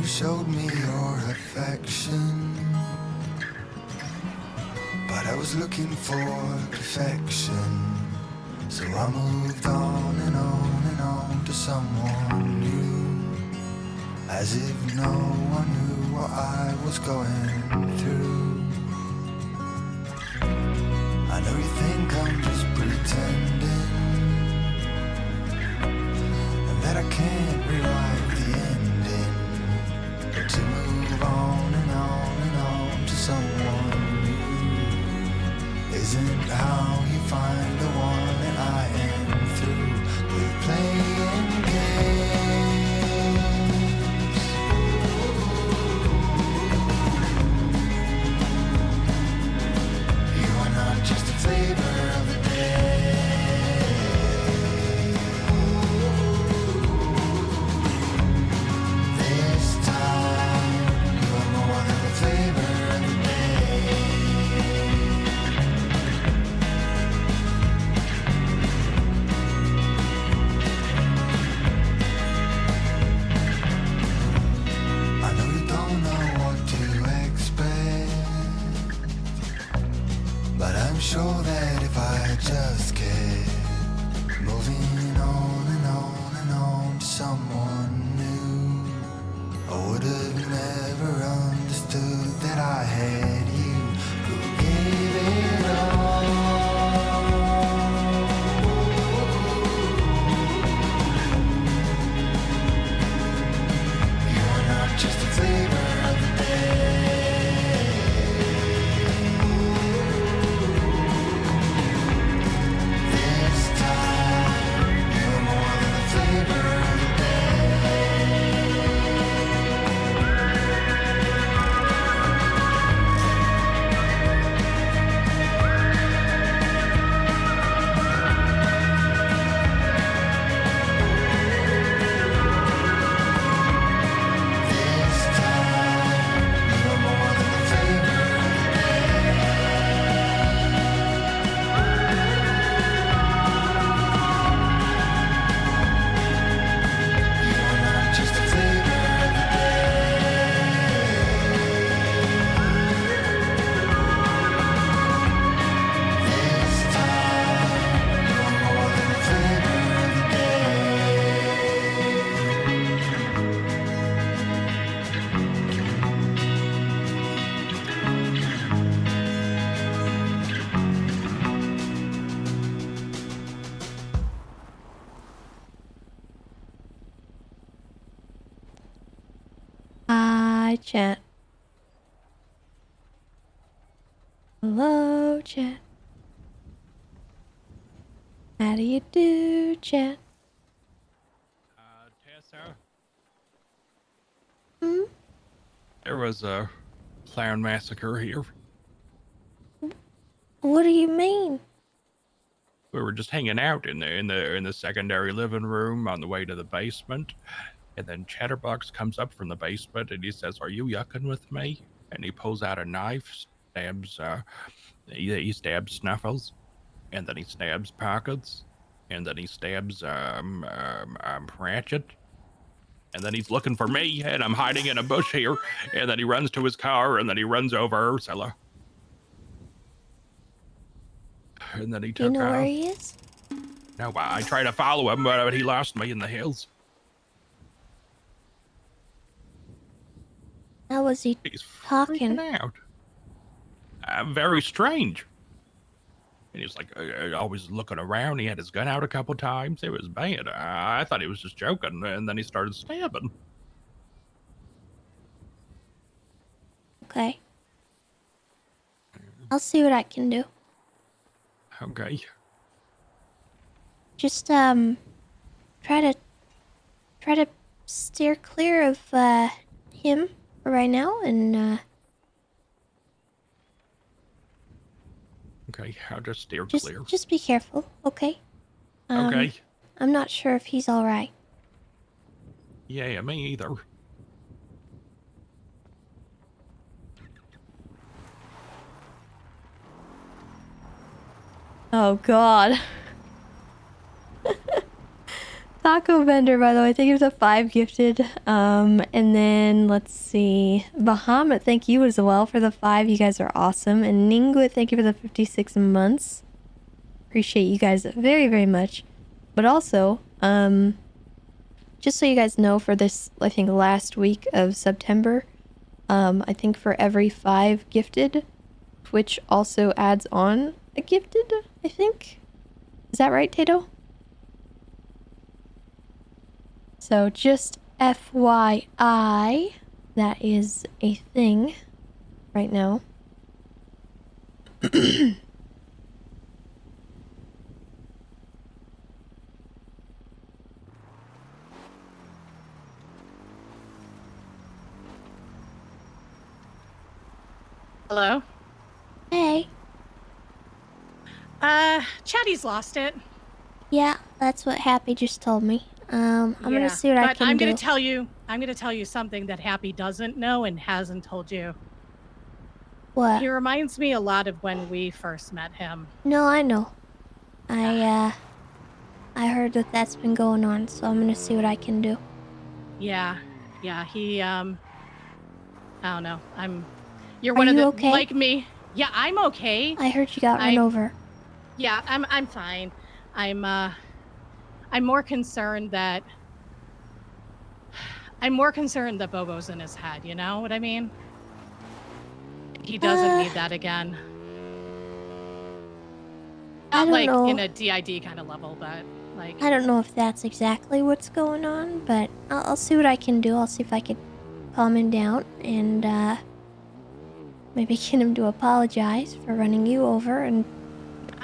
showed me your affection, but I was looking for perfection. So I moved on and on and on to someone new, as if no one knew what I was going through. I know you think I'm just pretending, and that I can't rewrite the ending, but to move on and on and on to someone new isn't how you find the one, and I am through with playing games. You are not just a flavor of the day. This time, you are more than a flavor of the day. I know you don't know what to expect, but I'm sure that if I just kept moving on and on and on to someone new, I would have never understood that I had you who gave it all. You're not just a flavor of the day. This time, you're more than a flavor of the day. This time, you're more than a flavor of the day. You're not just a flavor of the day. This time, you're more than a flavor of the Hi, chat. Hello, chat. How do you do, chat? Tessa, Hmm? there was a clown massacre here. What do you mean? We were just hanging out in the secondary living room on the way to the basement, and then Chatterbox comes up from the basement and he says, "Are you yucking with me?" And he pulls out a knife, stabs he stabs Snuffles, and then he stabs Pockets, and then he stabs Ratchet. And then he's looking for me, and I'm hiding in a bush here. And then he runs to his car, and then he runs over Ursula. And then he Do you took know where off. he is? No, I tried to follow him, but he lost me in the hills. How was he He's talking? freaking out. Very strange. And he was like always looking around. He had his gun out a couple times. It was bad. I thought he was just joking, and then he started stabbing. Okay. I'll see what I can do. Okay. Just, try to steer clear of, him for right now, and, Okay, I'll just steer just, clear. just be careful, okay? Okay. I'm not sure if he's alright. Yeah, me either. Oh, God. taco vendor, by the way. Thank you for the 5 gifted. And then let's see. Bahamut, thank you as well for the 5. You guys are awesome. And Ningwit, thank you for the 56 months. Appreciate you guys very, very much. But also, just so you guys know, for this, I think, last week of September, I think for every 5 gifted, Twitch also adds on a gifted, I think. Is that right, Tato? So just FYI, that is a thing right now. Hello? Hey. Chatty's lost it. Yeah, that's what Happy just told me. I'm gonna see what I can do. I'm gonna tell you something that Happy doesn't know and hasn't told you. What? He reminds me a lot of when we first met him. No, I know. I heard that that's been going on, so I'm gonna see what I can do. Yeah, he, I don't know. You're Are one of you the, okay? like me. Yeah, I'm okay. I heard you got run over. Yeah, I'm fine. I'm more concerned that Bobo's in his head, you know what I mean? He doesn't need that again. Not like know. in a DID kind of level, but like... I don't know if that's exactly what's going on, but I'll see what I can do. I'll see if I can calm him down and maybe get him to apologize for running you over and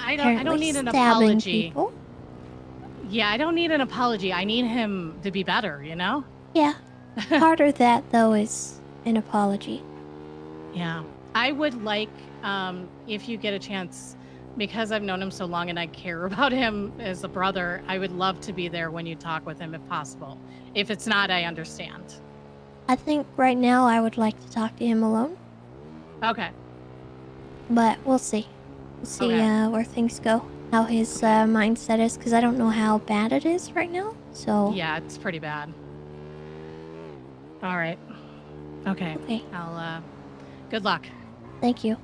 I don't need an apology. People. Yeah, I don't need an apology. I need him to be better, you know? Yeah. Part of that, though, is an apology. Yeah. I would like, if you get a chance, because I've known him so long and I care about him as a brother, I would love to be there when you talk with him if possible. If it's not, I understand. I think right now I would like to talk to him alone. Okay. But we'll see. We'll see where things go. How his mindset is, because I don't know how bad it is right now, so... Yeah, it's pretty bad. All right. Okay. Okay. I'll, good luck. Thank you.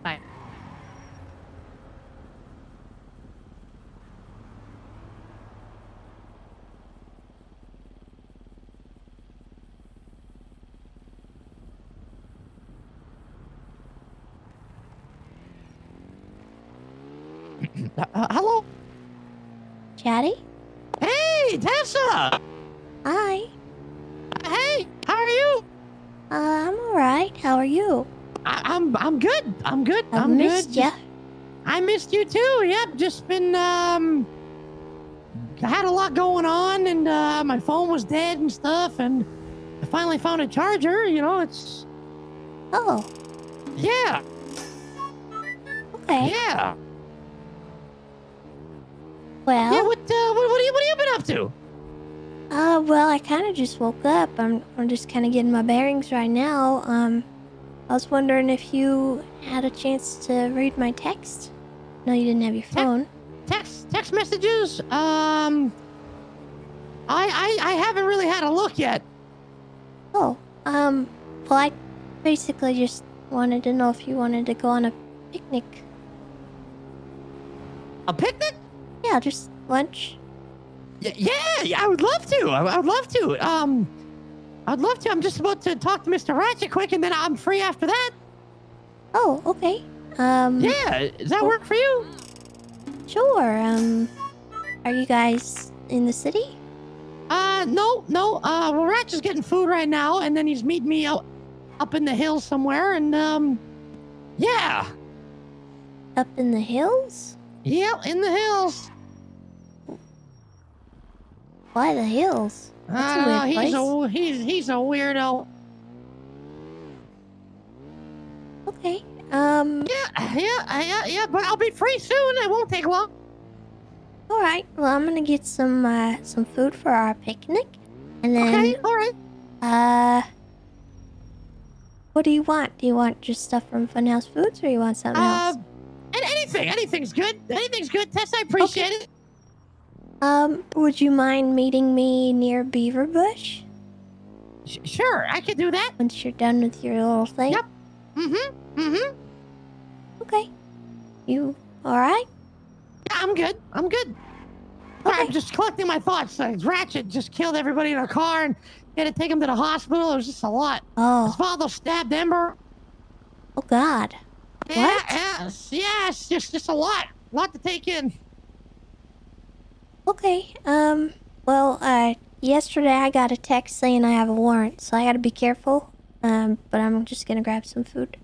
Bye. Hello? Chatty? Hey, Tessa! Hi. Hey, how are you? I'm alright. How are you? I'm good. I'm good. I've I'm missed good. ya. I missed you too. Yep, just been I had a lot going on, and my phone was dead and stuff, and I finally found a charger. You know, it's... Oh. Yeah. Okay. Yeah. Well. Yeah. What have you been up to? Well, I kind of just woke up. I'm just kind of getting my bearings right now. I was wondering if you had a chance to read my text. No, you didn't have your phone. Text messages? I haven't really had a look yet. Oh, well, I basically just wanted to know if you wanted to go on a picnic. A picnic? Yeah, just lunch. Yeah, I would love to. I would love to. I'd love to. I'm just about to talk to Mr. Ratchet quick, and then I'm free after that. Oh, okay. Yeah, does that work for you? Sure. Are you guys in the city? No. Well, Ratchet's getting food right now, and then he's meeting me up in the hills somewhere, and yeah. Up in the hills? Yeah, in the hills. Why the hills? That's a weird place. He's a weirdo. Okay. Yeah, but I'll be free soon. It won't take long. All right. Well, I'm gonna get some food for our picnic, and then. Okay. All right. What do you want? Do you want just stuff from Funhouse Foods, or you want something else? Anything's good. Anything's good, Tess. I appreciate it. Would you mind meeting me near Beaver Bush Sure, I could do that. once you're done with your little thing? Yep. Mm-hmm. Okay. You alright? Yeah, I'm good. Sorry, Okay. I'm just collecting my thoughts. Ratchet just killed everybody in a car and had to take him to the hospital. It was just a lot. Oh. Osvaldo stabbed Ember. Oh, God. Yeah, What? it's just a lot. A lot to take in. Okay. Well, yesterday I got a text saying I have a warrant, so I gotta be careful. But I'm just gonna grab some food.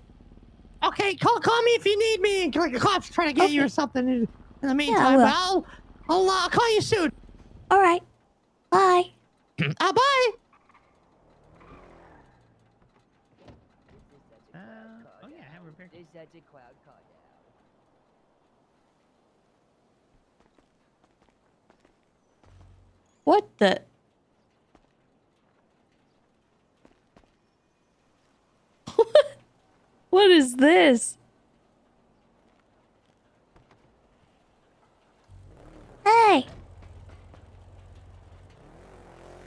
Okay, call me if you need me. Like the cops trying to get you Okay. or something in the I meantime. will. But I'll call you soon. Alright. Bye. Bye. Oh yeah, have repair. Is that a cloud car now? What the? What is this? Hey!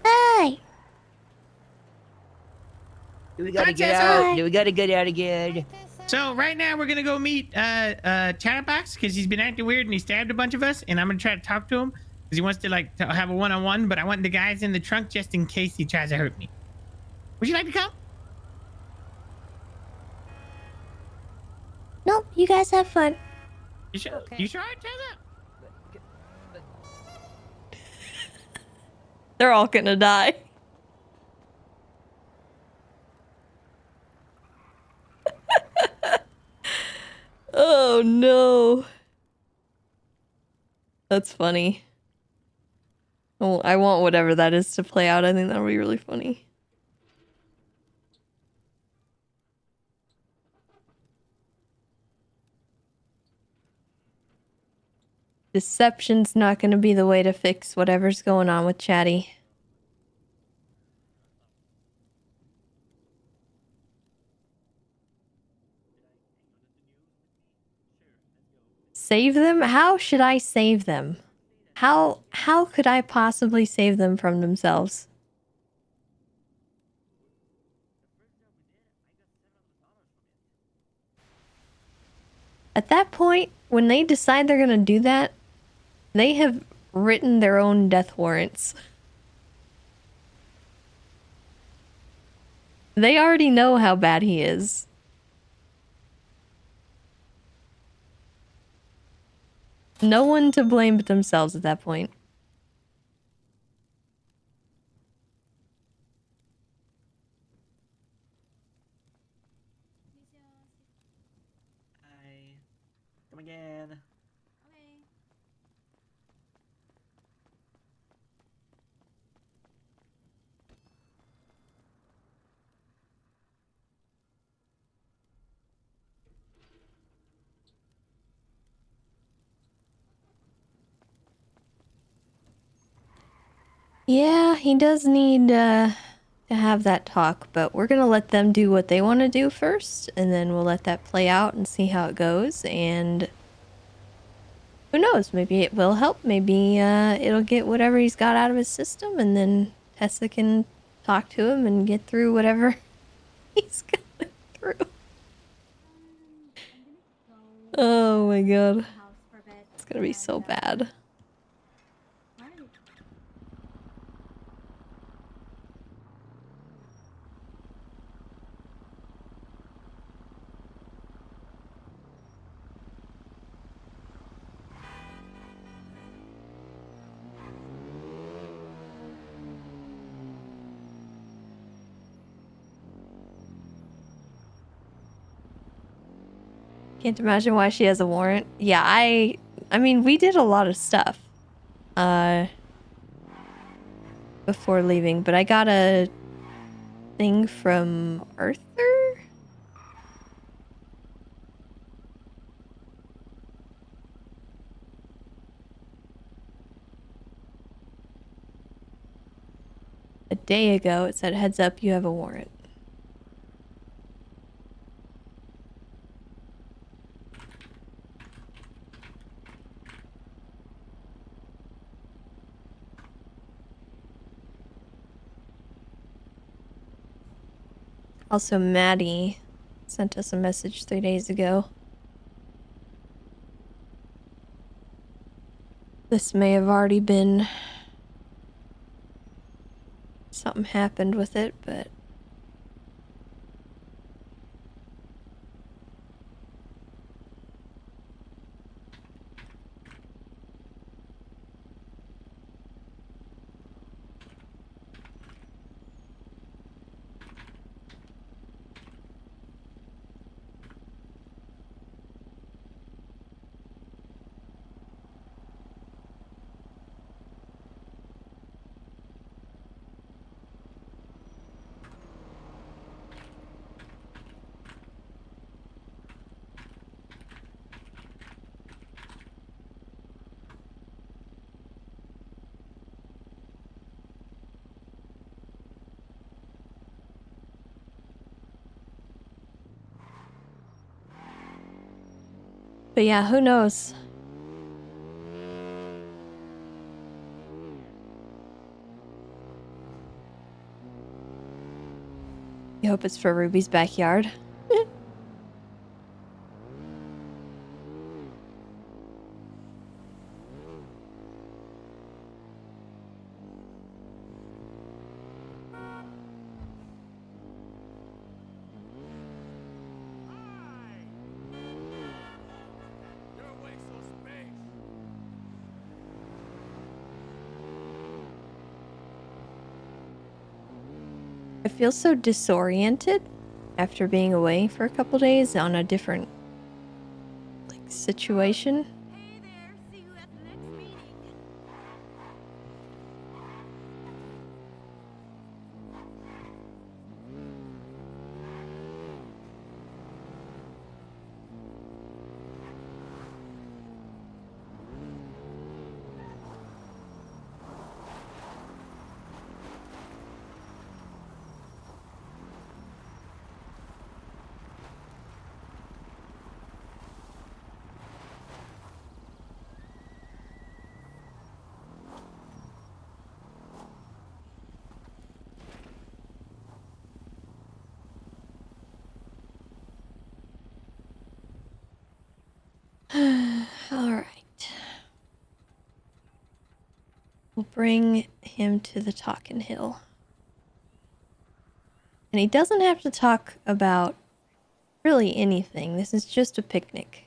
Hey! Do we gotta Hi, get Tessa. out? Do we gotta get out again? So right now we're gonna go meet Chatterbox because he's been acting weird and he stabbed a bunch of us, and I'm gonna try to talk to him because he wants to like to have a one-on-one. But I want the guys in the trunk just in case he tries to hurt me. Would you like to come? Nope, you guys have fun. You sure? Okay. You sure, Tessa? They're all gonna die. Oh no. That's funny. Well, I want whatever that is to play out. I think that'll be really funny. Deception's not gonna be the way to fix whatever's going on with Chatty. Save them? How should I save them? How could I possibly save them from themselves? At that point, when they decide they're gonna do that, they have written their own death warrants. They already know how bad he is. No one to blame but themselves at that point. Hi. Come again. Yeah, he does need to have that talk, but we're gonna let them do what they want to do first, and then we'll let that play out and see how it goes. And who knows? Maybe it will help. Maybe it'll get whatever he's got out of his system, and then Tessa can talk to him and get through whatever he's going through. Oh my god, it's gonna be so bad. Can't imagine why she has a warrant. Yeah, I mean, we did a lot of stuff before leaving, but I got a thing from Arthur? A day ago, it said, "Heads up, you have a warrant." Also, Maddie sent us a message 3 days ago. This may have already been... Something happened with it, but... But yeah, who knows? You hope it's for Ruby's backyard. I feel so disoriented after being away for a couple days on a different situation. Hey there, see you at the next meeting. Alright. We'll bring him to the Talking Hill. And he doesn't have to talk about really anything. This is just a picnic.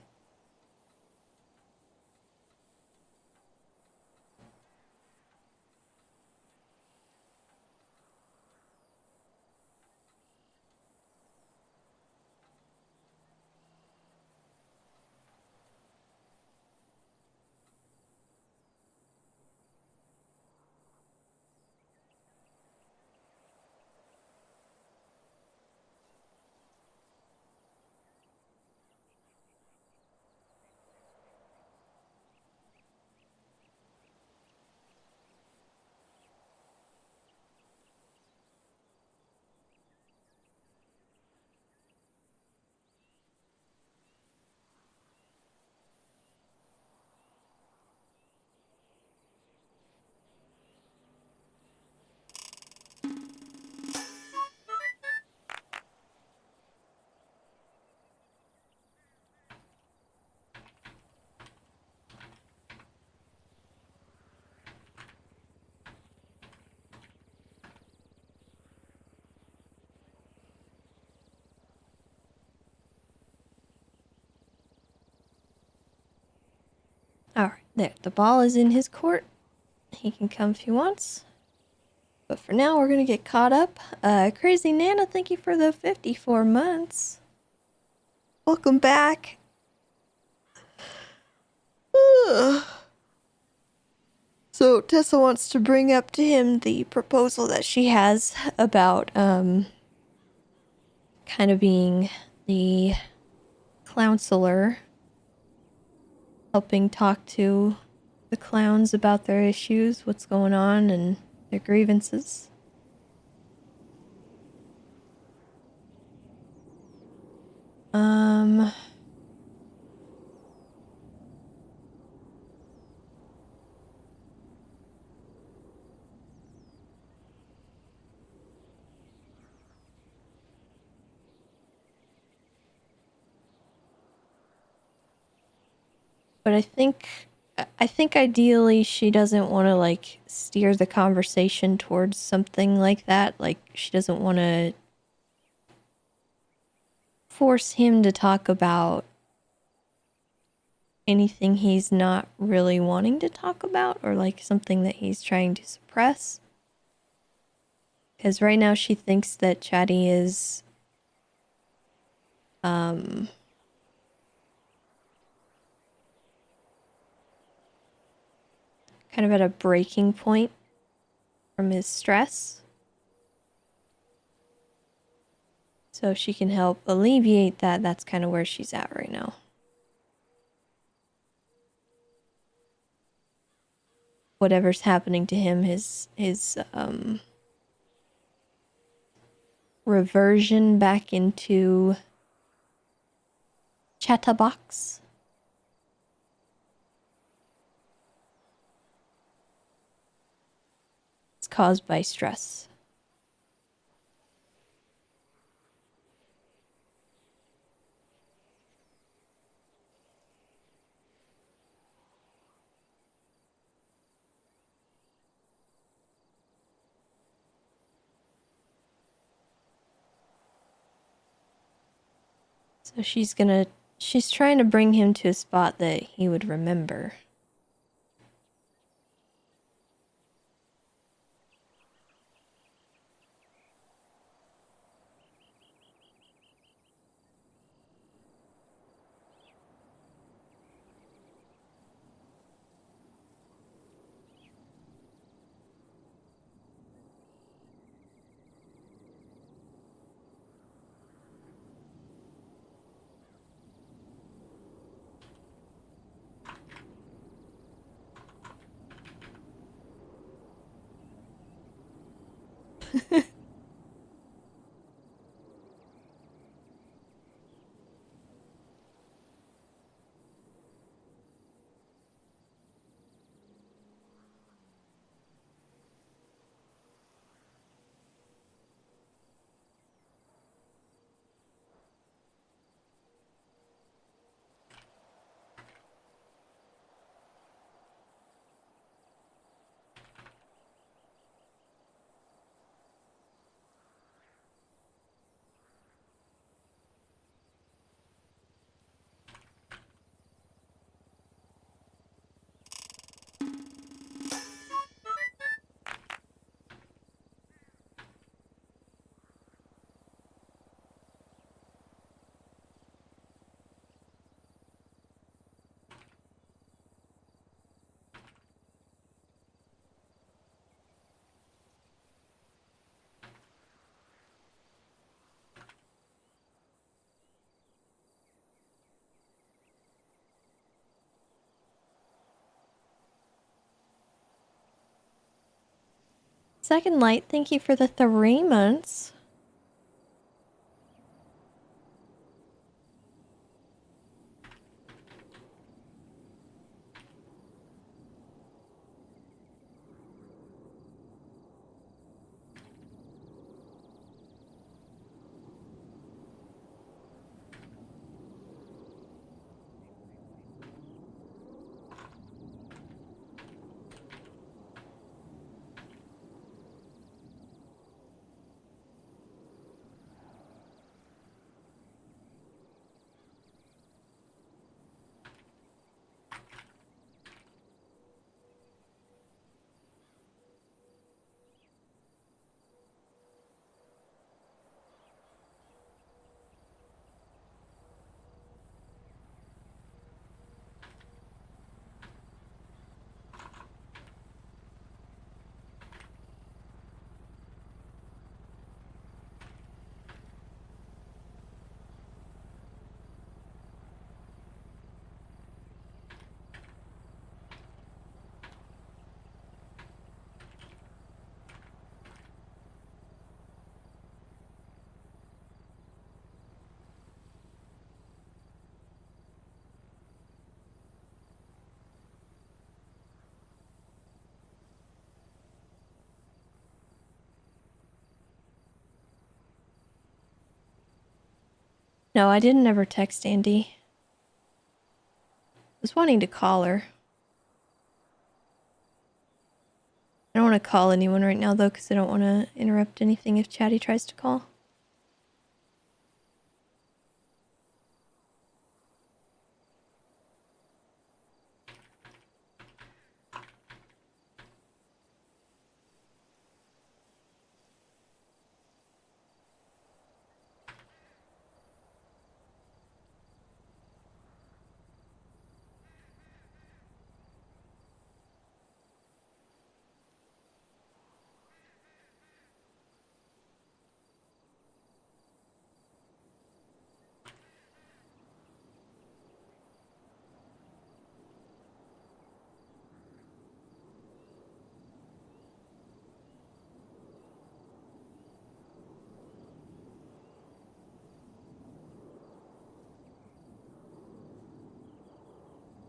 Alright, there. The ball is in his court. He can come if he wants. But for now, we're going to get caught up. Crazy Nana, thank you for the 54 months. Welcome back. So, Tessa wants to bring up to him the proposal that she has about, kind of being the counselor, helping talk to the clowns about their issues, what's going on, and their grievances. But I think ideally she doesn't want to like steer the conversation towards something like that. Like she doesn't want to force him to talk about anything he's not really wanting to talk about, or like something that he's trying to suppress. Because right now she thinks that Chatty is kind of at a breaking point from his stress. So if she can help alleviate that, that's kind of where she's at right now. Whatever's happening to him, his reversion back into Chatterbox. It's caused by stress. So she's trying to bring him to a spot that he would remember. Second Light, thank you for the 3 months. No, I didn't ever text Andy. was wanting to call her. I don't want to call anyone right now, though, because I don't want to interrupt anything if Chatty tries to call.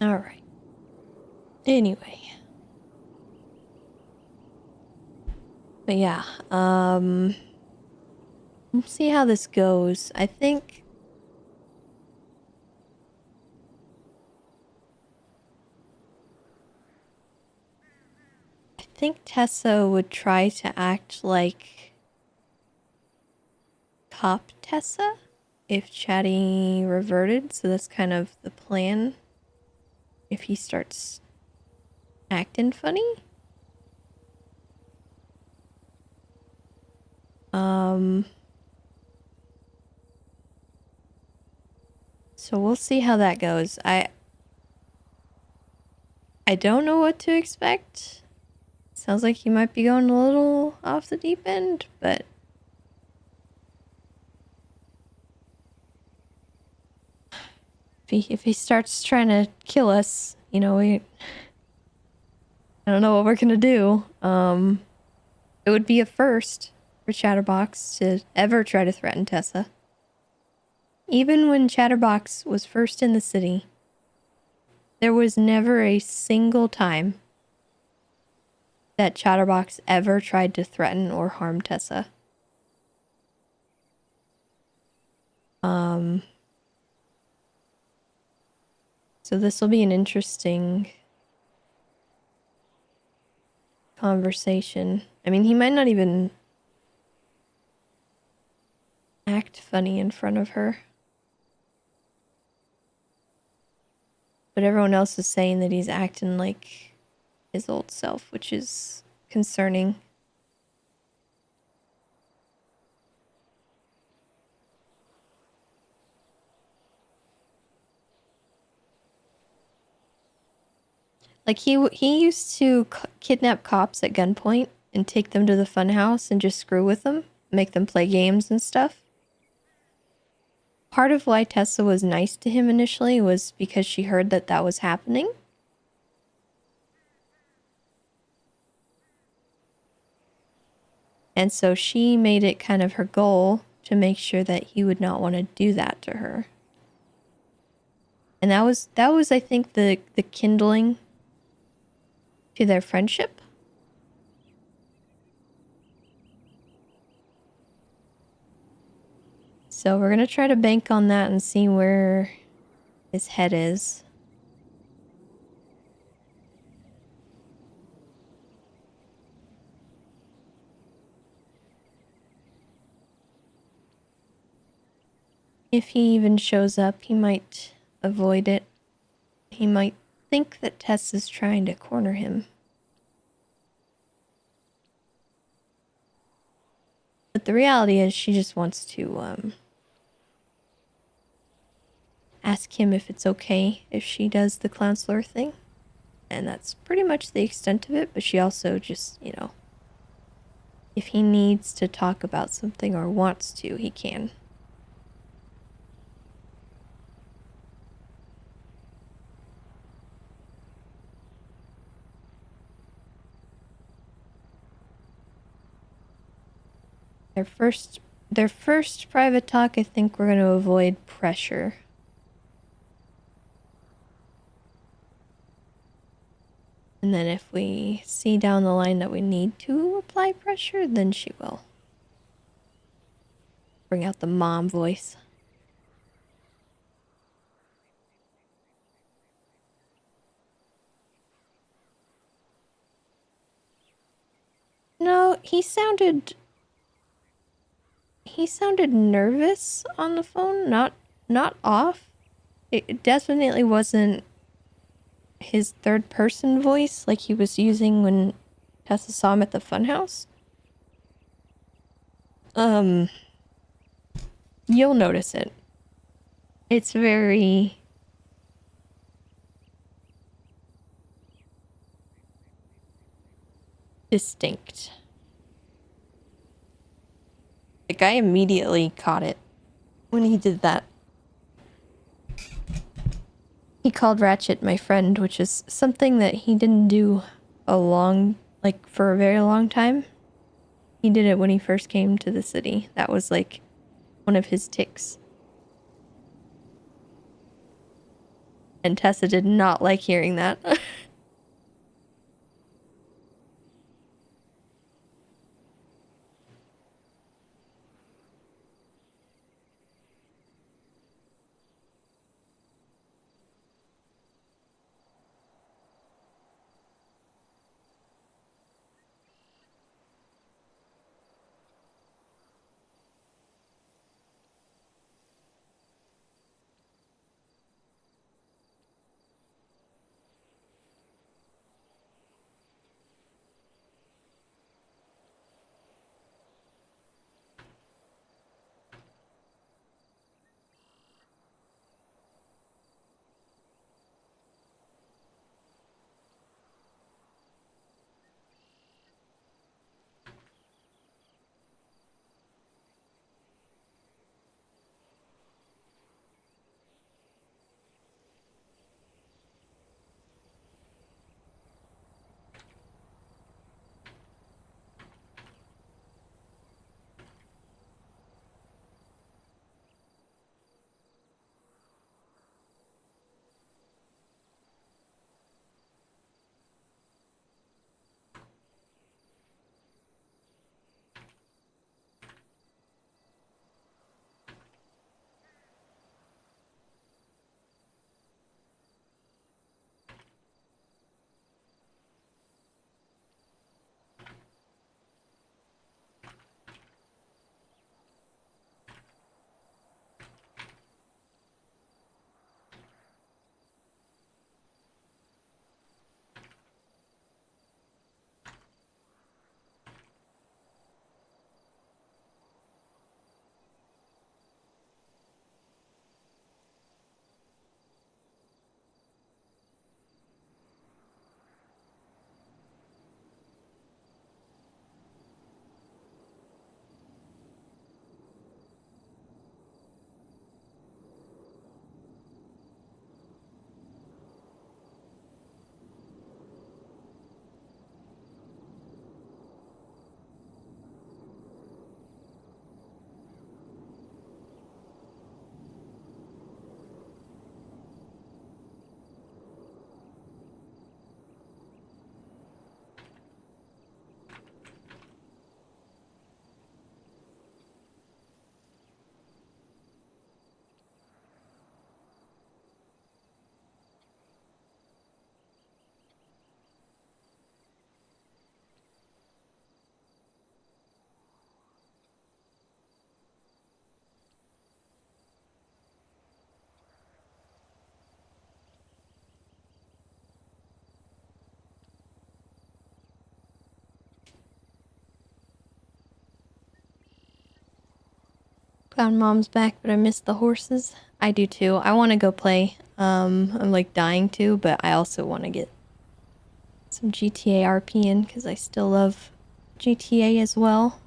All right. Anyway. But yeah, we'll see how this goes. I think Tessa would try to act like Cop Tessa if Chatty reverted, so that's kind of the plan. If he starts acting funny. So we'll see how that goes. I don't know what to expect. Sounds like he might be going a little off the deep end, but if he starts trying to kill us, you know, I don't know what we're gonna do. It would be a first for Chatterbox to ever try to threaten Tessa. Even when Chatterbox was first in the city, there was never a single time that Chatterbox ever tried to threaten or harm Tessa. So this will be an interesting conversation. I mean, he might not even act funny in front of her. But everyone else is saying that he's acting like his old self, which is concerning. Like he used to kidnap cops at gunpoint and take them to the funhouse and just screw with them, make them play games and stuff. Part of why Tessa was nice to him initially was because she heard that that was happening. And so she made it kind of her goal to make sure that he would not want to do that to her. And that was I think the kindling to their friendship. So we're going to try to bank on that and see where his head is. If he even shows up, he might avoid it. He might think that Tess is trying to corner him. But the reality is she just wants to ask him if it's okay if she does the clown slur thing. And that's pretty much the extent of it, but she also just, you know, if he needs to talk about something or wants to, he can. Their first private talk, I think we're going to avoid pressure. And then if we see down the line that we need to apply pressure, then she will. Bring out the mom voice. No, he sounded nervous on the phone, not off. It definitely wasn't his third person voice like he was using when Tessa saw him at the funhouse. You'll notice it. It's very distinct. Like, I immediately caught it when he did that. He called Ratchet my friend, which is something that he didn't do for a very long time. He did it when he first came to the city. That was like one of his tics. And Tessa did not like hearing that. Glad Mom's back, but I miss the horses. I do too. I want to go play. I'm like dying to, but I also want to get some GTARP in because I still love GTA as well.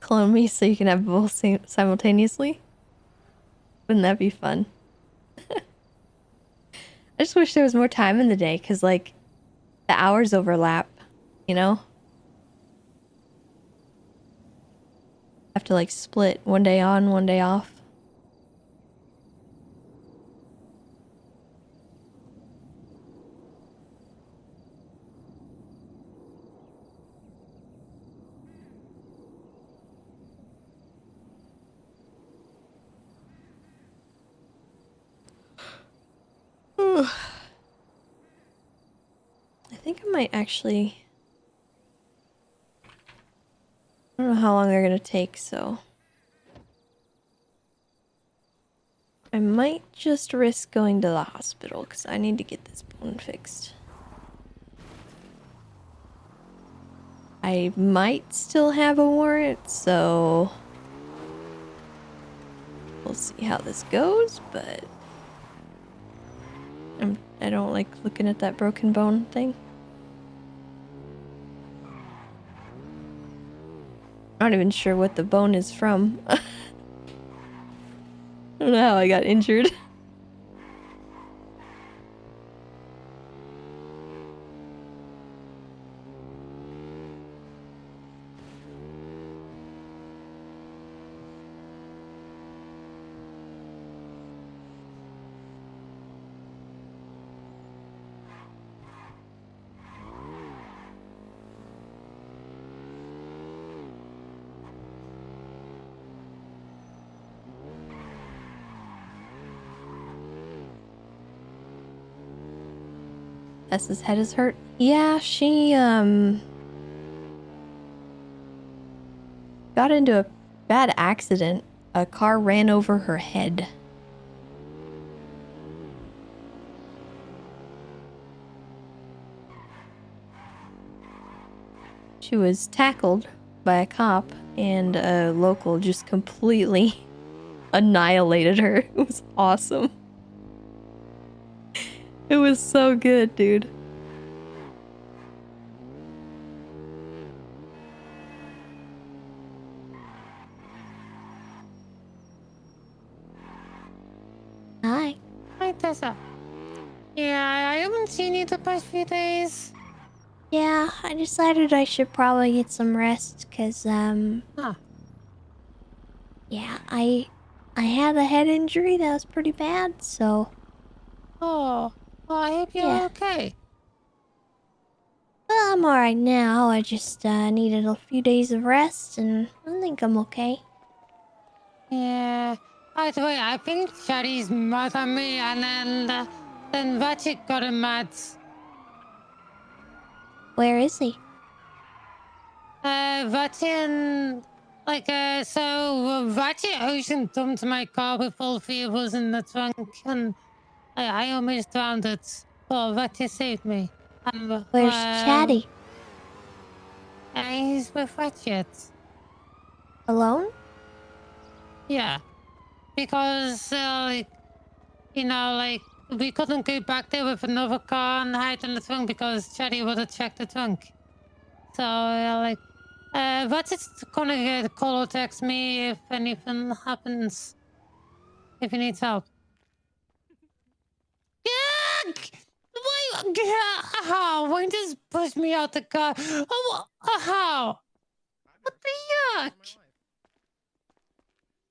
Clone me so you can have both simultaneously. Wouldn't that be fun? I just wish there was more time in the day because, like, the hours overlap, you know? Have to, like, split one day on, one day off. I think I might actually... I don't know how long they're gonna take, so... I might just risk going to the hospital, because I need to get this bone fixed. I might still have a warrant, so... We'll see how this goes, but... I don't like looking at that broken bone thing. I'm not even sure what the bone is from. I don't know how I got injured. Tessa's head is hurt. Yeah, she got into a bad accident. A car ran over her head. She was tackled by a cop, and a local just completely annihilated her. It was awesome. It was so good, dude. Hi. Hi, Tessa. Yeah, I haven't seen you the past few days. Yeah, I decided I should probably get some rest, cause Huh. yeah, I had a head injury that was pretty bad, so Oh, well, I hope you're Yeah. okay. well, I'm alright now. I just needed a few days of rest, and I think I'm okay. Yeah. By the way, I think Chatty's mad at me, and then Vachik got him mad. Where is he? Vati and Vati ocean dumped my car with all three of us in the trunk, and I almost drowned it. But Vati saved me. Where's Chatty? He's with Ratchet. Alone? Yeah, because we couldn't go back there with another car and hide in the trunk because Chatty would have checked the trunk. So Vati's gonna call or text me if anything happens. If he needs help. How? Why just push me out the car? Oh, how? What the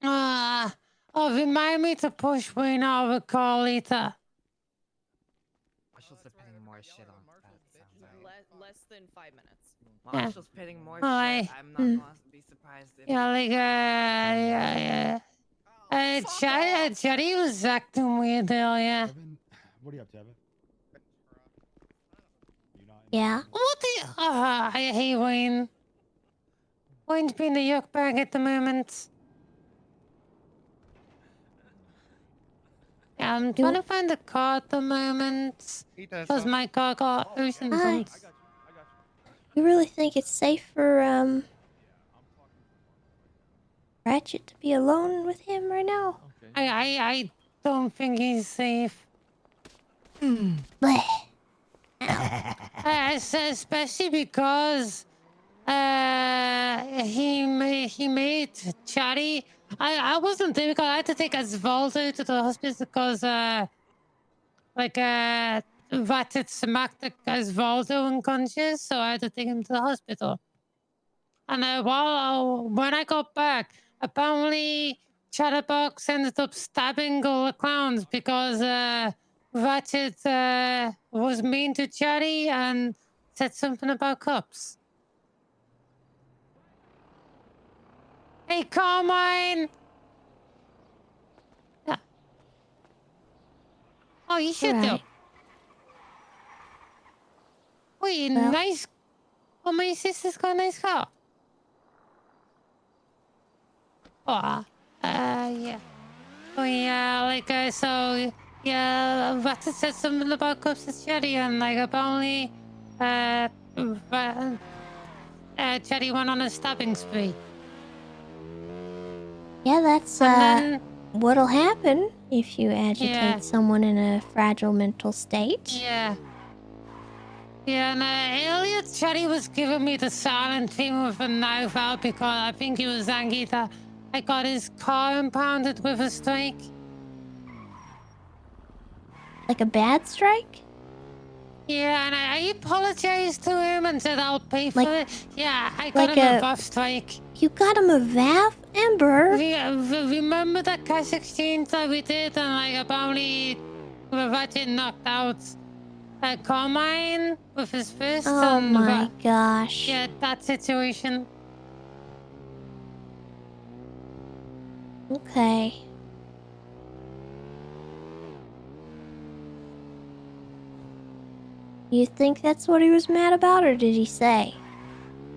yuck? Remind me to push Wayne out of the car later. Marshall's putting more shit on that. Sounds right. Less than 5 minutes. Marshall's putting more Hi. shit. I'm not gonna be surprised if Chatty was acting weird earlier. What are you up to, Evan? Yeah. What the? I hate Wayne. Wayne's being a yuck bag at the moment. Yeah, I'm trying to find a car at the moment. Because my car got ocean Hi. dumped. You really think it's safe for Ratchet to be alone with him right now? I don't think he's safe. Bleh. Especially because he made Chatty. I wasn't there because I had to take Osvaldo to the hospital because Vatit smacked Osvaldo unconscious, so I had to take him to the hospital. And when I got back, apparently Chatterbox ended up stabbing all the clowns because Vatit was mean to Chatty and said something about cops. Hey, Carmine! Yeah. Oh, you should Right. Wait, Well- nice. Oh, my sister's got a nice car. Oh, yeah. Oh, yeah, like, so, yeah, Vata said something about cups of Chatty, and, like, apparently, Chatty went on a stabbing spree. Yeah, that's And then, what'll happen if you agitate Yeah. someone in a fragile mental state. yeah. Yeah, and earlier Chatty was giving me the silent thing with a knife out because I think he was angry that I got his car impounded with a strike. Like a bad strike? Yeah, and I apologized to him and said I'll pay for Like- it. Yeah, I got like him a a- buff strike. You got him a VAF, Ember? Remember that cash exchange that we did and like apparently Vivati knocked out Carmine with his fist Oh and my gosh. yeah, that situation. Okay. You think that's what he was mad about, or did he say?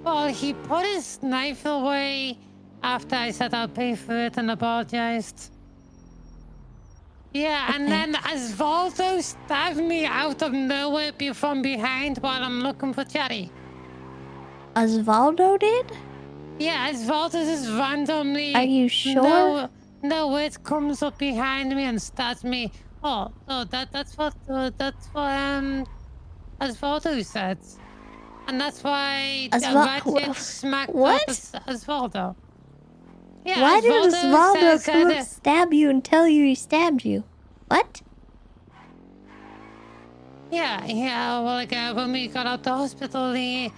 Well, he put his knife away after I said I'll pay for it and apologized. Yeah, and Okay. then Osvaldo stabbed me out of nowhere from behind while I'm looking for Chatty. Osvaldo did? Yeah, Osvaldo just randomly... Are you sure? No, it comes up behind me and stabs me. Oh, that's what Osvaldo said. And that's why Ratchet smacked what? up Osvaldo. Yeah, Why did Osvaldo said come up, stab you, and tell you he stabbed you? What? Yeah, well, like, when we got out the hospital, he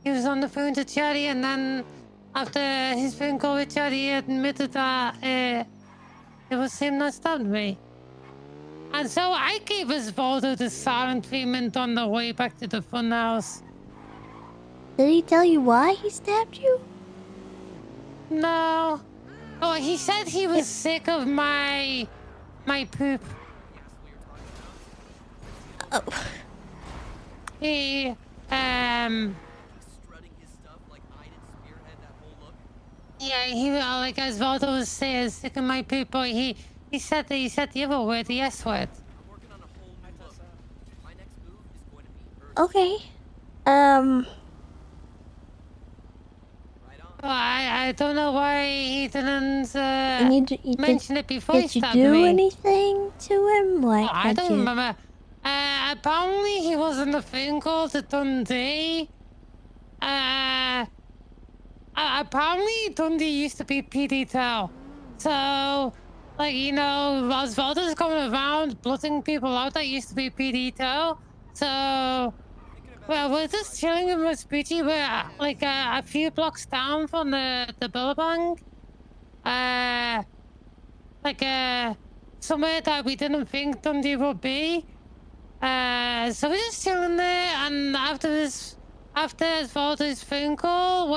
was on the phone to Chatty, and then after his phone call with Chatty, he admitted that it was him that stabbed me. And so I gave Osvaldo the silent treatment on the way back to the funhouse. Did he tell you why he stabbed you? No. Oh, he said he was sick of my poop. Oh. He, Strutting his stuff like I didn't spearhead that whole look. yeah, he, like, Osvaldo was sick of my poop, but he said the other word, the S word. I'm working on a whole new look. My next move is going to be Earth. Okay. Right on. Well, I don't know why he didn't mention it before he Did you stabbed do me. anything to him? Like, Oh, I had don't you... remember. Apparently he was on the phone call to Dundee. Apparently Dundee used to be PD Tau. So, like, you know, Osvaldo's coming around blooting people out that used to be PD Tau. So, well, we're just chilling in Vespucci. We're, like, a few blocks down from the Billabong. Somewhere that we didn't think Dundee would be. So we're just chilling there, and after Osvaldo's phone call,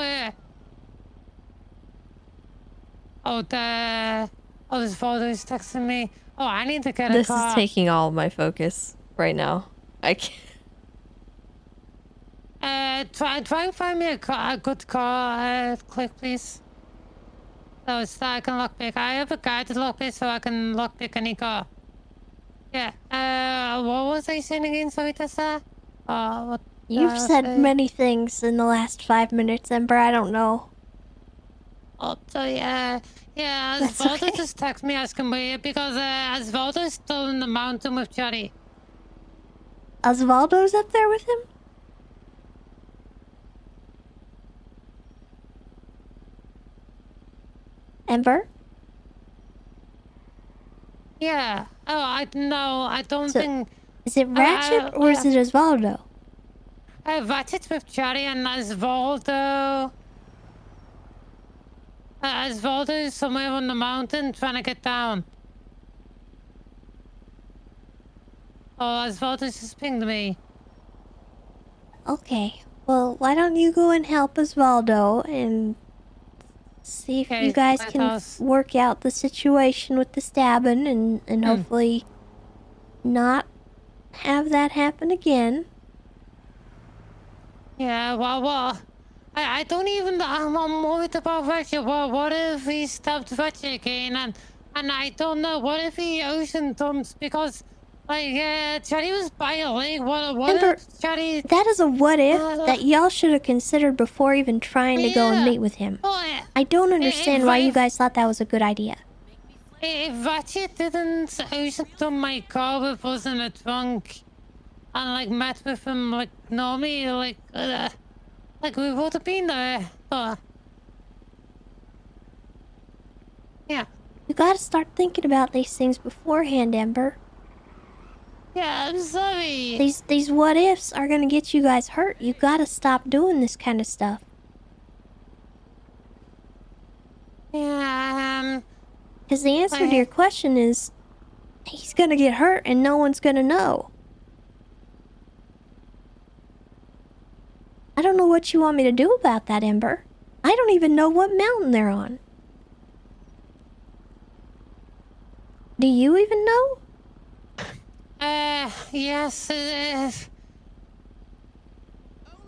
Osvaldo's texting me. Oh, I need to get a This car. is taking all of my focus right now. I can't... Try and find me a good car, quick, please. So I can lockpick. I have a guided lockpick, so I can lockpick any car. Yeah. What was I saying again? Sorry, Tessa. What? You've said many things in the last 5 minutes, Ember. I don't know. Oh, so yeah. That's Osvaldo okay. just texted me asking where because Osvaldo's still in the mountain with Chatty. Osvaldo's up there with him? Ember? Yeah. Oh, I don't So- think. Is it Ratchet or is it Osvaldo? Ratchet's with Chatty and Osvaldo. Osvaldo is somewhere on the mountain trying to get down. Oh, Osvaldo's just pinged me. Okay. Well, why don't you go and help Osvaldo and see if Okay, you guys my can house. work out the situation with the stabbing and hopefully not have that happen again. Yeah, well, I don't even. I'm worried about Roger. Well, what if he stopped Roger again? And I don't know. What if he ocean dumps because, like, Chatty was by a lake. What Ember, if Chatty? that is a what if Uh, that y'all should have considered before even trying to go and yeah. meet with him. Well, I don't understand why you guys thought that was a good idea. if Roger didn't ocean dump my car with us in a trunk, and like met with him like normally, like we would have been there. Yeah. You gotta start thinking about these things beforehand, Ember. Yeah, I'm sorry. These what ifs are gonna get you guys hurt. You gotta stop doing this kind of stuff. Yeah, Because the answer to your question is, he's gonna get hurt and no one's gonna know. I don't know what you want me to do about that, Ember. I don't even know what mountain they're on. Do you even know? yes, it is.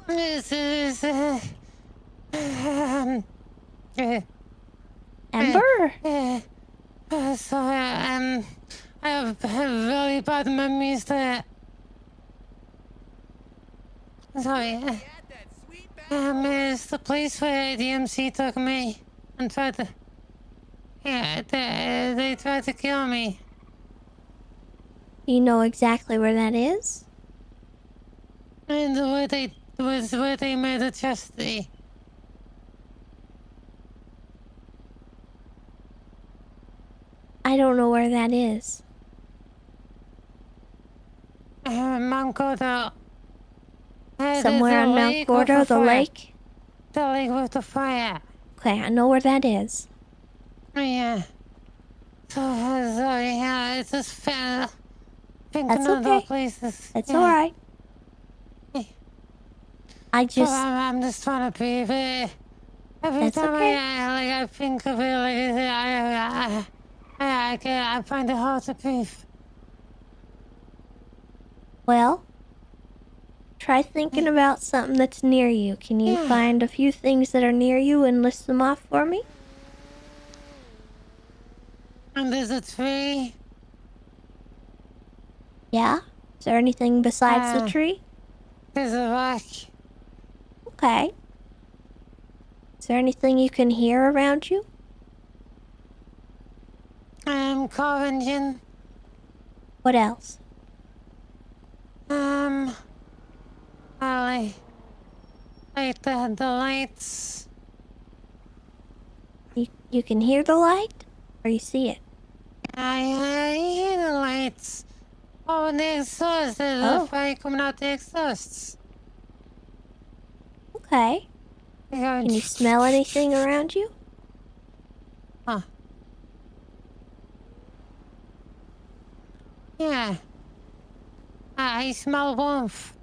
This is, Ember? sorry, I have really bad memories there. Sorry, it's the place where the MC took me and tried to, they tried to kill me. You know exactly where that is? And where they made a Chastity. I don't know where that is. Mount Gordo. Somewhere on Mount Gordo, the lake? The lake with the fire. Okay, I know where that is. Yeah. So, sorry, yeah, it's just thinking That's of okay. the places. It's yeah. alright. I So just... I'm just trying to breathe. Every That's time okay. I think of it, I find it hard to breathe. Well, try thinking about something that's near you. Can you find a few things that are near you and list them off for me? And there's a tree. Yeah? Is there anything besides the tree? There's a rock. Okay. Is there anything you can hear around you? Car engine. What else? Like the lights. You can hear the light? Or you see it? I hear the lights. Oh, and the exhaust. There's a fire coming out the exhausts. Okay. Can you smell anything around you? Huh. Yeah. I smell warmth.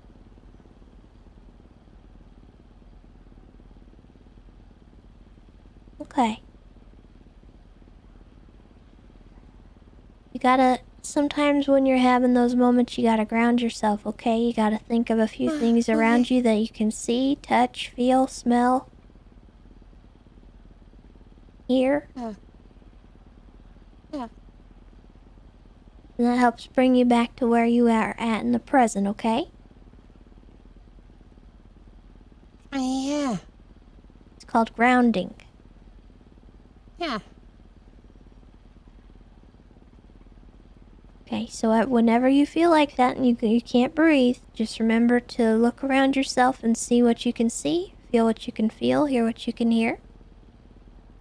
Okay. You gotta... Sometimes when you're having those moments, you gotta ground yourself, okay? You gotta think of a few things around you that you can see, touch, feel, smell, hear. Yeah. And that helps bring you back to where you are at in the present, okay? Yeah. It's called grounding. Yeah. Okay, so whenever you feel like that and you can't breathe, just remember to look around yourself and see what you can see, feel what you can feel, hear what you can hear.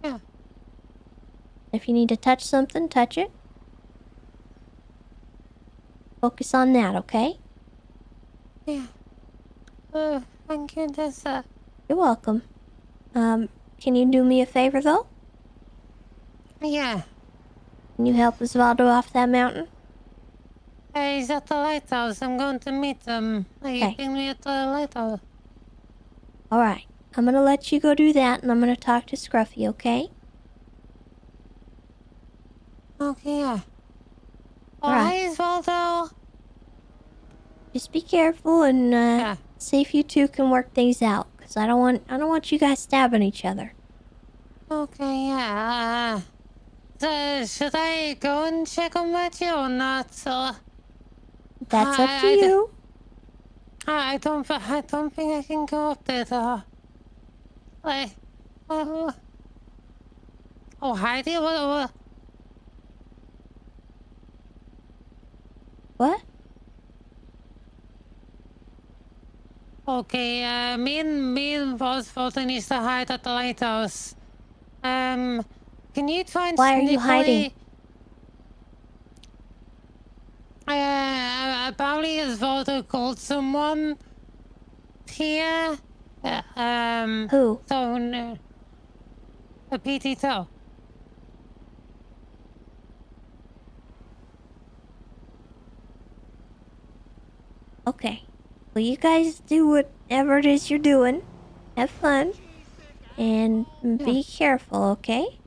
Yeah. If you need to touch something, touch it. Focus on that, okay? Yeah. Thank you, Tessa. You're welcome. Can you do me a favor, though? Yeah. Can you help Osvaldo off that mountain? He's at the lighthouse. I'm going to meet him. He pinged me at the lighthouse. Alright. I'm gonna let you go do that, and I'm gonna talk to Scruffy, okay? Okay, yeah. Alright. Hi, Osvaldo. Just be careful and, See if you two can work things out, cause I don't want you guys stabbing each other. Okay, yeah. Should I go and check on Matthew or not? That's up to I d- you. I don't think I can go up there though. Like, oh, Heidi, what? What? Okay, me and Osvaldo needs to hide at the lighthouse. Can you try and Why are you hiding? Apparently Osvaldo called someone here. Who? So, a PT2. Okay. Well, you guys do whatever it is you're doing. Have fun. And be careful, okay?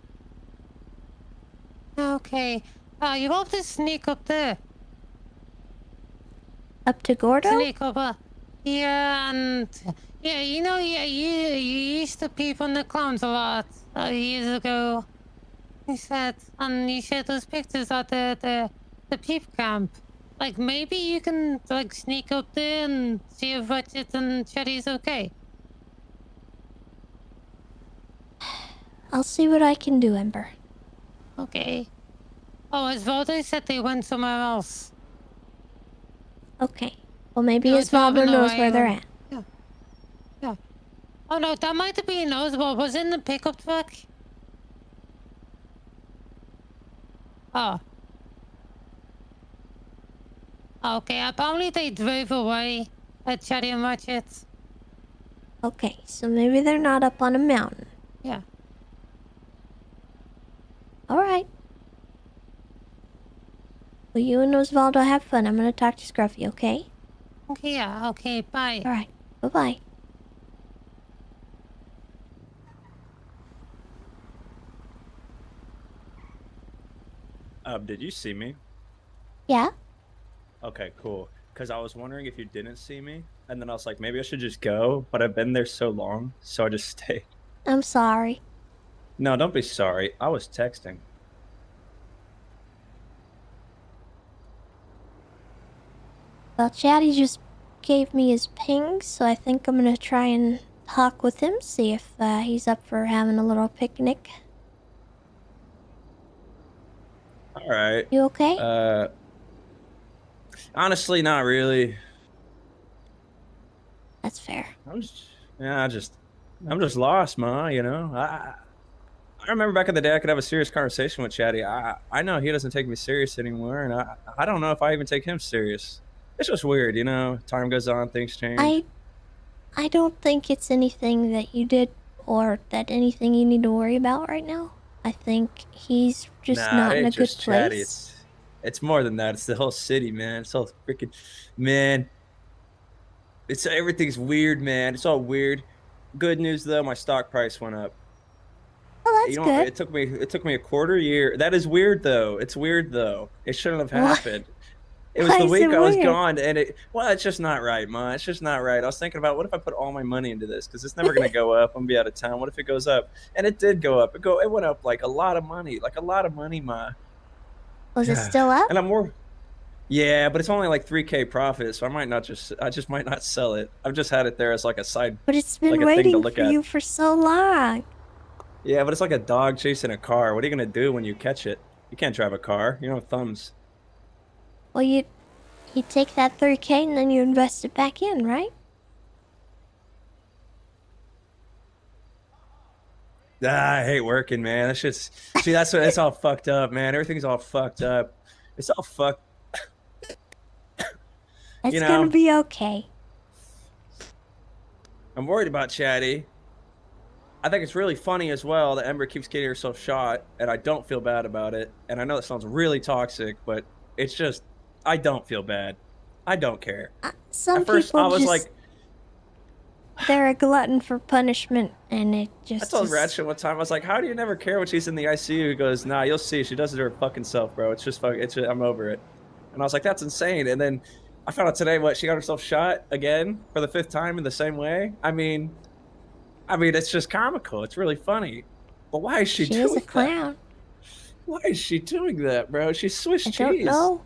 Okay. You have to sneak up there. Up to Gordo? Sneak up, yeah, and yeah, you know, yeah, you used to peep on the clowns a lot years ago. He said, and you shared those pictures at the peep camp. Like maybe you can like sneak up there and see if Ratchet and Chatty's okay. I'll see what I can do, Ember. Okay. Oh, Osvaldo said they went somewhere else. Okay. Well, maybe No, Osvaldo knows away where they're when- at. Yeah. Oh no, that might have been Oswald. Was in the pickup truck. Oh. Okay, apparently they drove away at Chatty and Ratchet. Okay, so maybe they're not up on a mountain. Yeah. Alright. Well, you and Osvaldo have fun. I'm gonna talk to Scruffy, okay? Okay, yeah, okay, bye. Alright. Bye-bye. Did you see me? Yeah? Okay, cool. Because I was wondering if you didn't see me, and then I was like, maybe I should just go, but I've been there so long, so I just stayed. I'm sorry. No, don't be sorry. I was texting. Well, Chatty just gave me his ping, so I think I'm gonna try and talk with him, see if he's up for having a little picnic. All right. You okay? Honestly, not really. That's fair. I'm just lost, Ma, you know? I remember back in the day I could have a serious conversation with Chatty. I know he doesn't take me serious anymore, and I don't know if I even take him serious. It's just weird, you know? Time goes on, things change. I don't think it's anything that you did or that anything you need to worry about right now. I think he's just not in a good Chatty. place. It's more than that. It's the whole city, man. It's all freaking, man. It's everything's weird, man. It's all weird. Good news though, my stock price went up. Oh, that's good. It took me a quarter year. That is weird though. It's weird though. It shouldn't have happened. It was Why the is week it I was weird? gone, and it's just not right, Ma. It's just not right. I was thinking about what if I put all my money into this, because it's never gonna go up. I'm gonna be out of town. What if it goes up? And it did go up. It went up like a lot of money, Ma. Was it still up? And I'm more. Yeah, but it's only like 3K profit, so I just might not sell it. I've just had it there as like a side. But it's been like a thing to waiting look for at. you for so long. Yeah, but it's like a dog chasing a car. What are you gonna do when you catch it? You can't drive a car. You don't have thumbs. Well, you take that 3K and then you invest it back in, right? I hate working, man. That's just it's all fucked up, man. Everything's all fucked up. It's all fucked. It's gonna be okay. I'm worried about Chatty. I think it's really funny as well that Ember keeps getting herself shot, and I don't feel bad about it. And I know that sounds really toxic, but it's just I don't feel bad. I don't care. Some At first, people I was just like, they're a glutton for punishment, and it just. I told is- Ratchet one time, I was like, how do you never care when she's in the ICU? He goes, nah, you'll see. She does it to her fucking self, bro. I'm over it. And I was like, that's insane. And then I found out today what she got herself shot again for the 5th time in the same way. I mean, it's just comical. It's really funny. But why is she She is a doing that? clown. Why is she doing that, bro? She's Swiss I cheese. don't know.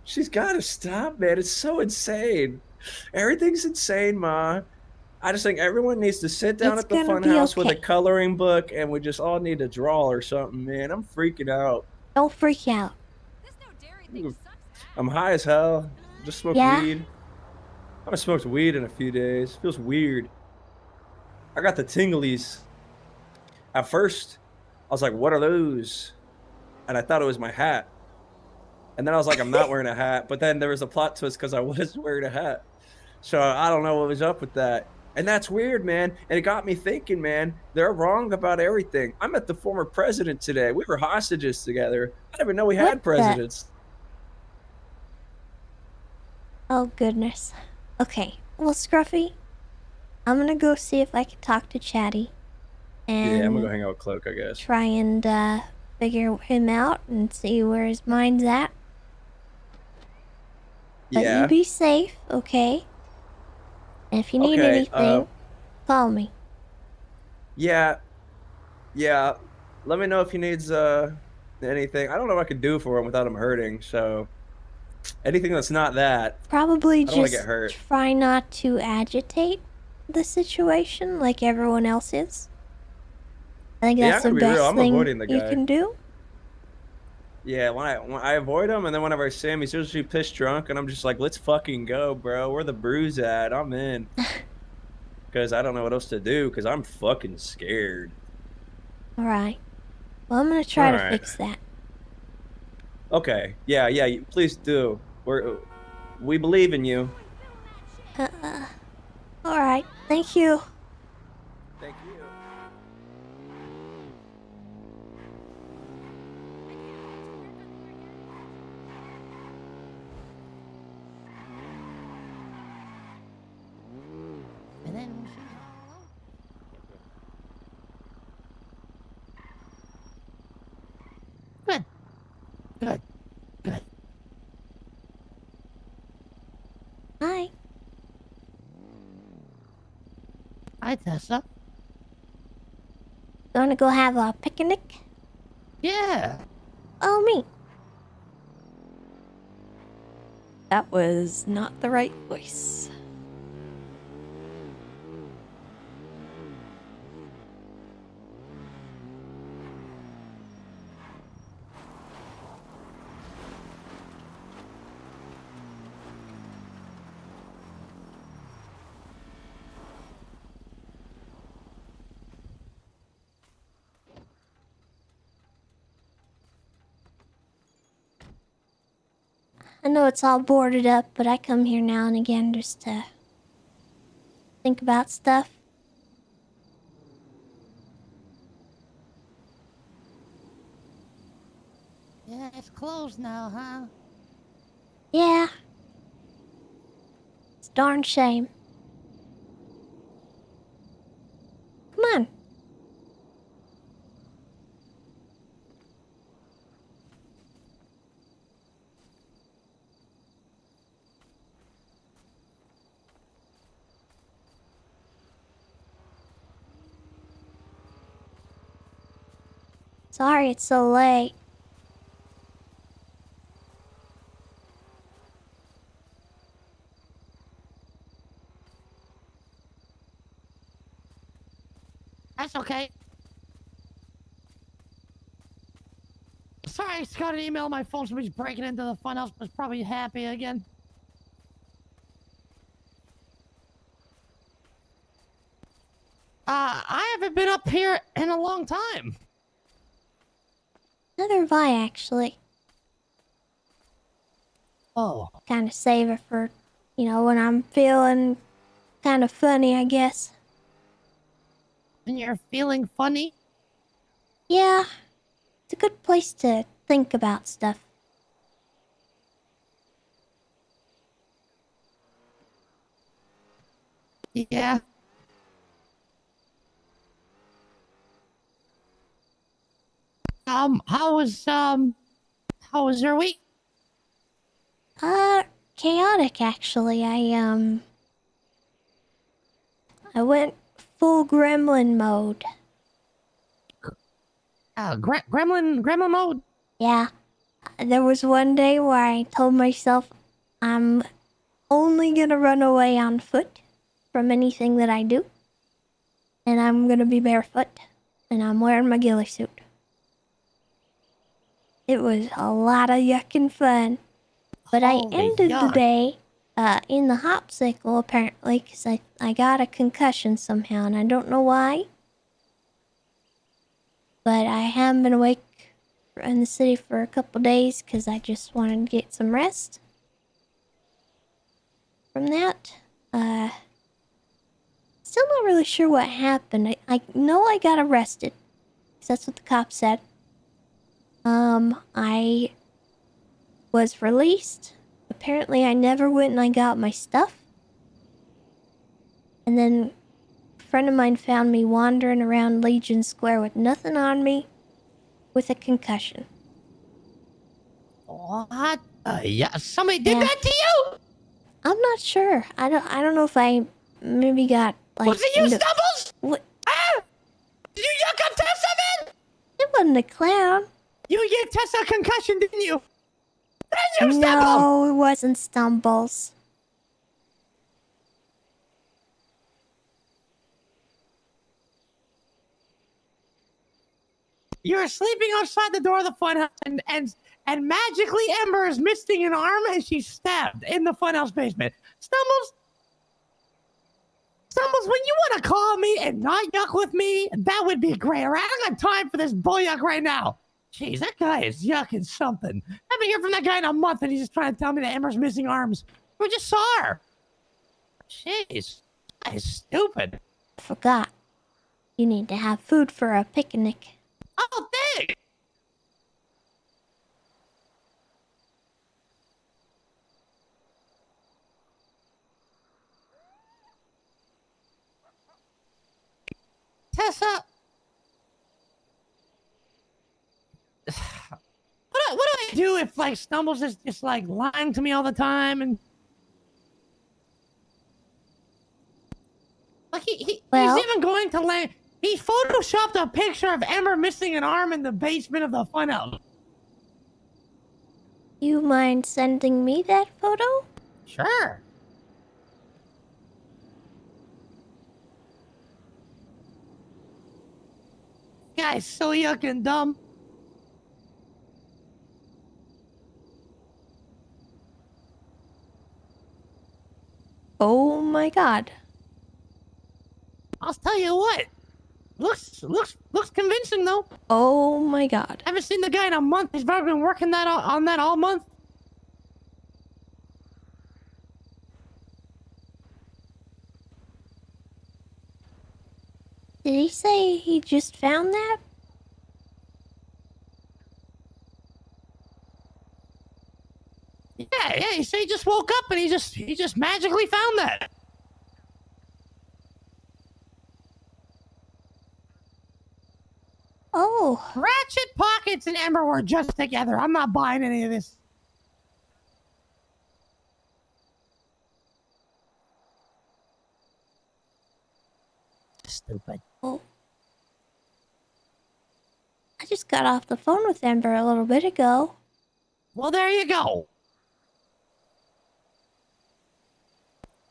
She's got to stop, man. It's so insane. Everything's insane, Ma. I just think everyone needs to sit down It's at the gonna fun be house with a okay. coloring book, and we just all need to draw or something, man. I'm freaking out. Don't freak out. I'm high as hell. Just smoked Yeah? weed. I haven't smoked weed in a few days. Feels weird. I got the tinglies. At first, I was like, what are those? And I thought it was my hat. And then I was like, I'm not wearing a hat. But then there was a plot twist because I was wearing a hat. So I don't know what was up with that. And that's weird, man. And it got me thinking, man, they're wrong about everything. I met the former president today. We were hostages together. I didn't even know we What had the- presidents. Oh, goodness. Okay. Well, Scruffy, I'm gonna go see if I can talk to Chatty. And Yeah, I'm gonna go hang out with Cloak, I guess. try and figure him out and see where his mind's at. But Yeah. you be safe, okay? And if you need Okay, anything, call me. Yeah. Yeah. Let me know if he needs anything. I don't know what I could do for him without him hurting, so anything that's not that. Probably I don't wanna just get hurt. try not to agitate the situation like everyone else is. I think Yeah, that's I'm the gonna be real, best I'm thing avoiding the you guy. can do. Yeah, when I avoid him, and then whenever I see him, he's usually pissed drunk, and I'm just like, let's fucking go, bro. Where the bruise at? I'm in. Because I don't know what else to do, because I'm fucking scared. Alright. Well, I'm gonna try to Alright. fix that. Okay. Yeah, please do. We believe in you. Alright. Thank you. Thank you. And then Good. Good. Good. Hi. Hi, Tessa. You wanna go have a picnic? Yeah. Oh, me. That was not the right voice. I know it's all boarded up, but I come here now and again just to think about stuff. Yeah, it's closed now, huh? Yeah. It's a darn shame. Come on. Sorry it's so late. That's okay. Sorry, I just got an email on my phone. Somebody's breaking into the funhouse, but probably happy again. I haven't been up here in a long time. Neither have I, actually. Oh. Kind of save it for, when I'm feeling kind of funny, I guess. And you're feeling funny? Yeah. It's a good place to think about stuff. Yeah. How was your week? chaotic, actually. I went full gremlin mode. Gremlin mode? Yeah. There was one day where I told myself I'm only gonna run away on foot from anything that I do. And I'm gonna be barefoot. And I'm wearing my ghillie suit. It was a lot of yucking fun. But I Holy ended the yuck. day in the hopsicle, apparently, because I got a concussion somehow, and I don't know why. But I haven't been awake in the city for a couple days because I just wanted to get some rest. From that, still not really sure what happened. I know I got arrested, because that's what the cop said. I was released. Apparently, I never went and I got my stuff. And then a friend of mine found me wandering around Legion Square with nothing on me, with a concussion. What? Yeah, somebody did Yeah. that to you? I'm not sure. I don't know if I maybe got like. Was it you, Stubbles? What? Ah! Did you yuck up Tessa, man? It wasn't a clown. You gave Tessa a concussion, didn't you? That's you, Stubbles! No, it wasn't Stumbles. You're sleeping outside the door of the funhouse, and magically Ember is missing an arm and she's stabbed in the funhouse basement. Stumbles, when you want to call me and not yuck with me, that would be great. All right, I don't got time for this bull yuck right now. Jeez, that guy is yucking something. I haven't heard from that guy in a month, and he's just trying to tell me that Ember's missing arms. We just saw her. Jeez, that is stupid. I forgot. You need to have food for a picnic. Oh, thanks. Tessa, what do I do if like Stumbles is just like lying to me all the time and like he's even going to lay. He photoshopped a picture of Ember missing an arm in the basement of the funhouse. You mind sending me that photo? Sure. Guy's so yucking dumb. Oh my god. I'll tell you what. Looks convincing though. Oh my god. I haven't seen the guy in a month. He's probably been working on that all month. Did he say he just found that? Yeah, he said he just woke up and he just magically found that. Oh. Ratchet Pockets and Ember were just together. I'm not buying any of this. Stupid. Oh. I just got off the phone with Ember a little bit ago. Well, there you go.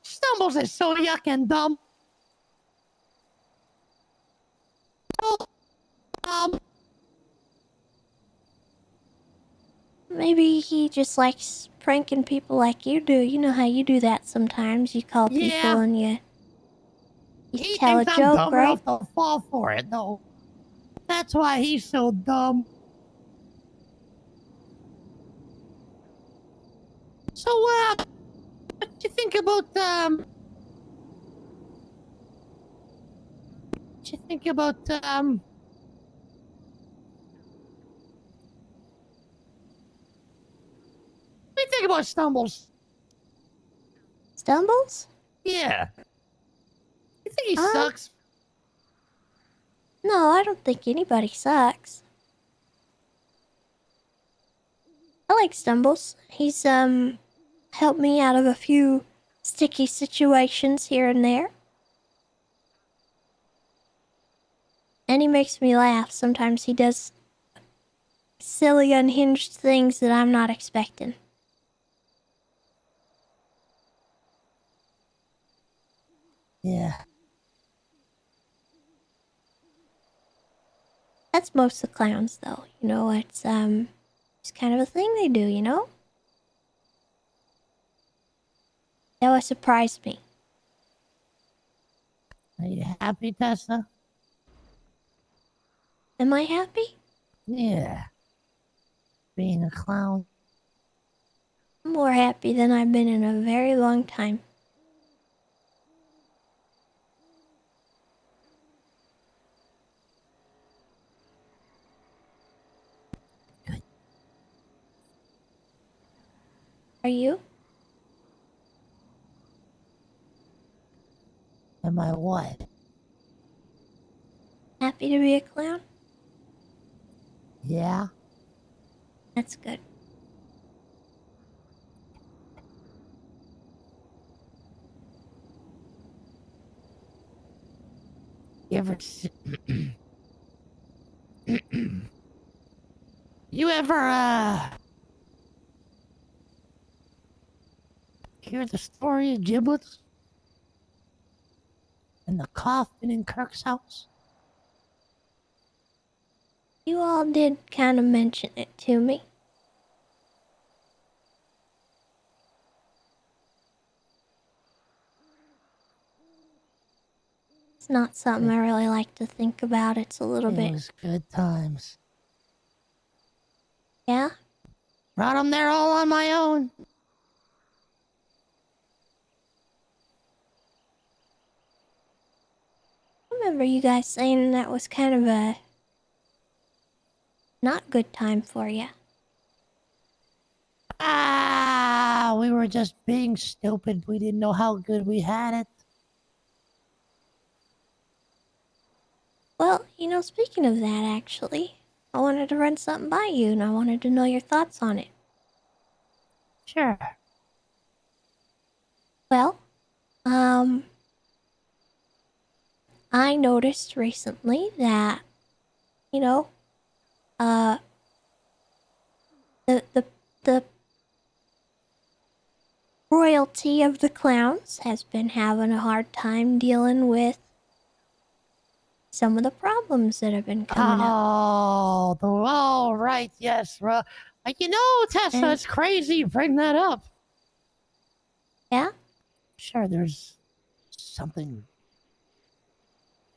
Stumbles is so yucking dumb. Maybe he just likes pranking people like you do. You know how you do that sometimes. You call people and you tell a thinks joke, I'm dumb right? enough to fall for it, though. That's why he's so dumb. So, what do you think about, what do you think about, what do you think about Stumbles? Stumbles? Yeah. You think he sucks? No, I don't think anybody sucks. I like Stumbles. He's helped me out of a few sticky situations here and there. And he makes me laugh. Sometimes he does silly, unhinged things that I'm not expecting. Yeah. That's most of the clowns, though. You know, it's kind of a thing they do, you know? That always surprised me. Are you happy, Tessa? Am I happy? Yeah. Being a clown. I'm more happy than I've been in a very long time. Are you? Am I what? Happy to be a clown? Yeah. That's good. You ever you ever hear the story of giblets? And the coffin in Kirk's house? You all did kind of mention it to me. It's not something I really like to think about. It's a little It bit... was good times. Yeah? Brought them there all on my own. I remember you guys saying that was kind of a... not good time for you. Ah, we were just being stupid. We didn't know how good we had it. Well, you know, speaking of that, actually, I wanted to run something by you, and I wanted to know your thoughts on it. Sure. Well, I noticed recently that, you know, the royalty of the clowns has been having a hard time dealing with some of the problems that have been coming up. Oh, right, yes. You know, Tessa, And- it's crazy you bring that up. Yeah? Sure, there's something.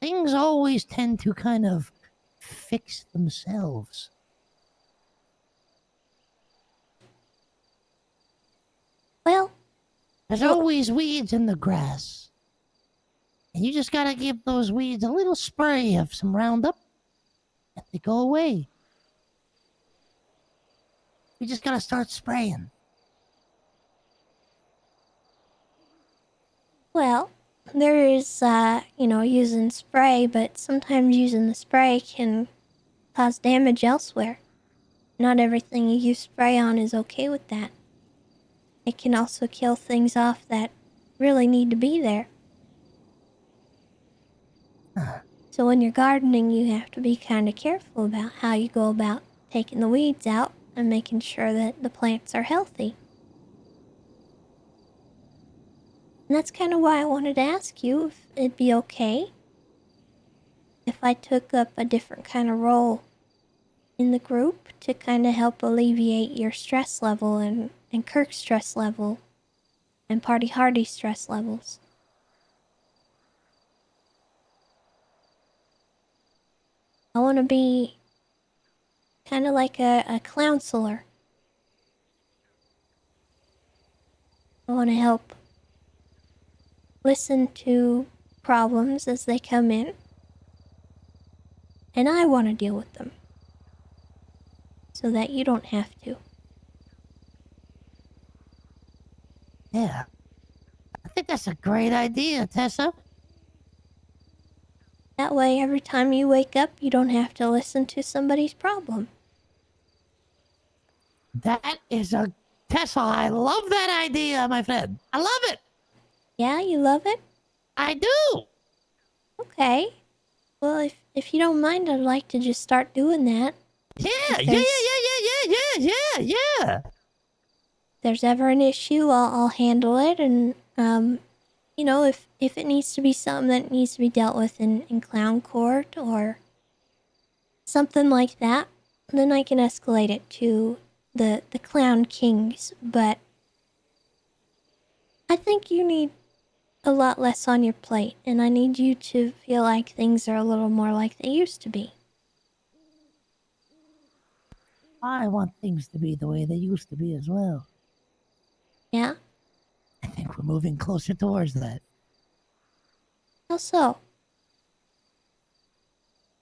Things always tend to kind of fix themselves. Well, There's always weeds in the grass. And you just gotta give those weeds a little spray of some Roundup, and they go away. You just gotta start spraying. well, there is, you know, using spray, but sometimes using the spray can cause damage elsewhere. Not everything you use spray on is okay with that. It can also kill things off that really need to be there. So when you're gardening, you have to be kind of careful about how you go about taking the weeds out and making sure that the plants are healthy. And that's kind of why I wanted to ask you if it'd be okay if I took up a different kind of role in the group to kind of help alleviate your stress level and Kirk's stress level and Party Hardy's stress levels. I want to be kind of like a counselor. I want to help listen to problems as they come in, and I want to deal with them so that you don't have to. Yeah. I think that's a great idea, Tessa. That way, every time you wake up, you don't have to listen to somebody's problem. That is a Tessa, I love that idea, my friend. I love it. Yeah, you love it? I do. Okay. Well, if you don't mind, I'd like to just start doing that. Yeah, If yeah, there's- yeah. If there's ever an issue, I'll handle it. And, you know, if it needs to be something that needs to be dealt with in clown court or something like that, then I can escalate it to the clown kings. But I think you need a lot less on your plate, and I need you to feel like things are a little more like they used to be. I want things to be the way they used to be as well. Yeah? I think we're moving closer towards that. How so?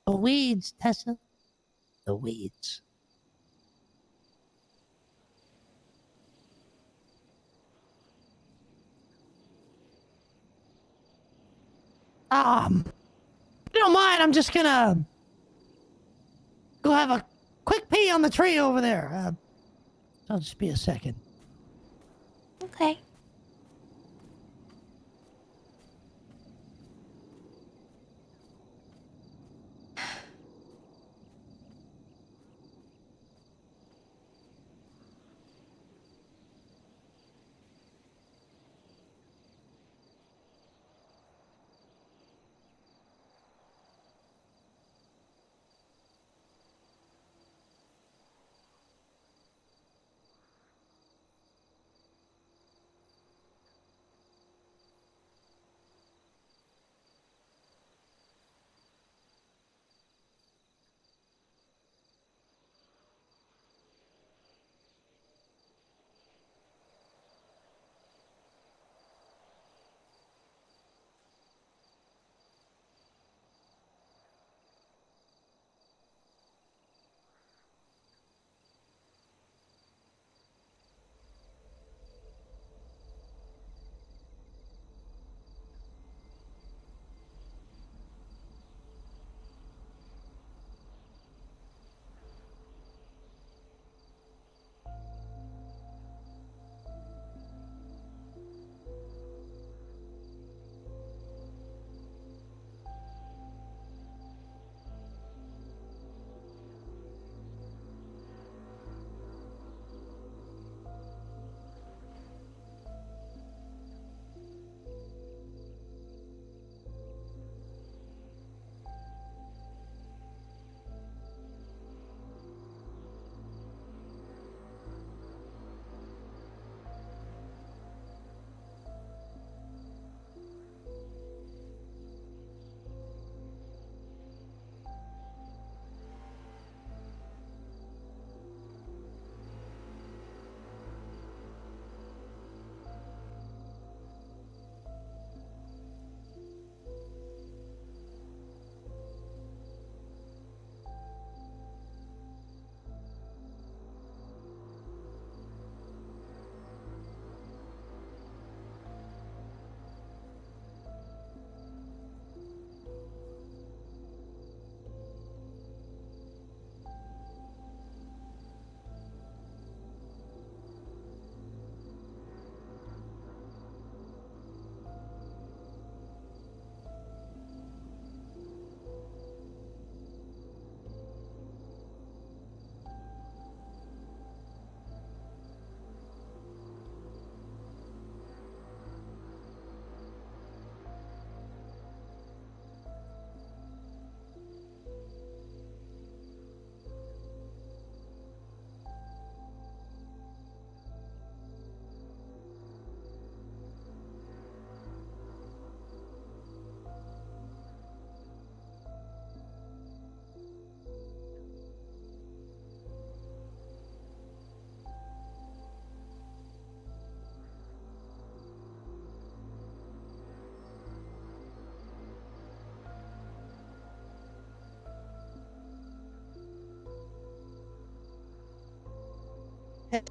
The weeds, Tessa. The weeds. If you don't mind, I'm just gonna go have a quick pee on the tree over there. I'll just be a second. Okay.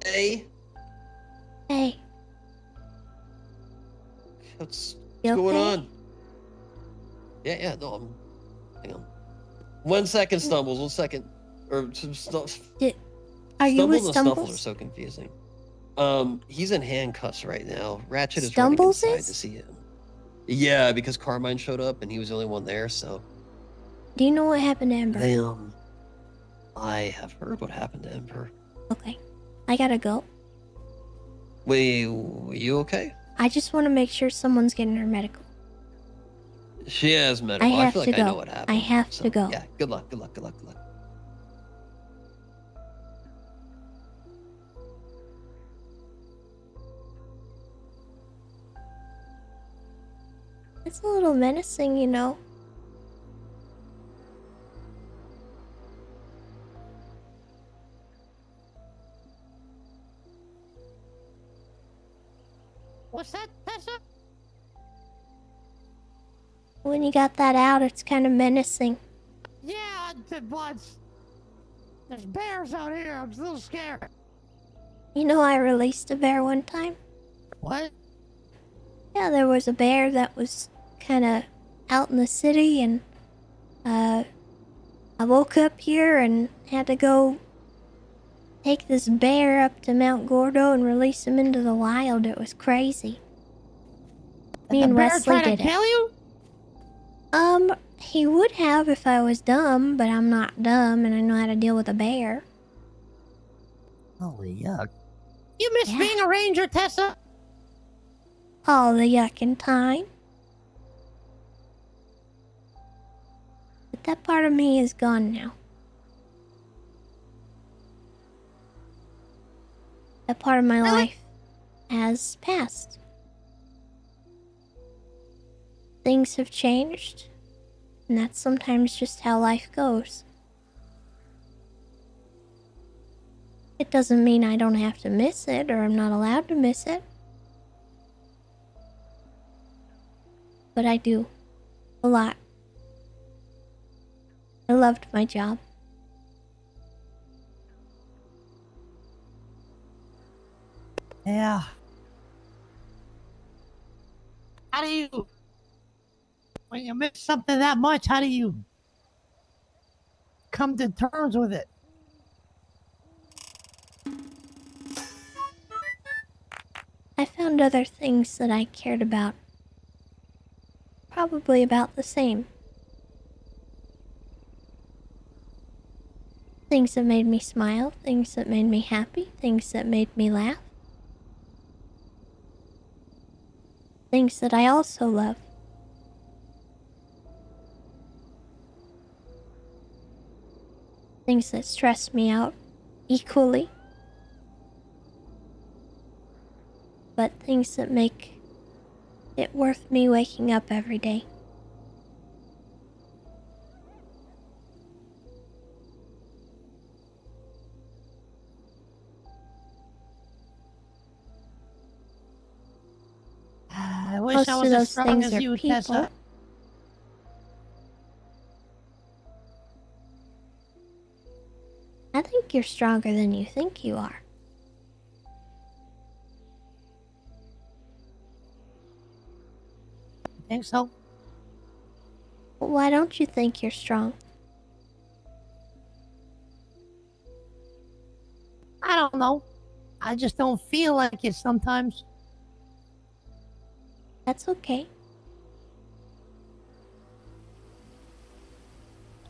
Hey. Hey. What's You going okay? on? Yeah, no, hang on. 1 second stumbles, 1 second. Or some stuff. Are you with Stumbles and snuffles are Stumbles? so confusing. He's in handcuffs right now. Ratchet is Stumbles running is? inside to see him. Yeah, because Carmine showed up and he was the only one there, so. Do you know what happened to Ember? They, I have heard what happened to Ember. Okay. I gotta go. Wait, you okay? I just want to make sure someone's getting her medical. She has medical. I have feel to like go. I know what happened. I have to go. Yeah, good luck, good luck, good luck, good luck. It's a little menacing, you know. What's that, Tessa? When you got that out, it's kind of menacing. Yeah, but there's bears out here. I'm a little scared. You know, I released a bear one time. What? Yeah, there was a bear that was kind of out in the city, and I woke up here and had to go take this bear up to Mount Gordo and release him into the wild. It was crazy. Me and Wesley did it. Kill you? He would have if I was dumb, but I'm not dumb and I know how to deal with a bear. Holy yuck. You miss being a ranger, Tessa? All the yuck and time. But that part of me is gone now. That part of my life has passed. Things have changed, and that's sometimes just how life goes. It doesn't mean I don't have to miss it, or I'm not allowed to miss it. But I do. A lot. I loved my job. Yeah. How do you... When you miss something that much, how do you come to terms with it? I found other things that I cared about. Probably about the same. Things that made me smile, things that made me happy, things that made me laugh. Things that I also love. Things that stress me out equally. But things that make it worth me waking up every day. I wish Most I of was as those strong things as are you, people. Tessa. I think you're stronger than you think you are. Think so? Why don't you think you're strong? I don't know. I just don't feel like it sometimes. That's okay.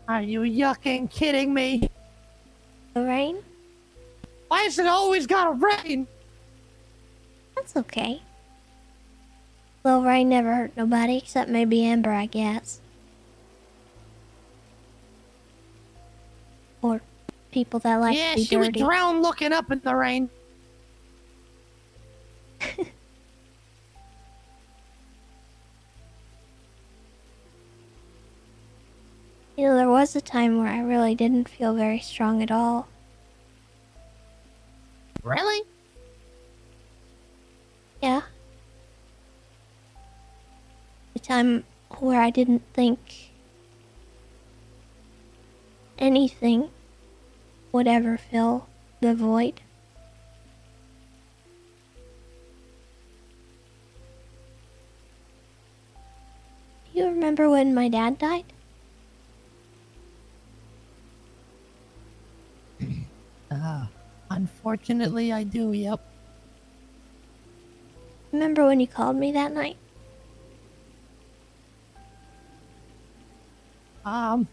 Are you yucking kidding me? The rain? Why is it always gotta rain? That's okay. Little rain never hurt nobody except maybe Amber, I guess. Or people that like Yeah, to be she dirty. would drown looking up in the rain. You know, there was a time where I really didn't feel very strong at all. Really? Yeah. The time where I didn't think anything would ever fill the void. Do you remember when my dad died? Unfortunately, I do, yep. Remember when you called me that night? That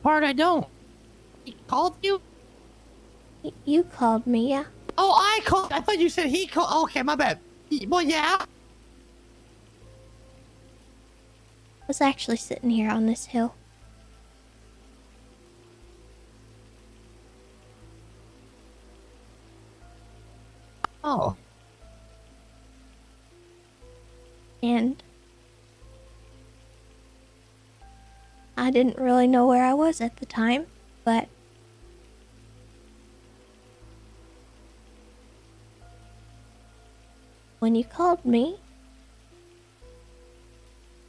part I don't. He called you? You called me, yeah. Oh, I called. I thought you said he called. Okay, my bad. Well, yeah. I was actually sitting here on this hill. Oh. And I didn't really know where I was at the time, but when you called me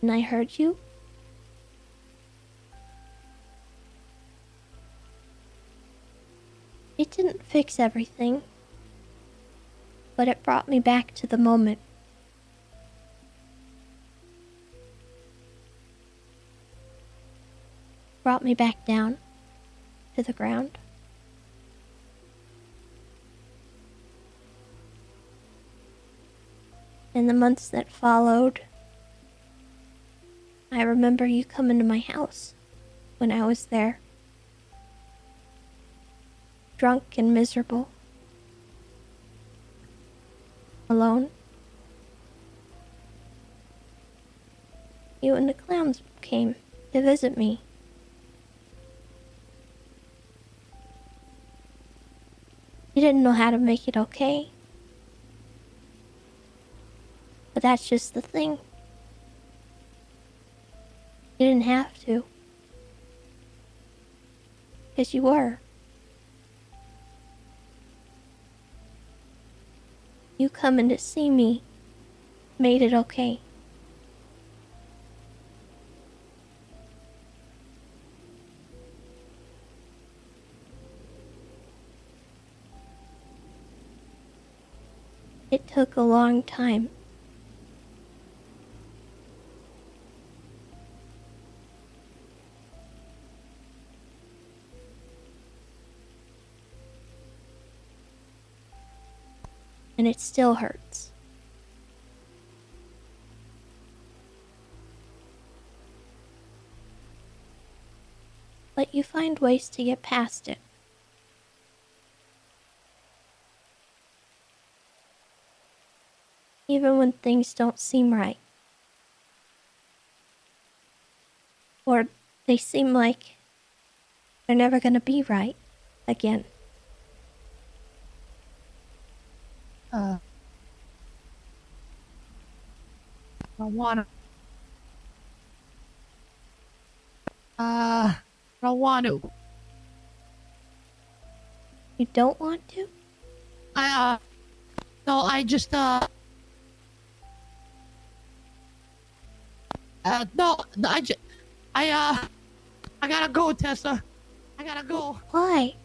and I heard you, it didn't fix everything, but it brought me back to the moment. Brought me back down to the ground. In the months that followed, I remember you coming to my house when I was there, drunk and miserable, alone. You and the clowns came to visit me. You didn't know how to make it okay. But that's just the thing. You didn't have to. Because you were. You coming to see me made it okay. It took a long time. And it still hurts. But you find ways to get past it. Even when things don't seem right. Or they seem like they're never gonna be right again. I don't wanna. I don't want to. You don't want to? No, I just, no, I gotta go, Tessa. I gotta go. Why?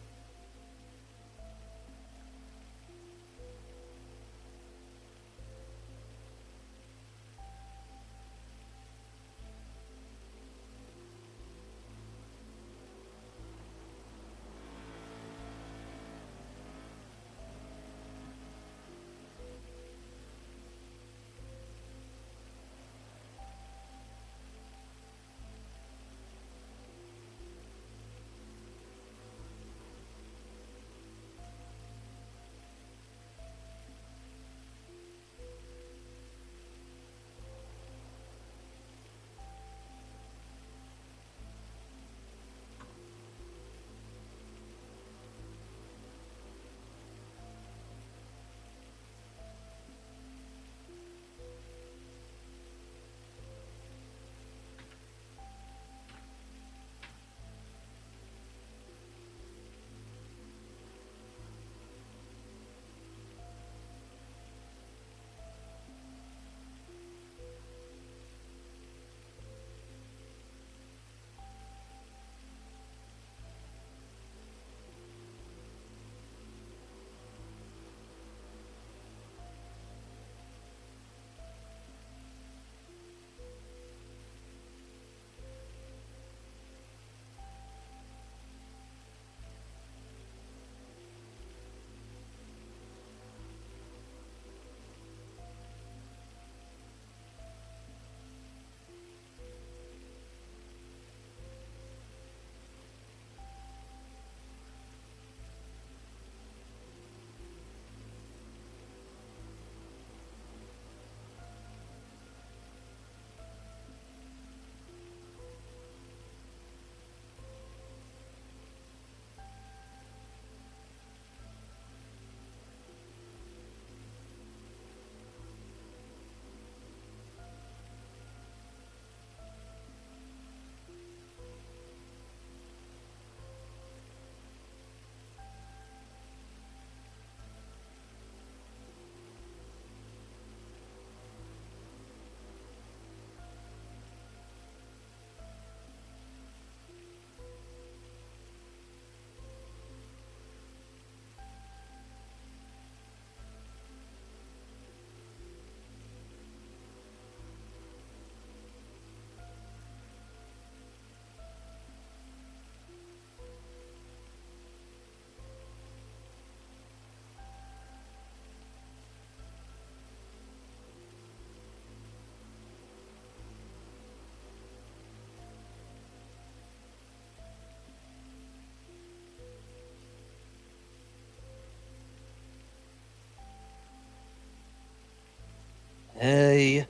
Hey.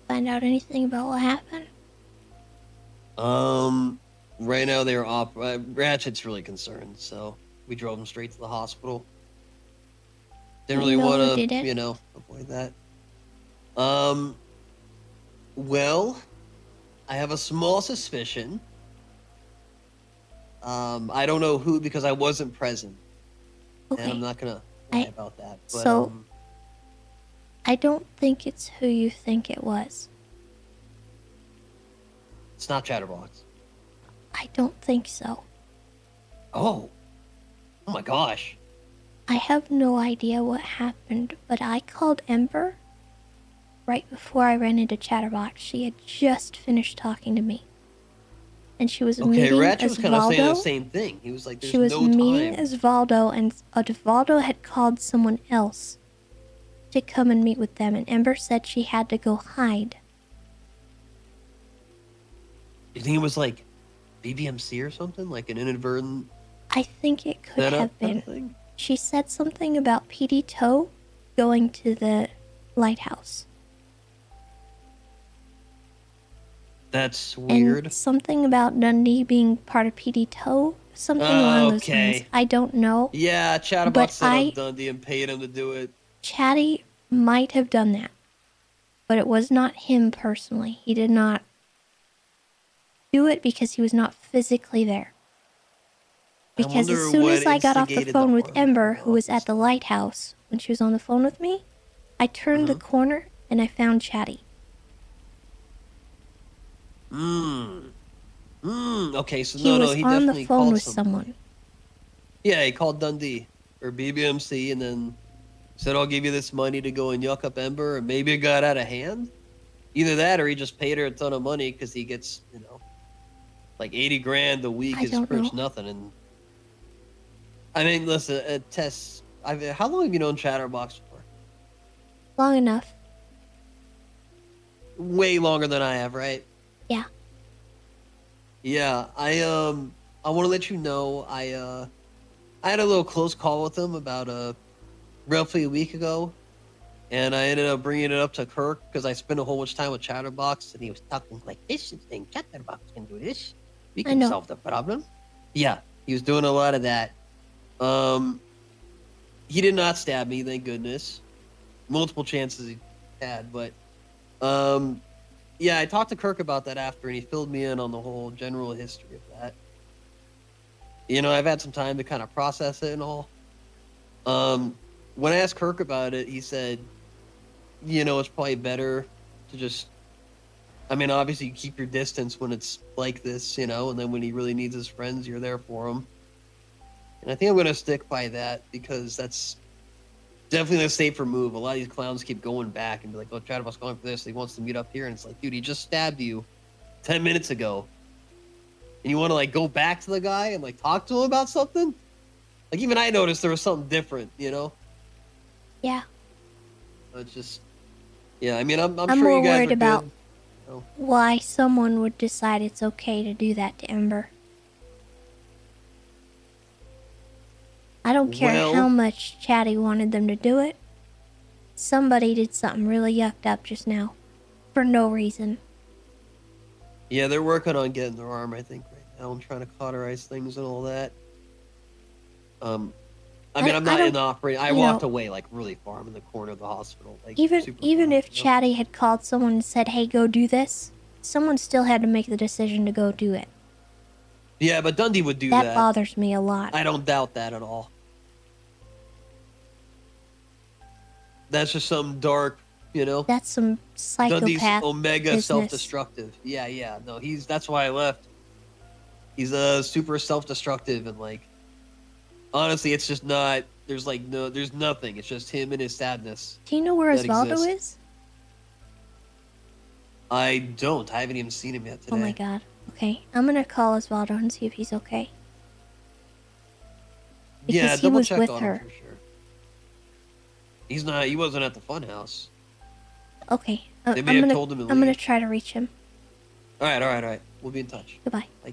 Find out anything about what happened? Right now they're off. Ratchet's really concerned, so we drove him straight to the hospital. Didn't You really know who want did to, it? avoid that. Well, I have a small suspicion. I don't know who because I wasn't present, and I'm Okay. not gonna lie I about that. But so I don't think it's who you think it was. it's not Chatterbox. I don't think so. Oh my gosh. I have no idea what happened, but I called Ember right before I ran into Chatterbox. She had just finished talking to me. And she was Okay, meeting Ratchet was kind of saying the Osvaldo. same thing. He was like, "There's She was no meeting time." Osvaldo, and Osvaldo had called someone else to come and meet with them, and Ember said she had to go hide. You think it was like BBMC or something, like an inadvertent I think it could setup have kind been. of thing? She said something about PD Toe going to the lighthouse. That's weird. And something about Dundee being part of PD Toe. Something along those lines. I don't know. Yeah, Chatterbox But set up Dundee and paid him to do it. Chatty might have done that. But it was not him personally. He did not do it because he was not physically there. Because as soon as I got off the phone with Ember, who was at the lighthouse, when she was on the phone with me, I turned the corner and I found Chatty. Okay, so He was he on the definitely phone called with somebody. someone. Yeah, he called Dundee or BBMC and then said, "I'll give you this money to go and yuck up Ember," and maybe it got out of hand. Either that, or he just paid her a ton of money because he gets, like 80 grand a week I is don't pretty much know. nothing. And I mean, listen, Tess, how long have you known Chatterbox for? Long enough. Way longer than I have, right? Yeah. Yeah, I want to let you know I had a little close call with him about roughly a week ago, and I ended up bringing it up to Kirk because I spent a whole bunch of time with Chatterbox, and he was talking like this and saying Chatterbox can do this, we I can know. solve the problem. Yeah, he was doing a lot of that. He did not stab me, thank goodness. Multiple chances he had, but yeah, I talked to Kirk about that after, and he filled me in on the whole general history of that. I've had some time to kind of process it and all. When I asked Kirk about it, he said, it's probably better to just, I mean, obviously you keep your distance when it's like this, and then when he really needs his friends, you're there for him. And I think I'm going to stick by that because that's definitely a safer move. A lot of these clowns keep going back and be like, "Oh, Chatterbox going for this. He wants to meet up here." And it's like, dude, he just stabbed you 10 minutes ago. And you want to like go back to the guy and like talk to him about something? Like even I noticed there was something different, Yeah. It's just, yeah. I mean, I'm I'm sure more you guys worried are about good. why someone would decide it's okay to do that to Ember. I don't care how much Chatty wanted them to do it. Somebody did something really yucked up just now. For no reason. Yeah, they're working on getting their arm, I think, right now and trying to cauterize things and all that. I mean, I'm not in the operating. I walked away like really far. I'm in the corner of the hospital. Like Even if Chatty had called someone and said, "Hey, go do this," someone still had to make the decision to go do it. Yeah, but Dundee would do that. That bothers me a lot. I don't doubt that at all. That's just some dark, That's some psychopath Dundee's omega business. self-destructive. Yeah. No, that's why I left. He's super self-destructive and like, honestly, it's just not. There's nothing. It's just him and his sadness. Do you know where that Osvaldo exists. is? I don't. I haven't even seen him yet today. Oh my god. Okay, I'm gonna call Osvaldo and see if he's okay. Because Yeah, he double was check with on her. him for sure. He's not. He wasn't at the fun house. Okay, They may have told him to I'm gonna leave. try to reach him. All right. We'll be in touch. Goodbye. Bye.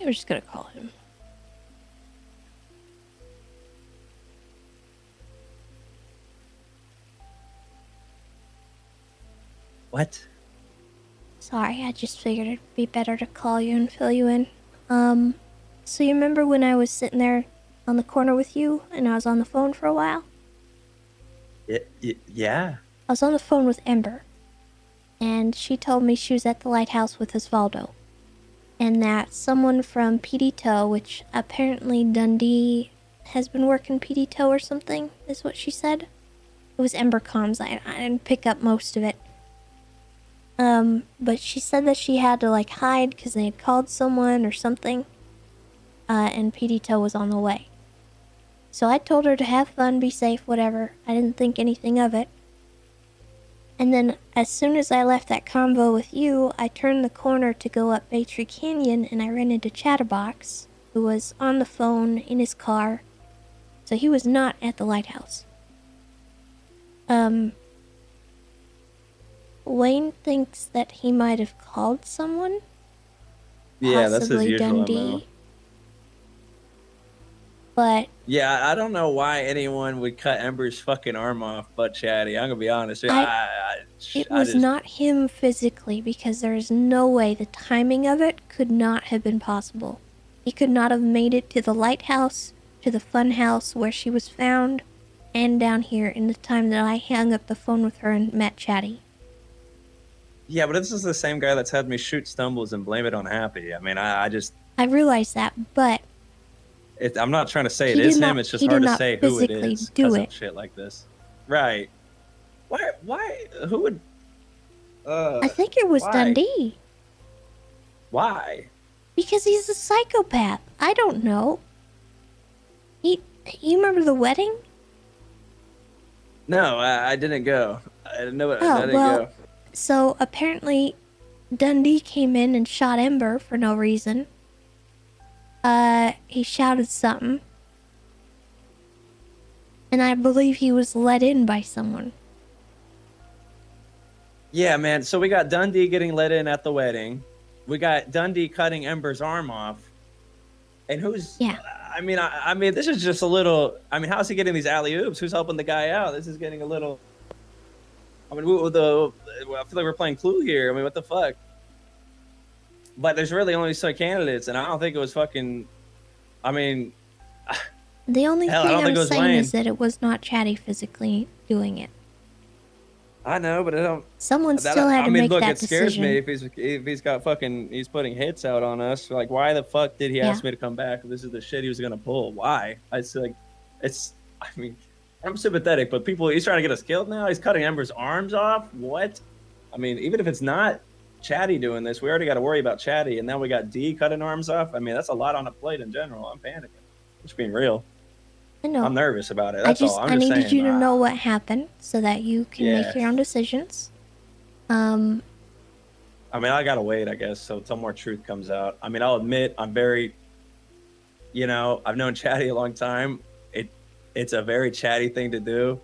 I'm just gonna call him. What? Sorry, I just figured it'd be better to call you and fill you in. So you remember when I was sitting there on the corner with you and I was on the phone for a while? Yeah. I was on the phone with Ember, and she told me she was at the lighthouse with Osvaldo, and that someone from PD Tow, which apparently Dundee has been working PD Tow or something, is what she said. It was Ember Comms. I didn't pick up most of it. But she said that she had to, like, hide because they had called someone or something, and PD Tow was on the way. So I told her to have fun, be safe, whatever. I didn't think anything of it. And then, as soon as I left that convo with you, I turned the corner to go up Baytree Canyon, and I ran into Chatterbox, who was on the phone in his car. So he was not at the lighthouse. Wayne thinks that he might have called someone. Yeah, that's his possibly usual Dundee. MO. But Yeah, I don't know why anyone would cut Ember's fucking arm off but Chatty. I'm gonna be honest. it was not him physically, because there is no way the timing of it could not have been possible. He could not have made it to the lighthouse, to the fun house where she was found, and down here in the time that I hung up the phone with her and met Chatty. Yeah, but this is the same guy that's had me shoot stumbles and blame it on Happy. I mean, I realize that, but I'm not trying to say He it is did him. not- It's just he hard did to not say who it physically is do because of it. shit like this. Right. Why? Who would? I think it was why? Dundee. Why? Because he's a psychopath. I don't know. You remember the wedding? No, I didn't go. I didn't know. I Oh, didn't well, go. so apparently Dundee came in and shot Ember for no reason. He shouted something. And I believe he was let in by someone. Yeah, man. So we got Dundee getting let in at the wedding. We got Dundee cutting Ember's arm off. And who's? Yeah. I mean, this is just a little. I mean, how's he getting these alley oops? Who's helping the guy out? This is getting a little. I mean, I feel like we're playing Clue here. I mean, what the fuck? But there's really only some candidates, and I don't think it was fucking. I mean, The only hell, I thing don't think I'm it was saying Wayne. is that it was not Chatty physically doing it. I know, but I don't. Someone still had to make look, that it scares decision. me if he's got fucking he's putting hits out on us. Like, why the fuck did he ask me to come back? This is the shit he was gonna pull. Why? I mean, I'm sympathetic, but he's trying to get us killed now. He's cutting Ember's arms off. What? I mean, even if it's not Chatty doing this, we already got to worry about Chatty, and now we got D cutting arms off. I mean, that's a lot on a plate in general. I'm panicking. Just being real. I know. I'm nervous about it. That's all. I'm I just needed saying. you to know what happened so that you can make Yeah. your own decisions. I mean, I gotta wait, I guess, so till more truth comes out. I mean, I'll admit I'm very, I've known Chatty a long time. It's a very Chatty thing to do,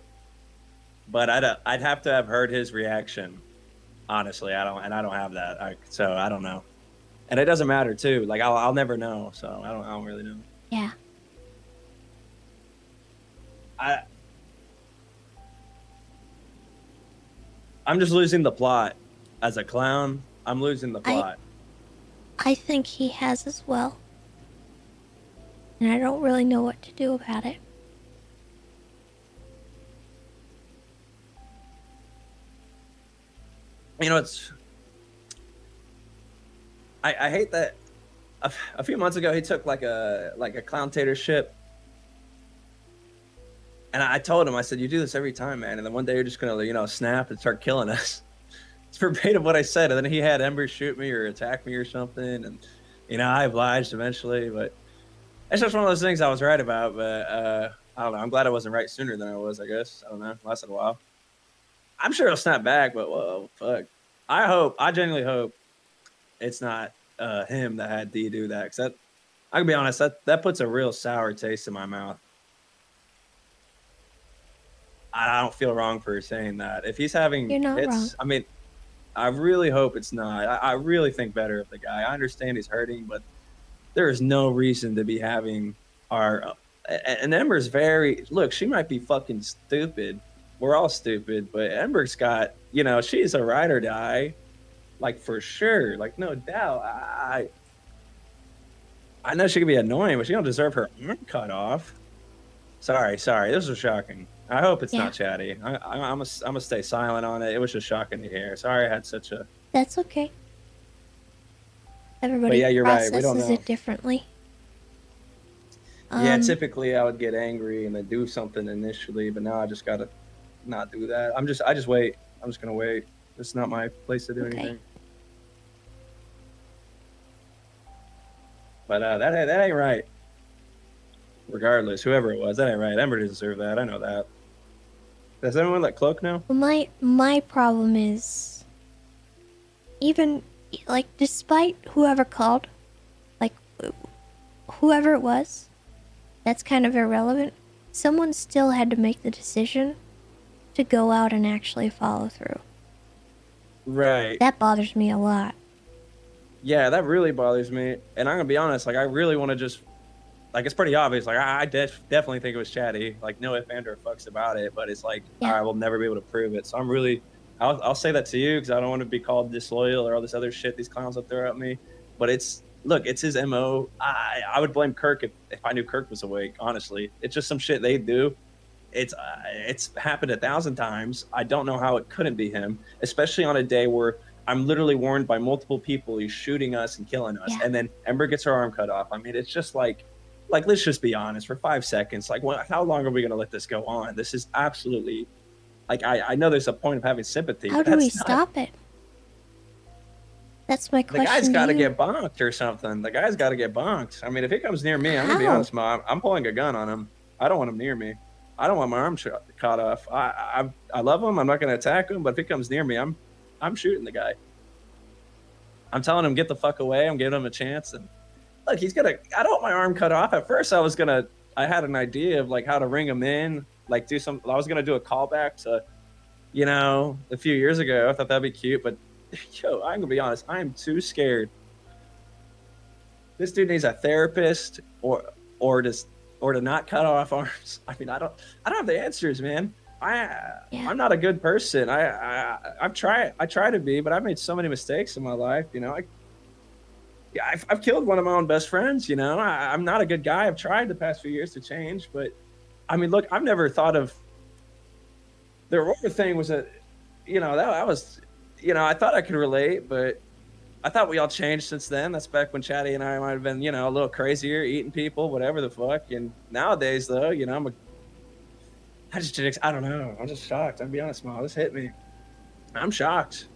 but I'd have to have heard his reaction. Honestly, I don't have that, so I don't know, and it doesn't matter too. Like I'll never know, so I don't really know. Yeah. I'm just losing the plot as a clown. I'm losing the plot. I think he has as well. And I don't really know what to do about it. I hate that. A few months ago, he took like a clown-tator-ship. And I told him, I said, you do this every time, man. And then one day you're just going to, snap and start killing us. It's verbatim what I said. And then he had Ember shoot me or attack me or something. And, I obliged eventually. But it's just one of those things I was right about. But I don't know. I'm glad I wasn't right sooner than I was, I guess. I don't know. It lasted a while. I'm sure he'll snap back, but whoa, fuck. I genuinely hope it's not him that had D do that. Because I can be honest, that puts a real sour taste in my mouth. I don't feel wrong for saying that. If he's having You're not hits, wrong. I mean, I really hope it's not. I really think better of the guy. I understand he's hurting, but there is no reason to be having our. And Ember's very look. She might be fucking stupid. We're all stupid, but Ember's got she's a ride or die, like for sure, like no doubt. I know she can be annoying, but she don't deserve her arm cut off. Sorry. This was shocking. I hope it's not Chatty. I'm gonna stay silent on it. It was just shocking to hear. Sorry, I had such a. That's okay. Everybody you're right. We don't processes know. it differently. Yeah, typically I would get angry and then do something initially, but now I just gotta not do that. I just wait. I'm just gonna wait. It's not my place to do anything. But that ain't right. Regardless, whoever it was, that ain't right. Ember didn't deserve that. I know that. Does anyone let Cloak know? Well, my problem is, even like despite whoever called, like whoever it was, that's kind of irrelevant. Someone still had to make the decision to go out and actually follow through. Right. That bothers me a lot. Yeah, that really bothers me. And I'm gonna be honest, like I really want to just, like it's pretty obvious. Like I definitely think it was Chatty. Like no ifs, ands, or fucks about it. But it's like I will never be able to prove it. So I'm really, I'll say that to you because I don't want to be called disloyal or all this other shit these clowns will throw at me. But it's his MO. I would blame Kirk if I knew Kirk was awake. Honestly, it's just some shit they do. It's happened 1,000 times. I don't know how it couldn't be him, especially on a day where I'm literally warned by multiple people he's shooting us and killing us, and then Ember gets her arm cut off. I mean, it's just like let's just be honest for 5 seconds. Like, how long are we gonna let this go on? This is absolutely like I know there's a point of having sympathy. How do we stop it? That's my question. The guy's got to get bonked or something. The guy's got to get bonked. I mean, if he comes near me, I'm gonna be honest, Mom. I'm pulling a gun on him. I don't want him near me. I don't want my arm cut off. I love him. I'm not gonna attack him, but if he comes near me, I'm shooting the guy. I'm telling him get the fuck away. I'm giving him a chance. And look, I don't want my arm cut off. At first, I had an idea of like how to ring him in, like I was gonna do a callback to, a few years ago. I thought that'd be cute, but I'm gonna be honest. I am too scared. This dude needs a therapist or to not cut off arms. I mean, I don't have the answers, man. I'm not a good person. I try to be, but I've made so many mistakes in my life. I've killed one of my own best friends. I'm not a good guy. I've tried the past few years to change, but I mean, look, I've never thought of the Aurora thing was that was, I thought I could relate, but I thought we all changed since then. That's back when Chatty and I might have been, a little crazier, eating people, whatever the fuck. And nowadays, though, I don't know. I'm just shocked. I'll be honest, Ma. This hit me. I'm shocked.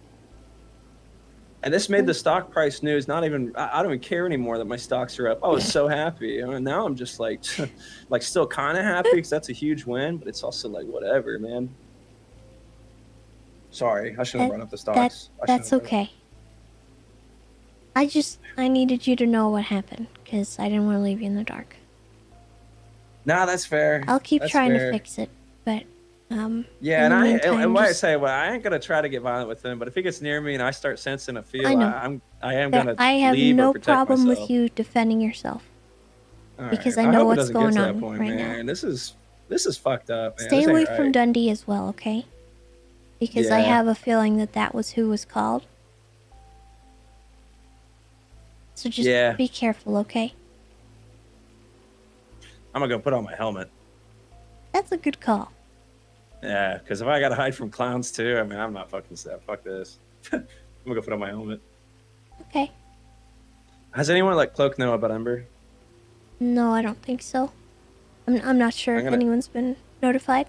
And this made the stock price news not even, I don't even care anymore that my stocks are up. I was so happy. And now I'm just like still kind of happy because that's a huge win, but it's also like, whatever, man. Sorry, I shouldn't have brought up the stocks. That's okay. I needed you to know what happened because I didn't want to leave you in the dark. Nah, that's fair. I'll keep trying to fix it, but yeah, and why I say, well, I ain't gonna try to get violent with him, but if he gets near me and I start sensing a feel, I am gonna. I have leave no or protect problem myself. with you defending yourself because right. I know hope it what's doesn't get going to on that point, right man. now. This is fucked up. Man. Stay This away ain't from right. Dundee as well, okay? Because I have a feeling that was who was called. So just be careful, okay? I'm gonna go put on my helmet. That's a good call. Yeah, because if I gotta hide from clowns too, I mean, I'm not fucking sad. Fuck this. I'm gonna go put on my helmet. Okay. Has anyone let Cloak know about Ember? No, I don't think so. I'm not sure if anyone's been notified.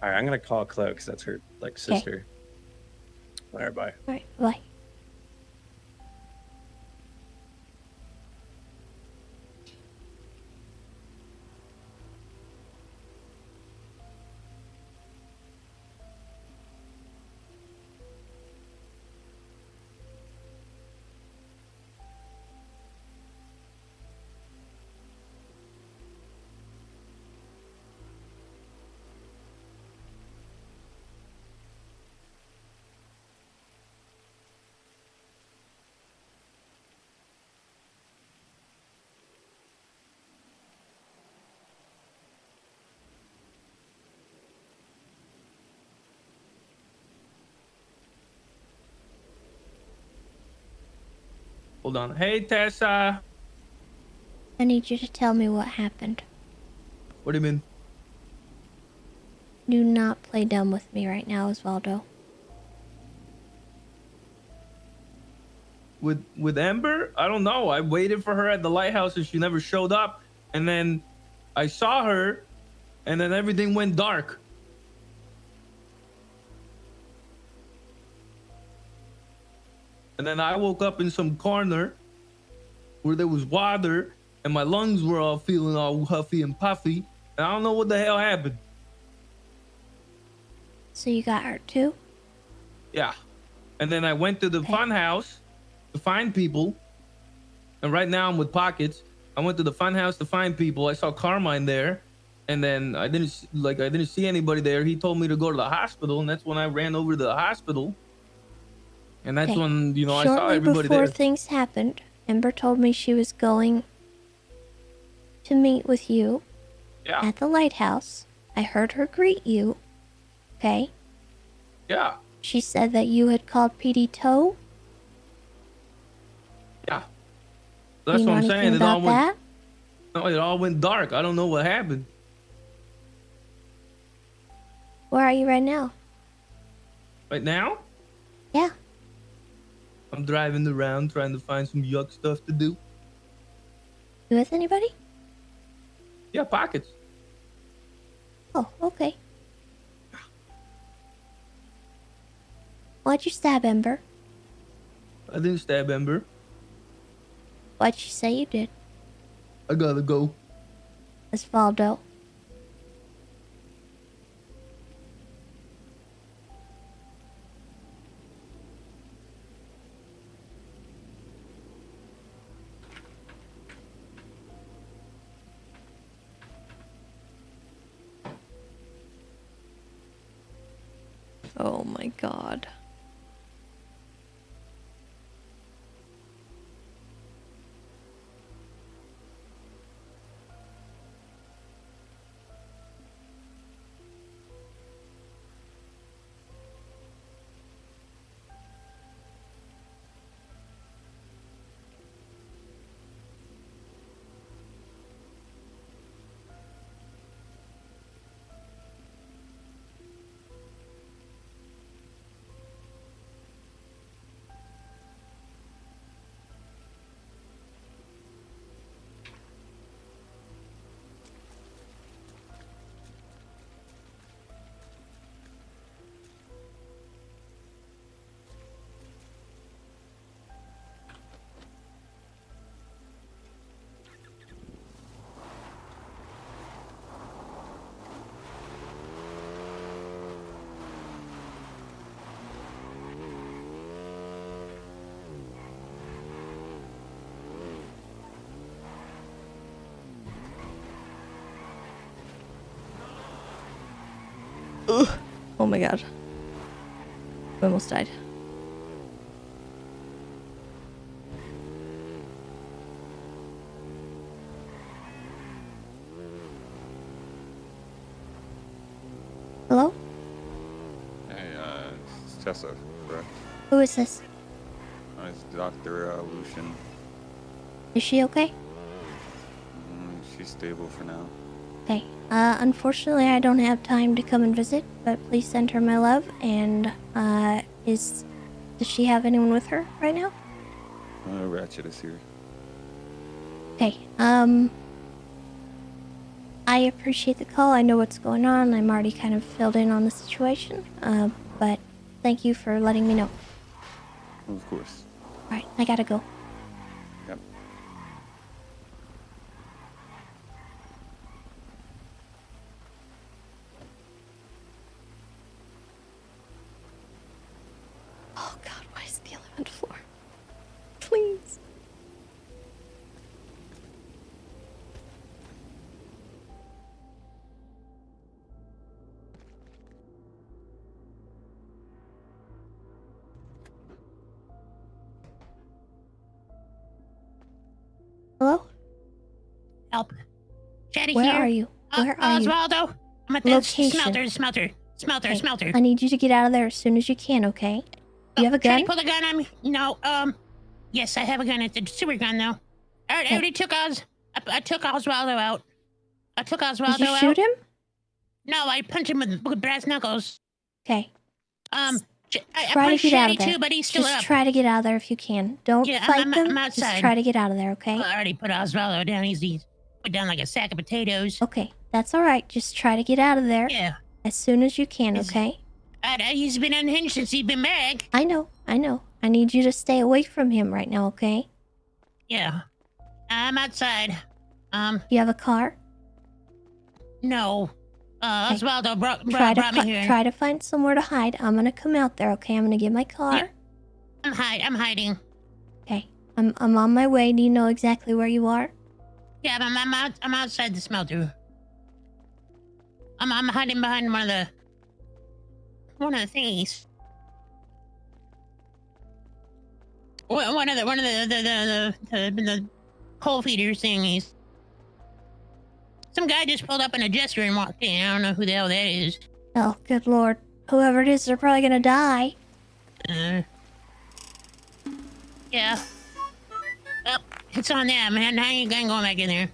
All right, I'm gonna call Cloak because that's her sister. All right, bye. All right, bye. Hold on. Hey, Tessa. I need you to tell me what happened. What do you mean? Do not play dumb with me right now, Osvaldo. With Amber? I don't know. I waited for her at the lighthouse and she never showed up. And then I saw her and then everything went dark. And then I woke up in some corner where there was water and my lungs were all feeling all huffy and puffy. And I don't know what the hell happened. So you got hurt too? Yeah. And then I went to the fun house to find people. And right now I'm with Pockets. I went to the fun house to find people. I saw Carmine there. And then I didn't see anybody there. He told me to go to the hospital, and that's when I ran over to the hospital. And that's when, you know, I saw everybody there. Shortly before things happened, Ember told me she was going to meet with you at the lighthouse. I heard her greet you. Okay? Yeah. She said that you had called PD Toe. Yeah. That's what I'm saying. It all went dark. I don't know what happened. Where are you right now? Right now? Yeah. I'm driving around trying to find some yuck stuff to do. You with anybody? Yeah, Pockets. Oh, okay. Why'd you stab Ember? I didn't stab Ember. Why'd you say you did? I gotta go. Osvaldo. Oh my god. Ugh. Oh my god. I almost died. Hello? Hey, it's Tessa, correct? Who is this? It's Dr. Lucian. Is she okay? She's stable for now. Okay. Unfortunately, I don't have time to come and visit, but please send her my love. And, does she have anyone with her right now? Ratchet is here. Okay. I appreciate the call. I know what's going on. I'm already kind of filled in on the situation. But thank you for letting me know. Of course. Alright, I gotta go. Yep. Oh god, why is the 11th floor? Please. Hello? Help. Chatty Where here. are you? Where are you? Osvaldo. I'm at the Location. smelter. I need you to get out of there as soon as you can, okay? Do you have a gun? Chatty, pull the gun on me. No, Yes, I have a gun. It's a super gun, though. I already took I took Osvaldo out. I took Osvaldo out. Did you shoot him? No, I punched him with brass knuckles. Okay. I Try to punched get out Chatty of there. too, but he's still Just up. try to get out of there if you can. Don't Yeah, fight them. I'm outside. Just try to get out of there, okay? I already put Osvaldo down. He's put down like a sack of potatoes. Okay, that's all right. Just try to get out of there. Yeah. As soon as you can, okay? He's been unhinged since he's been back. I know. I need you to stay away from him right now, okay? Yeah. I'm outside. You have a car? No. Osvaldo brought me here. Try to find somewhere to hide. I'm gonna come out there, okay? I'm gonna get my car. Yeah. I'm hiding. Okay. I'm on my way. Do you know exactly where you are? Yeah, I'm outside the smelter. I'm hiding behind one of the thingies. One of the coal feeder thingies. Some guy just pulled up in a jester and walked in. I don't know who the hell that is. Oh, good lord. Whoever it is, they're probably gonna die. Yeah. Oh, it's on them, man. How you going back in there?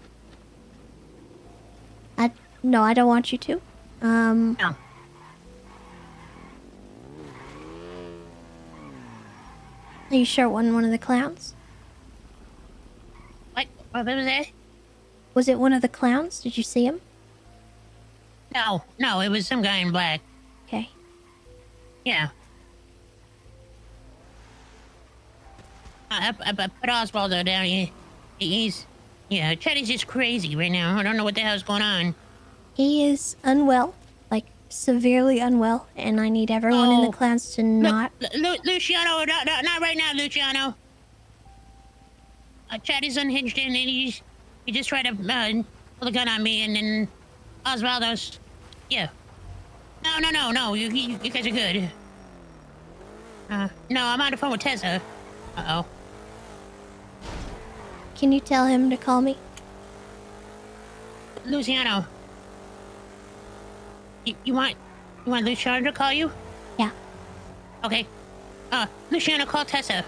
No, I don't want you to. No. Are you sure it wasn't one of the clowns? What was that? Was it one of the clowns? Did you see him? No, it was some guy in black. Okay. Yeah. I put Osvaldo down. Yeah, Chatty's just crazy right now. I don't know what the hell's going on. He is unwell, like severely unwell, and I need everyone in the clans to not. Luciano, not right now, Luciano. Chatty's unhinged and he just tried to pull a gun on me, and then Osvaldo's. Yeah. No. You guys are good. No, I'm on the phone with Tessa. Uh-oh. Can you tell him to call me? Luciano. You want Luciano to call you? Yeah. Okay. Luciano, call Tessa.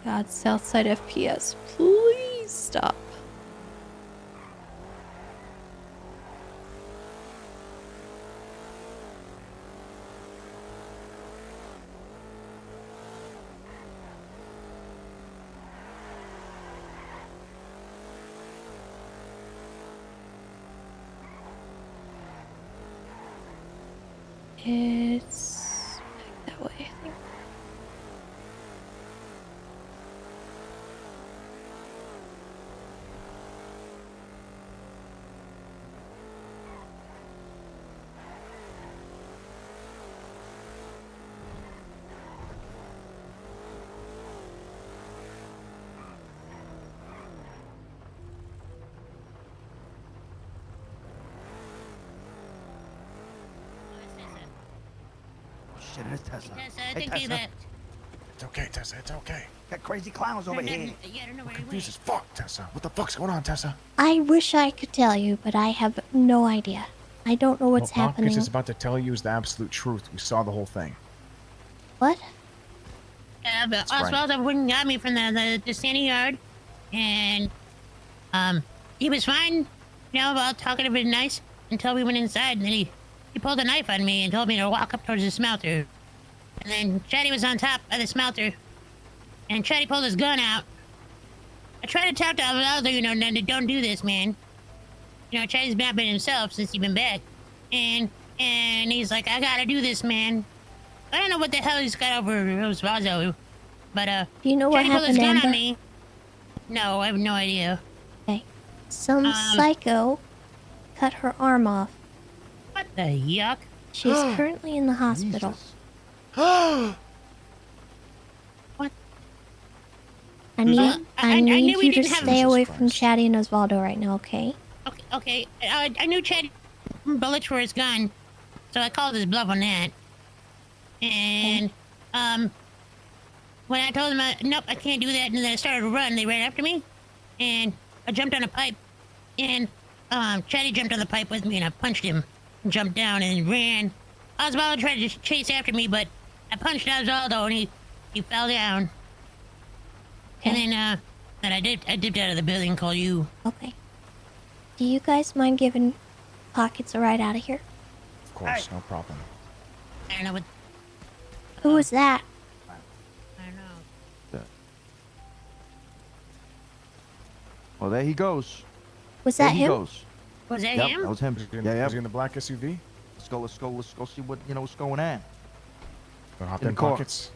God, Southside FPS, please stop. It's back that way, I think. Shit, it's Tessa. Tessa, I Hey, think he Tessa. left. It's okay, Tessa. It's okay. Got crazy clowns over here. Yeah, I don't know where he Confused went. as fuck, Tessa. What the fuck's going on, Tessa? I wish I could tell you, but I have no idea. I don't know what's Well, happening. Marcus is about to tell you is the absolute truth. We saw the whole thing. What? But That's right. Osvaldo wouldn't got me from the standing yard, and he was fine, all talkative and nice until we went inside, and then he pulled a knife on me and told me to walk up towards the smelter. And then Chatty was on top of the smelter, and Chatty pulled his gun out. I tried to talk to Osvaldo, don't do this, man. Chatty's not been himself since he's been back, and he's like, I gotta do this, man. I don't know what the hell he's got over Osvaldo. But Do you know what Chatty pulled his happened, gun on Amber? me. No, I have no idea. Okay. Some psycho cut her arm off. What the yuck? She's currently in the hospital. What? I need knew we you to didn't have- stay away from Chatty and Osvaldo right now, okay? Okay. I knew Chatty bullets for his gun, so I called his bluff on that. And when I told them, nope, I can't do that, and then I started to run, they ran after me, and I jumped on a pipe, and Chatty jumped on the pipe with me, and I punched him, and jumped down, and ran. Osvaldo tried to chase after me, but I punched Osvaldo, and he fell down. And then I dipped out of the building and called you. Okay. Do you guys mind giving Pockets a ride out of here? Of course, no problem. I don't know what. Who was that? I don't know. Well, there he goes. Was There that he him? goes. Was that Yep, him? that was him. Yeah. Was he in the black SUV? Let's go see what what's going on. Gonna hop In in the car. Pockets.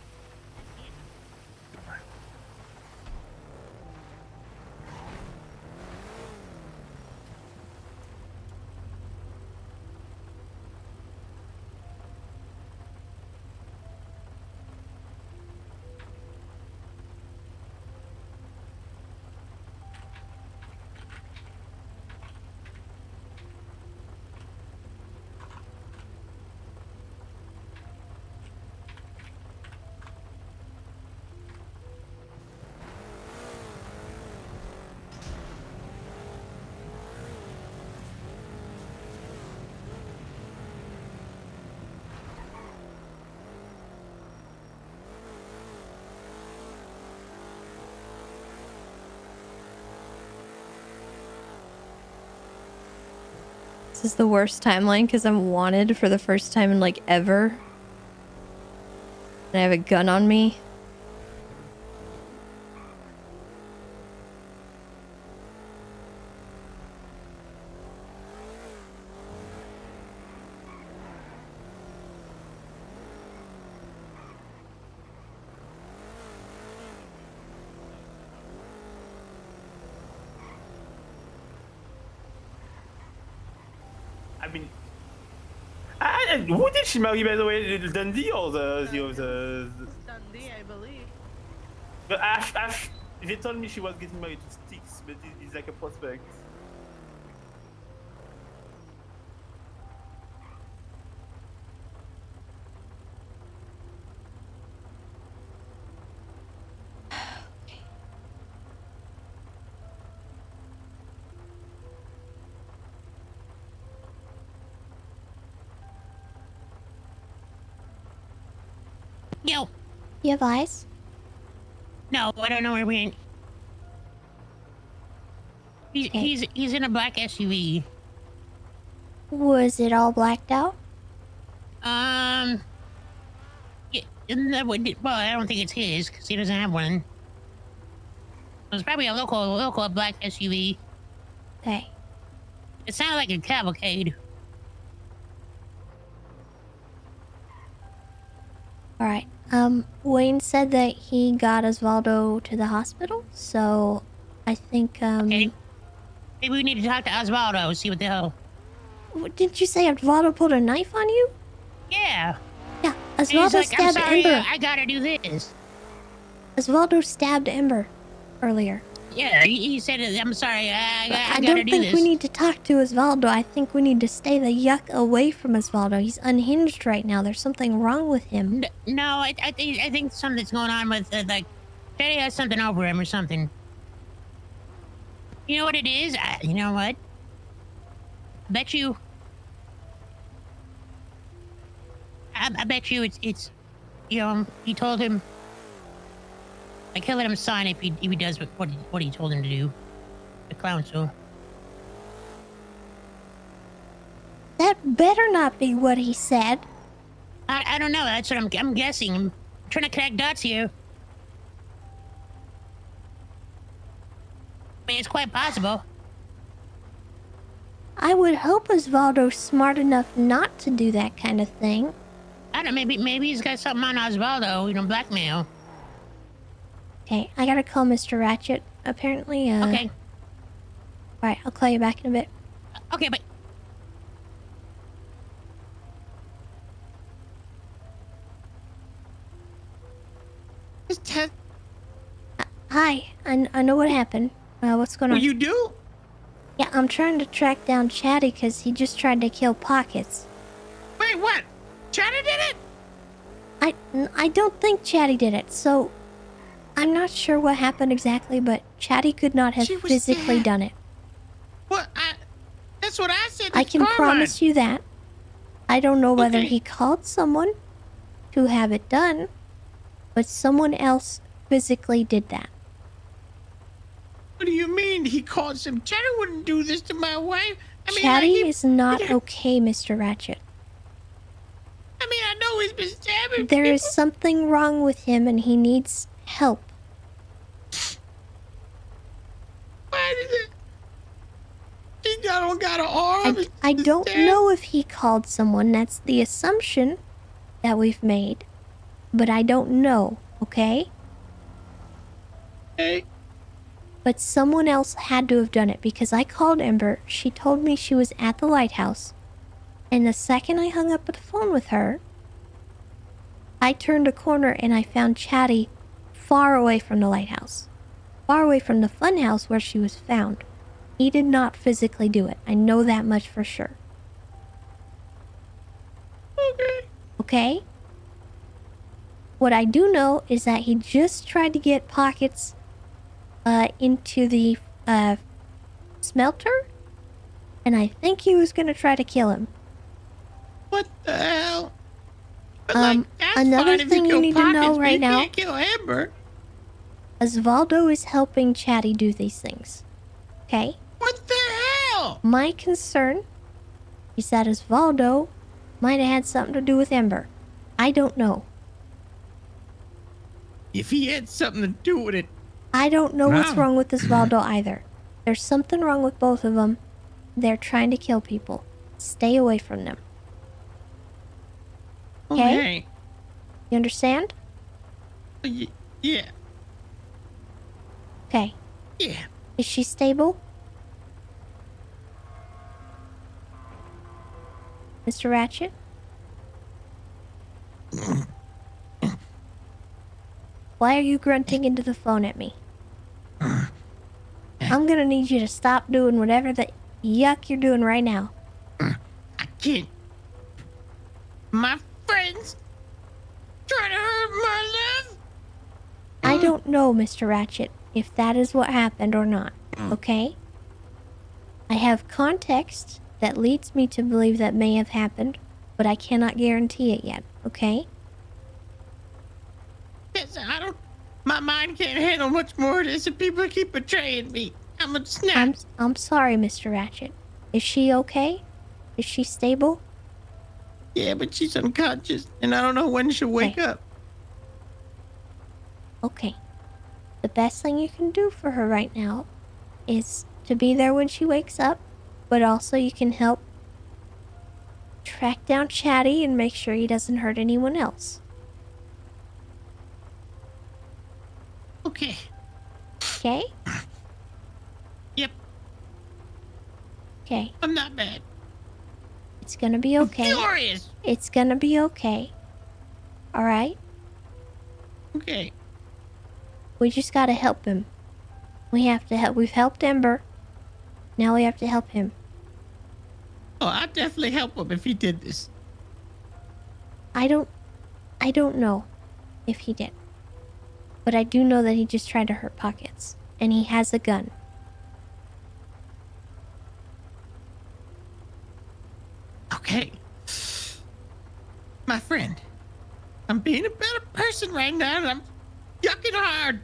This is the worst timeline because I'm wanted for the first time in like ever. And I have a gun on me. I mean, who did she marry, by the way? Dundee or the Dundee, I believe. But Ash, they told me she was getting married to Styx, but it's like a prospect. Yo. You have eyes? No, I don't know where we went. He's in a black SUV. Was it all blacked out? Yeah, well, I don't think it's his because he doesn't have one. It was probably a local black SUV. Okay. It sounded like a cavalcade. Alright. Wayne said that he got Osvaldo to the hospital, so I think, Okay. Maybe we need to talk to Osvaldo, see what the hell. Didn't you say Osvaldo pulled a knife on you? Yeah. Yeah, And he's Osvaldo like, stabbed I'm sorry, Ember. I gotta do this. Osvaldo stabbed Ember earlier. Yeah, he said, I'm sorry, I I gotta don't do think this. we need to talk to Osvaldo. I think we need to stay the yuck away from Osvaldo. He's unhinged right now. There's something wrong with him. No, I think something's going on with, like, Chatty has something over him or something. You know what it is? You know what? I bet you it's you know, he told him, like, he'll let him sign if he does what he told him to do. The clown, so. That better not be what he said. I don't know. That's what I'm guessing. I'm trying to connect dots here. I mean, it's quite possible. I would hope Osvaldo's smart enough not to do that kind of thing. I don't know. Maybe he's got something on Osvaldo. You know, blackmail. Okay, I gotta call Mr. Ratchet. Apparently, Okay. Alright, I'll call you back in a bit. Okay, bye. Hi, I know what happened. What's going on? What you do? Yeah, I'm trying to track down Chatty because he just tried to kill Pockets. Wait, what? Chatty did it? I don't think Chatty did it, so I'm not sure what happened exactly, but Chatty could not have physically done it. What? That's what I said. I can promise you that. I don't know whether Okay. he called someone to have it done, but someone else physically did that. What do you mean he called some? Chatty wouldn't do this to my wife. I mean, Chatty like, is not okay, Mr. Ratchet. I mean, I know he's been stabbing There people. is something wrong with him and he needs help. Why did it? He don't got an arm. I don't know if he called someone. That's the assumption that we've made. But I don't know, okay? Hey. But someone else had to have done it because I called Ember. She told me she was at the lighthouse. And the second I hung up the phone with her, I turned a corner and I found Chatty far away from the lighthouse. Far away from the funhouse where she was found. He did not physically do it. I know that much for sure. Okay. Okay? What I do know is that he just tried to get Pockets into the smelter, and I think he was gonna try to kill him. What the hell? But like, that's Another fine if thing you kill need to know Pockets, but right you now, can't kill Amber. Osvaldo is helping Chatty do these things. Okay? What the hell? My concern is that Osvaldo might have had something to do with Ember. I don't know. If he had something to do with it. I don't know what's Wow. wrong with Osvaldo either. There's something wrong with both of them. They're trying to kill people. Stay away from them. Okay. You understand? Yeah. Okay. Yeah. Is she stable? Mr. Ratchet? Why are you grunting into the phone at me? I'm gonna need you to stop doing whatever the yuck you're doing right now. I can't. My friends trying to hurt my love. I don't know, Mr. Ratchet, if that is what happened or not, okay? I have context that leads me to believe that may have happened, but I cannot guarantee it yet, okay? Yes, I don't. My mind can't handle much more of this, and people keep betraying me. I'm a snap. I'm sorry, Mr. Ratchet. Is she okay? Is she stable? Yeah, but she's unconscious, and I don't know when she'll wake up. Okay. The best thing you can do for her right now is to be there when she wakes up, but also you can help track down Chatty and make sure he doesn't hurt anyone else. Okay. Okay? Yep. Okay. I'm not bad. It's gonna be okay. I'm furious. It's gonna be okay. Alright? Okay. We just gotta help him. We have to help. We've helped Ember. Now we have to help him. Oh, I'd definitely help him if he did this. I don't know if he did. But I do know that he just tried to hurt Pockets. And he has a gun. Okay. My friend, I'm being a better person right now, and I'm yucking hard.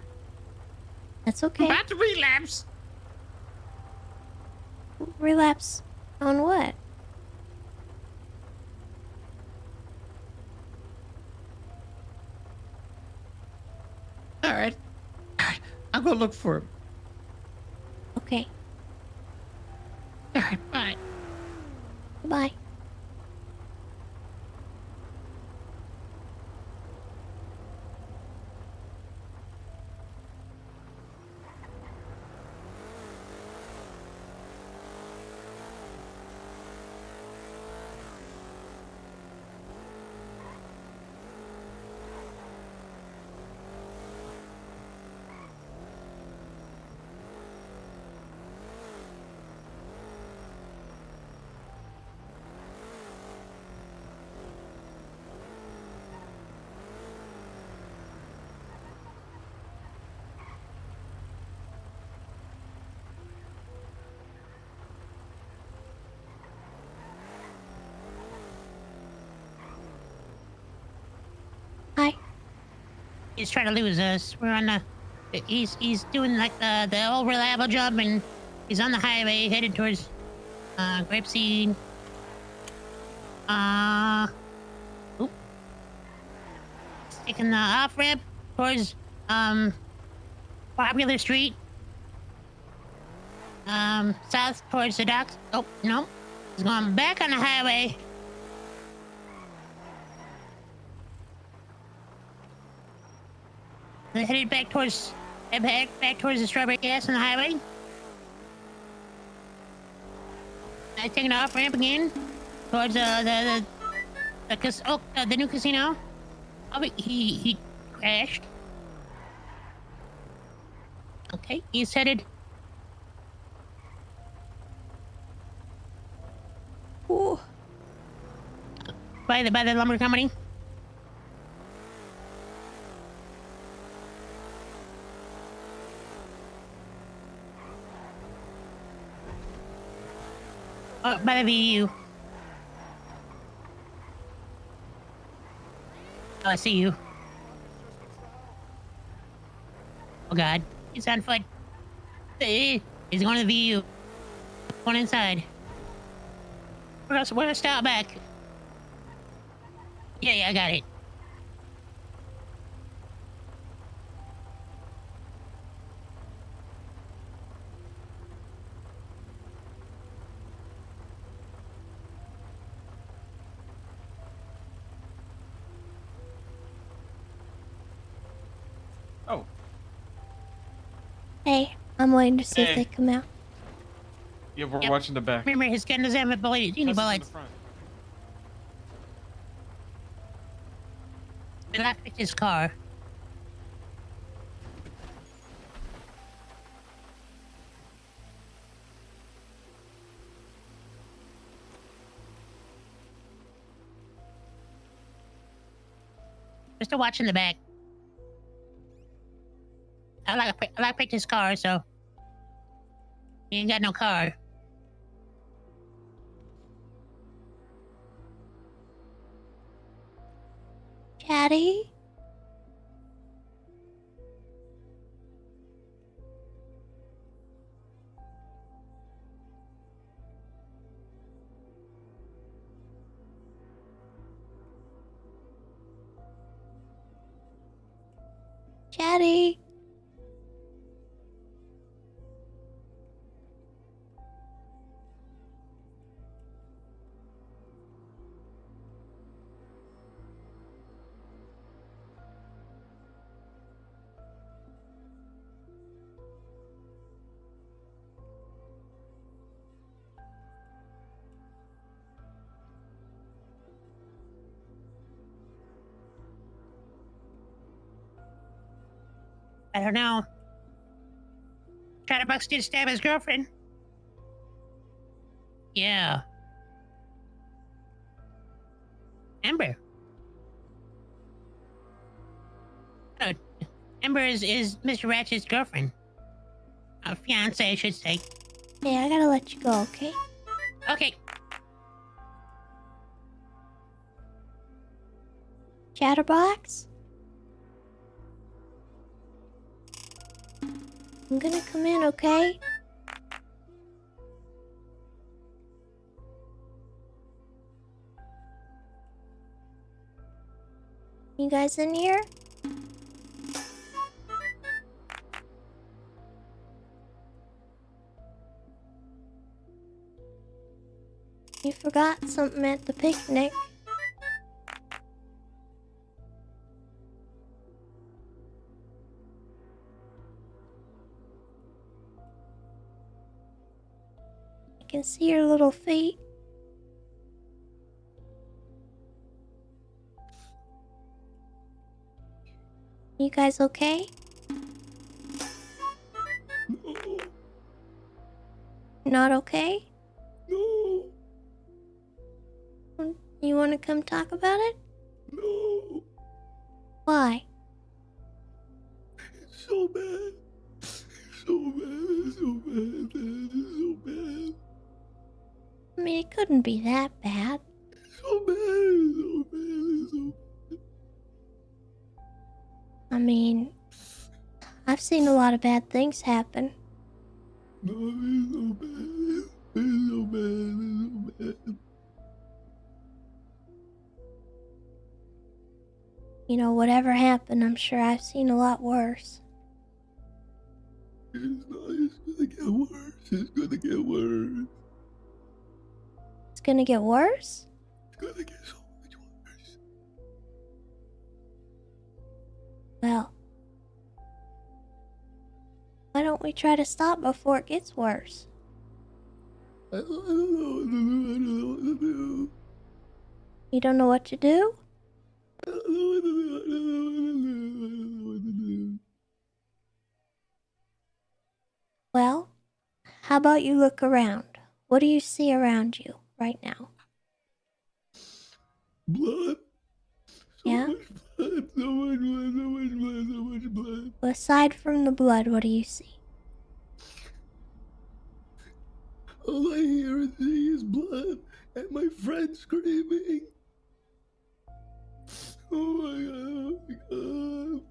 That's okay. I'm about to relapse. Relapse on what? All right. I'll go look for him. Okay. All right, bye. Bye. He's trying to lose us. We're on the. He's doing like the old reliable jump, and he's on the highway headed towards Grapeseed. Oop. He's taking the off ramp towards Popular Street. South towards the docks. Oh no, he's going back on the highway. They're headed back towards the Strawberry Gas on the highway. I taking the off ramp again towards the new casino. Oh, he crashed. Okay, he's headed. Ooh. By the lumber company. Oh, by the VU. Oh, I see you. Oh God, he's on foot. He's going to the VU. Going inside. We're gonna stop back. Yeah, I got it. Oh. Hey, I'm waiting to see if Hey. they come out. Yeah, we're watching the back. Remember, his gun doesn't have any bullets. We lockpicked his car. We're still watching the back. I lockpicked his car, so he ain't got no car. Chatty? Chatty? I don't know. Chatterbox did stab his girlfriend. Yeah. Amber. Oh, Amber is Mr. Ratchet's girlfriend. Fiance, I should say. Hey, I gotta let you go, okay? Okay. Chatterbox? I'm gonna come in, okay? You guys in here? You forgot something at the picnic. I can see your little feet. You guys okay? Not okay? No. You want to come talk about it? No. Why? It's so bad. So bad. So bad. So bad. I mean, it couldn't be that bad. So bad. So bad. So bad. I mean, I've seen a lot of bad things happen. No, it's so bad. It's so bad. It's so bad. You know, whatever happened, I'm sure I've seen a lot worse. It's gonna get worse. It's gonna get worse. It's gonna get worse? It's gonna get so much worse. Well, why don't we try to stop before it gets worse? I don't know what to do. I don't know what to do. You don't know what to do? I don't know what to do. I don't know what to do. I don't know what to do. Well, how about you look around? What do you see around you right now? Blood. Yeah? Much blood. So much blood. So much blood. So much blood. Well, aside from the blood, what do you see? All I hear and see is blood and my friend screaming. Oh my god. Oh my god.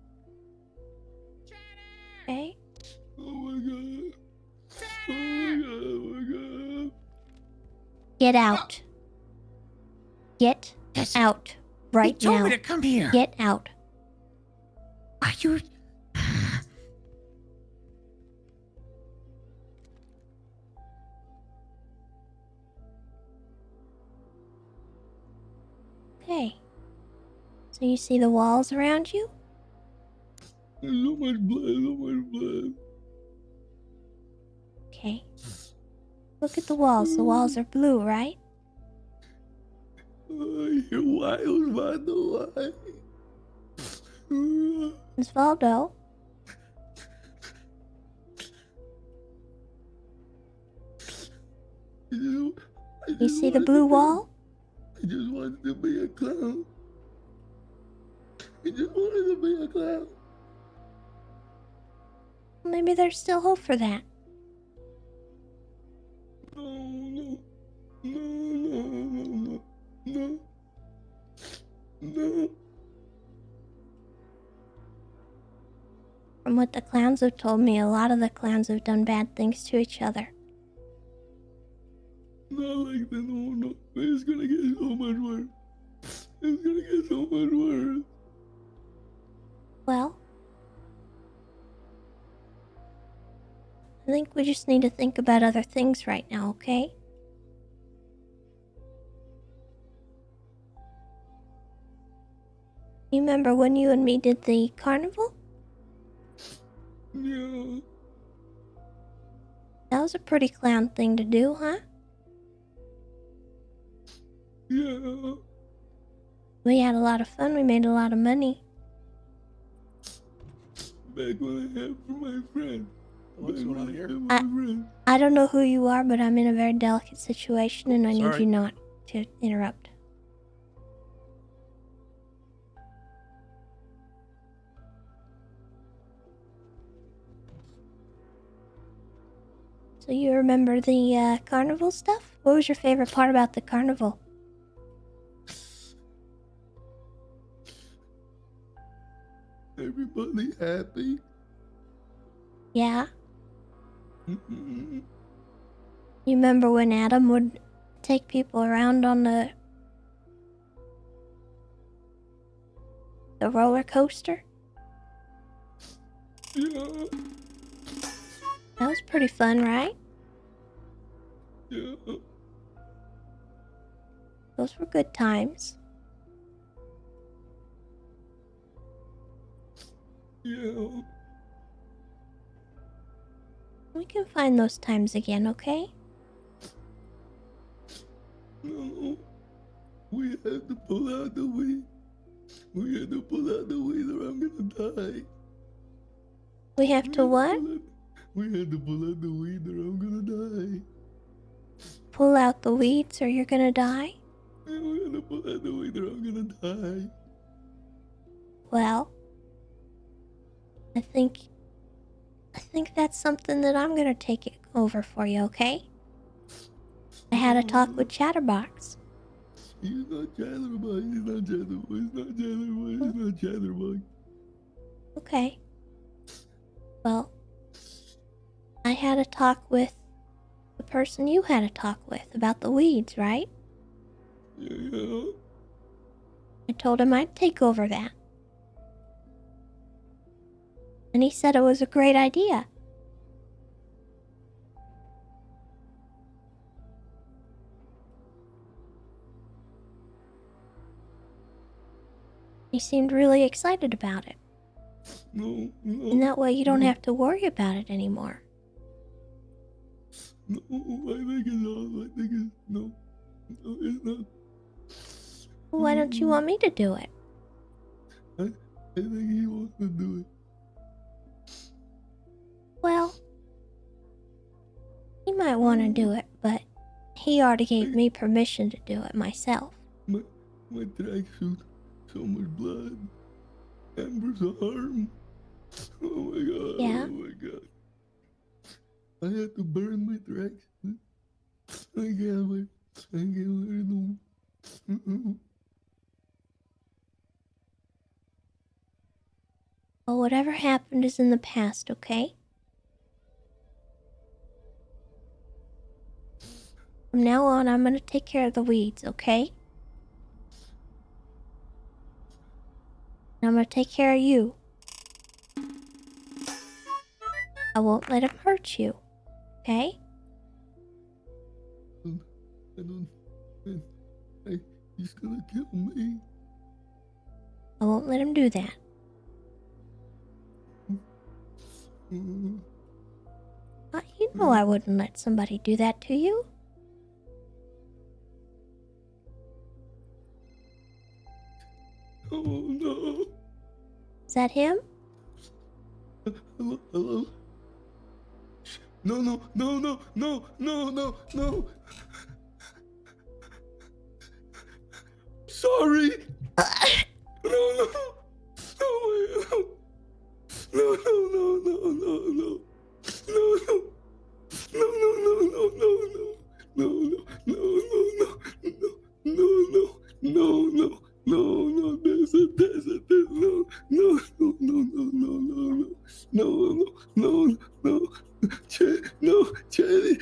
Okay? Oh my god. Oh my god. Oh my god. Get out. Get out right He told now. me to come here. Get out. Are you? Okay. So you see the walls around you? There's so much blood. So much blood. Okay. Look at the walls. The walls are blue, right? I hear why. Osvaldo. Why? Osvaldo? You see the blue wall? I just wanted to be a clown. I just wanted to be a clown. Maybe there's still hope for that. No. No. From what the clowns have told me, a lot of the clowns have done bad things to each other. Not like that. No. It's gonna get so much worse. It's gonna get so much worse. Well, I think we just need to think about other things right now, okay? You remember when you and me did the carnival? Yeah. That was a pretty clown thing to do, huh? Yeah. We had a lot of fun. We made a lot of money. Back when I had for my friend. What's going on here? I don't know who you are, but I'm in a very delicate situation and I need Sorry. you not to interrupt. So you remember the carnival stuff? What was your favorite part about the carnival? Everybody happy. Yeah? You remember when Adam would take people around on the roller coaster? Yeah. That was pretty fun, right? Yeah. Those were good times. Yeah. We can find those times again, okay? No. We had to pull out the weed. We had to pull out the weed or I'm gonna die. We have to what? We had to pull out the weed or I'm gonna die. Pull out the weeds or you're gonna die? Yeah, we had to pull out the weed or I'm gonna die. Well, I think that's something that I'm gonna take it over for you, okay? I had a talk with Chatterbox. He's not Chatterbox. He's not Chatterbox. He's not Chatterbox. He's not Chatterbox. Okay. Well, I had a talk with the person you had a talk with about the weeds, right? Yeah. I told him I'd take over that. And he said it was a great idea. He seemed really excited about it. No. And that way you don't have to worry about it anymore. No, I think it's all. I think it's no. No, it's not. Why don't you want me to do it? I think he wants to do it. Well, he might want to do it, but he already gave me permission to do it myself. My tracksuit, so much blood. Amber's arm. Oh my god. Yeah? Oh my god. I had to burn my tracksuit. I can't wait. I can't wait no more. Well, whatever happened is in the past, okay? From now on, I'm gonna take care of the weeds, okay? And I'm gonna take care of you. I won't let him hurt you, okay? He's gonna kill me. I won't let him do that. You know I wouldn't let somebody do that to you. Oh no. Is that him? Hello? No. Sorry. No. Oh my god. No, Tessa, no, Chatty,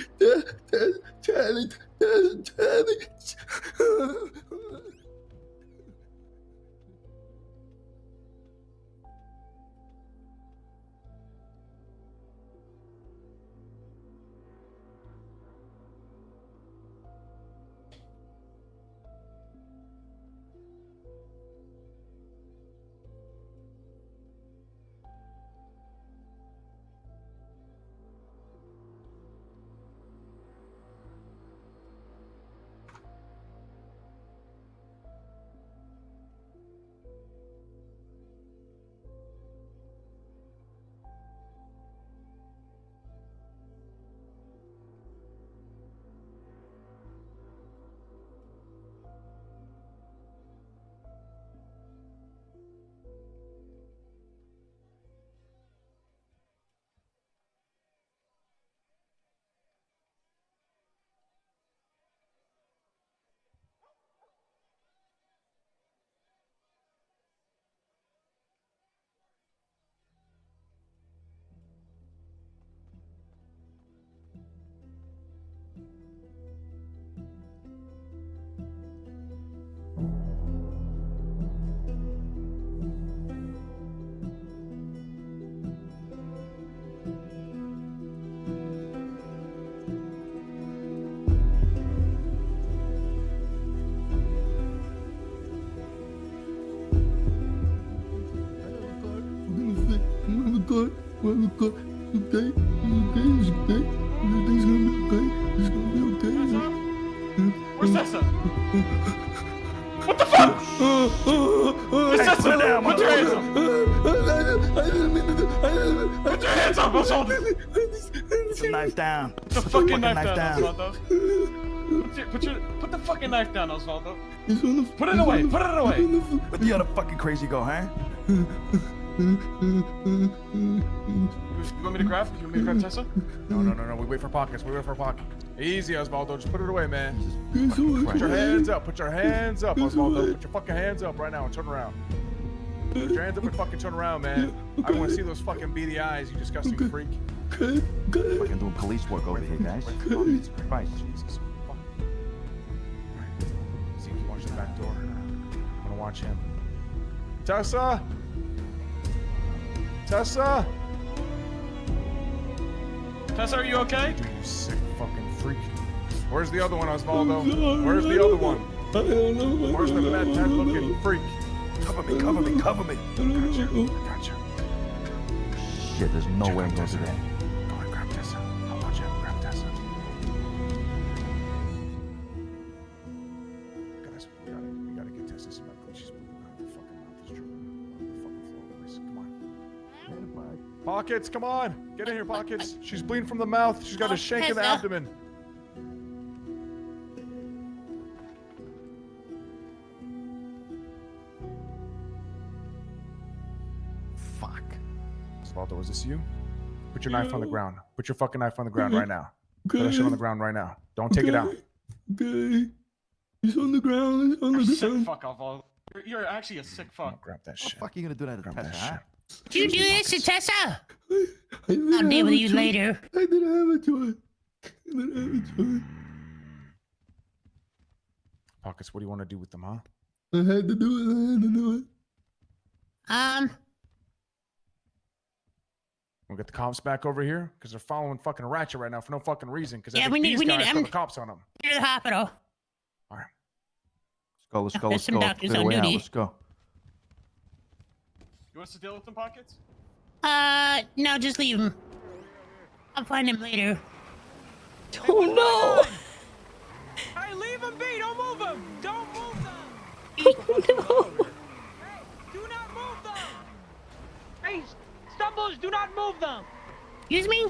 Where's Tessa? What the fuck? Where's Tessa? Put your hands up! Put your hands up, Osvaldo! Put the knife down. Put the fucking knife down, Osvaldo. Put the fucking knife down, Osvaldo. Put it away, put it away. Let the other fucking crazy go, huh? You want me to grab? You want me to grab Tessa? No. We wait for pockets. Easy, Osvaldo. Just put it away, man. Put your hands up. Osvaldo. Put your fucking hands up right now and turn around. Put your hands up and fucking turn around, man. I want to see those fucking beady eyes, you disgusting freak. Fucking doing police work over here, guys. Jesus Christ. Jesus. Fuck. Alright. See if you watch the back door. I'm gonna watch him. Tessa! Tessa! Tessa, are you okay? Dude, you sick fucking freak. Where's the other one, Osvaldo? Where's the other one? I don't know. Where's the fat looking freak? Cover me, cover me, cover me. Gotcha. Shit, there's no way I'm going to that. Go and grab Tessa. I'll watch him. Grab Tessa. Guys, we gotta get Tessa some medical. She's bleeding out of the fucking mouth. Is true. On the fucking floor, boys. Come on. Pockets, come on. Get in here, Pockets. She's bleeding from the mouth. She's got a shank in the abdomen. Fuck. Osvaldo, is this you? Put your knife on the ground. Put your fucking knife on the ground right now. Put that shit on the ground right now. Don't take it out. Okay. It's on the ground. It's on the Sick ground. fuck, Alval. You're actually a sick fuck. Grab that What shit. the fuck are you gonna do that to Tessa, huh? Did you do this to Tessa? I'll I'll deal with you later. I didn't have a choice. I didn't have a choice. Pockets, what do you want to do with them, huh? I had to do it. I had to do it. We'll get the cops back over here because they're following fucking Ratchet right now for no fucking reason. Because Yeah, we need the cops on them. to the hospital. All right. Let's go, There's let's some go. doctors Clear the on way out, duty. let's go. You want us to deal with them, Pockets? No, just leave him. I'll find him later. Oh no! Hey, leave him be! Don't move him! Don't move them! No! Do not move them! Hey, Stumbles, do not move them! Excuse me?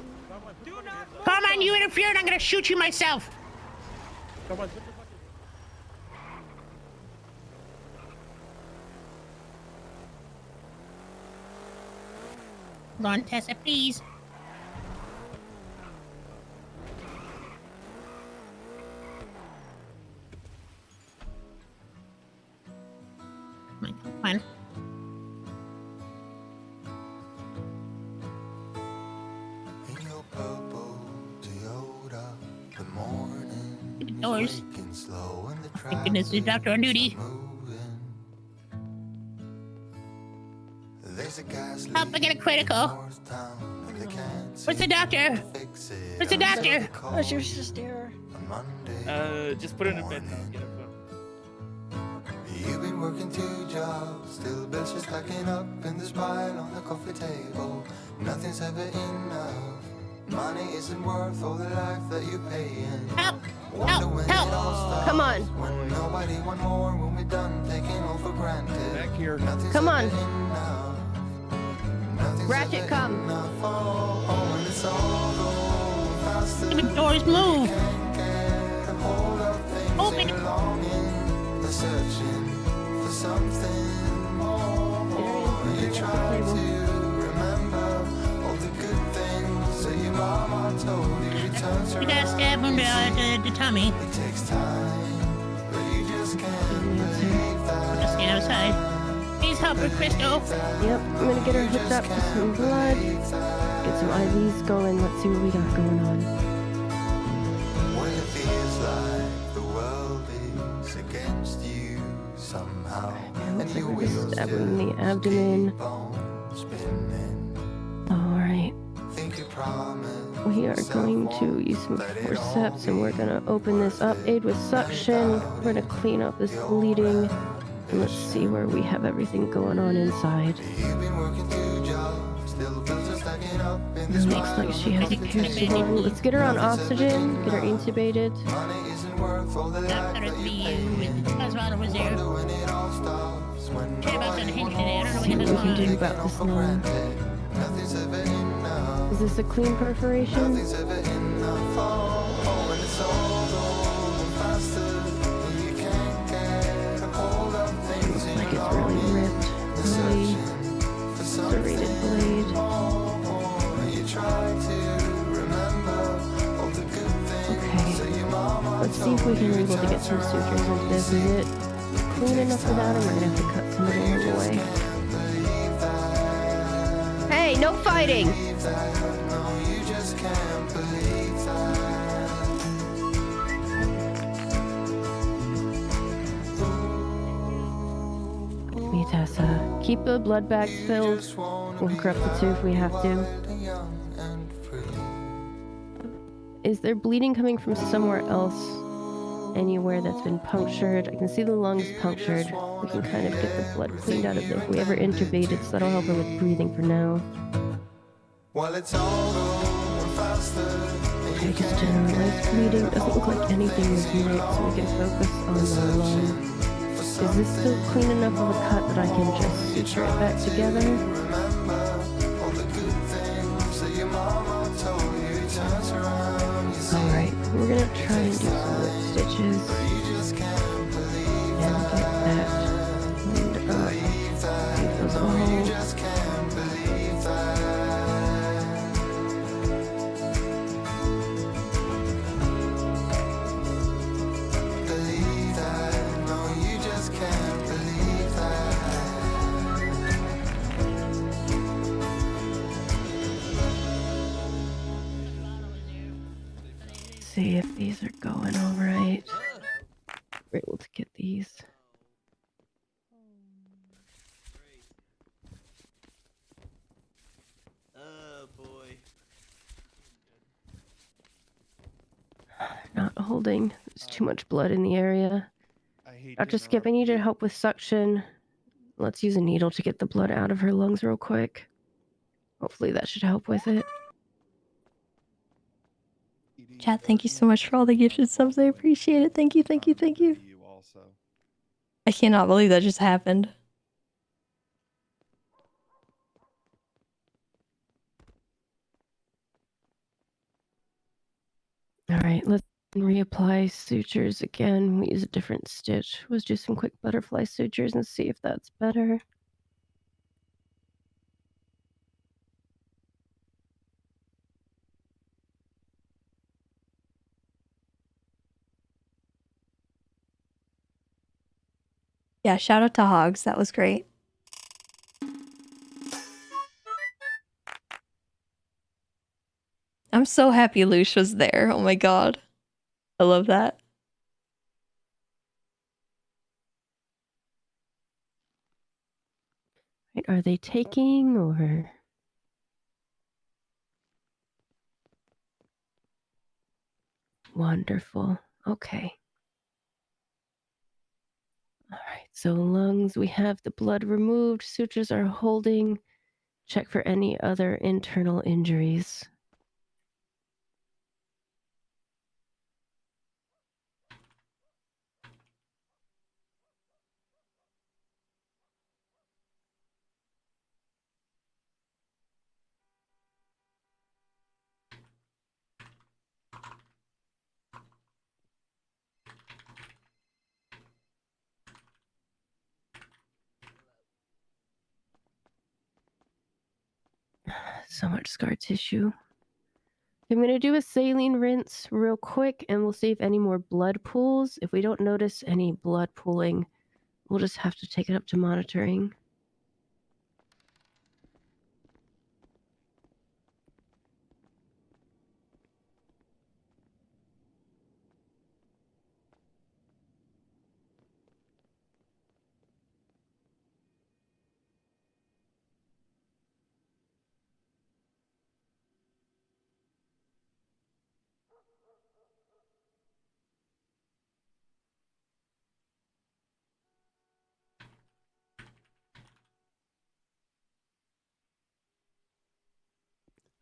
Do not move Come on, you interfered, I'm gonna shoot you myself. Come on. Hold on, Tessa, please. Come on. In your purple Toyota, the morning Doors. is waking slow and the Thank goodness there's a doctor on duty. There's a gas Help, I get a critical. Where's the doctor? Where's the doctor? Oh, she was just there. Just put it in bed now. Get a phone. You've been working 2 jobs, still bills just stacking up in this pile on the coffee table. Nothing's ever enough. Money isn't worth all the life that you pay in. Help! Wonder when Help! it all stops. Come on. When nobody want more, when we're done taking all for granted. Back here. Nothing's Come ever on. enough. Nothing's Ratchet, ever come. enough. Oh, and it's all going faster. The doors move. Can't get a hold of things. Open You're it. longing, they're searching for something more. You try to remember all the good things that your mama told you. Turns We gotta stab him to the tummy. It takes time, but you just can't believe that. Just stay outside. Please help her, Crystal. Yep, I'm gonna get her hooked up with some blood. Get some IVs going. Let's see what we got going on. When it feels like the world is against you somehow, Yeah, looks and like your we're just wheels stabbing in the abdomen. keep on spinning. Alright. Think you promised We are going to use some forceps and we're gonna open this up. Aid with suction. We're gonna clean up this bleeding. And let's see where we have everything going on inside. You've been working 2 jobs, still bills are stacking up in It this looks like she has a piercing lung. Let's get her on oxygen, get her intubated. Money isn't worth all the life Doctor, that be you you with the Osvaldo was there. wonder when it all stops. When Chat about the hinge today. I don't know See what we what can do to about this lung. nothing's ever enough. Is this a clean perforation? Nothing's ever enough. Oh, and it's all going faster. You can't get a hold of things. Looks like it's really ripped. Really serrated blade. You try to remember all the good things that your mama Let's see if we can able to get some sutures into this. Is it clean enough without him? We're gonna have to cut some of it away. Okay, no fighting. Believe that, no, you just can't believe Me, Tessa. Keep the blood bags filled. We'll hook her up to 2 if we have to. Is there bleeding coming from somewhere else? Anywhere that's been punctured? I can see the lungs punctured. We can kind of get the blood cleaned out of there if we ever intubated, so that'll help her with breathing for now. Well, it's all going faster. Okay, just generalized bleeding. Doesn't look like anything is nicked, so we can focus on the lung. Is this still clean enough of a cut that I can just suture it back together? Alright, we're gonna try and do some lip stitches. And get that cleaned up. Leave those all. See if these are going all right. We're able to get these. Oh boy. Not holding. There's too much blood in the area. Dr. Skip, I need your help with suction. Let's use a needle to get the blood out of her lungs real quick. Hopefully that should help with it. Chat, thank you so much for all the gifted subs. I appreciate it. Thank you, thank you, thank you. I cannot believe that just happened. Alright, let's reapply sutures again. We use a different stitch. Let's do some quick butterfly sutures and see if that's better. Yeah, shout out to Hogs. That was great. I'm so happy Lush was there. Oh my god. I love that. Right, are they taking or... Wonderful. Okay. Alright, so lungs, we have the blood removed. Sutures are holding. Check for any other internal injuries. So much scar tissue. I'm going to do a saline rinse real quick and we'll see if any more blood pools. If we don't notice any blood pooling, we'll just have to take it up to monitoring.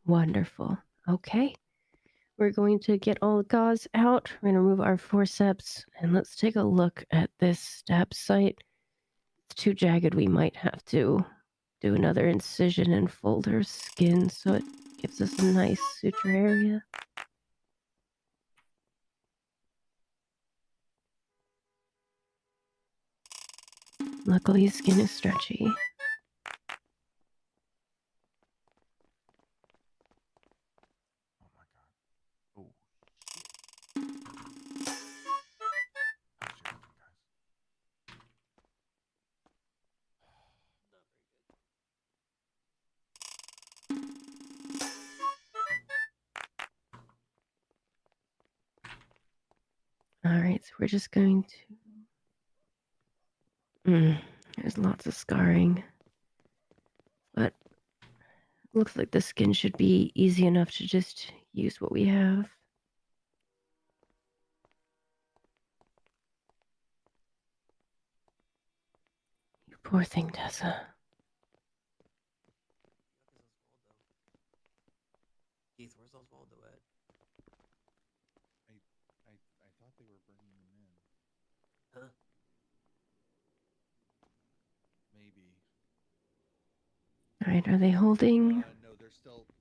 Wonderful. Okay. We're going to get all the gauze out. We're going to remove our forceps and let's take a look at this stab site. It's too jagged. We might have to do another incision and fold her skin so it gives us a nice suture area. Luckily, skin is stretchy. Alright, so we're just going to... there's lots of scarring. But looks like the skin should be easy enough to just use what we have. You poor thing, Tessa. Keith, where's Osvaldo at? I thought they were bringing him in. Huh? Maybe. Alright, are they holding? No,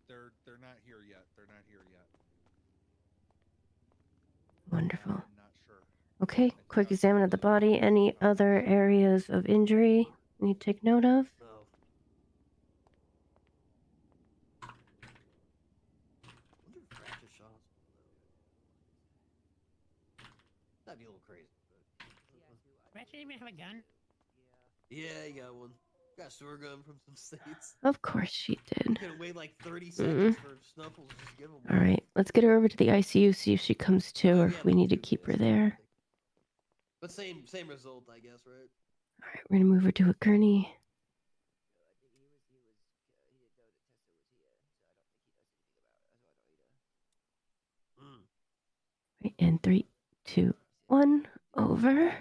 they're not here yet. They're not here yet. Wonderful. I'm not sure. Okay, quick examine of the body. Any other areas of injury we need to take note of? No. Wonder if Ratchet shot Osvaldo. That'd be a little crazy, but... Ratchet didn't even have a gun. Yeah, he got one. Got a sewer gun from some states. Of course she did. Gonna wait like 30 seconds for Snuffles to just give him one. Alright, let's get her over to the ICU, see if she comes to, or if we need to keep her there. But same result, I guess, right? Alright, we're gonna move her to a gurney. Right, and 3, 2, 1, over.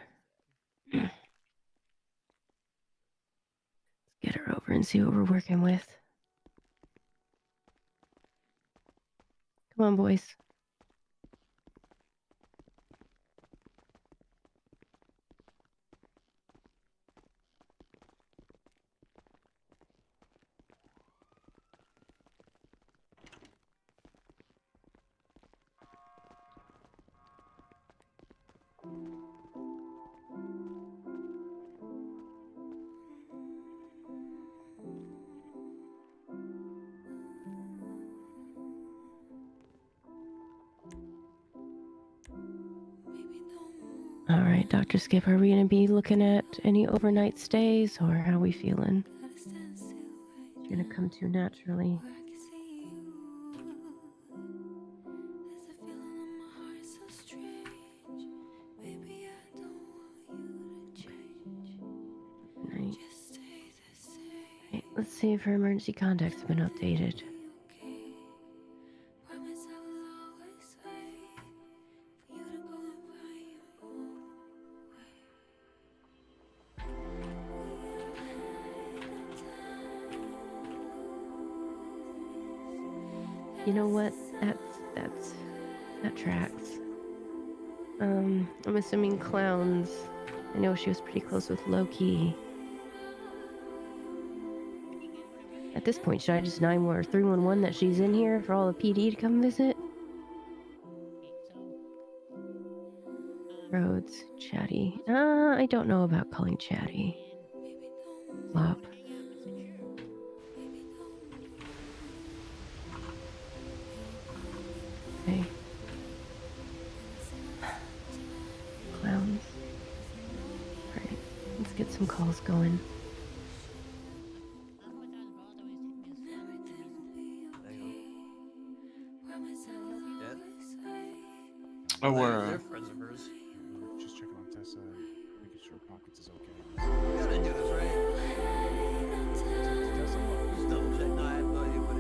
Let's get her over and see what we're working with. Come on, boys. All right, Dr. Skip, are we going to be looking at any overnight stays, or how are we feeling? You're going to come to naturally. Right. Okay, let's see if her emergency contacts have been updated. You know what? That tracks. I'm assuming clowns. I know she was pretty close with Loki. At this point, should I just 311 that she's in here for all the PD to come visit? Rhodes, Chatty. I don't know about calling Chatty. Flop. Okay. Clowns. Alright, let's get some calls going. Oh, they're friends of hers. Just checking on Tessa, making sure Pockets is okay. We gotta do this, right? Just double check. No, I have no idea what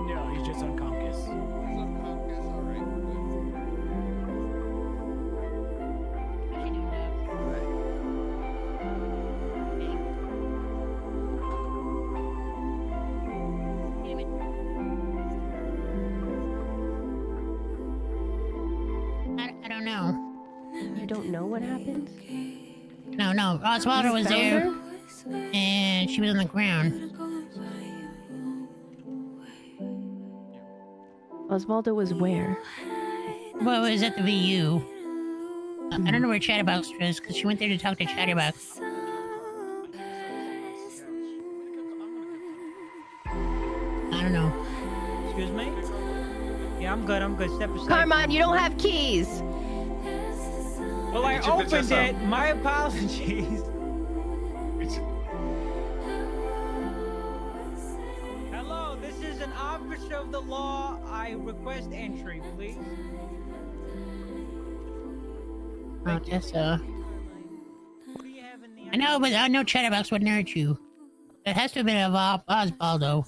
No, he's just unconscious. I don't know. You don't know what happened? No, Osvaldo was there, and she was on the ground. Osvaldo was where? Well, it was at the VU. I don't know where Chatterbox was, because she went there to talk to Chatterbox. Excuse me? Yeah, I'm good. Step aside. Carmine, you don't have keys. Well, I opened it. My apologies. Hello, this is an officer of the law. I request entry, please. Oh, Tessa. I know, but I know Chatterbox wouldn't hurt you. It has to have been of Osvaldo.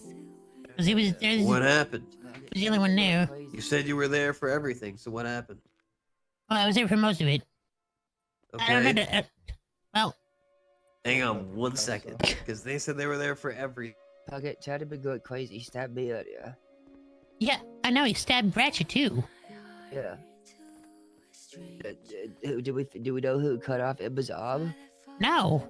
Because he was there. What happened? He was the only one there. You said you were there for everything, so what happened? Well, I was there for most of it. Okay. I don't know. Well, hang on 1 second, because they said they were there for everything. Pocket, Chatty been going crazy. He stabbed me earlier. yeah, I know he stabbed Ratchet too. Yeah. Do we know who cut off Emma's arm? No.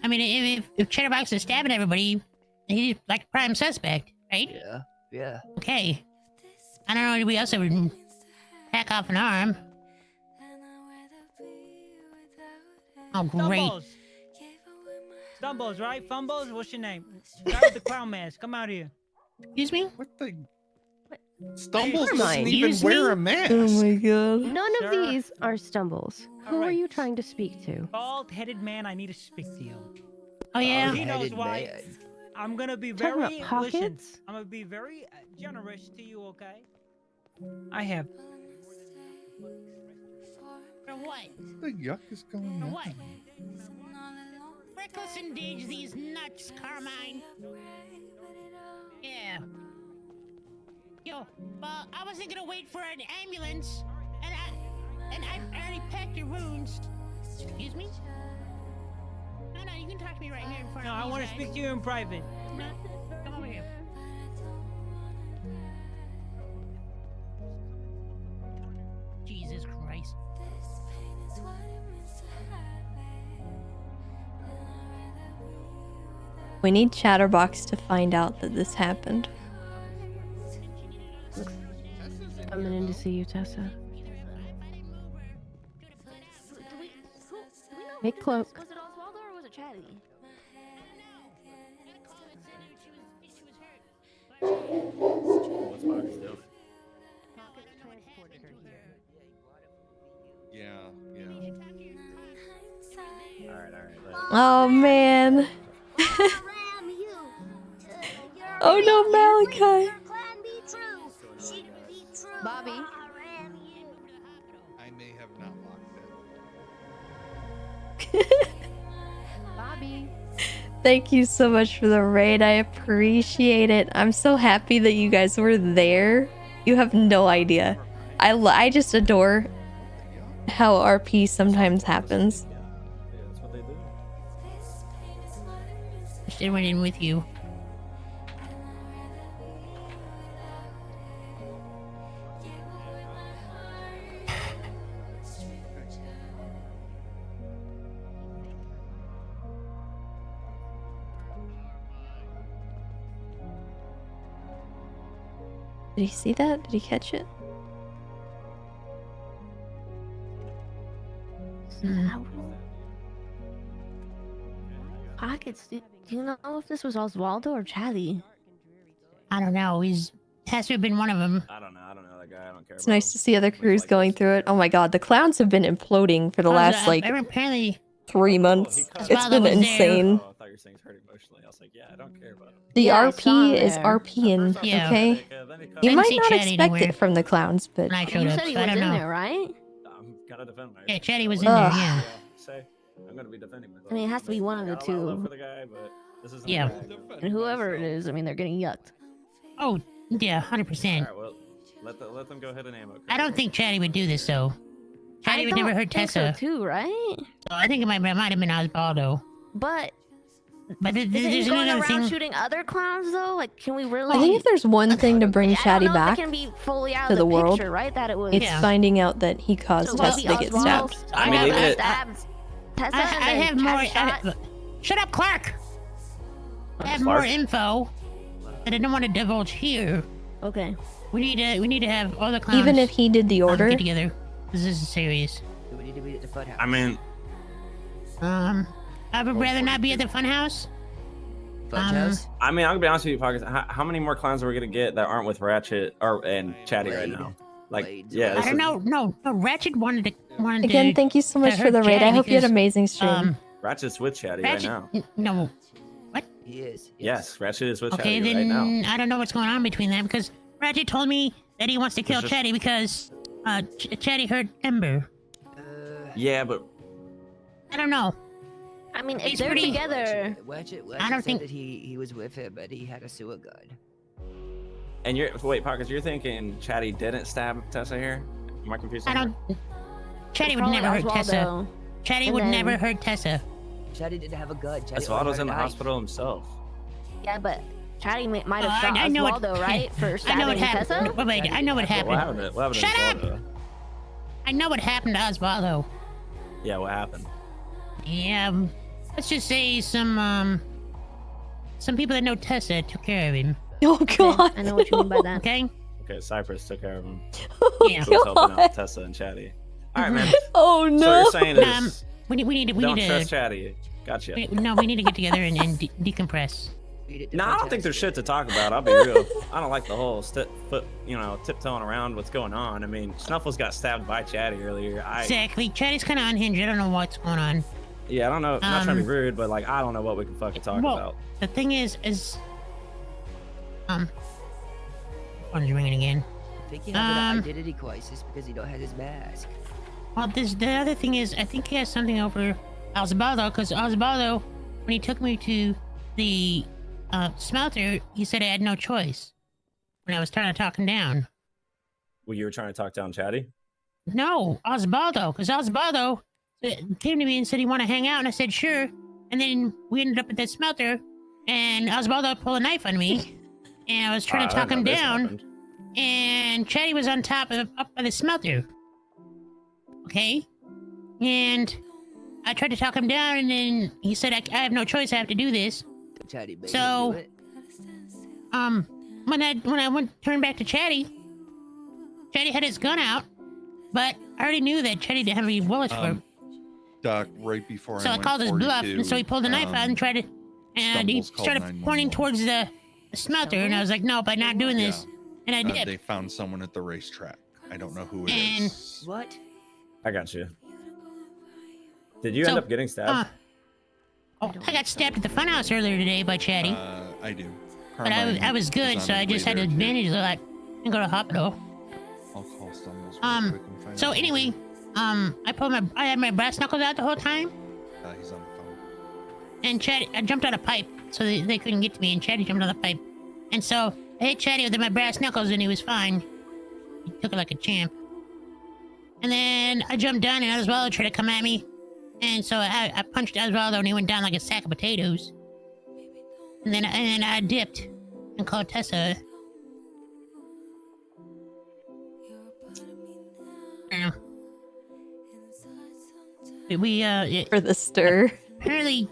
I mean, if Chatterbox is stabbing everybody, he's like a prime suspect, right? Yeah. Yeah. Okay. I don't know anybody else ever hack off an arm. Oh, great. Stumbles, right? Fumbles? What's your name? Guy with the clown mask. Come out here. Excuse me? What the? Stumbles Never doesn't mind. even Use wear me? a mask. Oh my god. None of Sir. these are Stumbles. Who are you trying to speak to? Bald-headed man, I need to speak to you. Oh, yeah? He knows Bald-headed why. man. I'm gonna be Talking very about listen. pockets? I'm gonna be very generous to you, okay? I have. For what? What the yuck is going For on? what? Reckless endanger these nuts, Carmine. Yeah. Yo, I wasn't gonna wait for an ambulance, and I already packed your wounds. Excuse me? No, you can talk to me right here in front No, of I these want to guys. speak to you in private. No, come over here. Jesus Christ. We need Chatterbox to find out that this happened. Coming in to see you, Tessa. Make cloak. Was it Oswaldo or was it Chatty? Yeah. All right. Oh man. Oh no, Malachi. Bobby. I may have not locked it. Bobby. Thank you so much for the raid. I appreciate it. I'm so happy that you guys were there. You have no idea. I just adore how RP sometimes happens. Yeah, that's what they do. I should have went in with you. Did he see that? Did he catch it? Pockets, do you know if this was Oswaldo or Chatty? I don't know. Has to have been one of them. I don't know that guy. I don't care. It's nice to see other crews going through it. Oh my god, the clowns have been imploding for the last like apparently 3 months. It's Osvaldo been was there. insane. Oh, I thought you were saying it's hurt emotionally. I was like, yeah, I don't care about him. The Yeah, I saw RP him is there. RPing, Yeah. okay? You Didn't might see not Chatty expect anywhere. it from the clowns, but When I showed You up, said he so I was don't in know. there, right? I'm gonna defend myself. Yeah, Chatty was in there, yeah. Say, I'm gonna be defending myself. I mean, it has to be one of the Got a lot of love two. for the guy, but this isn't Yeah. the guy. And whoever it is, I mean, they're getting yucked. Oh, yeah, 100%. All right, well, let them go ahead and ammo. I don't think Chatty would do this, though. Chatty would never hurt think Tessa. so too, right? So I think it might have been Osvaldo. But But isn't he there's going another around thing. shooting other clowns though? Like, can we really? I think if there's one thing to bring I Chatty don't know if back it can be fully out to of the world, picture, right? That it was. it's finding out that he caused So Tessa maybe to get Oswald stabbed. I mean, leave it- stabbed Tessa I and then have more. had a shot. Shut up, Clark. I have more info that I don't want to divulge here. Okay. We need to have all the clowns. Even if he did the order, get together. This is serious. Do we need to be at the fun house? I mean, I would rather not be at the funhouse. I mean, I'm gonna be honest with you, Pockets. How many more clowns are we gonna get that aren't with Ratchet and Chatty right now? Like, yeah, I don't know. No, Ratchet wanted to. Again, thank you so much for the raid. I hope you had an amazing stream. Ratchet's with Chatty Ratchet, right now. No. What? He is. Yes, Ratchet is with Okay, Chatty then right now. I don't know what's going on between them because Ratchet told me that he wants to kill just- Chatty because Chatty hurt Ember. Yeah, but I don't know. I mean, if they're together. Ratchet I don't said think- that he was with him, but he had a sewer gun. and wait, Pockets, you're thinking Chatty didn't stab Tessa here? Am I confused? I don't. Chatty would Probably never hurt Tessa. Osvaldo. Chatty And would then- never hurt Tessa. Chatty didn't have a gun. Chatty Osvaldo's in the had a knife. hospital himself. Yeah, but Chatty might have shot I know what- Osvaldo, right? For I know stabbing what happened. Tessa? Wait, I know what happened. What happened? What happened to Shut up! Osvaldo? I know what happened to Osvaldo. Yeah, what happened? Yeah, let's just say some people that know Tessa took care of him. Oh God! I know what you mean by that. Okay. Okay, Cypress took care of him. Yeah. Who was helping out Tessa and Chatty? All right, man. Oh So no! what you're saying is we need don't to. trust Chatty. Gotcha. we need to get together and decompress. No, I don't think there's shit to talk about. I'll be real. I don't like the whole tiptoeing around what's going on. I mean, Snuffles got stabbed by Chatty earlier. Exactly. Chatty's kind of unhinged. I don't know what's going on. Yeah, I don't know. I'm not trying to be rude, but like, I don't know what we can fucking talk about. The thing is, phone's ringing again. I think he had an identity crisis because he don't have his mask. Well, the other thing is, I think he has something over Osvaldo, because Osvaldo, when he took me to the smelter, he said I had no choice when I was trying to talk him down. Well, you were trying to talk down Chatty? No, Osvaldo, because Osvaldo came to me and said he wanted to hang out, and I said sure. And then we ended up at that smelter, and Osvaldo pulled a knife on me, and I was trying to talk him down, and Chatty was on top of up by the smelter. Okay, and I tried to talk him down, and then he said I have no choice. I have to do this. Chatty made So, him do it. when I turned back to Chatty, Chatty had his gun out, but I already knew that Chatty didn't have any bullets for him. Doc, right before So I went called his 42, bluff, and so he pulled the knife out and tried to, and he Stumbles called started 911. pointing towards the smelter, and I was like, nope, I'm not doing this, and I did. They found someone at the racetrack. I don't know who it And- is. What? I got you. Did you end up getting stabbed? I got stabbed at the funhouse earlier today by Chatty, I do. but I was good, so I just had to manage that and go to hospital. I'll call Stumbles real quick and find So out. anyway, I had my brass knuckles out the whole time, He's on the phone. and Chatty, I jumped on a pipe, so they couldn't get to me, and Chatty jumped on the pipe, and so I hit Chatty with my brass knuckles, and he was fine. He took it like a champ. And then I jumped down, and Osvaldo tried to come at me, and so I punched Osvaldo, and he went down like a sack of potatoes. And then I dipped and called Tessa. Yeah. For the stir. Apparently,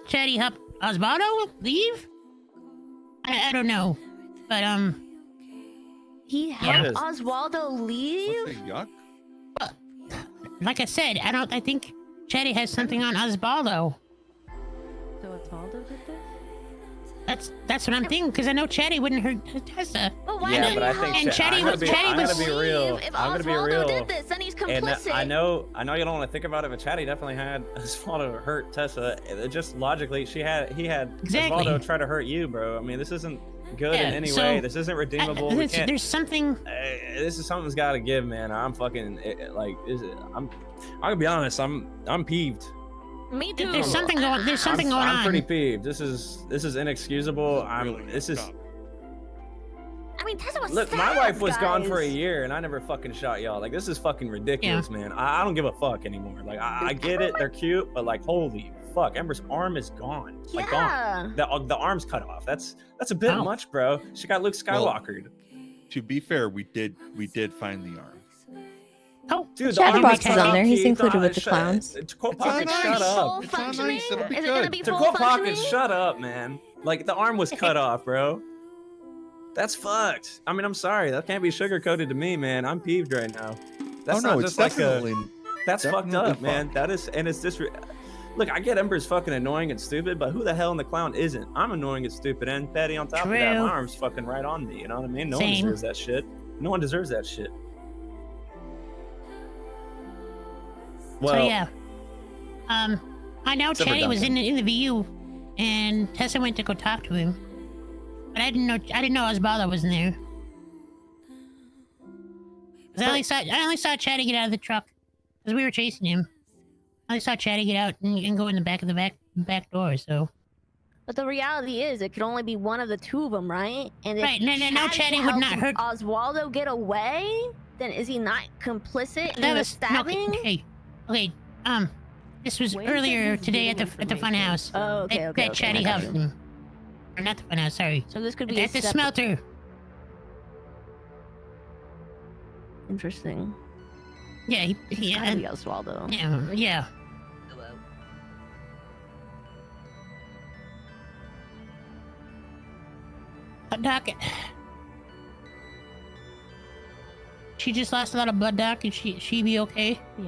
Chatty helped Osvaldo leave? I don't know. But, He helped Osvaldo leave? Yuck. like I said, I think Chatty has something on Osvaldo. So Osvaldo did this? That's what I'm thinking, because I know Chatty wouldn't hurt Tessa. But why Yeah, did but he I think help Chatty I'm gonna was- be, Chatty I'm was- gonna be real. If I'm gonna be Osvaldo real. did this, then he's And complicit. I know you don't want to think about it, but Chatty definitely had Osvaldo hurt Tessa. It just logically, he had Exactly. Osvaldo try to hurt you, bro. I mean, this isn't good in any so, way. This isn't redeemable. We can't. There's something. This is something's got to give, man. I'm fucking I'm gonna be honest. I'm peeved. Me too. There's something going I'm on. pretty peeved. This is inexcusable. I mean, Tessa was Look, my stabbed, wife was gone for a guys. year, and I never fucking shot y'all. Like, this is fucking ridiculous, man. I don't give a fuck anymore. Like, I get it, they're cute, but like, holy fuck, Ember's arm is gone. Like, gone. The arm's cut off. That's a bit much, bro. She got Luke Skywalkered. To be fair, we did find the arm. Oh, dude, Chatterbox is on there. He's included with the clowns. To quote Pockets, shut up. Full functioning? Is it gonna be To full quote functioning? Pockets, shut up, man. Like, the arm was cut off, bro. That's fucked. I mean, I'm sorry. That can't be sugarcoated to me, man. I'm peeved right now. That's no, not it's just like definitely- that's fucked definitely up, man. fucked. That is, and it's Look, I get Ember's fucking annoying and stupid, but who the hell in the clown isn't? I'm annoying and stupid and petty on top of that. True. My arm's fucking right on me. You know what I mean? No one Same. deserves that shit. No one deserves that shit. Well, So yeah. I know Except for Chatty was Duncan. in the VU, and Tessa went to go talk to him. But I didn't know Osvaldo was in there. 'Cause I only saw Chatty get out of the truck, because we were chasing him. I only saw Chatty get out and go in the back of the back door. So. But the reality is, it could only be one of the two of them, right? And if Right, no, Chatty would not hurt- Osvaldo get away, then is he not complicit in That the was stabbing? Okay. This was Wayne earlier said he's today getting at the fun house. Oh, okay, okay. That Chatty I got helped you. him. Or not the fun house, sorry. So this could be at the smelter. Interesting. Yeah, It's gotta be Osvaldo. Yeah. Doc, she just lost a lot of blood, Doc. Is she be okay? Yeah.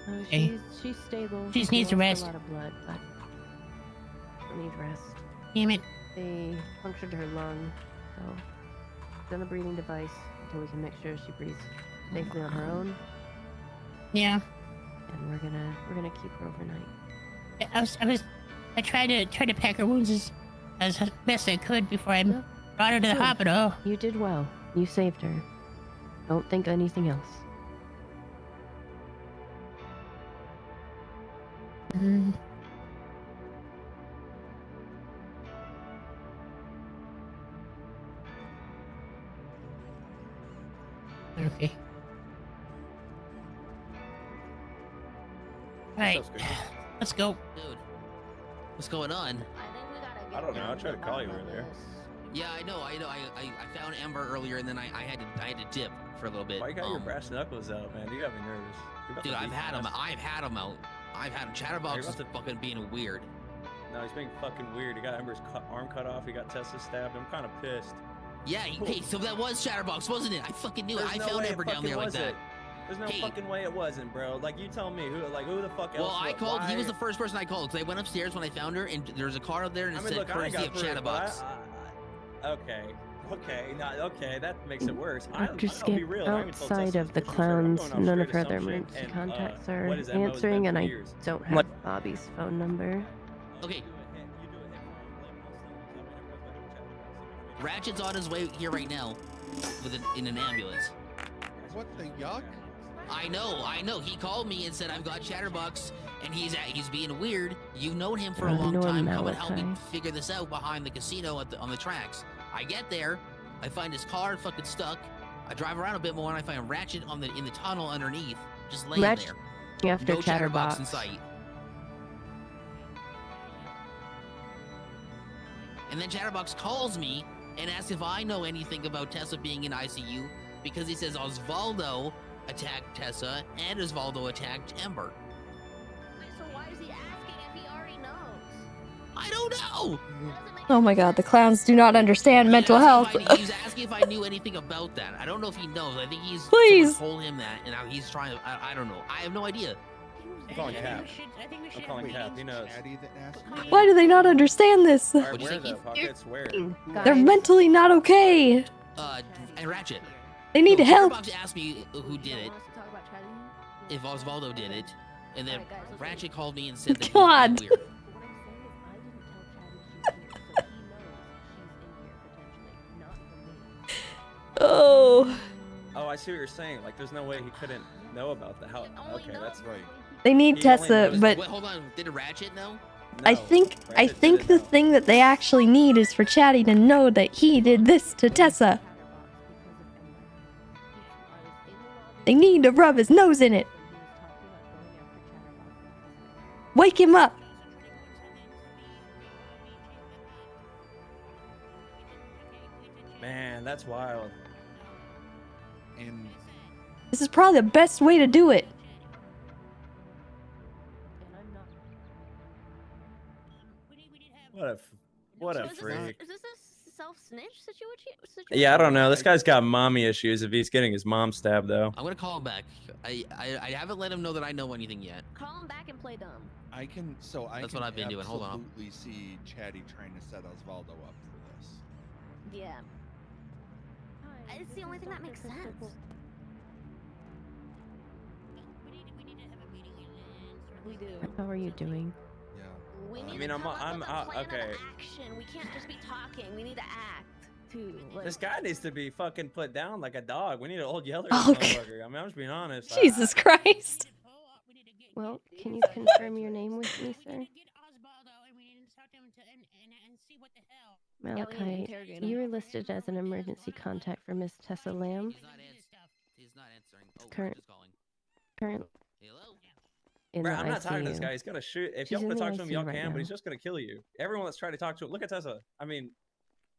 No, Okay. she's stable. She just needs to lost rest. A lot of blood, but she'll need rest. Damn it. They punctured her lung, so done a breathing device until we can make sure she breathes safely on her own. Yeah. And we're gonna keep her overnight. I tried to pack her wounds as best I could before I brought her to the Good. hospital. You did well. You saved her. Don't think anything else. Mm. Okay. Right. Let's go. Dude, what's going on? I don't know. I tried to call you earlier. Yeah, I know. I found Amber earlier, and then I had to dip for a little bit. Why you got your brass knuckles out, man? You got me nervous. You're about Dude, to I've beat had my him. ass. I've had him out. I've had him. Chatterbox is fucking being weird. No, he's being fucking weird. He got Ember's arm cut off. He got Tessa stabbed. I'm kind of pissed. Yeah, hey, so that was Chatterbox, wasn't it? I fucking knew it. There's I no found way it Amber down fucking there like wasn't. that. There's no Hey. fucking way it wasn't, bro. Like, you tell me. Who the fuck else? Well, I would- called. why? He was the first person I called because I went upstairs when I found her, and there's a car up there, and it I mean, said look, I ain't courtesy got of proof, Chatterbox. but okay, that makes it worse. Dr. I'll be Skip, real. I even told outside Tessa of the this for sure. I'm clowns, going off none of straight her other assumption, emergency and, contacts what are is MO's answering, been and for I years. don't have Bobby's phone number. Okay. Ratchet's on his way here right now, in an ambulance. What the yuck? I know. He called me and said, I've got Chatterbox, and he's being weird. You've known him for a long Ignore time. Come and help me Malachi. figure this out behind the casino on the tracks. I get there, I find his car fucking stuck. I drive around a bit more, and I find Ratchet in the tunnel underneath, just laying Ratchet there. after No Chatterbox Chatterbox. in sight. And then Chatterbox calls me and asks if I know anything about Tessa being in ICU because he says Osvaldo attacked Tessa and Osvaldo attacked Ember. So why is he asking if he already knows? I don't know. Oh my god, the clowns do not understand mental health. He's asking if I knew anything about that. I don't know if he knows. I think Please. someone told him that, and now he's trying to. I don't know. I have no idea. I'm calling Cap. I'm calling Cap. He knows. Why do they not understand this? Where though? Pockets? Where? They're mentally not okay. And Ratchet. They need help. Chatterbox asked me who did it. If Osvaldo did it, and then Ratchet called me and said that God. he was weird. Oh. Oh, I see what you're saying. Like, there's no way he couldn't know about the how. Okay, that's right. They need He only Tessa, knows- but Wait, hold on. Did Ratchet know? I think the thing that they actually need is for Chatty to know that he did this to Tessa. They need to rub his nose in it. Wake him up. Man, that's wild. And This is probably the best way to do it. What a freak. Is this a self-snitch situation? Yeah, I don't know. This guy's got mommy issues if he's getting his mom stabbed, though. I'm gonna call him back. I haven't let him know that I know anything yet. Call him back and play dumb. I can. So I. That's can what I've been doing. Hold on. Absolutely see Chatty trying to set Osvaldo up for this. Yeah. It's the only thing that makes sense. We do. How are you doing? Yeah. We need I mean, to come up with a plan okay. of action. We can't just be talking. We need to act too. Like, This guy needs to be fucking put down like a dog. We need an old yeller Oh, motherfucker. I mean, I'm just being honest. Jesus Christ. well, can you confirm your name with me, sir? Malachi, you were listed as an emergency contact for Miss Tessa Lamb. He's not answering. Oh, Current. just calling. Current. Hello. In Bro, the I'm not talking to this ICU. guy. He's gonna shoot. If She's y'all in want to the talk to him, y'all ICU right can, but he's now. just gonna kill you. Everyone that's trying to talk to him. Look at Tessa. I mean,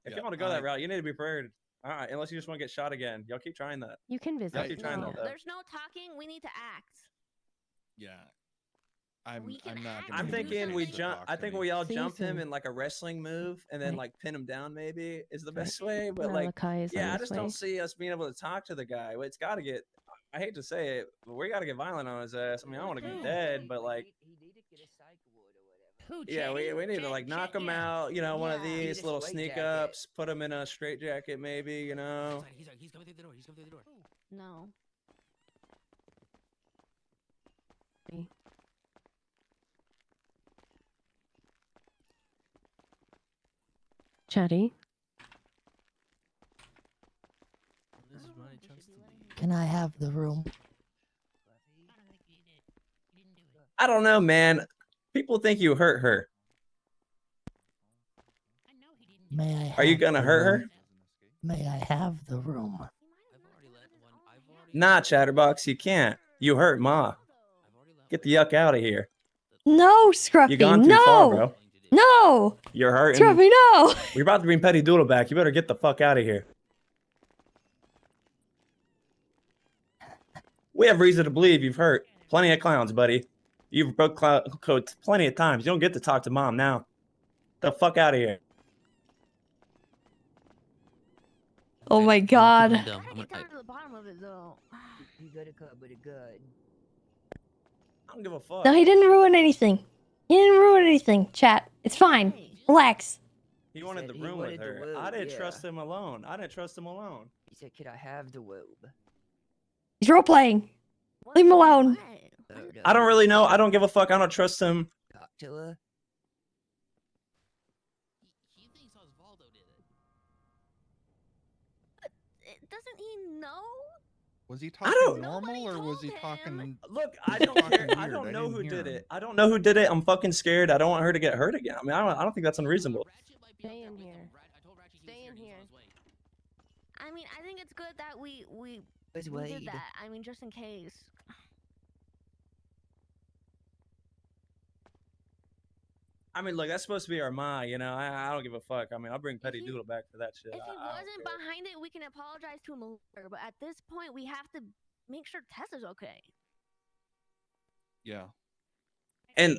if Yeah, you want to go that route, you need to be prepared. All right, unless you just want to get shot again. Y'all keep trying that. You can visit. Y'all keep trying that, though. There's no talking. We need to act. Yeah. I'm not gonna I'm be thinking we refused to jump. talk I to think me. we all See you jump him soon. in like a wrestling move, and then like pin him down. Maybe is the best way. But Malachi is on yeah, I his just way. don't see us being able to talk to the guy. It's got to get. I hate to say it, but we got to get violent on his ass. I mean, I don't want to get dead, but like, yeah, we need to like knock him out. You know, one of these little sneak ups, put him in a straitjacket, maybe. You know. He's coming through the door. He's coming through the door. No. Chatty. Can I have the room? I don't know, man. People think you hurt her. May I? Are you have gonna the hurt her? room? May I have the room? Nah, Chatterbox, you can't. You hurt Ma. Get the yuck out of here. No, Scruffy. You gone too no. far, bro. No. You're hurting. Scruffy, no. We're about to bring Petty Doodle back. You better get the fuck out of here. We have reason to believe you've hurt plenty of clowns, buddy. You've broke codes plenty of times. You don't get to talk to Mom now. The fuck out of here. Oh my God. Get down to the bottom of it, though. You gotta cut with a gun. I don't give a fuck. No, he didn't ruin anything. He didn't ruin anything, chat. It's fine. Relax. He wanted the room with her. I didn't trust him alone. I didn't trust him alone. He said, "Could I have the robe?" He's role playing. Leave him alone. I don't really know. I don't give a fuck. I don't trust him. Talk to her. Doesn't he know? Was he I talking don't- normal or was he talking? Look, I don't care. I don't know who did it. I don't know who did it. I'm fucking scared. I don't want her to get hurt again. I mean, I don't think that's unreasonable. Stay in here. Stay in here. I mean, I think it's good that we did Wade. that. I mean, just in case. I mean, look, that's supposed to be our Ma, you know. I don't give a fuck. I mean, I'll bring Petty Doodle back for that shit. If he I don't wasn't care. behind it, we can apologize to him later. But at this point, we have to make sure Tessa's okay. Yeah. And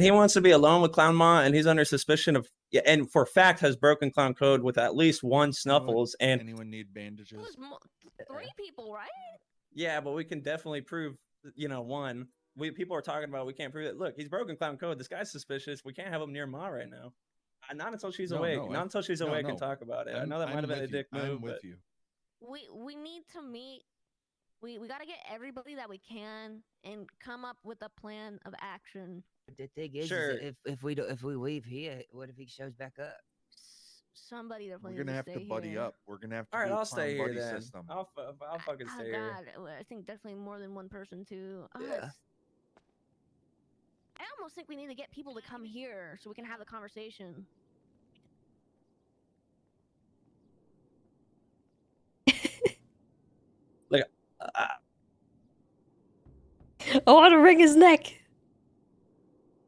he wants to be alone with Clown Ma, and he's under suspicion of, yeah, and for a fact has broken Clown Code with at least one Snuffles. And Anyone need bandages? It was 3 people, right? yeah, but we can definitely prove, you know, one. People are talking about we can't prove it. Look, he's broken Clown Code. This guy's suspicious. We can't have him near Ma right now. Not until she's awake. Not until she's awake and talk about it. I know that might have been a dick move. I'm with but you. We need to meet. We gotta get everybody that we can and come up with a plan of action. The thing is, Sure. if we leave here, what if he shows back up? Somebody definitely. We're gonna have needs to stay buddy here. up. We're gonna have to. all right, do a I'll stay clown here buddy then. system. I'll fucking Oh stay here. God, I think definitely more than one person too. Yeah. I almost think we need to get people to come here so we can have the conversation. Look, I want to wring his neck.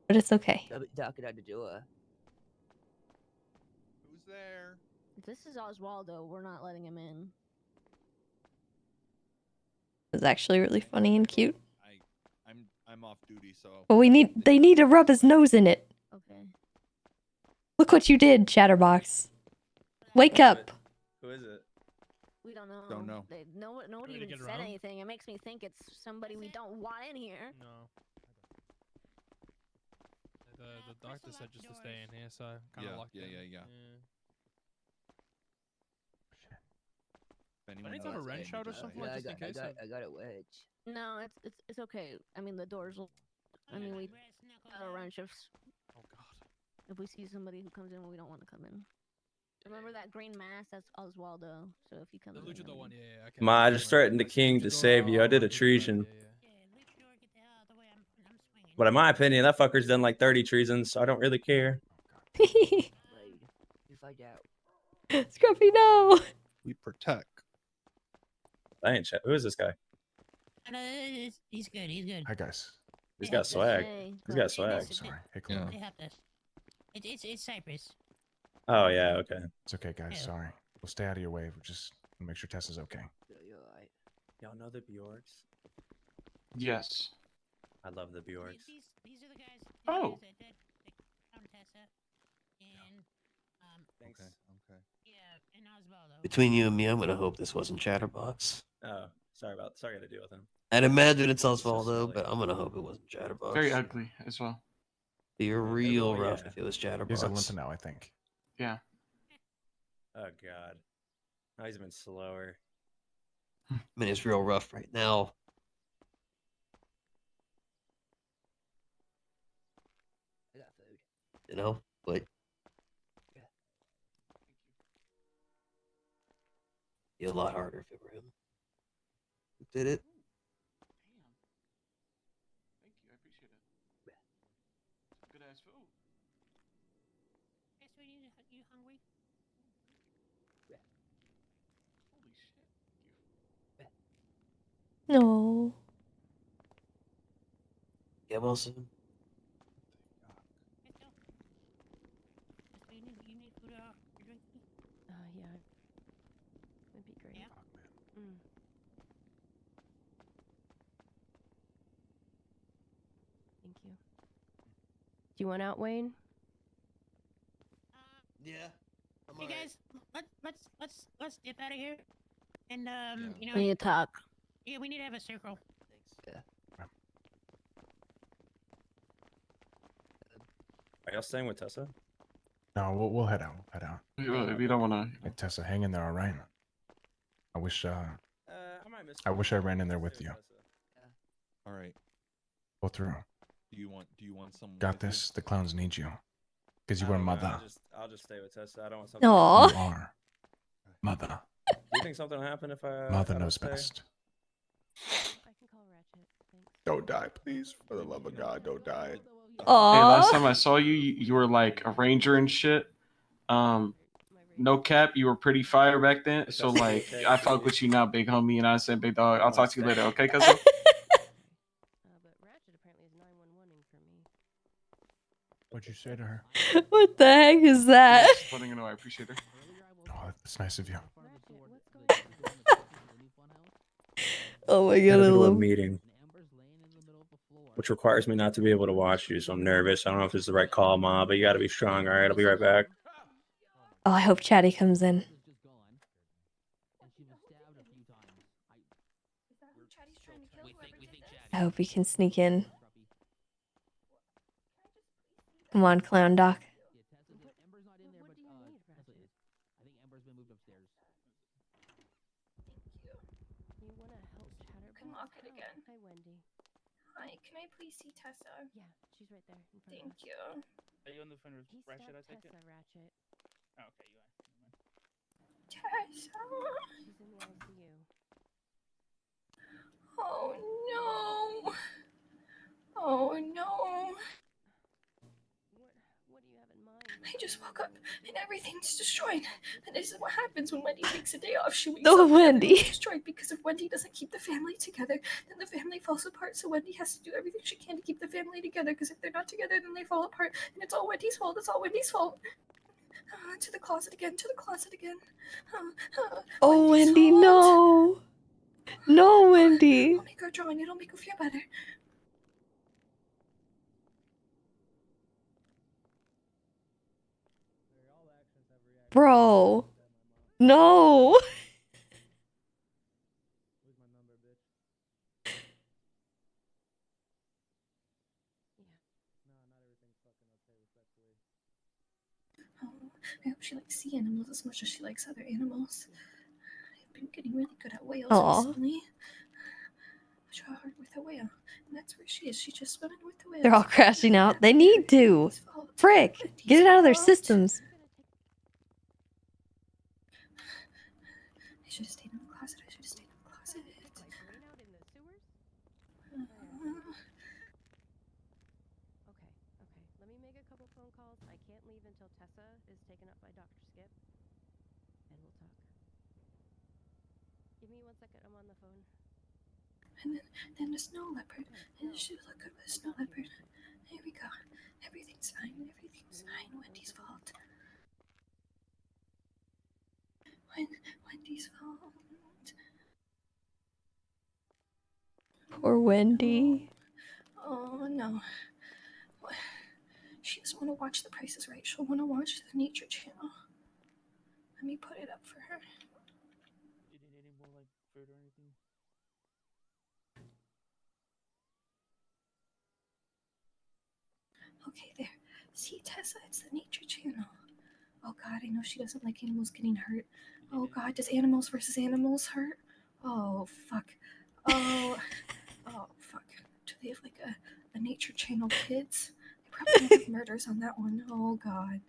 But it's okay. Knocking on the door. Who's there? This is Oswaldo. We're not letting him in. It was actually really funny and cute. I'm off duty, so. But they need to rub his nose in it. Okay. Look what you did, Chatterbox. Wake up. Who is it? We don't know. Don't know. Nobody Ready to even get said around? anything. It makes me think it's somebody we don't want in here. No. The doctor said just to stay in here, so kind of Yeah, locked yeah, in. yeah. If I anyone need to have a knows, wrench they out or need to something say like it. just in case. I got a wedge. No, it's okay. I mean, the doors will. I mean, we got a wrench Oh God. if we see somebody who comes in, we don't want to come in. Remember that green mask? That's Oswaldo. So if you come The in, luchador I mean- one, yeah. Okay. Ma, I just threatened the king to save you. I did a treason. But in my opinion, that fucker's done like 30 treasons, so I don't really care. You find out. Scruffy, no. We protect. I ain't chat. Who is this guy? He's good. He's good. Hi guys. He's got swag. Hey, He's got swag. Sorry. Hey, Chloe. They helped us. It's Cypress. Oh yeah, okay. It's okay, guys. Yeah. Sorry. We'll stay out of your way. We'll just make sure Tessa's okay. You're alright. Y'all know the Bjorks? Yes. I love the Bjorks. These are the guys. Oh. That found Tessa. And Thanks. Okay. yeah, and Osvaldo. Between you and me, I'm gonna hope this wasn't Chatterbox. Oh, sorry I had to deal with him. I'd imagine it's Osvaldo, but I'm gonna hope it wasn't Chatterbox. Very ugly as well. Be real Oh, rough yeah. if it was He's a Chatterbox. limp now, I think. Yeah. Oh god. Oh, he's been slower. I mean, it's real rough right now. I got food. You know, but be a lot harder if it were him. Who did it? Thank you. I appreciate it. Good ass food. Hey, sweetie, you hungry? Holy shit. No. Get well soon. Let's go. You need food or drink? Yeah. Would be great. Yeah. Mm. Thank you. Do you want out, Wayne? Yeah. Hey guys, let's dip out of here. And you know. We need to talk. Yeah, we need to have a circle. Yeah. Are y'all staying with Tessa? No, we'll head out. Head out. We don't want to. Hey, Tessa, hang in there, all right? I wish I might miss I wish I ran in there with you. All right. Go through. Do you want some? Got this. The clowns need you. Because you I were don't know, mother. I'll just stay with Tessa. I don't want something. Aw. You are mother. Do you think something will happen if I? Mother I don't knows stay? best. I can call Ratchet. Thanks. Don't die, please. For the love of God, don't die. Hey, last Aw. time I saw you, you were like a ranger and shit. No cap, you were pretty fire back then. So like, I fuck with you now, big homie, and I said, big dog, I'll talk to you later, okay, cousin? But Ratchet apparently is 911ing for me. What'd you say to her? What the heck is that? Just letting her know I appreciate her. Oh, that's nice of you. Oh my I god, gotta I go to a love. meeting, which requires me not to be able to watch you, so I'm nervous. I don't know if this is the right call, Ma, but you gotta be strong. All right, I'll be right back. Oh, I hope Chatty comes in. I hope he can sneak in. Come on, clown doc. You want to help Chatterbox? Can lock it again. Hi, Wendy. Hi, can I please see Tessa? Yeah, she's right there. In front Thank of us. you. Are you on the phone with He Ratchet, I stabbed take it? Tessa, Ratchet. Oh, okay, you are. Tessa. She's in the ICU. Oh no. Oh no. What do you have in mind? I just woke up and everything's destroyed. And this is what happens when Wendy takes a day off. She wakes Oh, up and Wendy. everything's destroyed because if Wendy doesn't keep the family together, then the family falls apart. So Wendy has to do everything she can to keep the family together because if they're not together, then they fall apart. And it's all Wendy's fault. It's all Wendy's fault. To the closet again. To the closet again. Oh, Wendy's Wendy, fault. no. No, Wendy. I'll make her draw and it'll make her feel better. Bro. No. Oh, I hope she likes sea animals as much as she likes other animals. I've been getting really good at whales Aw. recently. I draw hard with a whale, and that's where she is. She's just swimming with the whales. They're all crashing out. They need to. Frick. Get it out of their systems. I should have stayed in the closet. I should have stayed in the closet. Let me make a couple phone calls. I can't leave until Tessa is taken up by Dr. Skip. And we'll talk. Give me 1 second. I'm on the phone. And then the snow leopard. And she look at the snow leopard. Here we go. Everything's fine. Everything's fine. Wendy's fault. Wendy's fault. Poor Wendy. Oh no. She doesn't want to watch The Price is Right. She'll want to watch the Nature Channel. Let me put it up for her. You need any more like food or anything? Okay, there. See, Tessa, it's the Nature Channel. Oh God, I know she doesn't like animals getting hurt. Oh God, does animals versus animals hurt? Oh fuck. Oh fuck. Do they have like a Nature Channel Kids? They probably don't have murders on that one. Oh God.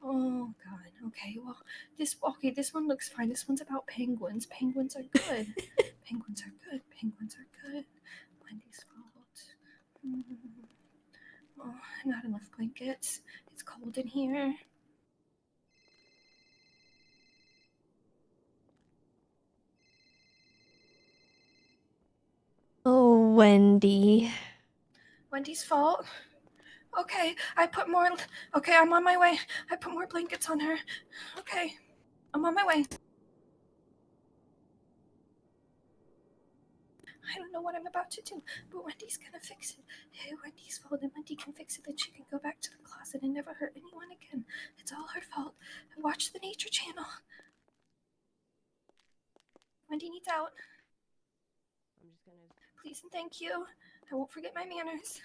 Oh God. Okay, well, this one looks fine. This one's about penguins. Penguins are good. Penguins are good. Penguins are good. Wendy's fault. Oh, not enough blankets. It's cold in here. Oh, Wendy. Wendy's fault. Okay, I'm on my way. I put more blankets on her. Okay, I'm on my way. I don't know what I'm about to do, but Wendy's gonna fix it. Hey, Wendy's fault, and Wendy can fix it, then she can go back to the closet and never hurt anyone again. It's all her fault. Watch the Nature Channel. Wendy needs out. I'm just gonna. Please and thank you. I won't forget my manners.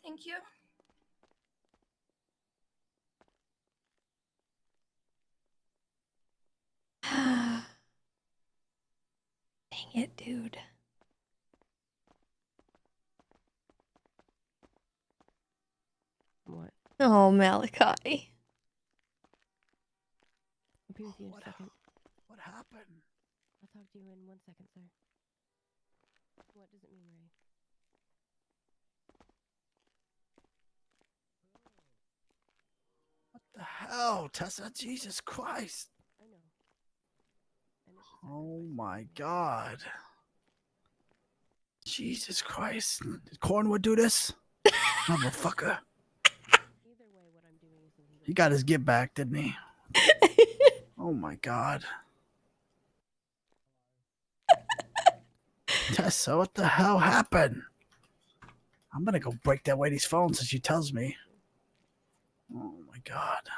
Thank you. Dang it, dude. What? Oh, Malachi. I'll be with you in a second. What happened? I'll talk to you in 1 second, sir. What does it mean, Ray? What the hell, Tessa? Jesus Christ. I know. Oh my God. Jesus Christ. Did Cornwood do this? Motherfucker. He got his get back, didn't he? Oh my God. Tessa, what the hell happened? I'm gonna go break that lady's phone so she tells me. Oh my God.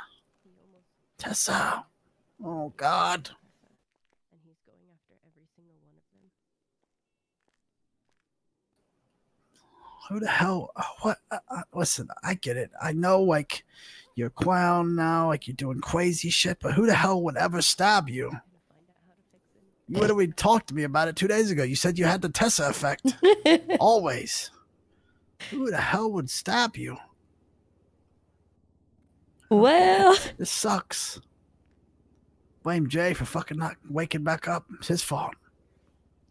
Tessa. Oh God. And he's going after every single one of them. Who the hell? What? Listen, I get it. I know, like, you're a clown now, like you're doing crazy shit, but who the hell would ever stab you? You literally talked to me about it 2 days ago. You said you had the Tessa effect. Always. Who the hell would stab you? Well, this sucks. Blame Jay for fucking not waking back up. It's his fault.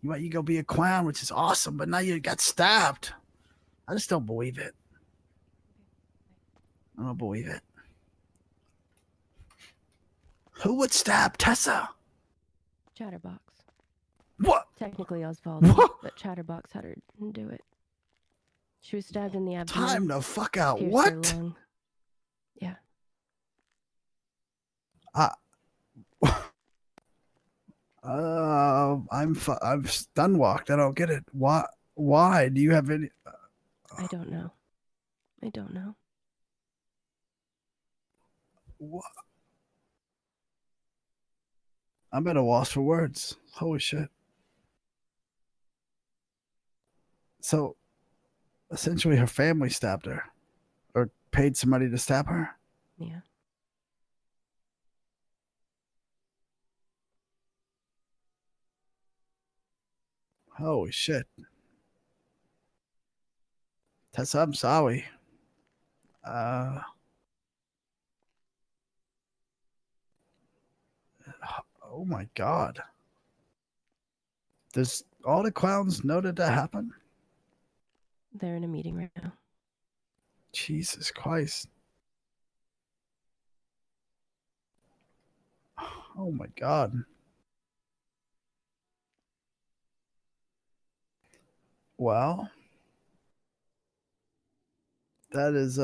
You go be a clown, which is awesome, but now you got stabbed. I just don't believe it. I don't believe it. Who would stab Tessa? Chatterbox. What? Technically Osvaldo, but Chatterbox had her do it. She was stabbed in the abdomen. Time the fuck out. pierced What? her lung. Yeah. I'm stun walked. I don't get it. Why? Do you have any? I don't know. I don't know. What? I'm at a loss for words. Holy shit. So, essentially, her family stabbed her, or paid somebody to stab her. Yeah. Holy shit. Tessa, I'm sorry. Oh my god. Does all the clowns know that happened? They're in a meeting right now. Jesus Christ. Oh my god. Well, that is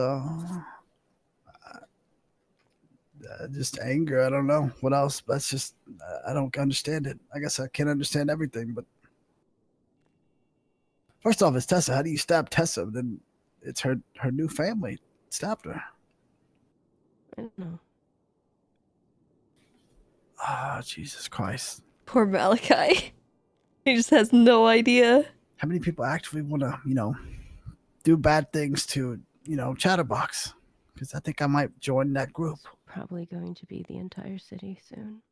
just anger. I don't know what else. That's just I don't understand it. I guess I can't understand everything. But first off, it's Tessa. How do you stab Tessa? Then it's her new family stabbed her. I don't know. Ah, Jesus Christ. Poor Malachi. He just has no idea. How many people actually want to, do bad things to, Chatterbox? Because I think I might join that group. Probably going to be the entire city soon.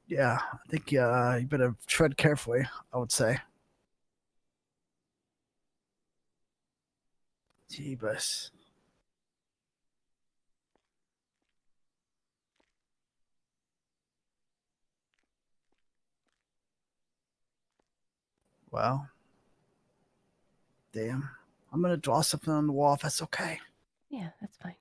Yeah, I think you better tread carefully, I would say. Jeebus. Well, damn. I'm going to draw something on the wall if that's okay. Yeah, that's fine.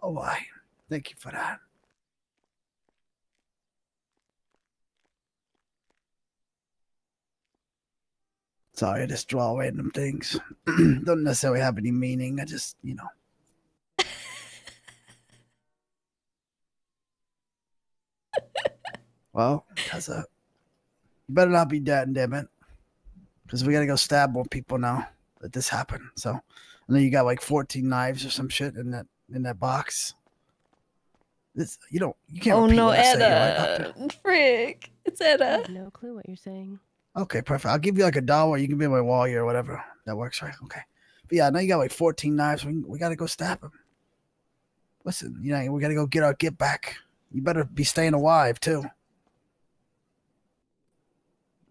All right. Thank you for that. Sorry, I just draw random things. Don't necessarily have any meaning. I just, Well, Tessa, you better not be dead, damn it. Because we got to go stab more people now that this happened. So I know you got like 14 knives or some shit in that box. This, you can't Oh repeat no, what I say here, right, Edda. Doctor? Frick. It's I Edda. have no clue what you're saying. Okay, perfect. I'll give you like $1. You can be my wall here or whatever. That works, right? Okay. But yeah, I know you got like 14 knives. We got to go stab him. Listen, we got to go get our get back. You better be staying alive, too.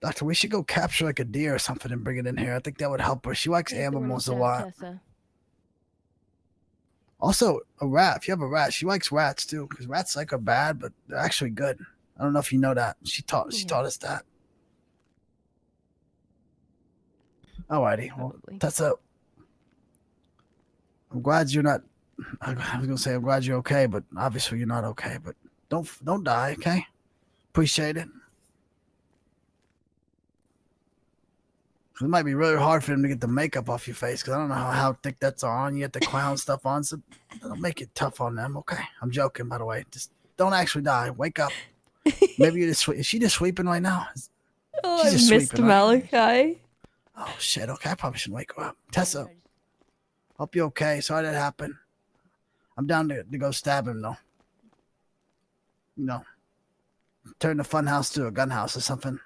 Doctor, we should go capture like a deer or something and bring it in here. I think that would help her. She likes animals a lot. Tessa. Also, a rat. If you have a rat, she likes rats too, because rats are bad, but they're actually good. I don't know if you know that. She taught us that. Alrighty. Well, that's it. I'm glad you're not. I was gonna say I'm glad you're okay, but obviously you're not okay. But don't die, okay? Appreciate it. It might be really hard for him to get the makeup off your face because I don't know how thick that's on. You get the clown stuff on, so don't make it tough on them, okay? I'm joking, by the way. Just don't actually die. Wake up. Maybe you're just is she just sleeping right now? Oh, She's I just missed sleeping, right? Malachi. Oh shit. Okay, I probably shouldn't wake her up. Tessa, hope you're okay. Sorry that happened. I'm down to go stab him though. Turn the fun house to a gun house or something.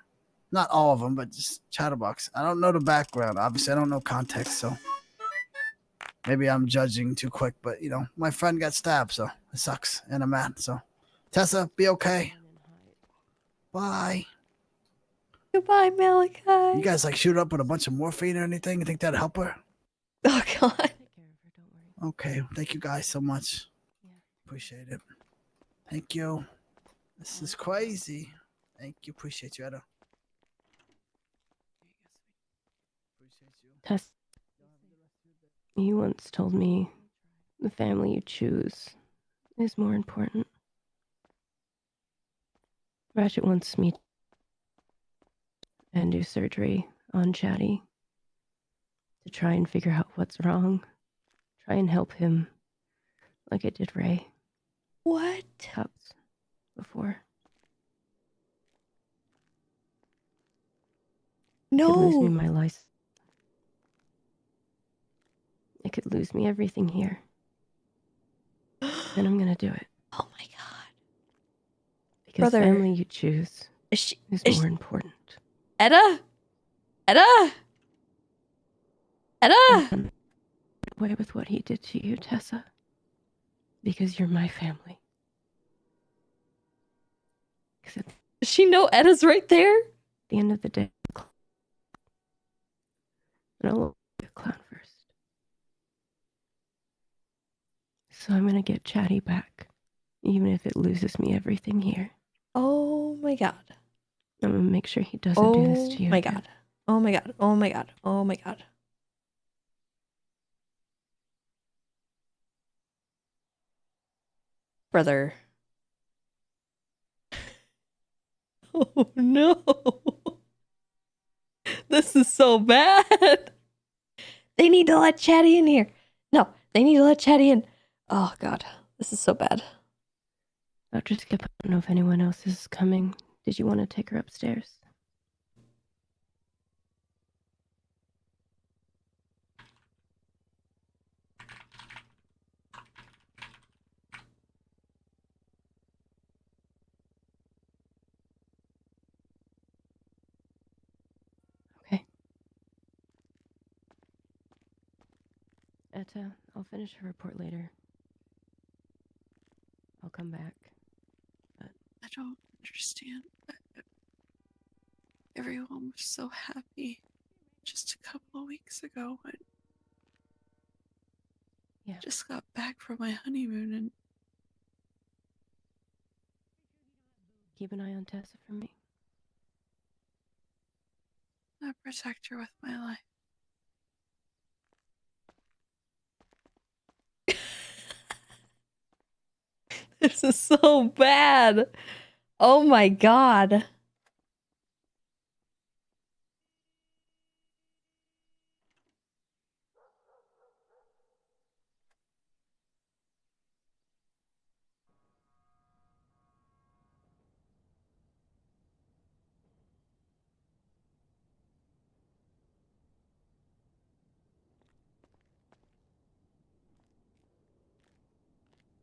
Not all of them, but just Chatterbox. I don't know the background. Obviously, I don't know context, so maybe I'm judging too quick. But my friend got stabbed, so it sucks, and I'm mad. So, Tessa, be okay. Bye. Goodbye, Malachi. You guys shoot up with a bunch of morphine or anything? You think that'd help her? Oh God. Okay, thank you guys so much. Appreciate it. Thank you. This is crazy. Thank you. Appreciate you, Edda. Tess, you once told me the family you choose is more important. Ratchet wants me and do surgery on Chatty to try and figure out what's wrong. Try and help him like I did Ray. What? Cups before. It could lose me No. my license. It could lose me everything here. And I'm gonna do it. Oh my god. Because Brother. family you choose is more important. Etta? Etta? Etta? And away with what he did to you, Tessa. Because you're my family. Does she know Etta's right there? At the end of the day, and I'll be a clown first. So I'm gonna get Chatty back, even if it loses me everything here. Oh my god. I'm gonna make sure he doesn't do this to you. Oh my again. god. Oh my god. Oh my god. Oh my god. Brother. Oh no. This is so bad. They need to let Chatty in here. No, they need to let Chatty in. Oh god. This is so bad. Dr. Skip, I don't know if anyone else is coming. Did you want to take her upstairs? Okay. Etta, I'll finish her report later. I'll come back. I don't understand. Everyone was so happy just a couple of weeks ago when I just got back from my honeymoon and Keep an eye on Tessa for me. I protect her with my life. This is so bad. Oh my god.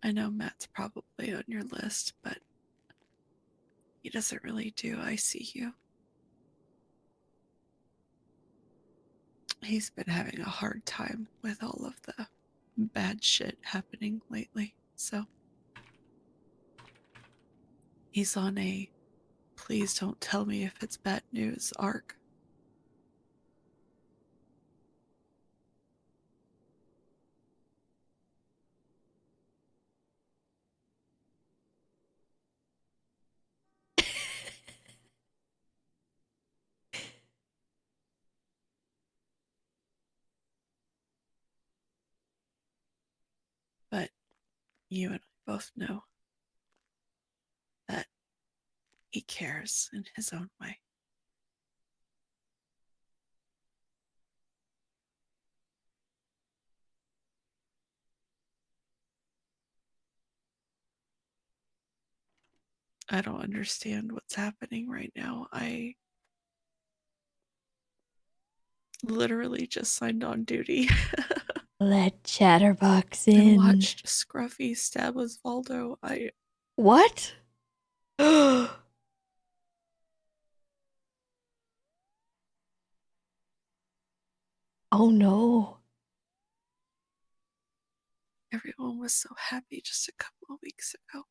I know Matt's probably on your list, but he doesn't really do ICU. He's been having a hard time with all of the bad shit happening lately, so he's on a please don't tell me if it's bad news arc. But you and I both know that he cares in his own way. I don't understand what's happening right now. I literally just signed on duty. Let Chatterbox and in. watched Scruffy stab Osvaldo. What? Oh no. Everyone was so happy just a couple of weeks ago.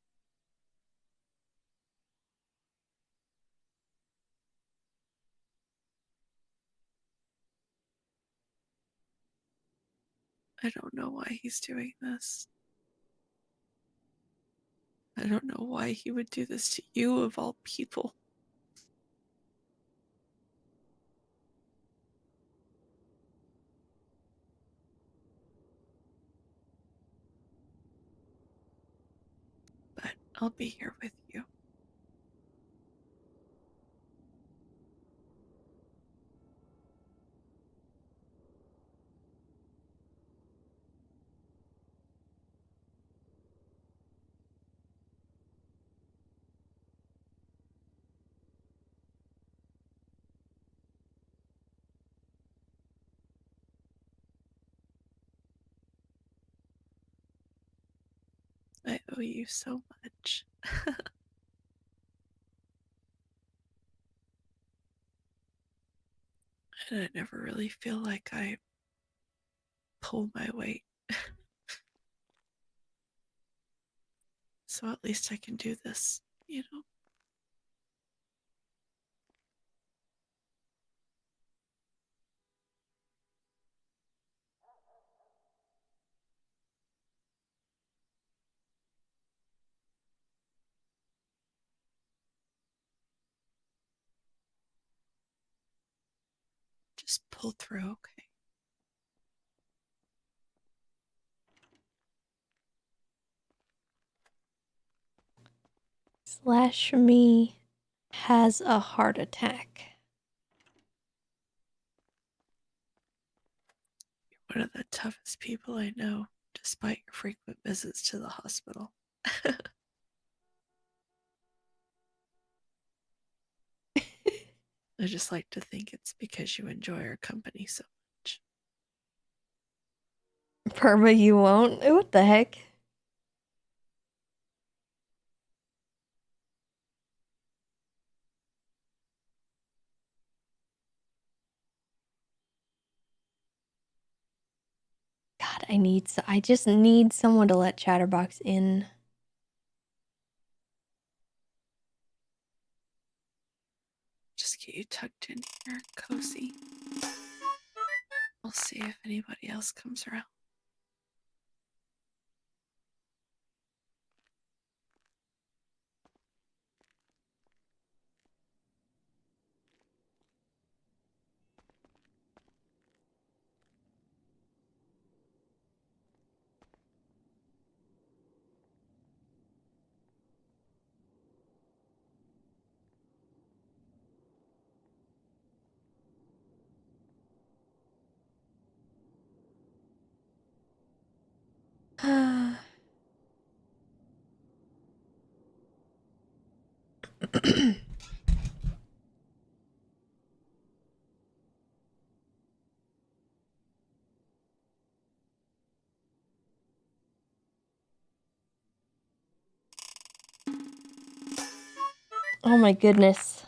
I don't know why he's doing this. I don't know why he would do this to you of all people. But I'll be here with you. I owe you so much. And I never really feel like I pull my weight. So at least I can do this, you know? Just pull through, okay? Slash me has a heart attack. You're one of the toughest people I know, despite your frequent visits to the hospital. I just like to think it's because you enjoy our company so much. Perma, you won't? What the heck? God, I just need someone to let Chatterbox in. Just get you tucked in here, cozy. We'll see if anybody else comes around. Oh my goodness.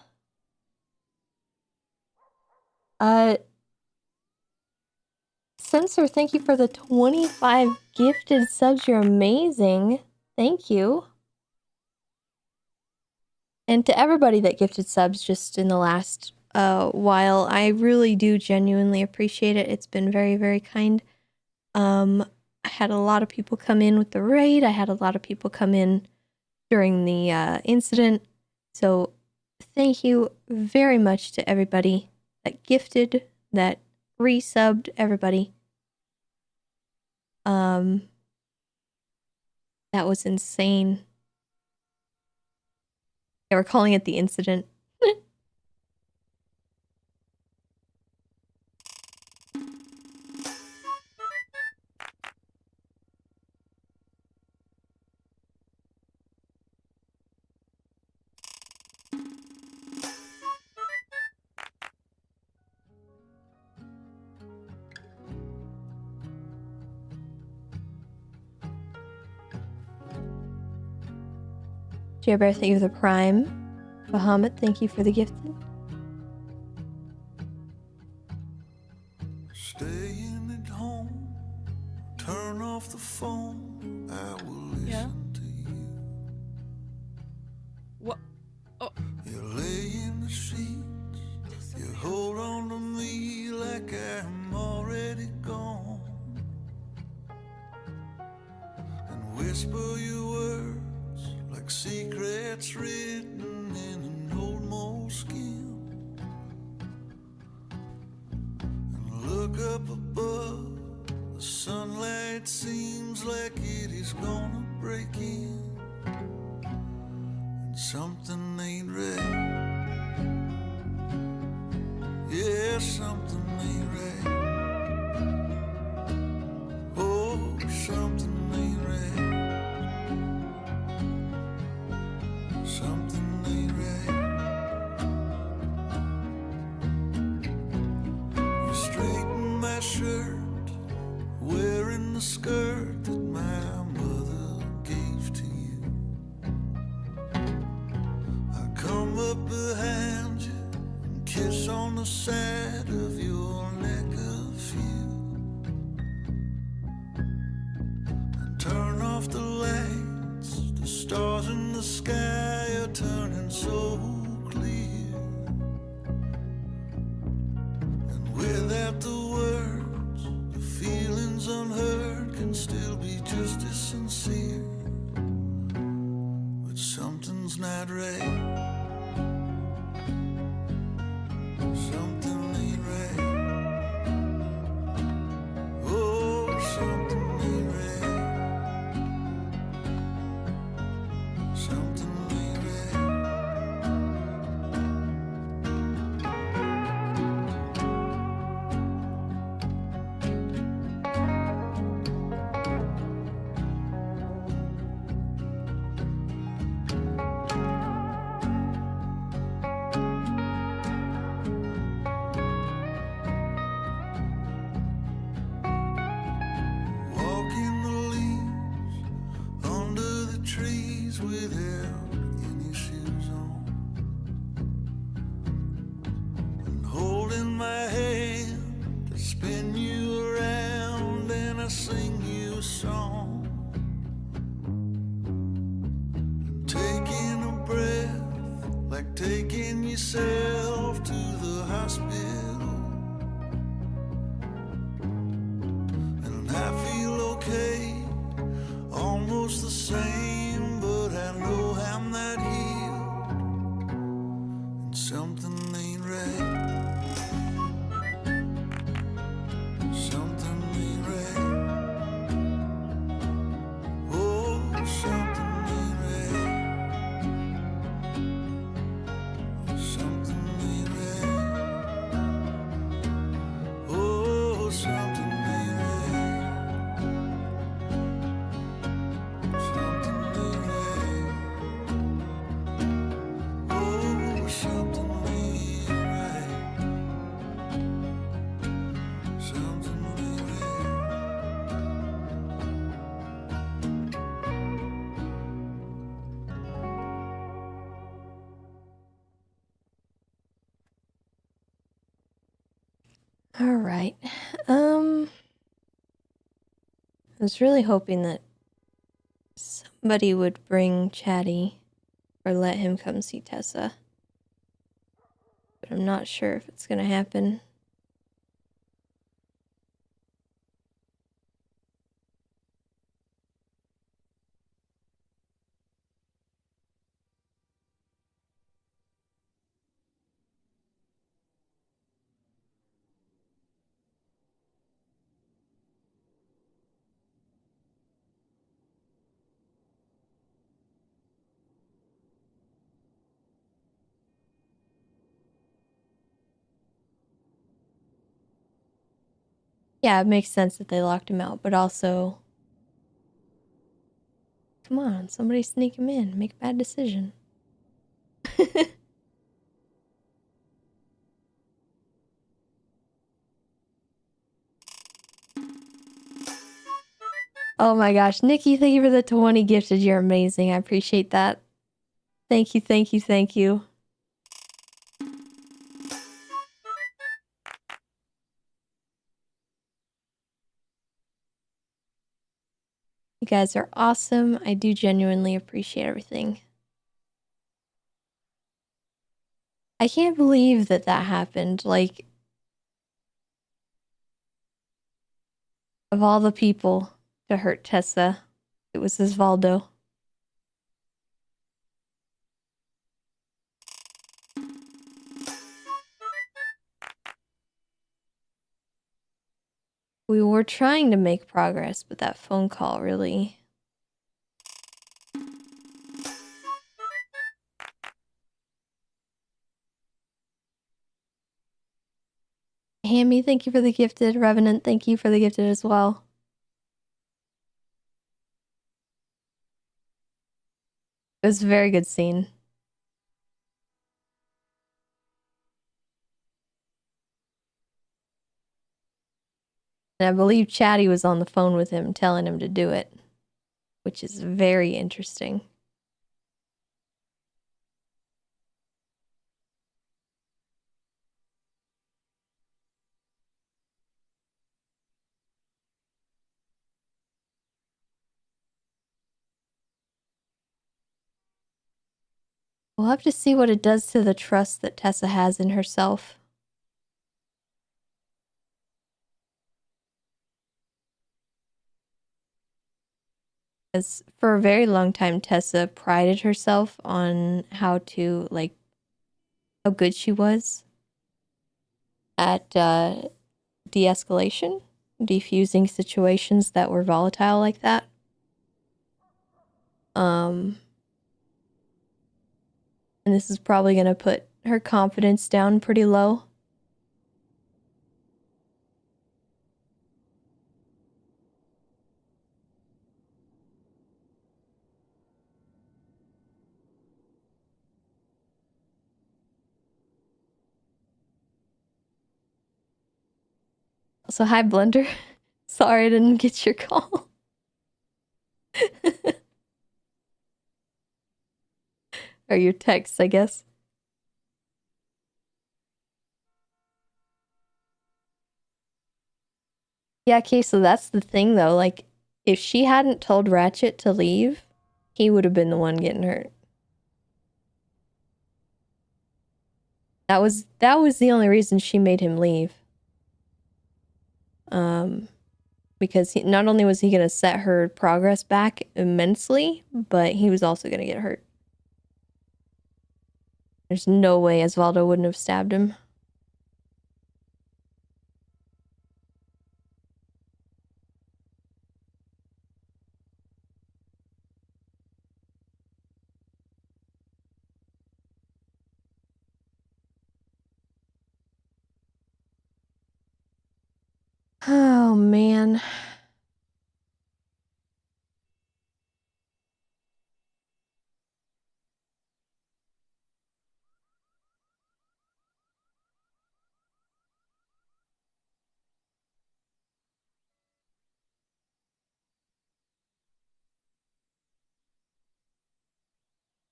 Sensor, thank you for the 25 gifted subs. You're amazing. Thank you. And to everybody that gifted subs just in the last while, I really do genuinely appreciate it. It's been very, very kind. I had a lot of people come in with the raid. I had a lot of people come in during the incident. So thank you very much to everybody that gifted, that resubbed, everybody. That was insane. They were calling it the incident. Jailbear, thank you for the prime. Bahamut, thank you for the gifted. Staying at home, turn off the phone, I will listen to you. What? Oh. You lay in the sheets, you hold on to me like I'm already gone, and whisper your words like secrets written in an old moleskin. And look up above, the sunlight seems like it is gonna break in, and something ain't right. Yeah, something ain't right. Oh, something ain't right. Something ain't right. You straighten my shirt, wearing the skirt that my mother gave the side of your neck of fuel. And turn off the lights, the stars in the sky are turning so clear. And without the words, the feelings unheard can still be just as sincere. But something's not right. Something ain't right. Oh, something ain't right. Something ain't right. Walking the leaves under the trees without any shoes on, and holding my hand to spin you around, and I sing you a song, and taking a breath like taking yourself to the hospital. And I feel okay, almost the same, but I know I'm not healed, and something ain't right. Something ain't right. Oh, something ain't right. Something ain't right. Oh, something ain't right. Something ain't right. Oh, something ain't right. Something ain't right. All right. I was really hoping that somebody would bring Chatty or let him come see Tessa. But I'm not sure if it's gonna happen. Yeah, it makes sense that they locked him out, but also... Come on, somebody sneak him in. Make a bad decision. Oh my gosh, Nikki, thank you for the 20 gifted. You're amazing. I appreciate that. Thank you, thank you, thank you. You guys are awesome. I do genuinely appreciate everything. I can't believe that that happened. Like, of all the people to hurt Tessa, it was Osvaldo. We were trying to make progress, but that phone call really... Hammy, thank you for the gifted. Revenant, thank you for the gifted as well. It was a very good scene. And I believe Chatty was on the phone with him telling him to do it, which is very interesting. We'll have to see what it does to the trust that Tessa has in herself. Because for a very long time, Tessa prided herself on how to, like, how good she was at de-escalation, defusing situations that were volatile like that. And this is probably going to put her confidence down pretty low. So hi, Blender. Sorry I didn't get your call. Or your text, I guess. Yeah, okay, so that's the thing though. Like, if she hadn't told Ratchet to leave, he would have been the one getting hurt. That was the only reason she made him leave. Because not only was he going to set her progress back immensely, but he was also going to get hurt. There's no way Osvaldo wouldn't have stabbed him. Oh, man.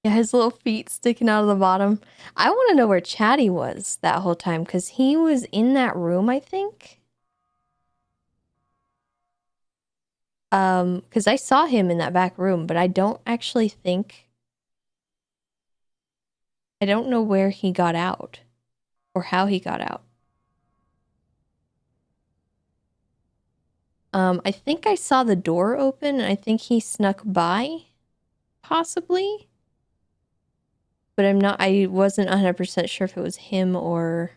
Yeah, his little feet sticking out of the bottom. I want to know where Chatty was that whole time, because he was in that room, I think. Because I saw him in that back room, but I don't actually think... I don't know where he got out. Or how he got out. I think I saw the door open, and I think he snuck by. Possibly. But I wasn't 100% sure if it was him or...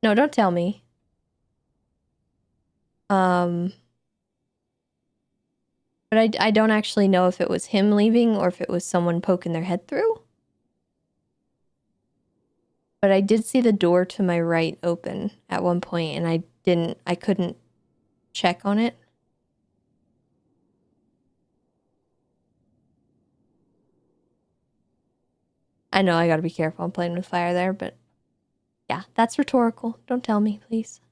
No, don't tell me. But I don't actually know if it was him leaving or if it was someone poking their head through. But I did see the door to my right open at one point, and I couldn't check on it. I know I gotta be careful. I'm playing with fire there, but yeah, that's rhetorical. Don't tell me, please.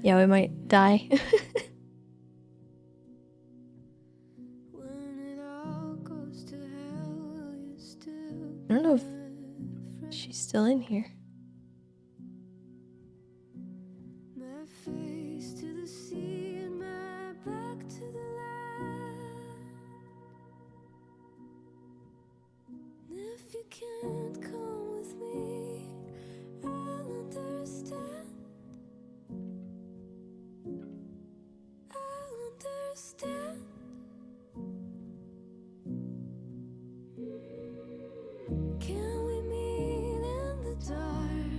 Yeah, we might die. I don't know if she's still in here. My face to the sea and my back to the land. If you can't come with me, I'll understand. I'll understand. Can we meet in the dark?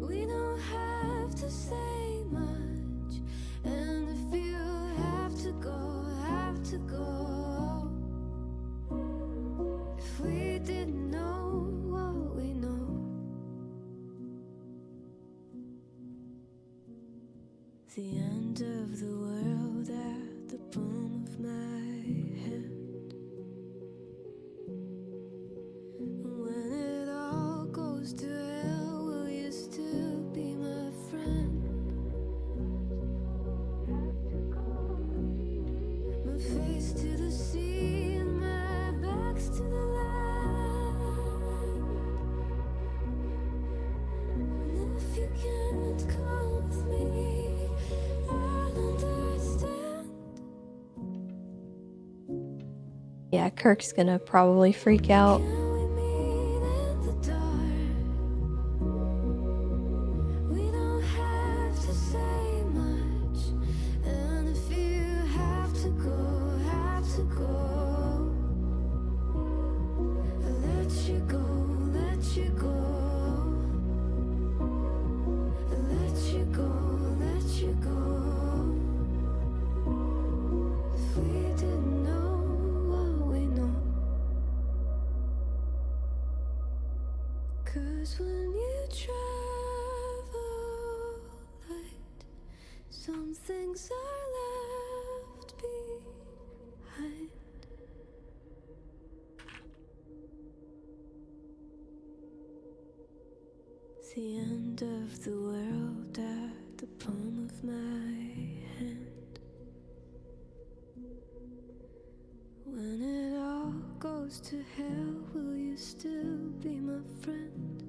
We don't have to say much. And if you have to go, have to go. If we didn't know what we know, The end of the world at the palm of my hand. When it all goes to hell, will you still be my friend? My face to the sea and my back's to the land. And if you can't come with me, I'll understand. Yeah, Kirk's gonna probably freak out. We don't have to say much, and if you have to go, have to go. Let you go, let you go. Let you go, let you go. If we didn't know what we know. 'Cause when you travel light, some things are left behind. The end of the world at the palm of my hand. When it all goes to hell, will you still be my friend?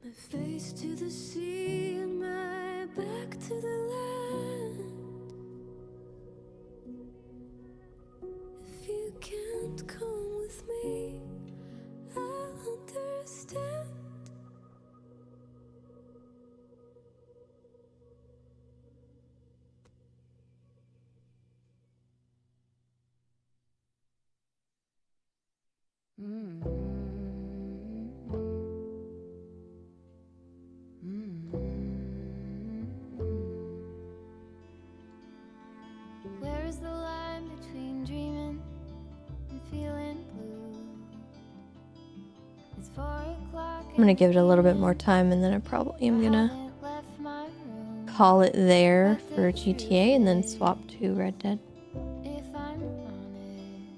My face to the sea and my back to the land. If you can't come with me, I'll understand. Where is the line between dreaming and feeling blue? It's 4 o'clock. I'm gonna give it a little bit more time, and then I probably am gonna call it there for GTA and then swap to Red Dead. If I'm honest,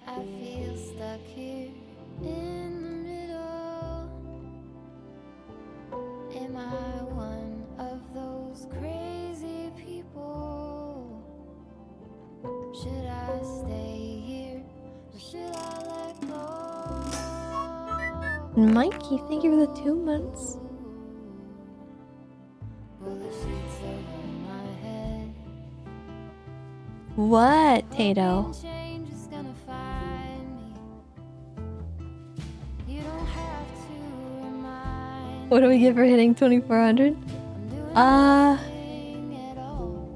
I feel stuck here in the middle. Am I one of those crazy people? Should I stay here or should I let go? And Mikey, thank you for the 2 months. Pull the sheets over my head. What, Tato? Change is gonna find me. You don't have to remind What do we get for hitting 2400? nothing at all.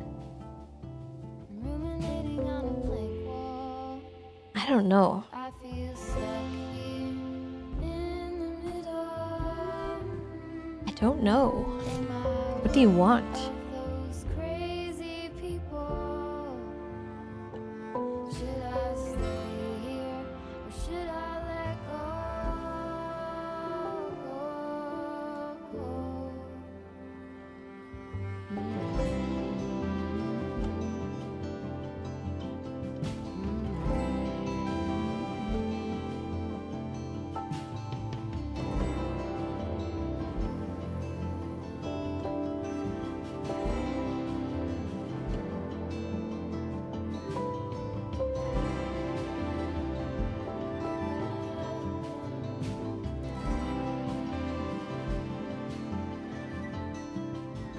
I'm ruminating on a blank wall. I don't know. I feel stuck here in the middle. I don't know. What do you want? Those crazy people. Should I stay here or should I let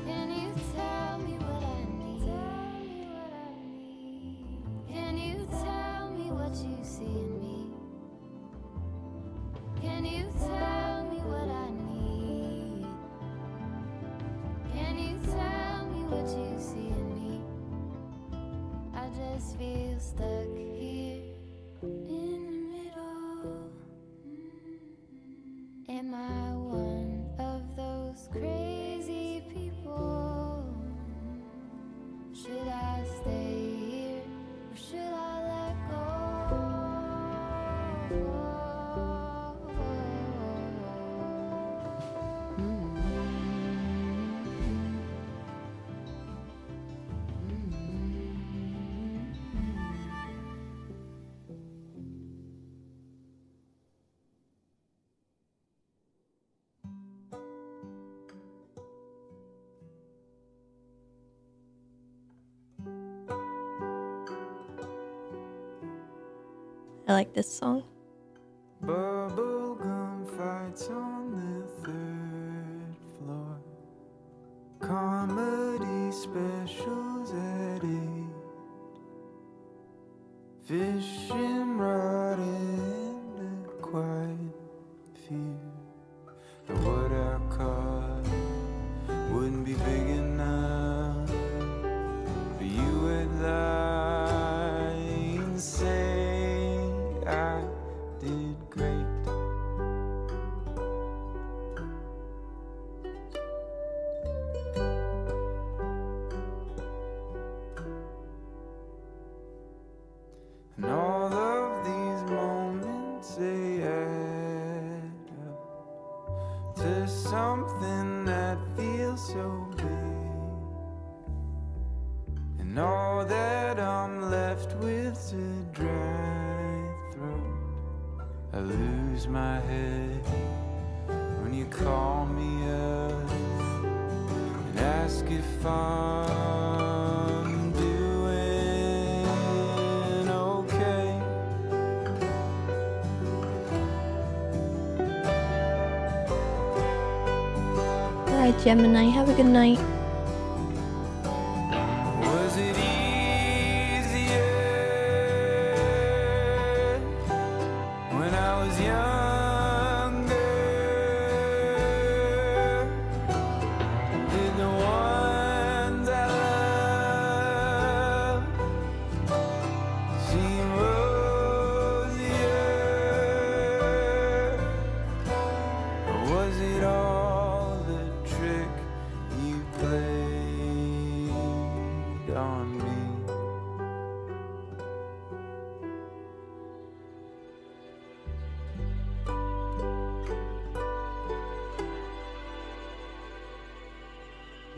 Can you tell me what I need? Can you tell me what you see in me? Can you tell me what I need? Can you tell me what you see in me? I just feel stuck here in the middle. Am I one of those crazy people? Should I stay here or should I let go? I like this song. Bubblegum fights on the third floor. Comedy specials at 8. Fishing rod and a quiet fear that what I caught wouldn't be big enough. But you would lie and say I did great. And all of these moments they add up to something that feels so big. And all that I'm left with's a dry throat. I lose my head when you call me up and ask if I'm doing okay. Bye, Gemini. Have a good night. Was it easier when I was younger? Did the ones I love seem rosier? Or was it all the trick you played on me?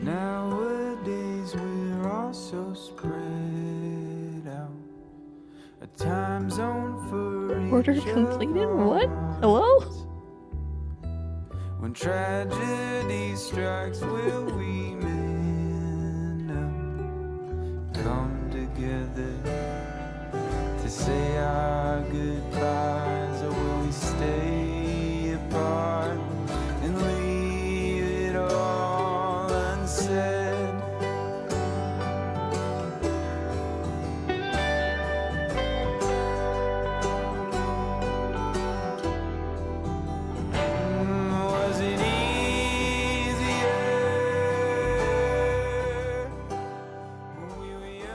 Nowadays we're all so spread out. A time zone for Order each completed? of What? our Hello? hearts. When tragedy strikes, will we mend up? Come together to say our goodbyes, or will we stay apart and leave it all unsaid? Was it easier when we were younger?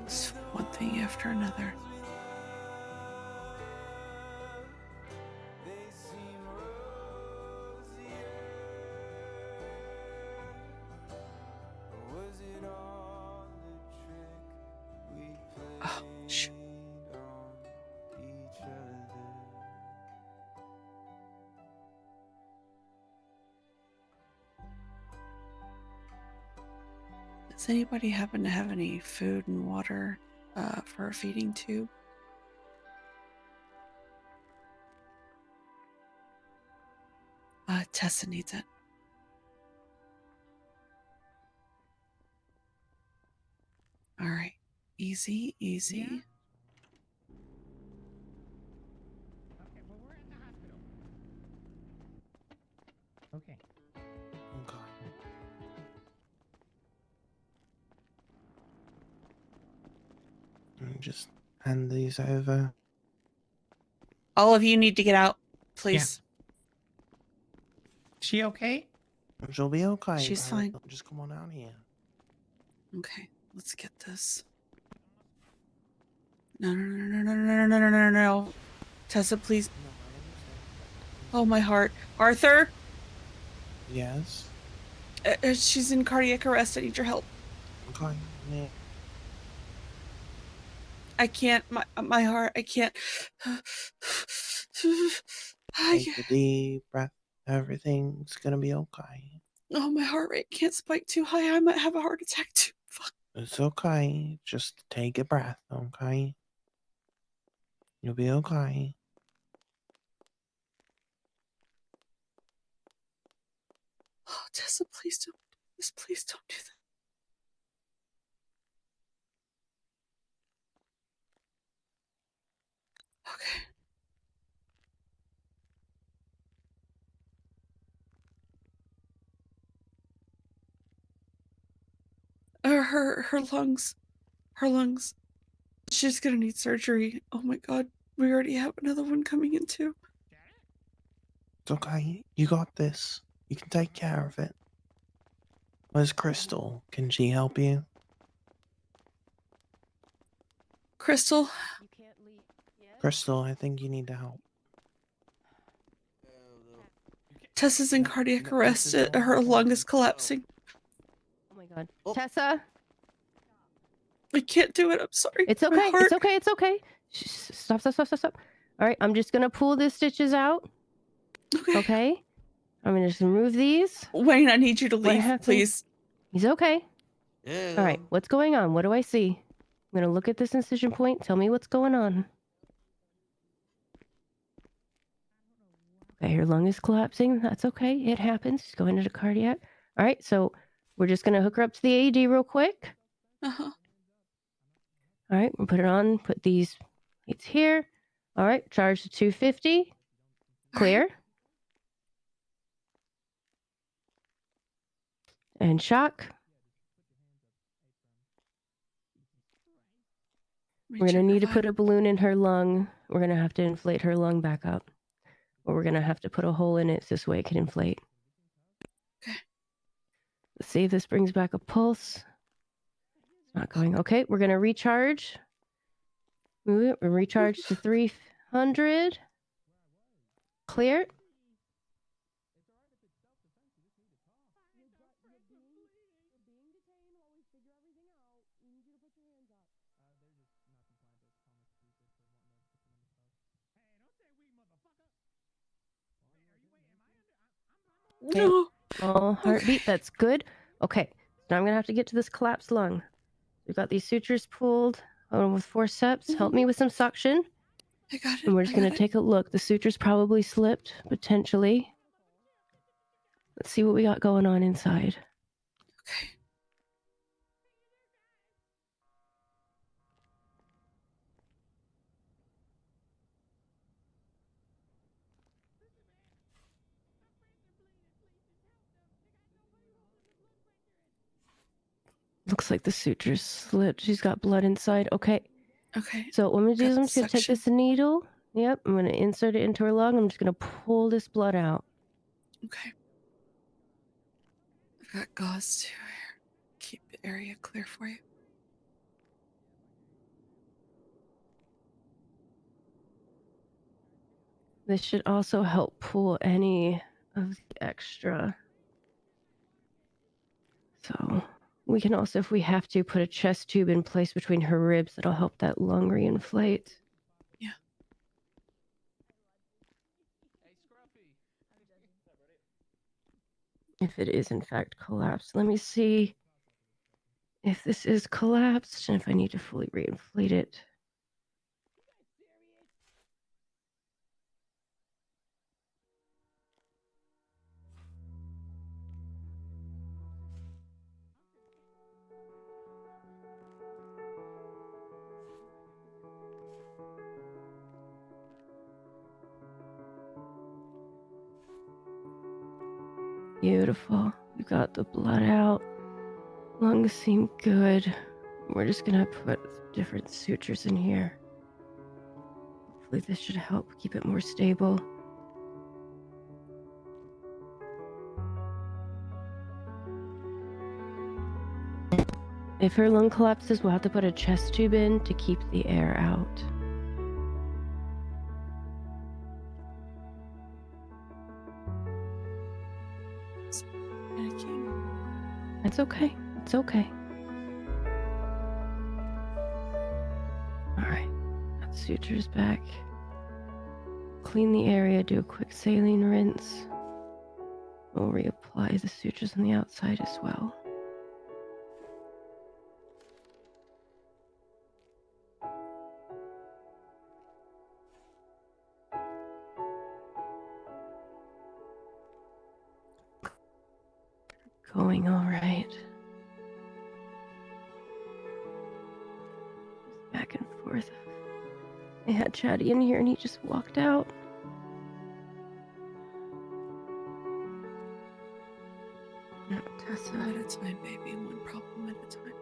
It's one thing after another. Was it all the trick we Oh, shoot. played on each other? Does anybody happen to have any food and water for a feeding tube? Tessa needs it. All right. Easy, easy. Okay, well, we're in the hospital. Okay. Okay. Let me just hand these over. All of you need to get out, please. She okay? She'll be okay. She's but fine. Just come on out here. Okay, let's get this. No, no, no, no, no, no, no, no, no, no. Tessa, please. Oh, my heart. Arthur? Yes. She's in cardiac arrest. I need your help. Okay. Yeah. I can't. My heart. I can't. Take a deep breath. Everything's gonna be okay. Oh, my heart rate can't spike too high. I might have a heart attack too. Fuck. It's okay. Just take a breath, okay? You'll be okay. Oh, Tessa, please don't do this. Please don't do that. Okay. Her lungs. Her lungs. She's gonna need surgery. Oh my god. We already have another one coming in too. It's okay. You got this. You can take care of it. Where's Crystal? Can she help you? Crystal. Crystal, I think you need to help. Tessa's in cardiac arrest. Her lung is collapsing. Oh my god. Tessa? I can't do it. I'm sorry. It's My okay. heart. It's okay. It's okay. Stop. All right, I'm just gonna pull the stitches out. Okay. I'm gonna just remove these. Wayne, I need you to What leave, happened? please. He's okay. Yeah. All right, what's going on? What do I see? I'm gonna look at this incision point. Tell me what's going on. Okay, her lung is collapsing. That's okay. It happens. She's going into cardiac. All right, so we're just gonna hook her up to the AED real quick. Uh-huh. All right, we'll put it on. Put these plates here. All right, charge to 250. Clear. And shock. We're going to need to put a balloon in her lung. We're going to have to inflate her lung back up. Or we're going to have to put a hole in it so this way it can inflate. Okay. Let's see if this brings back a pulse. It's not going. Okay, we're going to recharge. Move it. We're recharged to 300. Clear. Okay. No. Small heartbeat. That's good. Okay. Now I'm going to have to get to this collapsed lung. We've got these sutures pulled with forceps. Help me with some suction. I got it. And we're just going to take a look. The sutures probably slipped, potentially. Let's see what we got going on inside. Okay. Looks like the sutures slipped. She's got blood inside. Okay. Okay. So what I'm going to do is Got I'm just going to take suction. this needle. Yep. I'm going to insert it into her lung. I'm just going to pull this blood out. Okay. I've got gauze too. Here. Keep the area clear for you. This should also help pull any of the extra. So we can also, if we have to, put a chest tube in place between her ribs. That'll help that lung reinflate. Yeah. If it is in fact collapsed. Let me see if this is collapsed and if I need to fully reinflate it. Beautiful. We got the blood out. Lungs seem good. We're just gonna put different sutures in here. Hopefully this should help keep it more stable. If her lung collapses, we'll have to put a chest tube in to keep the air out. It's okay. It's okay. All right. Got sutures back. Clean the area. Do a quick saline rinse. We'll reapply the sutures on the outside as well. Going all right. Back and forth. I had Chatty in here and he just walked out. No, Tessa. One at a time, baby. One problem at a time.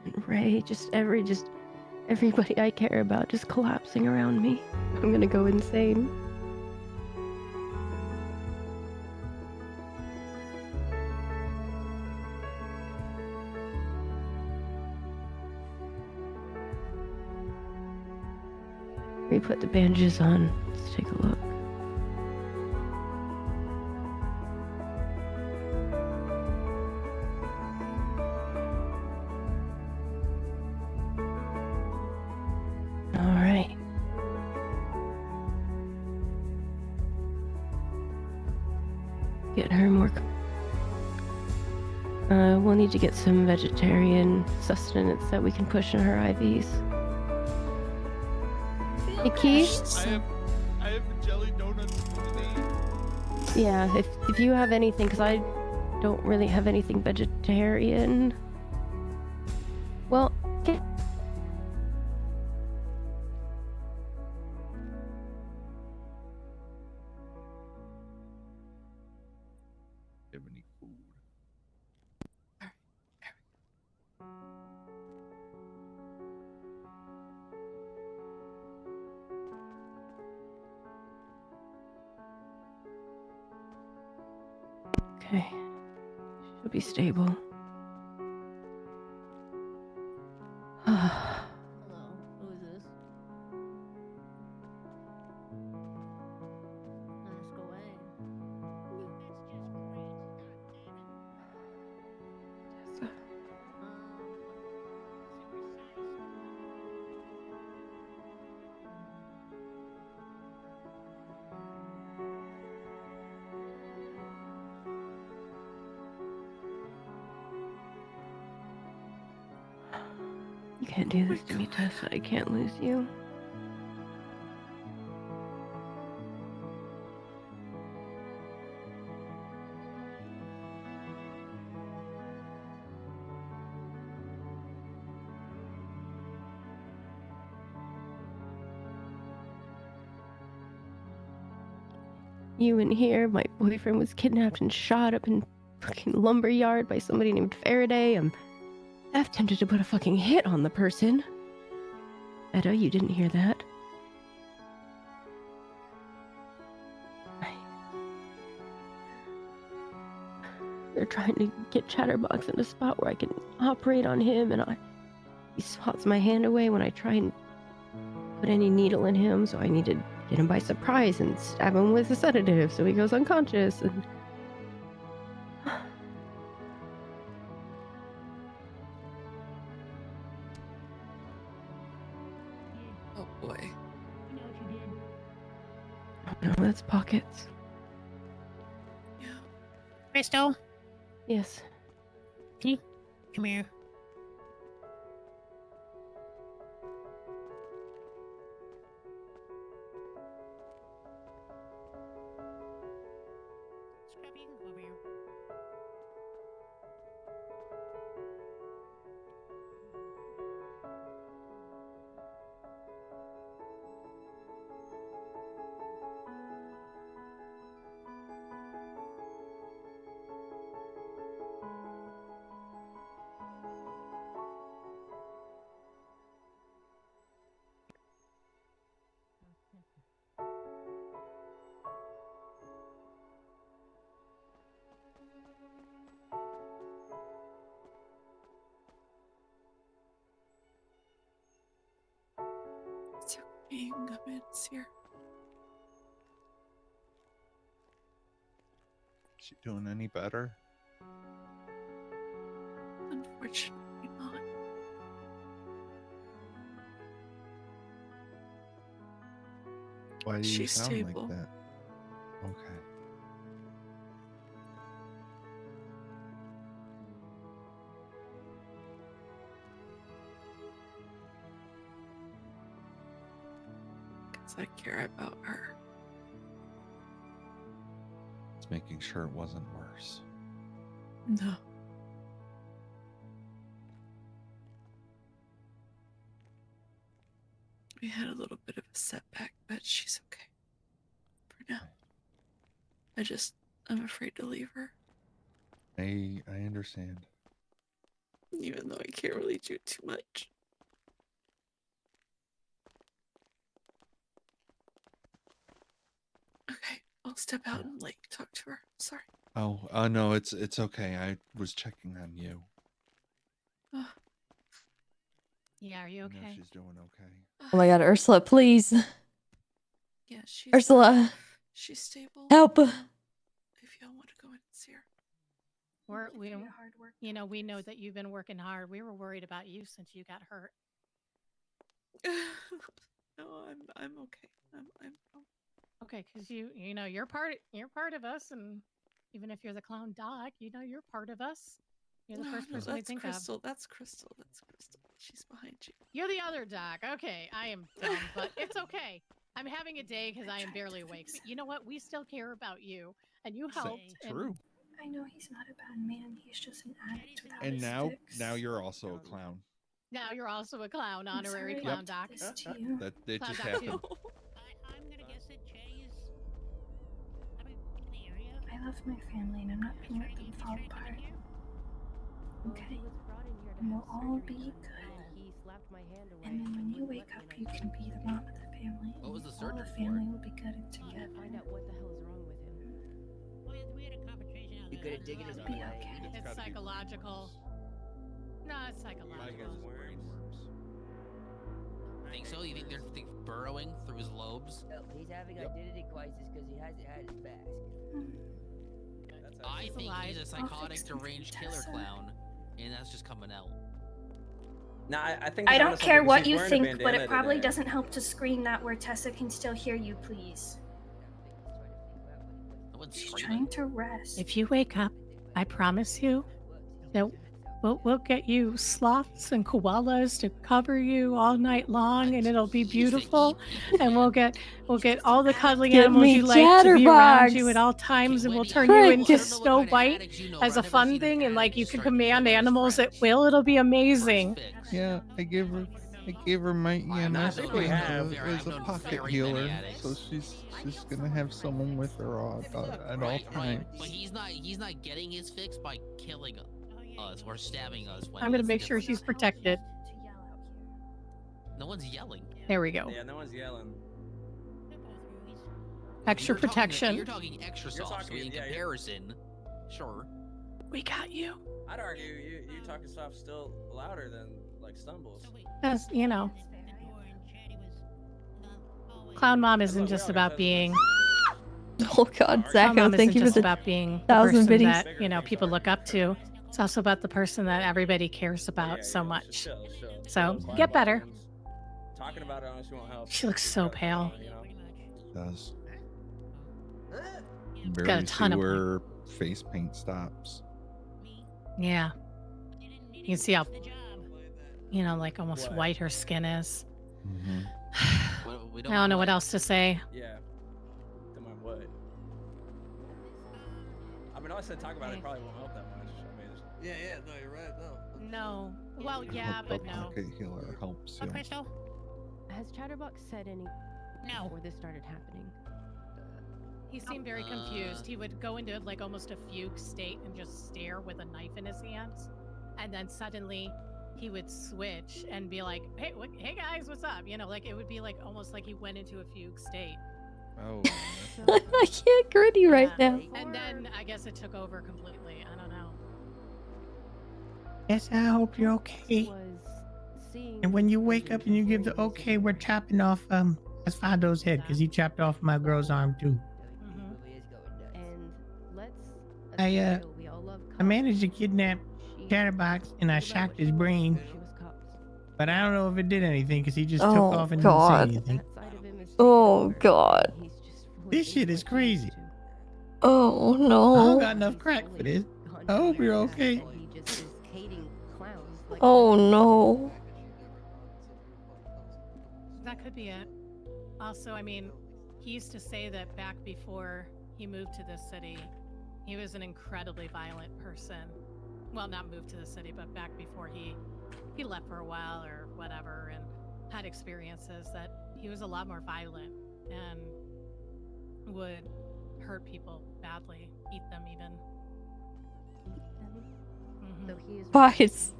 And Ray, everybody I care about just collapsing around me. I'm gonna go insane. We put the bandages on. Let's take a look. All right. Get her more. We'll need to get some vegetarian sustenance that we can push in her IVs. Nikki? I have jelly donuts today. Yeah, if you have anything, because I don't really have anything vegetarian. Well, okay. Have any food? Okay. She'll be stable. Hello, who is this? Let's go away. You can't do this to me, Tessa. I can't lose you. You in here, my boyfriend was kidnapped and shot up in fucking lumberyard by somebody named Faraday. I'm half tempted to put a fucking hit on the person. Edda, you didn't hear that. They're trying to get Chatterbox in a spot where I can operate on him, and he swats my hand away when I try and put any needle in him, so I need to get him by surprise and stab him with a sedative so he goes unconscious. And Oh boy. no, that's Pockets. Crystal, Yes. come here. Scrubby, you can come over here. It's okay. You can come in. It's here. Is she doing any better? Unfortunately not. Why do you She's sound stable. like that? Okay. Because I care about her. It's making sure it wasn't worse. No. We had a little bit of a setback, but she's okay for now. I'm afraid to leave her. I understand. Even though I can't really do too much. Okay, I'll step out and like talk to her. Sorry. Oh, no, it's okay. I was checking on you. Yeah, are you I know okay? she's doing okay. Oh my god, Ursula, please. Yeah, she's Ursula, she's stable. help. If y'all want to go in and see her. We know that you've been working hard. We were worried about you since you got hurt. No, I'm okay. I'm Okay, because you're part of us, and even if you're the clown doc, you're part of us. You're the first person we that's think Crystal. of. That's Crystal. That's Crystal. She's behind you. You're the other doc. Okay, I am dumb, but it's okay. I'm having a day because I am barely awake. So you know what? We still care about you, and you helped. True. I know he's not a bad man. He's just an addict without And his fix. now you're also a clown. Now you're also a clown, I'm honorary sorry clown I doc. did this to you. That it Clown just doc too. happened. I'm gonna guess that Chatty is in the area. I love my family and I'm not gonna let them fall apart. Okay? And we'll all be good. And then when you wake up, you can be the mom of the family. What was the All surgery the for? family will be good and together. Find out what the hell is wrong with him. We had a conversation out You there. could have digging his Be leg. okay. It's psychological. No, it's psychological. Think so? You think they're burrowing through his lobes? No, he's having identity crisis because he hasn't had his mask. I think he's a psychotic, fix them for deranged you, killer Tessa. clown, and that's just coming out. Nah, I think. I he's don't onto care something what because you he's wearing a think, but bandana it probably today. doesn't help to scream that where Tessa can still hear you, please. No one's She's screaming. trying to rest. If you wake up, I promise you that we'll get you sloths and koalas to cover you all night long, and it'll be beautiful. And we'll get all the cuddly Get animals me you like to be around you Chatterbox. at all times, and we'll turn Frick. you into Snow White as a fun thing, and like you can command animals at will. It'll be amazing. Yeah, I gave her my EMS think we thing have. as a pocket healer, so she's gonna have someone with her at all times. But he's not getting his fix by killing us or stabbing us. When I'm gonna it's make sure different. she's protected. No one's yelling. There we go. Yeah, no one's yelling. Extra You're talking- protection. You're talking extra soft, so in comparison, sure. We got you. I'd argue you talking soft still louder than like Stumbles. As you know, Clown Mom isn't just about being. Oh god, Clown Zacho, Mom thank isn't you for just the about being the 1,000 person biddies. that people look up to. It's also about the person that everybody cares about so much. Chill. So get better. Talking about it honestly won't help. She looks so pale. You know? Does. got a Barely ton see of where face paint stops. Yeah. You can see how, like almost white her skin is. We I don't know what else to say. Yeah. Don't mind what. I mean, all I said talk about it probably won't help that much. I mean, Yeah, no, you're right. No. No. Well, yeah, Hope but the no. pocket healer helps you. Crystal? Has Chatterbox said anything before this started happening? He seemed very confused. He would go into like almost a fugue state and just stare with a knife in his hands, and then suddenly he would switch and be like, "Hey, hey guys, what's up?" Like it would be like almost like he went into a fugue state. Oh. I can't gritty right now. And then I guess it took over completely. I don't know. Yes, I hope you're okay. And when you wake up and you give the okay, we're chopping off Osvaldo's head because he chopped off my girl's arm too. And let's I managed to kidnap Chatterbox and I shocked his brain. But I don't know if it did anything because he just took off and didn't say anything. Oh god. This shit is crazy. Oh I don't no. got enough crack for this. I hope you're okay. Oh no. That could be it. Also, I mean, he used to say that back before he moved to this city, he was an incredibly violent person. Well, not moved to the city, but back before he left for a while or whatever, and had experiences that he was a lot more violent and would hurt people badly, eat them even. So he is. Pockets.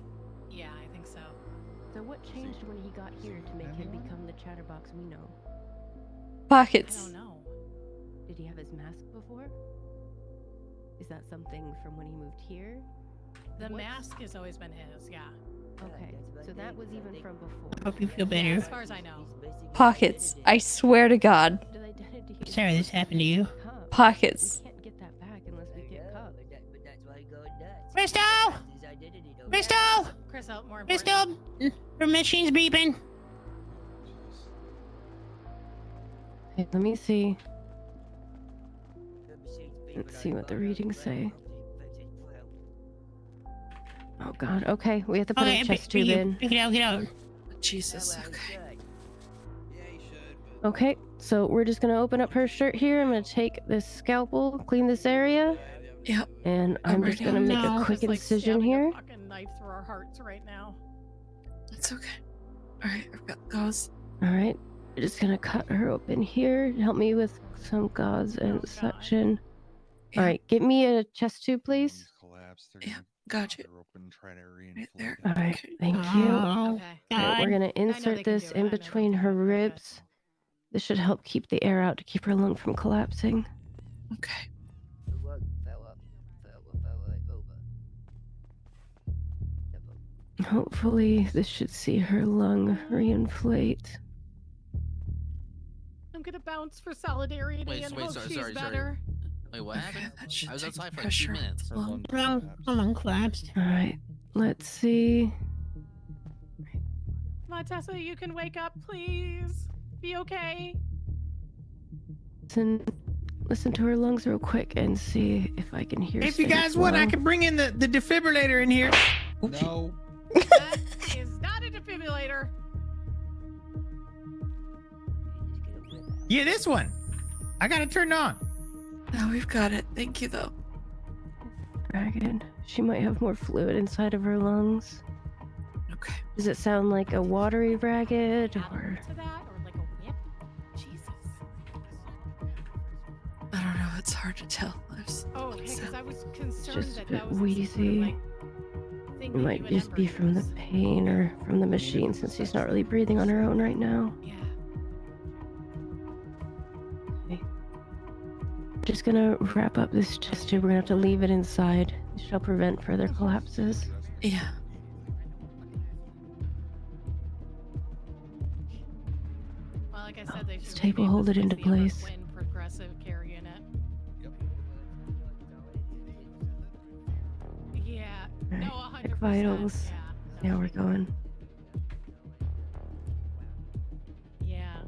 Yeah, I think so. So what changed when he got here to make him become the chatterbox we know? Pockets. I don't know. Did he have his mask before? Is that something from when he moved here? The mask has always been his, yeah. Okay, so that was even from before. Hope you feel Yeah, better. as far as I know. Pockets. I swear to God. Sorry this happened to you. Pockets. We can't get that back unless we get cuffed. Crystal! Crystal! Crystal, more important. Crystal! Her machine's beeping. Okay, let me see. Let's see what the readings say. Oh God. Okay, we have to put a chest tube in. Get out, get out. Jesus. Okay. Okay, so we're just gonna open up her shirt here. I'm gonna take this scalpel, clean this area. Yep. And I'm just gonna make a quick incision here. A fucking knife through our hearts right now. It's okay. All right, I've got gauze. All right, we're just gonna cut her open here. Help me with some gauze and suction. All right, get me a chest tube, please. Yeah, got you. Right there. All right, thank you. All right, we're gonna insert this in between her ribs. This should help keep the air out to keep her lung from collapsing. Okay. Hopefully, this should see her lung reinflate. I'm gonna bounce for solidarity and hope she's better. Wait, what happened? I was outside for like 2 pressure. minutes. Lung collapsed. All right, let's see. Come on, Tessa, you can wake up, please. Be okay. Listen to her lungs real quick and see if I can hear. If you guys want, I can bring in the defibrillator in here. No. That is not a defibrillator. Yeah, this one. I got it turned on. Now we've got it. Thank you, though. Ragged. She might have more fluid inside of her lungs. Okay. Does it sound like a watery ragged or? To that, or like a whip? Jesus. I don't know. It's hard to tell. Oh, okay, because I was concerned Just a that bit that was wheezy. sort of like thing It that might you and just be Ember from the use. pain or from the machine since she's not really breathing on her own right now. Yeah. Okay. Just gonna wrap up this chest tube. We're gonna have to leave it inside. This shall prevent further collapses. Yeah. Well, like I said, they This should tape will hold it into place. Progressive care unit. Yeah. All No, right, check 100%. vitals. Yeah. Now we're going. Yeah.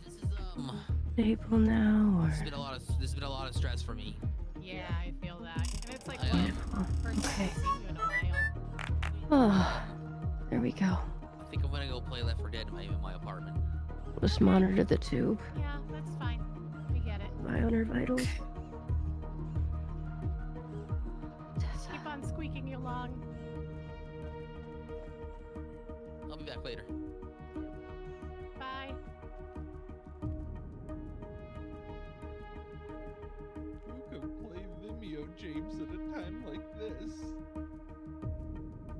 This is Stable now, This has been a lot of stress for me. Yeah, I feel that. And it's like, I, what? First time I've seen you in a while. Oh, there we go. I think I'm gonna go play Left 4 Dead in my apartment. Just monitor the tube. Yeah, that's fine. We get it. Eye on her vitals. Keep on squeaking you along. I'll be back later. Bye. Who could play Vimeo James at a time like this?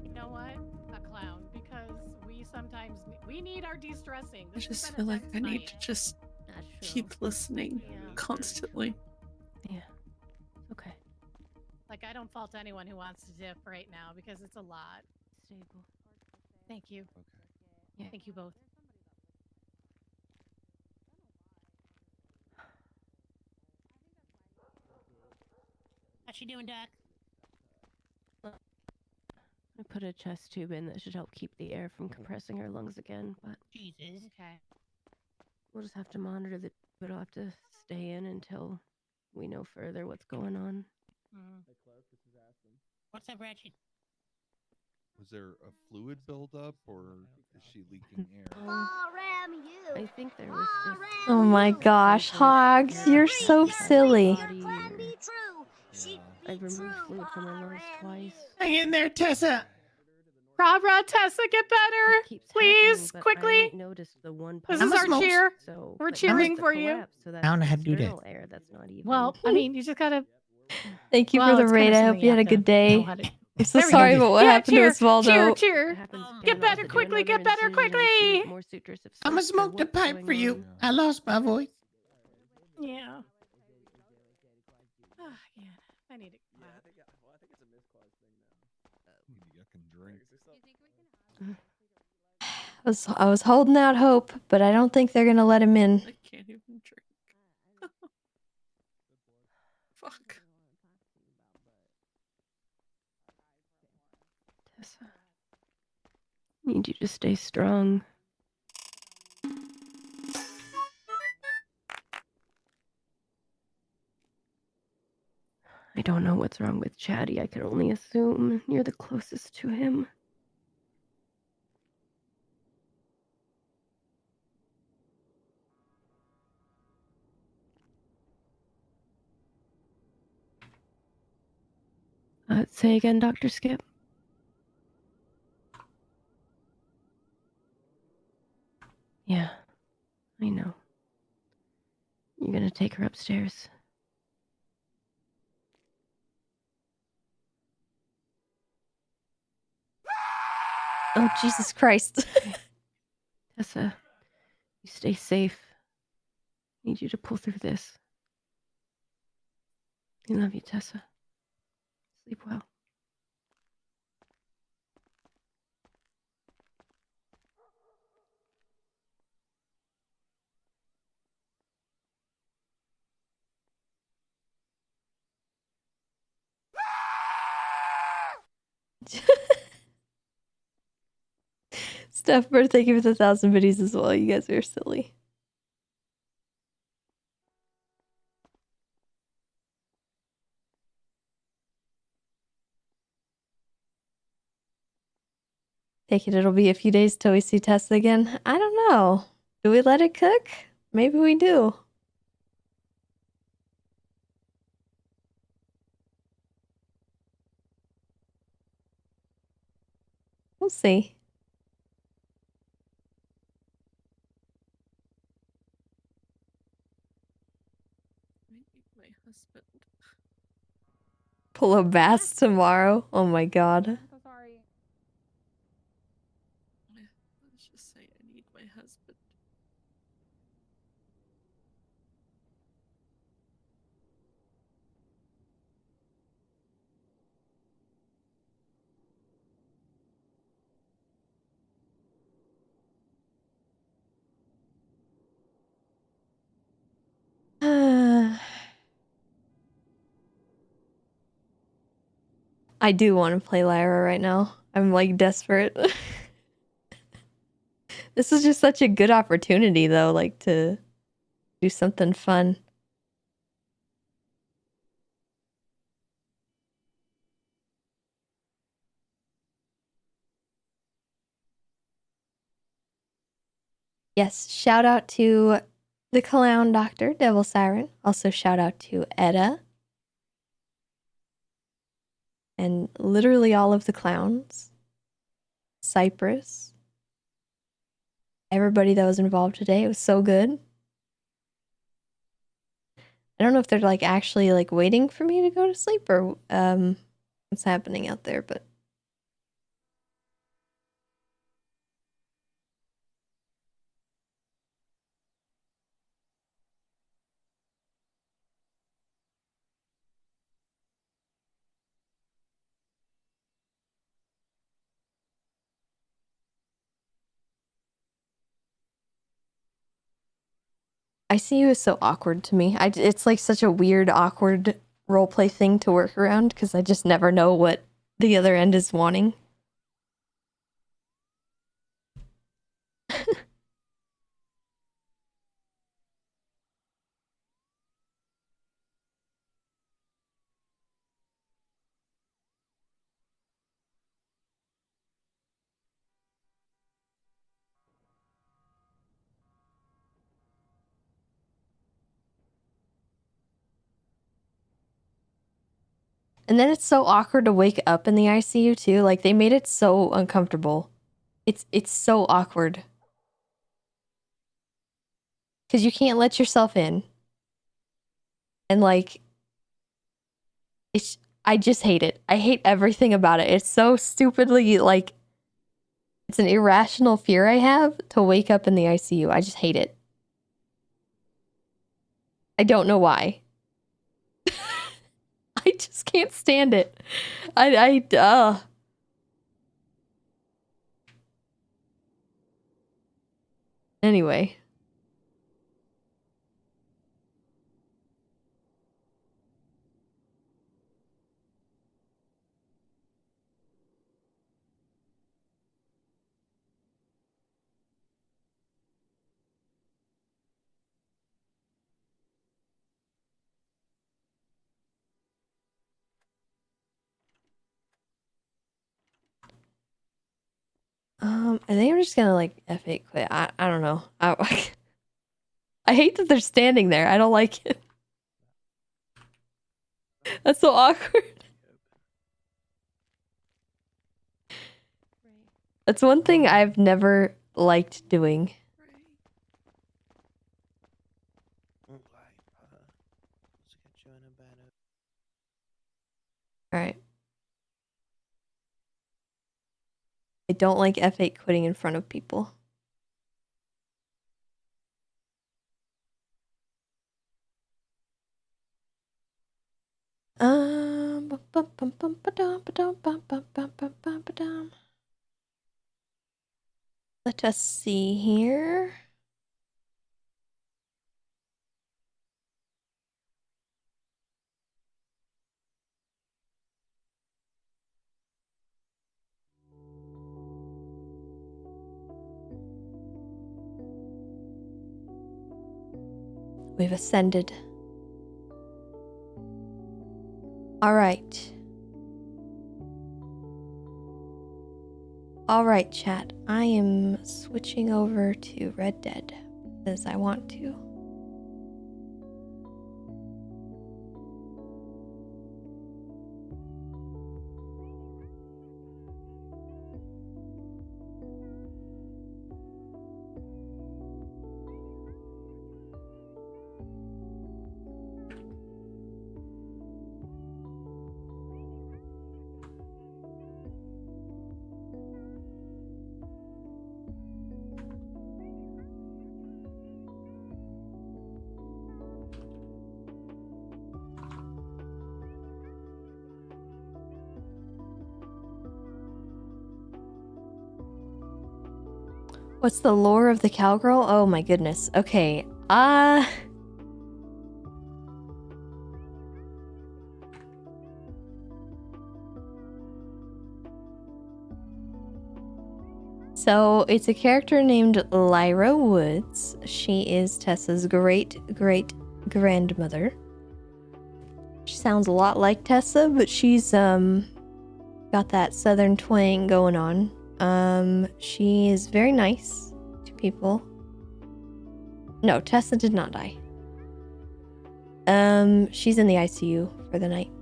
You know what? A clown, because we sometimes we need our de-stressing. I This has just been feel a like tense I need night. to just keep listening constantly. Yeah. Okay. Like, I don't fault anyone who wants to dip right now because it's a lot. Stable. Thank you. Yeah. Thank you both. How's she doing, Doc? I put a chest tube in that should help keep the air from compressing her lungs again, but Jesus. Okay. we'll just have to monitor the. It'll have to stay in until we know further what's going on. What's up, Ratchet? Was there a fluid buildup, or is she leaking air? I think there was just. Oh my gosh, Hogs, you're so silly. I've removed fluid from my lungs twice. Hang in there, Tessa. Rah, Tessa, get better. Please, quickly. I noticed the one This is our cheer. So We're but cheering the for you. collapse, so that's I don't know how to do that. external air that's not even. Well, I mean, you just gotta. Thank you Well, for the it's kind raid. of I something hope you had a have to good day. how to- I'm so There we go. sorry about what happened cheer, to Osvaldo. Cheer. Get better quickly. Get better quickly. More sutures have I'm gonna slipped, or smoke the what's pipe going for you. on. I lost my voice. Yeah. Oh, yeah. I need it. I think it's a misclass thing now. You can drink. I was holding out hope, but I don't think they're gonna let him in. I can't even drink. Fuck. Tessa, I need you to stay strong. I don't know what's wrong with Chatty. I can only assume you're the closest to him. Say again, Dr. Skip. Yeah, I know. You're gonna take her upstairs. Oh, Jesus Christ. Tessa, you stay safe. I need you to pull through this. I love you, Tessa. Sleep well. Steph Bird, thank you for the 1,000 biddies as well. You guys are silly. Take it, it'll be a few days till we see Tessa again. I don't know. Do we let it cook? Maybe we do. We'll see. I need my husband. Pull a bass tomorrow. Oh my god. so sorry. Let's just say I need my husband. I do want to play Lyra right now. I'm like desperate. This is just such a good opportunity though, like to do something fun. Yes, shout out to the Clown Doctor, Devil Siren. Also shout out to Etta. And literally all of the clowns. Cypress. Everybody that was involved today. It was so good. I don't know if they're like actually like waiting for me to go to sleep or what's happening out there, but ICU is so awkward to me. It's like such a weird, awkward roleplay thing to work around because I just never know what the other end is wanting. And then it's so awkward to wake up in the ICU too. Like they made it so uncomfortable. It's so awkward. Cause you can't let yourself in. And like I just hate it. I hate everything about it. It's so stupidly like it's an irrational fear I have to wake up in the ICU. I just hate it. I don't know why. I just can't stand it. Anyway. I think I'm just gonna like F8 quit. I don't know. I hate that they're standing there. I don't like it. That's so awkward. That's one thing I've never liked doing. Alright. I don't like F8 quitting in front of people. Let us see here. We've ascended. All right. All right, chat. I am switching over to Red Dead because I want to. What's the lore of the cowgirl? Oh my goodness. Okay. So it's a character named Lyra Woods. She is Tessa's great-great-grandmother. She sounds a lot like Tessa, but she's got that southern twang going on. She is very nice to people. No, Tessa did not die. She's in the ICU for the night.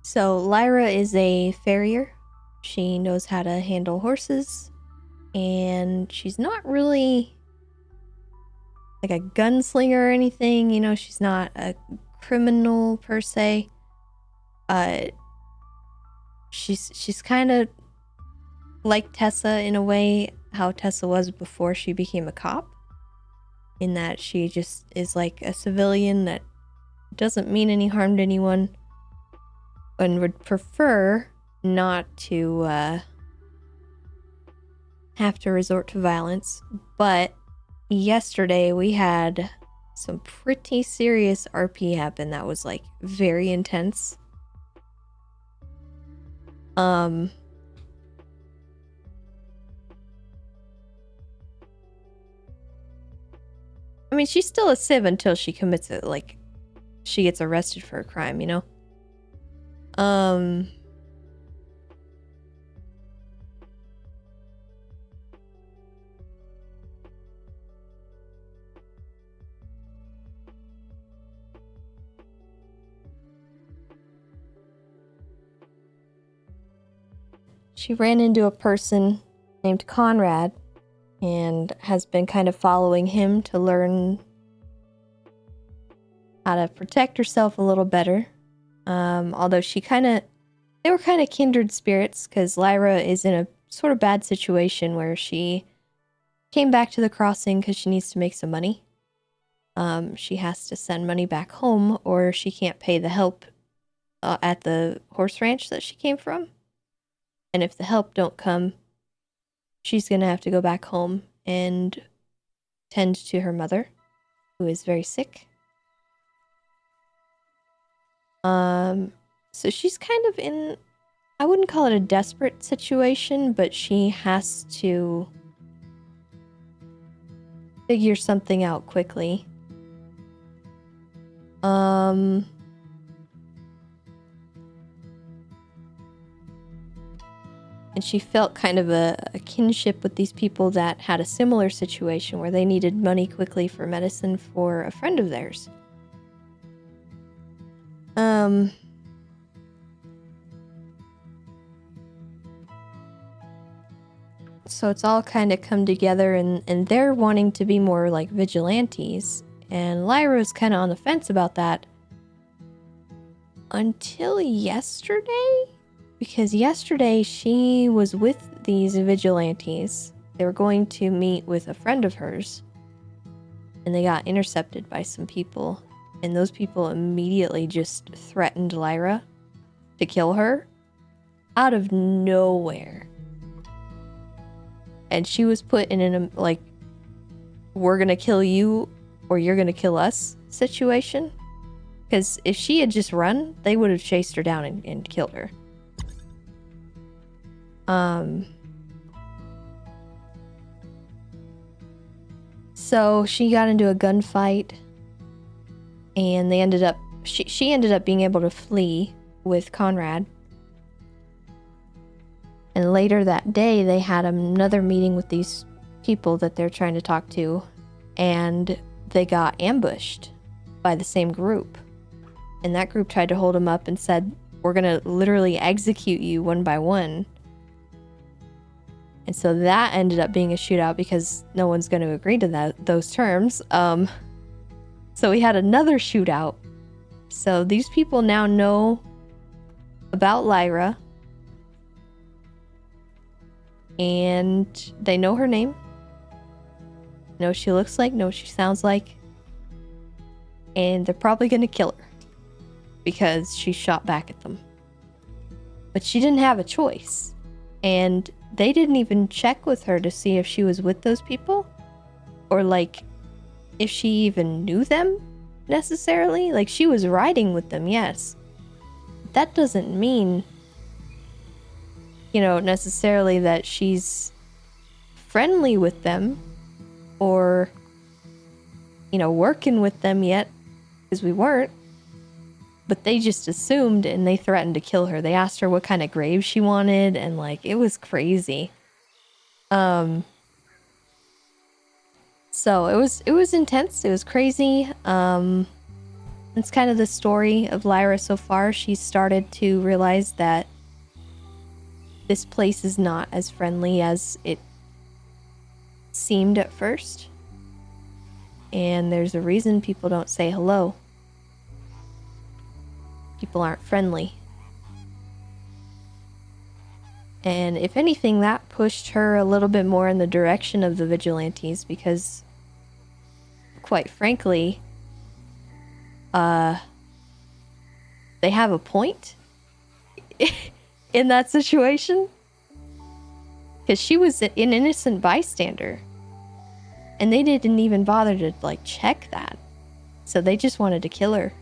So Lyra is a farrier. She knows how to handle horses, and she's not really like a gunslinger or anything. You know, she's not a criminal per se. She's kind of like Tessa in a way, how Tessa was before she became a cop, in that she just is like a civilian that doesn't mean any harm to anyone and would prefer not to have to resort to violence. But yesterday we had some pretty serious RP happen that was like very intense. I mean, she's still a civ until she commits it. Like, she gets arrested for a crime, you know? She ran into a person named Conrad and has been kind of following him to learn how to protect herself a little better. Although they were kind of kindred spirits, because Lyra is in a sort of bad situation where she came back to the crossing because she needs to make some money. She has to send money back home or she can't pay the help at the horse ranch that she came from. And if the help don't come, she's going to have to go back home and tend to her mother, who is very sick. So she's kind of in, I wouldn't call it a desperate situation, but she has to figure something out quickly. And she felt kind of a kinship with these people that had a similar situation where they needed money quickly for medicine for a friend of theirs. So it's all kind of come together, and they're wanting to be more like vigilantes. And Lyra's kind of on the fence about that until yesterday. Because yesterday she was with these vigilantes. They were going to meet with a friend of hers. And they got intercepted by some people. And those people immediately just threatened Lyra to kill her out of nowhere. And she was put in an, like, we're gonna kill you or you're gonna kill us situation. Because if she had just run, they would have chased her down and killed her. So she got into a gunfight, and they ended up, she ended up being able to flee with Conrad. And later that day, they had another meeting with these people that they're trying to talk to, and they got ambushed by the same group. And that group tried to hold them up and said, we're gonna literally execute you one by one. And so that ended up being a shootout because no one's going to agree to those terms. So we had another shootout. So these people now know about Lyra. And they know her name. Know what she looks like, know what she sounds like. And they're probably going to kill her because she shot back at them. But she didn't have a choice. And they didn't even check with her to see if she was with those people or like if she even knew them necessarily. Like, she was riding with them, yes. That doesn't mean, you know, necessarily that she's friendly with them or, you know, working with them yet, because we weren't. But they just assumed, and they threatened to kill her. They asked her what kind of grave she wanted, and like, it was crazy. So it was intense. It was crazy. It's kind of the story of Lyra so far. She's started to realize that this place is not as friendly as it seemed at first. And there's a reason people don't say hello. People aren't friendly. And if anything, that pushed her a little bit more in the direction of the vigilantes because, quite frankly, they have a point in that situation. Because she was an innocent bystander. And they didn't even bother to, like, check that. So they just wanted to kill her.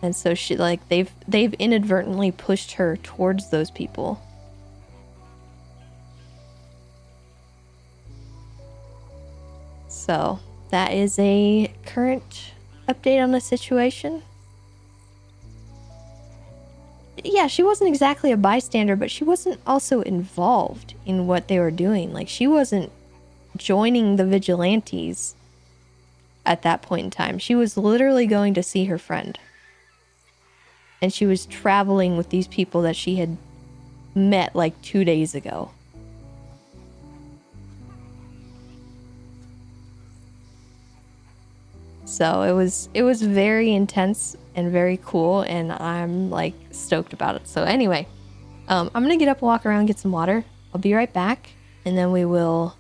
And so she, like, they've inadvertently pushed her towards those people. So that is a current update on the situation. Yeah, she wasn't exactly a bystander, but she wasn't also involved in what they were doing. Like, she wasn't joining the vigilantes at that point in time. She was literally going to see her friend. And she was traveling with these people that she had met like 2 days ago. So it was very intense and very cool, and I'm like stoked about it. So anyway, I'm gonna get up, walk around, get some water. I'll be right back, and then we will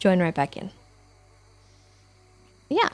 join right back in. Yeah.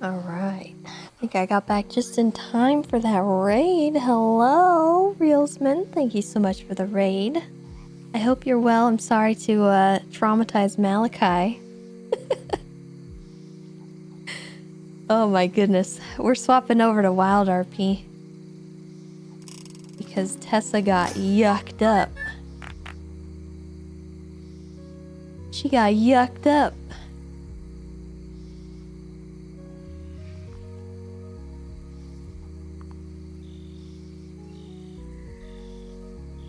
Alright. I think I got back just in time for that raid. Hello, Reelsman. Thank you so much for the raid. I hope you're well. I'm sorry to traumatize Malachi. Oh my goodness. We're swapping over to Wild RP. Because Tessa got yucked up. She got yucked up.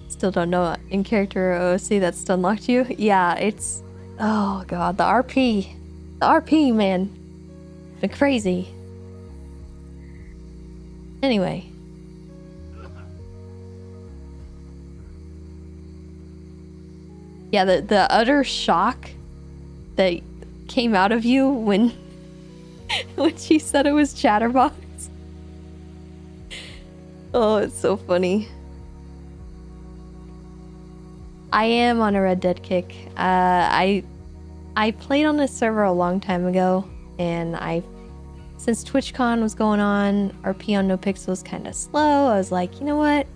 Still don't know in character OC that's still unlocked you. Yeah, it's... Oh god, the RP. The RP, man. It's been crazy. Anyway. Yeah, the utter shock that came out of you when when she said it was Chatterbox. Oh, it's so funny. I am on a Red Dead kick. I played on this server a long time ago, and since TwitchCon was going on, RP on NoPixel was kind of slow. I was like, you know what?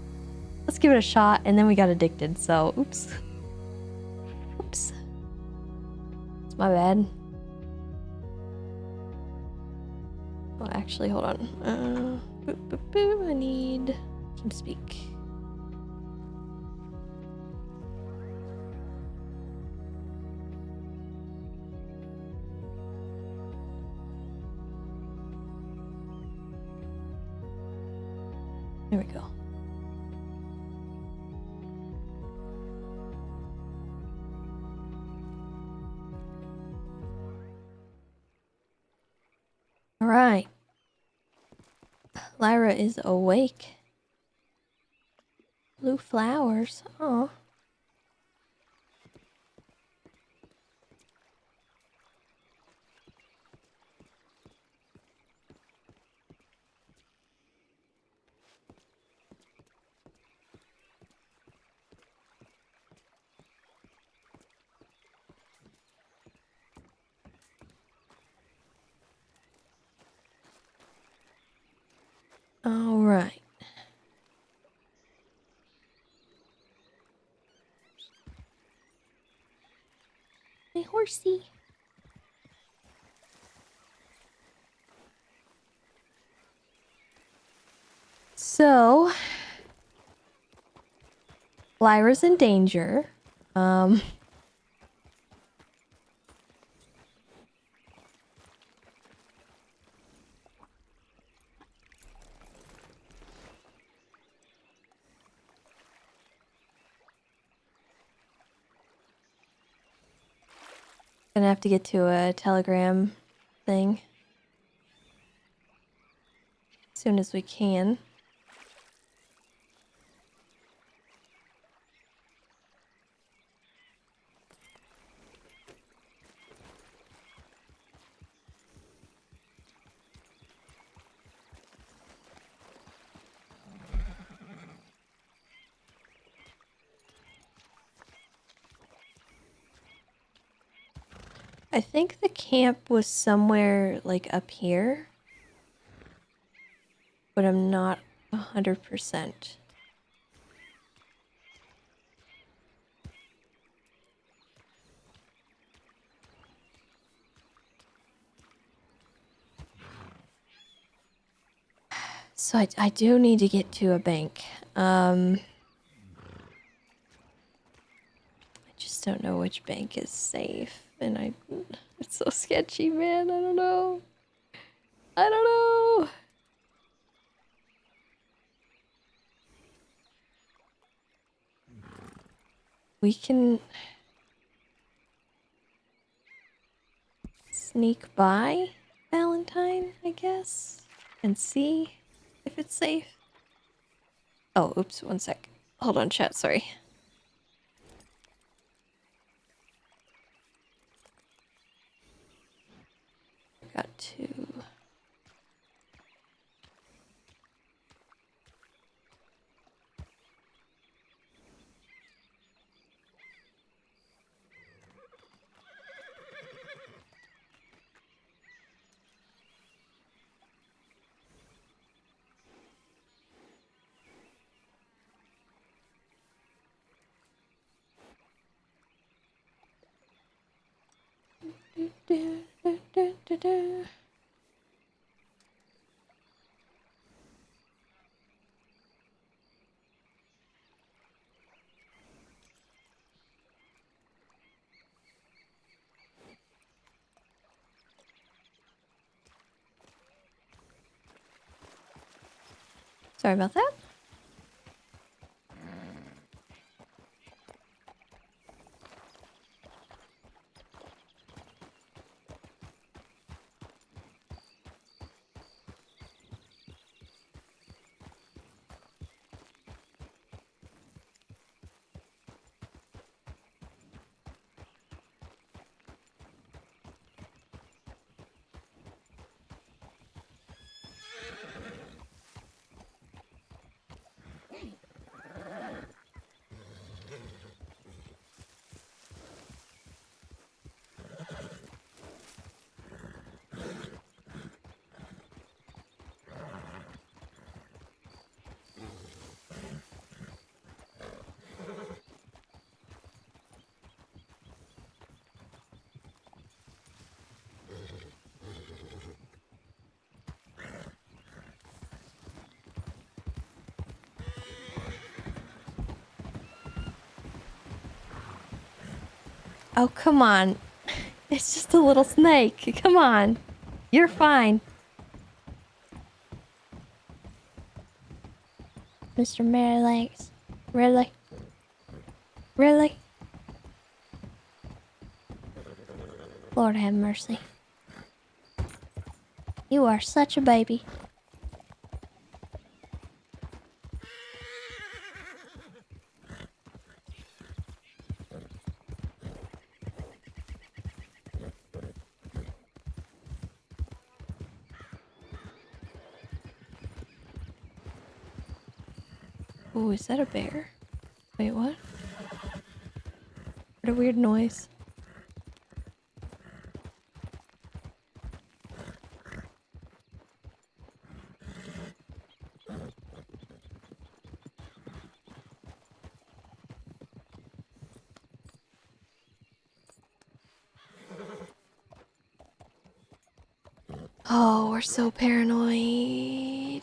Let's give it a shot, and then we got addicted. So, oops. Oops. It's my bad. Oh, actually, hold on. I need TeamSpeak. There we go. All right. Lyra is awake. Blue flowers. Oh. All right. My horsey. So, Lyra's in danger. Gonna have to get to a Telegram thing as soon as we can. I think the camp was somewhere like up here, but I'm not 100%. So I do need to get to a bank. I just don't know which bank is safe, and it's so sketchy, man. I don't know. I don't know. We can sneak by Valentine, I guess, and see if it's safe. Oh, oops, one sec. Hold on, chat, sorry. Got to... do, do, do, do, do. Sorry about that. Oh, come on. It's just a little snake. Come on. You're fine. Mr. Merrylegs. Really? Really? Lord have mercy. You are such a baby. Oh, is that a bear? Wait, what? What a weird noise. Oh, we're so paranoid.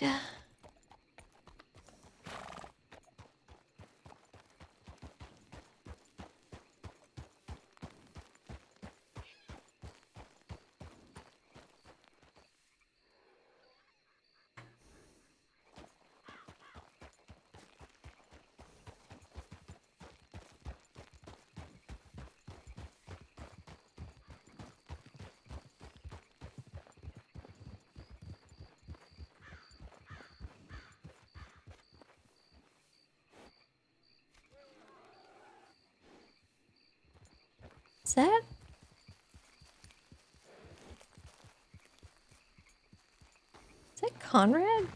Is that? Is that Conrad?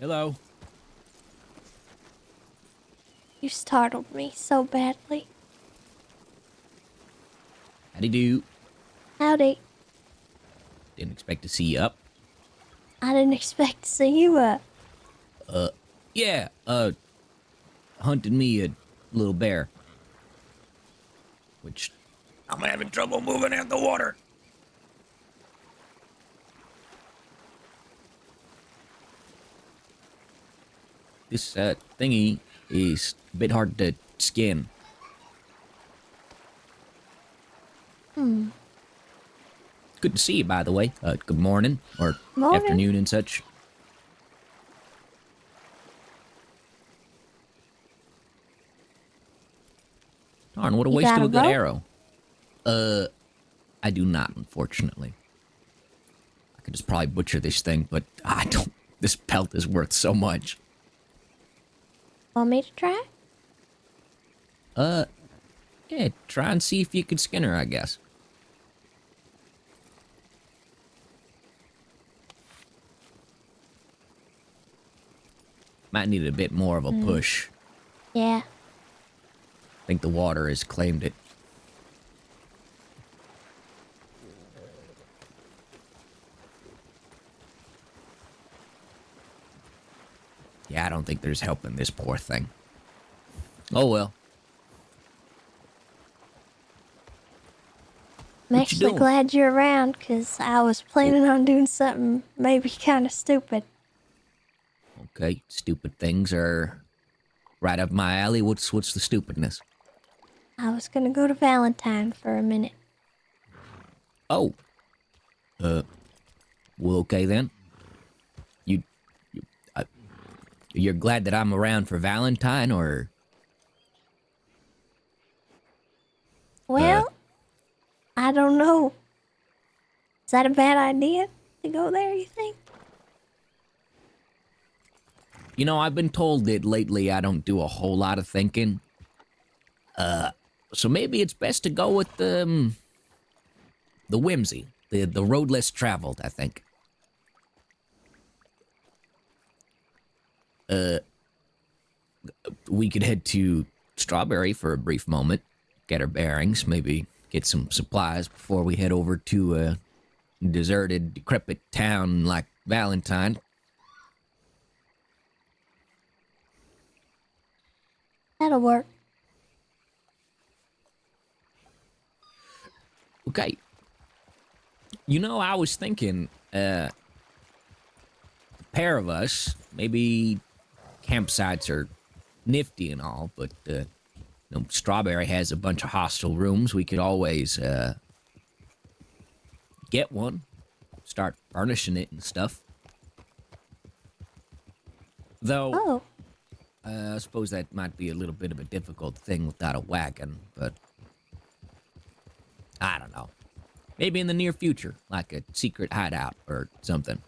Hello. You startled me so badly. Howdy do. Howdy. Didn't expect to see you up. I didn't expect to see you up. Yeah, hunted me a little bear. Which I'm having trouble moving out the water. This thingy is a bit hard to skin. Hmm. Good to see you, by the way. Good morning, or Morning. afternoon and such. Darn, what a You waste got of a a good rope? arrow. I do not, unfortunately. I could just probably butcher this thing, but I don't. This pelt is worth so much. Want me to try? Yeah, try and see if you could skin her, I guess. Might need a bit more of a push. Yeah. I think the water has claimed it. Yeah, I don't think there's helping this poor thing. Oh well. I'm What you actually doing? glad you're around, because I was planning on doing something maybe kind of stupid. Okay, stupid things are right up my alley. What's the stupidness? I was gonna go to Valentine for a minute. Oh. Well, okay then. You're glad that I'm around for Valentine, or? Well, I don't know. Is that a bad idea to go there, you think? You know, I've been told that lately I don't do a whole lot of thinking. So maybe it's best to go with the whimsy, the road less traveled, I think. We could head to Strawberry for a brief moment, get our bearings, maybe get some supplies before we head over to a deserted, decrepit town like Valentine. That'll work. Okay. You know, I was thinking, a pair of us, maybe campsites are nifty and all, but, you know, Strawberry has a bunch of hostel rooms. We could always, get one, start furnishing it and stuff. Though, I suppose that might be a little bit of a difficult thing without a wagon, but I don't know. Maybe in the near future, like a secret hideout or something.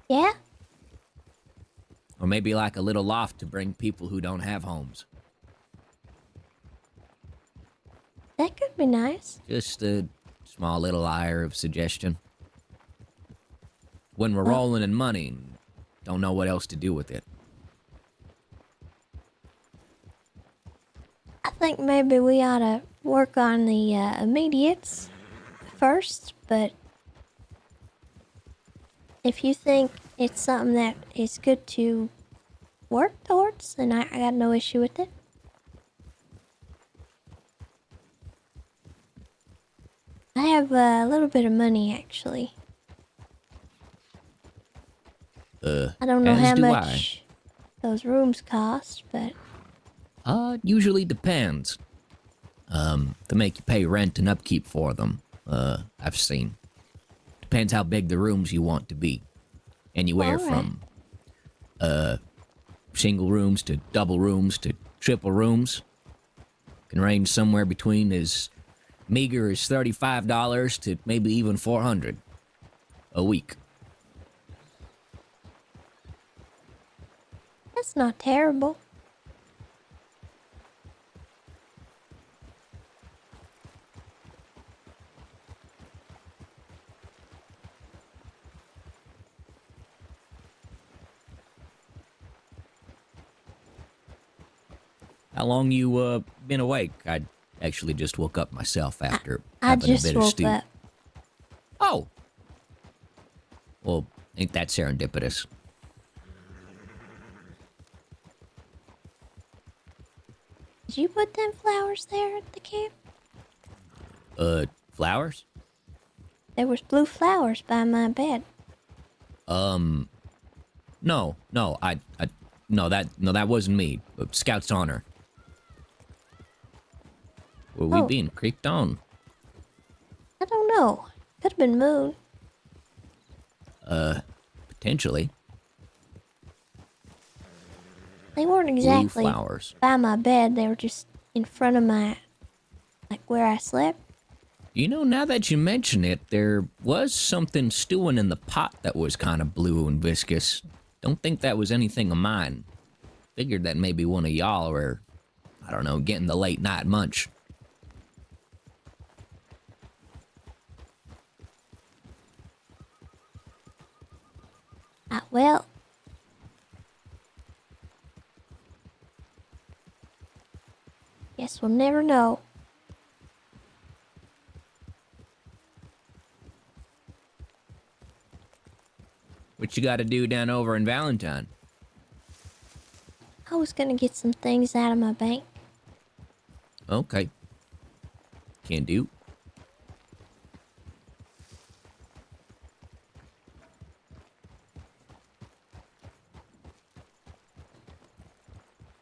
Yeah? Or maybe like a little loft to bring people who don't have homes. That could be nice. Just a small little ire of suggestion. When we're rolling in money and don't know what else to do with it. I think maybe we ought to work on the immediates first, but if you think it's something that is good to work towards, then I got no issue with it. I have a little bit of money, actually. I don't know as how do much those rooms cost, but Usually depends. To make you pay rent and upkeep for them, I've seen. Depends how big the rooms you want to be. Anywhere from, single rooms to double rooms to triple rooms. Can range somewhere between as meager as $35 to maybe even $400 a week. that's not terrible. How long you been awake? I actually just woke up myself after I having just a bit of woke stew. up. Oh. Well, ain't that serendipitous? Did you put them flowers there at the camp? Flowers? There was blue flowers by my bed. No, that wasn't me. Scout's honor. Were we being creeped on? I don't know. Could have been Moon. Potentially. They weren't exactly flowers. by my bed. They were just in front of my, like where I slept. You know, now that you mention it, there was something stewing in the pot that was kind of blue and viscous. Don't think that was anything of mine. Figured that maybe one of y'all were, I don't know, getting the late night munch. Well, Guess we'll never know. What you got to do down over in Valentine? I was gonna get some things out of my bank. Okay. Can do.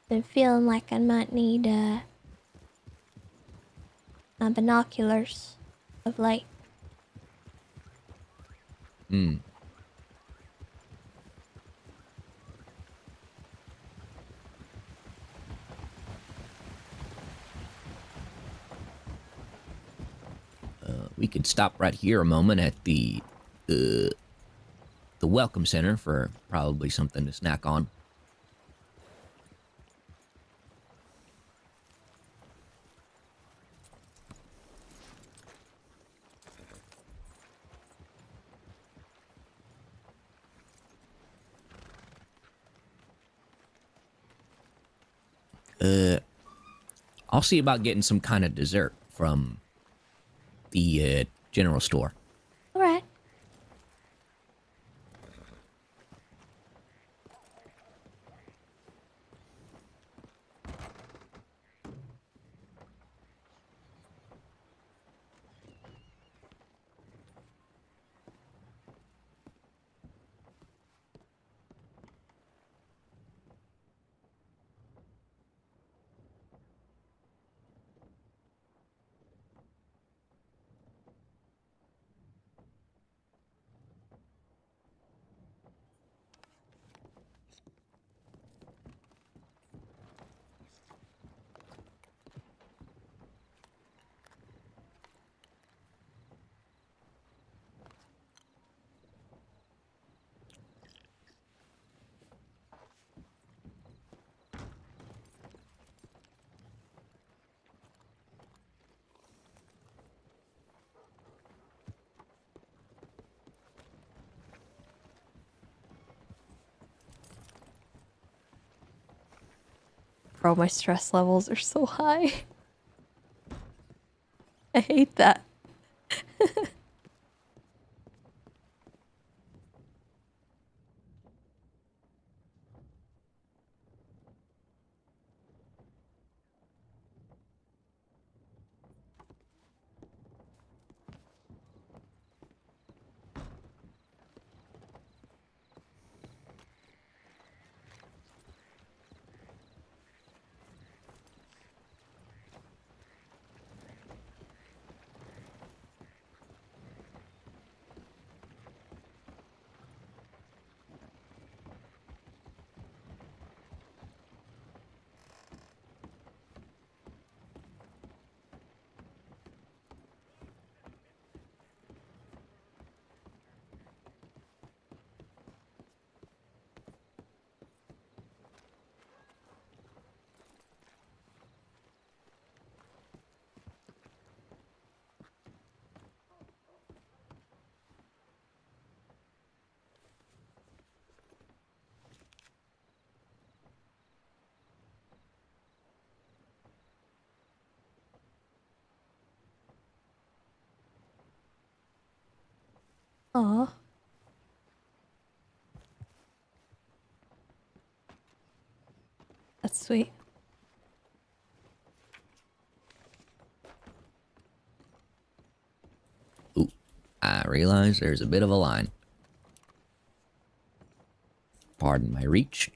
Been feeling like I might need my binoculars of late. Hmm. We could stop right here a moment at the Welcome Center for probably something to snack on. I'll see about getting some kind of dessert from the general store. All right. Bro, my stress levels are so high. I hate that. Aw. That's sweet. Ooh, I realize there's a bit of a line. Pardon my reach.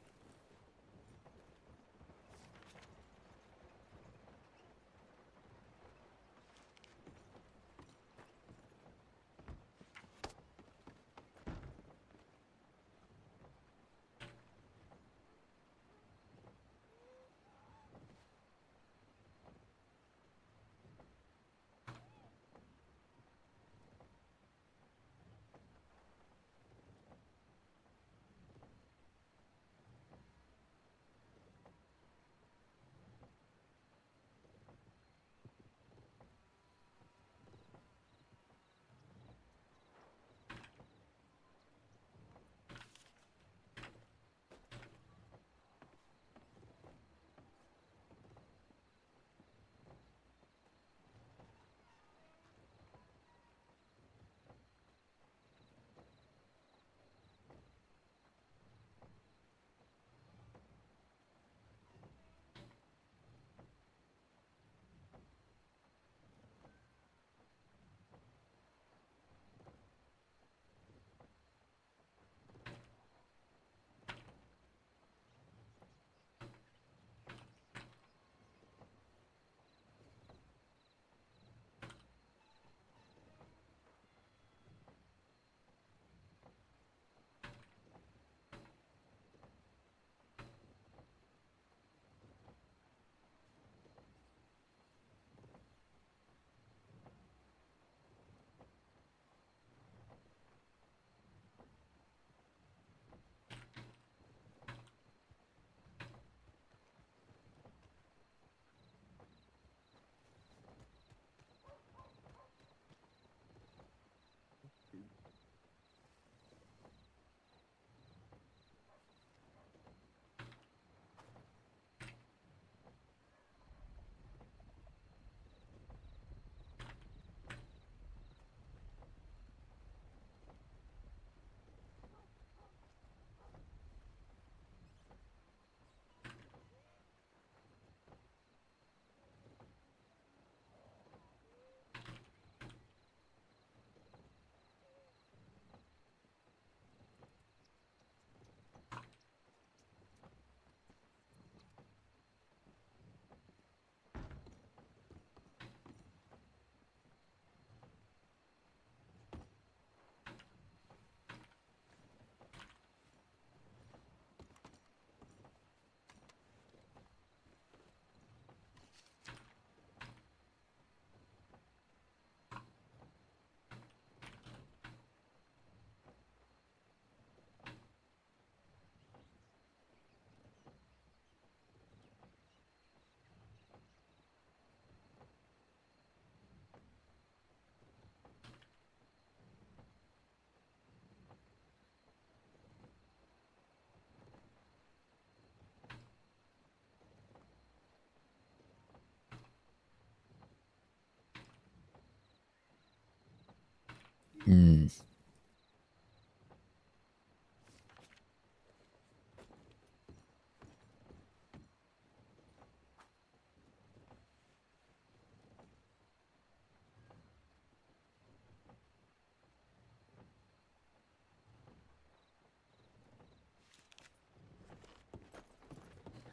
Hmm.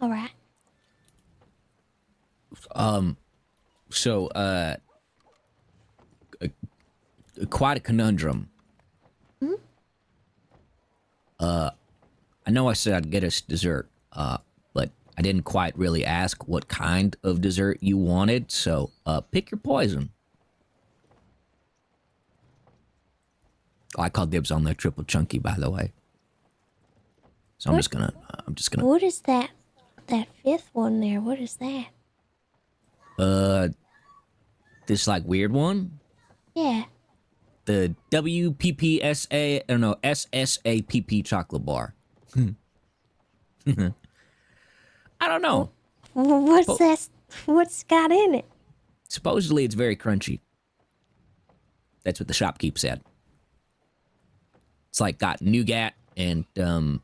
All right. So, quite a conundrum. Hmm? I know I said I'd get us dessert, but I didn't quite really ask what kind of dessert you wanted, so, pick your poison. Oh, I called dibs on the triple chunky, by the way. So I'm just gonna. What is that? That fifth one there. What is that? This like weird one. Yeah. The WPPSA, I don't know, SSAPP chocolate bar. I don't know. What's that? What's got in it? Supposedly it's very crunchy. That's what the shopkeep said. It's like got nougat and some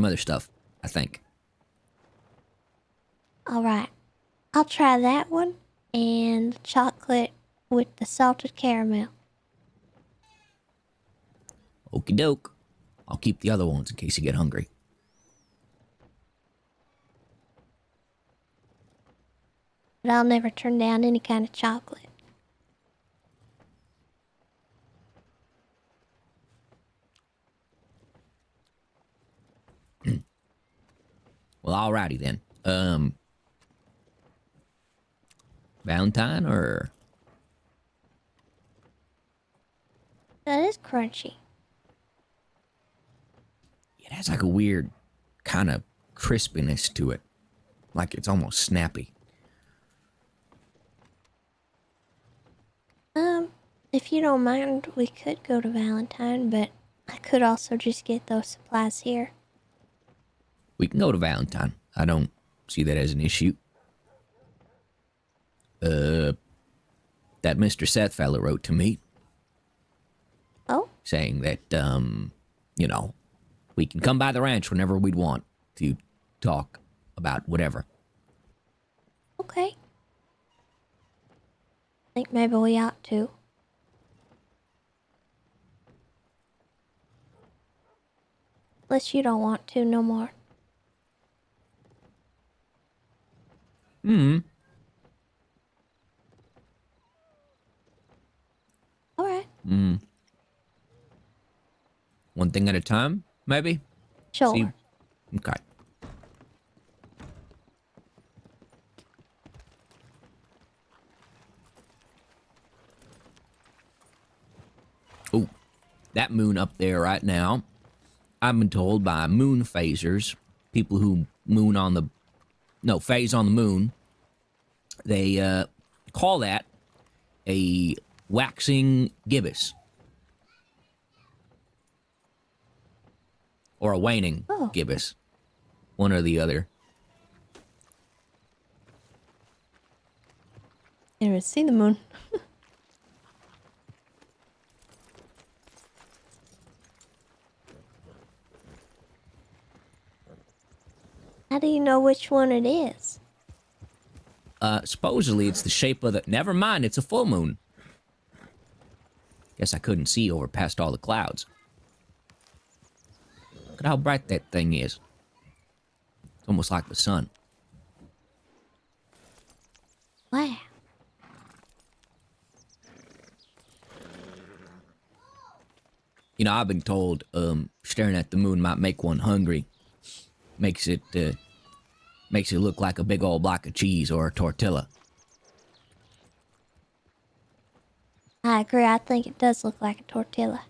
other stuff, I think. All right. I'll try that one and the chocolate with the salted caramel. Okie doke. I'll keep the other ones in case you get hungry. But I'll never turn down any kind of chocolate. Well, alrighty then. Valentine or That is crunchy. it has like a weird kind of crispiness to it. Like it's almost snappy. If you don't mind, we could go to Valentine, but I could also just get those supplies here. We can go to Valentine. I don't see that as an issue. That Mr. Seth fella wrote to me. Oh? Saying that, you know, we can come by the ranch whenever we'd want to talk about whatever. Okay. I think maybe we ought to. Unless you don't want to no more. Alright. One thing at a time, maybe? Sure. See? Okay. Oh, that moon up there right now, I've been told by moon phasers, people who phase on the moon, they call that a waxing gibbous. Or a waning gibbous. One or the other. Can't even see the moon. How do you know which one it is? Supposedly it's the shape of the... Never mind, it's a full moon. Guess I couldn't see over past all the clouds. Look at how bright that thing is. It's almost like the sun. Wow. You know, I've been told staring at the moon might make one hungry. Makes it look like a big old block of cheese or a tortilla. I agree. I think it does look like a tortilla.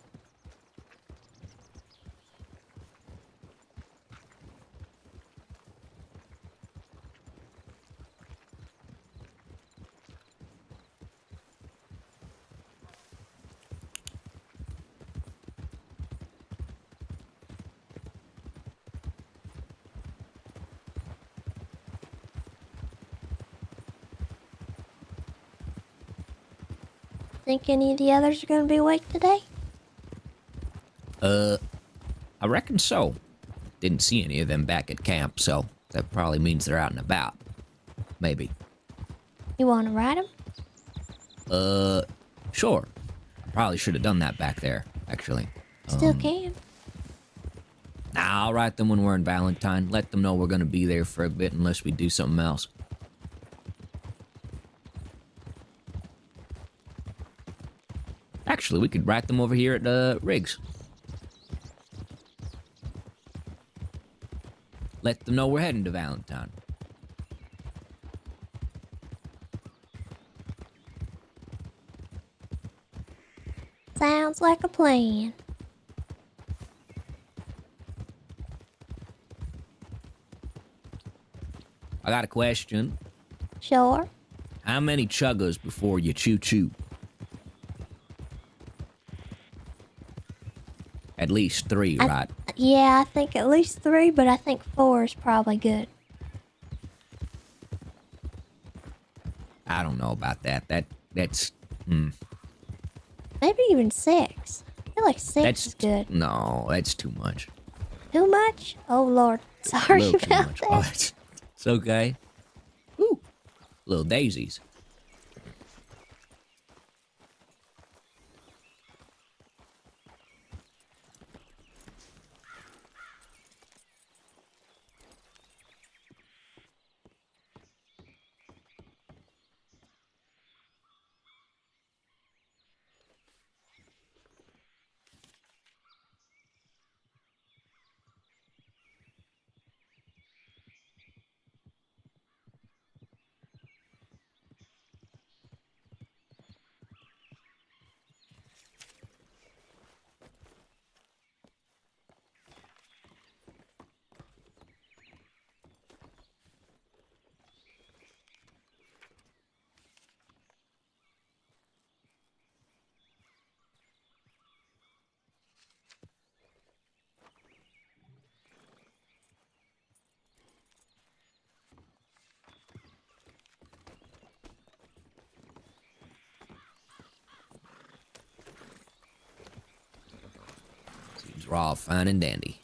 Think any of the others are gonna be awake today? I reckon so. Didn't see any of them back at camp, so that probably means they're out and about. Maybe. You wanna ride them? Sure. Probably should have done that back there, actually. Still can. Nah, I'll write them when we're in Valentine. Let them know we're gonna be there for a bit unless we do something else. Actually, we could write them over here at Riggs. Let them know we're heading to Valentine. Sounds like a plan. I got a question. Sure. How many chuggers before you choo-choo? At least 3, right? Yeah, I think at least 3, but I think 4 is probably good. I don't know about that. That's Maybe even 6. I feel like 6 is good. No, that's too much. Too much? Oh Lord, A sorry little too about much. that. Oh, it's okay. Ooh, little daisies. Seems we're all fine and dandy.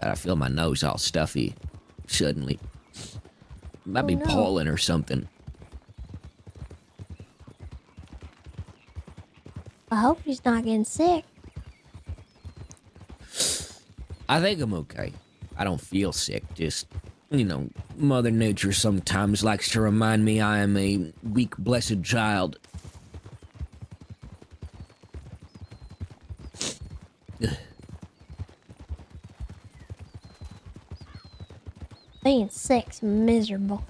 God, I feel my nose all stuffy suddenly. Might be no. pollen or something. I hope he's not getting sick. I think I'm okay. I don't feel sick. Just, you know, Mother Nature sometimes likes to remind me I am a weak, blessed child. Being sick's miserable.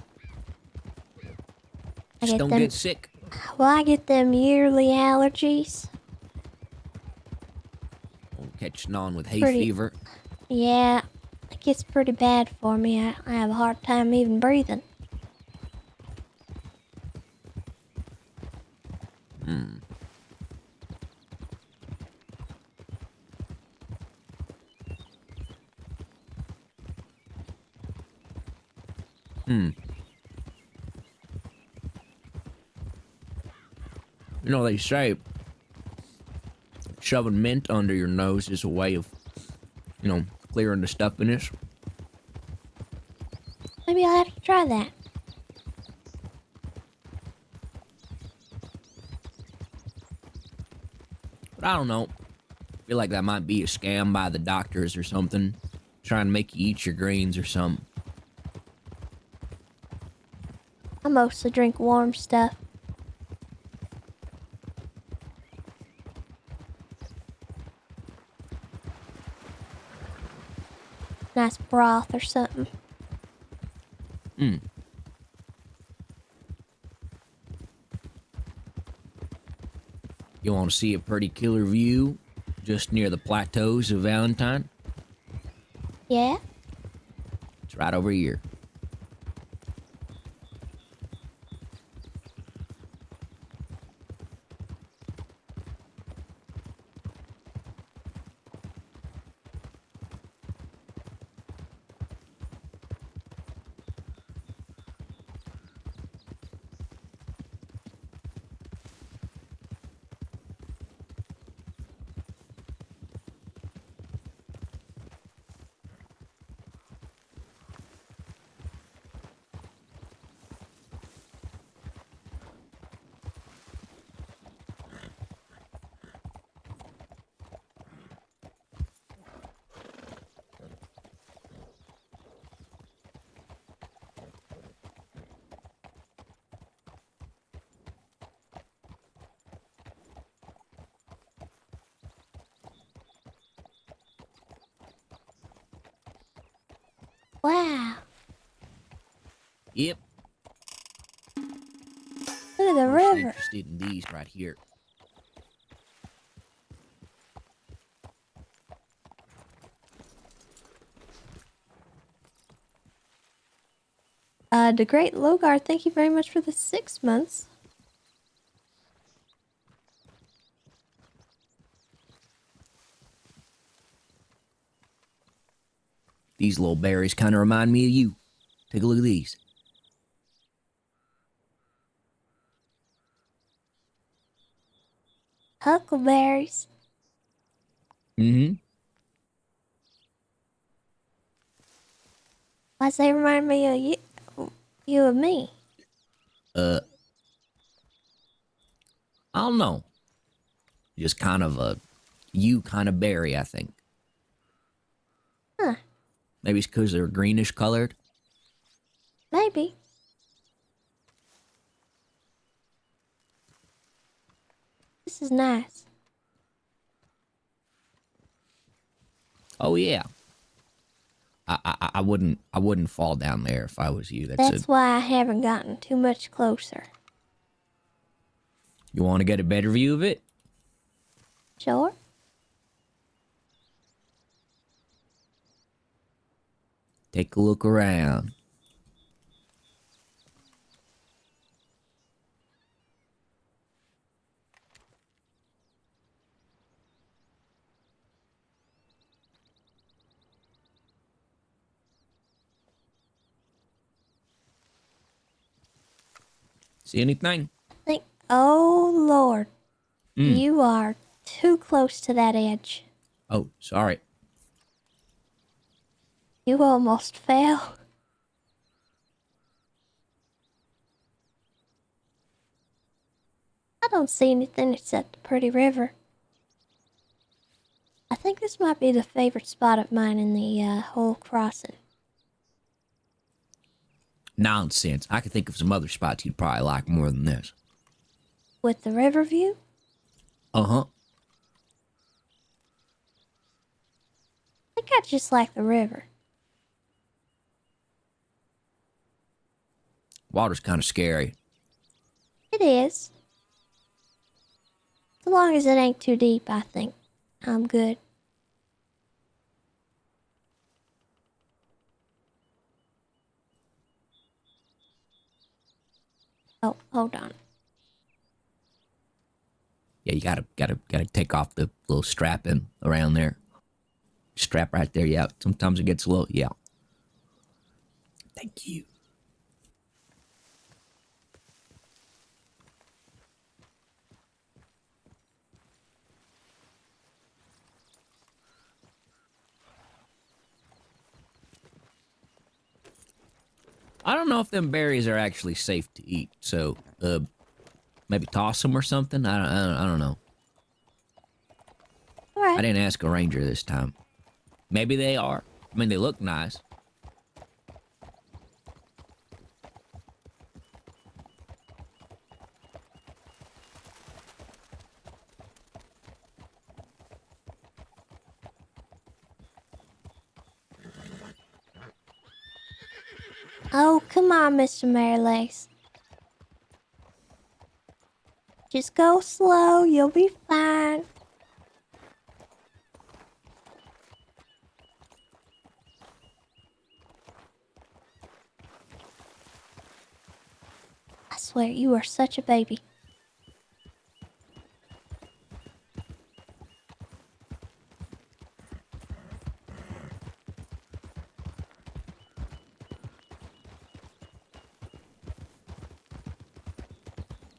Just don't get sick. Well, I get them yearly allergies. Catching on with hay Pretty- fever. Yeah, it gets pretty bad for me. I have a hard time even breathing. You know, they say shoving mint under your nose is a way of, you know, clearing the stuffiness. Maybe I'll have to try that. But I don't know. I feel like that might be a scam by the doctors or something. Trying to make you eat your greens or something. I mostly drink warm stuff. Nice broth or something. You want to see a pretty killer view just near the plateaus of Valentine? Yeah? It's right over here. Wow. Yep. Look at the Most river. interested in these right here. The Great Logar, thank you very much for the 6 months. These little berries kind of remind me of you. Take a look at these. Huckleberries. Mm-hmm. Why's they remind me of you and me? I don't know. Just kind of a you kind of berry, I think. Huh. Maybe it's because they're greenish colored. Maybe. This is nice. Oh yeah. I wouldn't fall down there if I was you. That's why I haven't gotten too much closer. You want to get a better view of it? Sure. Take a look around. See anything? Oh Lord, Mm. you are too close to that edge. Oh, sorry. You almost fell. I don't see anything except the pretty river. I think this might be the favorite spot of mine in the whole crossing. Nonsense. I could think of some other spots you'd probably like more than this. With the river view? Uh-huh. I think I just like the river. Water's kind of scary. It is. As long as it ain't too deep, I think I'm good. Oh, hold on. Yeah, you gotta take off the little strapping around there. Strap right there, yeah. Sometimes it gets a little, yeah. Thank you. I don't know if them berries are actually safe to eat, so maybe toss them or something. I don't know. All right. I didn't ask a ranger this time. Maybe they are. I mean, they look nice. Oh, come on, Mr. Merrylegs. Just go slow, you'll be fine. swear, you are such a baby.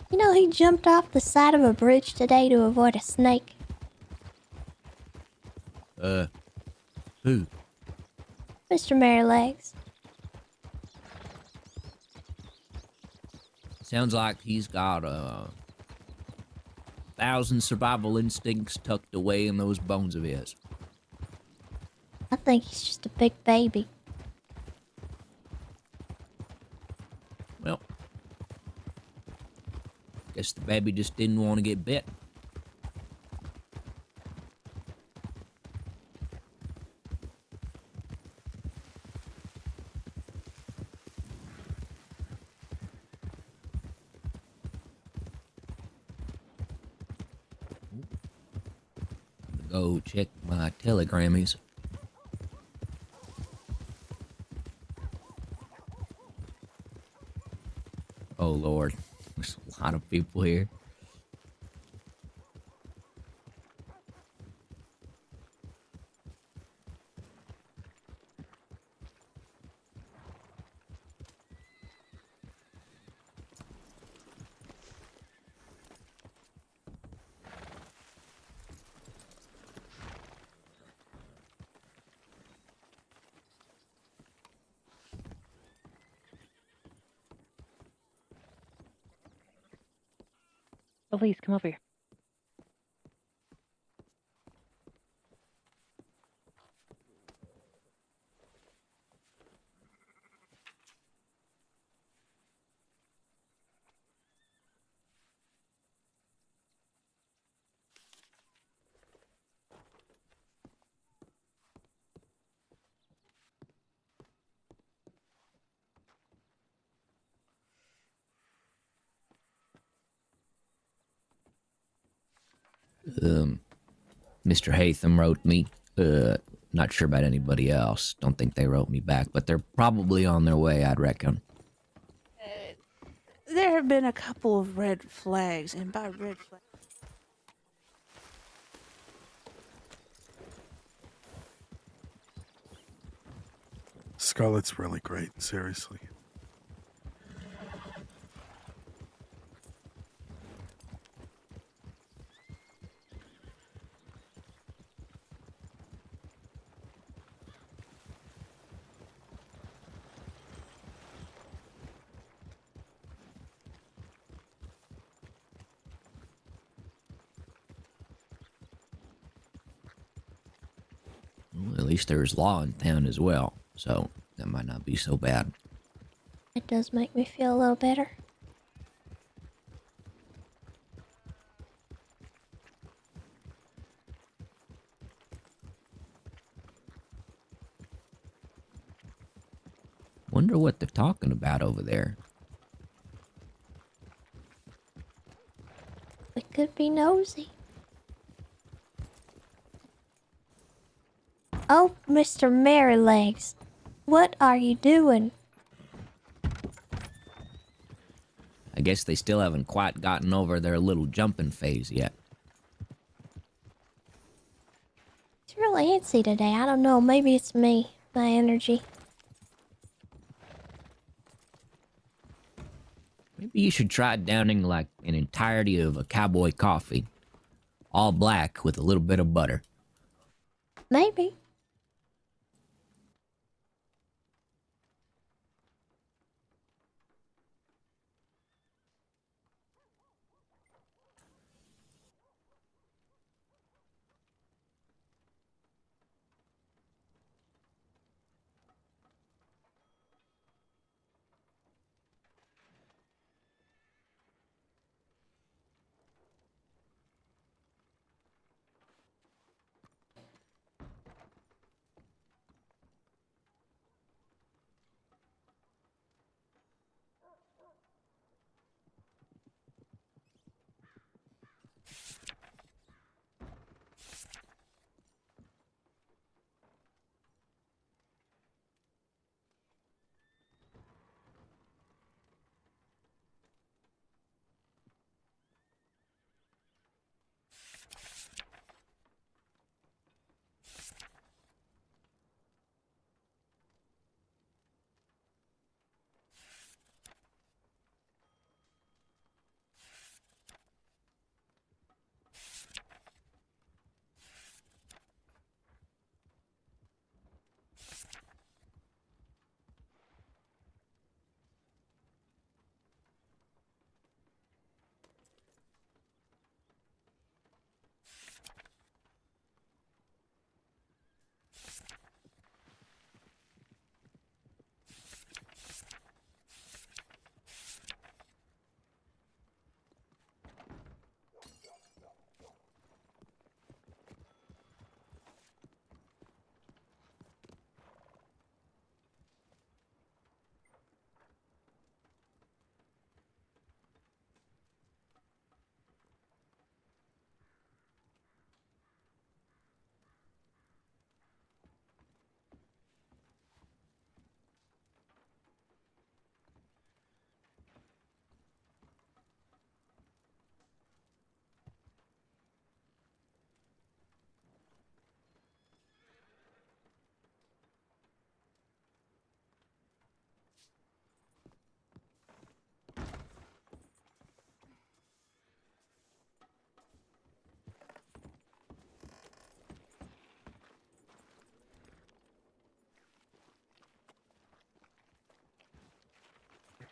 You know, he jumped off the side of a bridge today to avoid a snake. Who? Mr. Merrylegs. Sounds like he's got 1,000 survival instincts tucked away in those bones of his. I think he's just a big baby. Well, guess the baby just didn't want to get bit. Go check my telegrammies. Oh Lord, there's a lot of people here. Elise, come over here. Mr. Hatham wrote me. Not sure about anybody else. Don't think they wrote me back, but they're probably on their way, I'd reckon. There have been a couple of red flags, and by red flag, Scarlett's really great, seriously. Well, at least there's law in town as well, so that might not be so bad. It does make me feel a little better. Wonder what they're talking about over there. We could be nosy. Oh, Mr. Merrylegs, what are you doing? I guess they still haven't quite gotten over their little jumping phase yet. It's really antsy today. I don't know. Maybe it's me. My energy. Maybe you should try downing like an entirety of a cowboy coffee. All black with a little bit of butter. Maybe.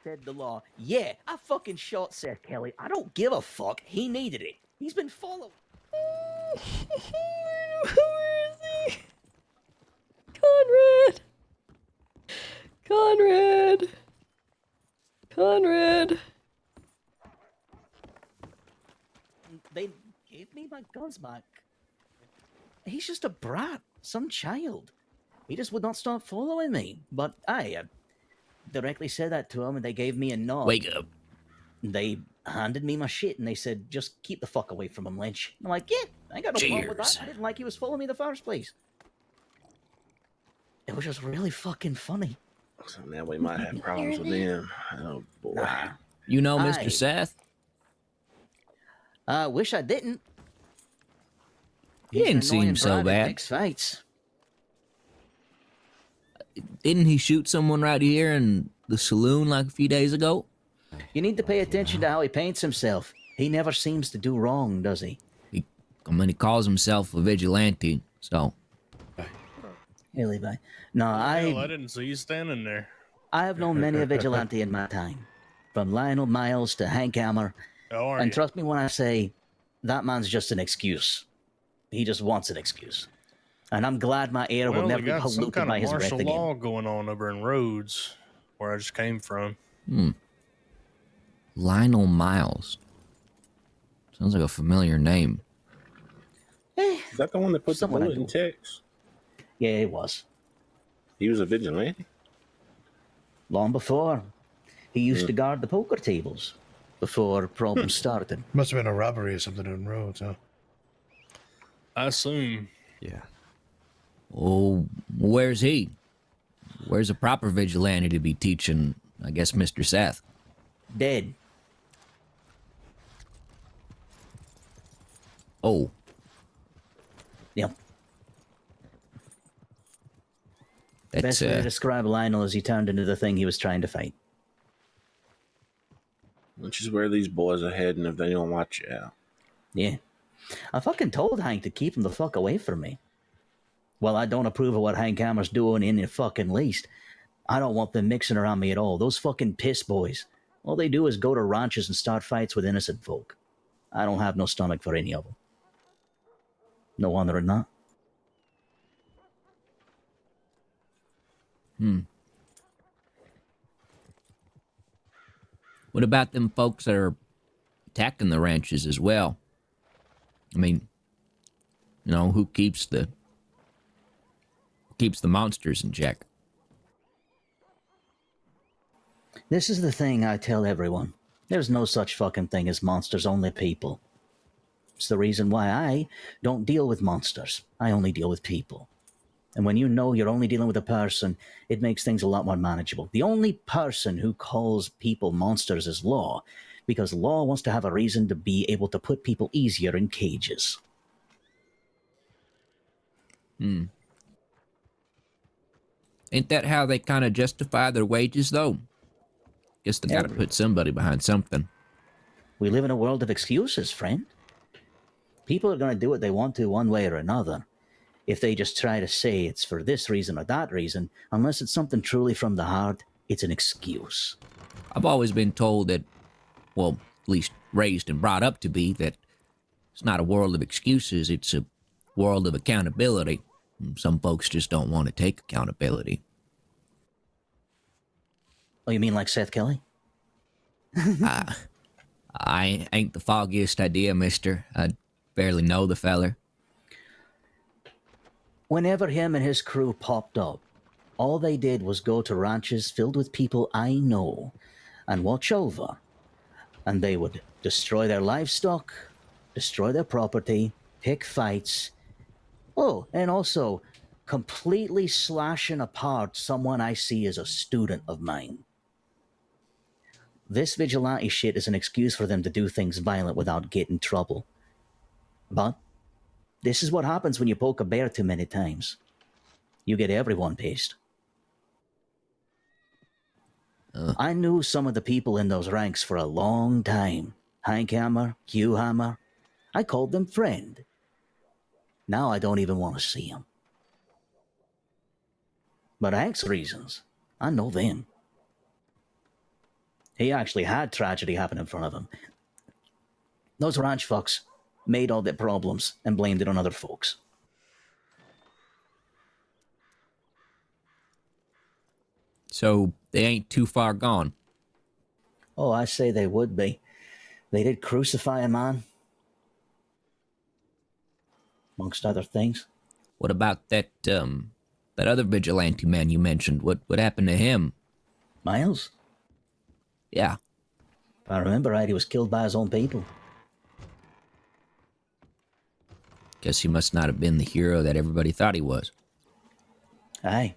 said the law. Yeah, I fucking shot Seth Kelly. I don't give a fuck. He needed it. He's been following. Where is he? Conrad! Conrad! Conrad! They gave me my guns back. He's just a brat, some child. He just would not stop following me. But I directly said that to him, and they gave me a nod. Wake up. They handed me my shit, and they said, just keep the fuck away from him, Lynch. I'm like, yeah, I ain't got no problem with Cheers. that. I didn't like he was following me in the first place. It was just really fucking funny. So now we might have problems with them. Oh, boy. You know Mr. Seth? I wish I didn't. He didn't seem so bad. Picks fights. Didn't he shoot someone right here in the saloon like a few days ago? You need to pay attention to how he paints himself. He never seems to do wrong, does he? He calls himself a vigilante, so. Hey, Levi. No, I didn't see you standing there. I have known many a vigilante in my time. From Lionel Miles to Hank Hammer. How are and you? trust me when I say, that man's just an excuse. He just wants an excuse. And I'm glad my air will never be got some polluted kind by of his breath martial again. law going on over in Rhodes, where I just came from. Lionel Miles. Sounds like a familiar name. Is that the one that put the bullet in Tex? Yeah, it was. He was a vigilante? Long before. He used to guard the poker tables before problems started. Must have been a robbery or something on Rhodes, huh? I assume. Yeah. Oh, where's he? Where's a proper vigilante to be teaching, I guess, Mr. Seth? Dead. Oh. Yep. That's, Best way to describe Lionel is he turned into the thing he was trying to fight. Which is where these boys are heading if they don't watch you out. Yeah. I fucking told Hank to keep him the fuck away from me. Well, I don't approve of what Hank Hammer's doing in the fucking least. I don't want them mixing around me at all. Those fucking piss boys. All they do is go to ranches and start fights with innocent folk. I don't have no stomach for any of them. No wonder or not. What about them folks that are attacking the ranches as well? I mean, you know, who keeps the monsters in check? This is the thing I tell everyone. There's no such fucking thing as monsters, only people. It's the reason why I don't deal with monsters. I only deal with people. And when you know you're only dealing with a person, it makes things a lot more manageable. The only person who calls people monsters is law, because law wants to have a reason to be able to put people easier in cages. Ain't that how they kind of justify their wages, though? Guess they gotta put somebody behind something. We live in a world of excuses, friend. People are going to do what they want to one way or another. If they just try to say it's for this reason or that reason, unless it's something truly from the heart, it's an excuse. I've always been told that, well, at least raised and brought up to be, that it's not a world of excuses, it's a world of accountability. Some folks just don't want to take accountability. Oh, you mean like Seth Kelly? I ain't the foggiest idea, mister. I barely know the feller. Whenever him and his crew popped up, all they did was go to ranches filled with people I know and watch over. And they would destroy their livestock, destroy their property, pick fights. Oh, and also completely slashing apart someone I see as a student of mine. This vigilante shit is an excuse for them to do things violent without getting in trouble. But this is what happens when you poke a bear too many times. You get everyone pissed. I knew some of the people in those ranks for a long time. Hank Hammer, Hugh Hammer. I called them friend. Now I don't even want to see them. But Hank's reasons, I know them. He actually had tragedy happen in front of him. Those ranch fucks made all the problems and blamed it on other folks. So they ain't too far gone. Oh, I say they would be. They did crucify a man, amongst other things. What about that other vigilante man you mentioned? What happened to him? Miles? Yeah. If I remember right, he was killed by his own people. Guess he must not have been the hero that everybody thought he was. Aye.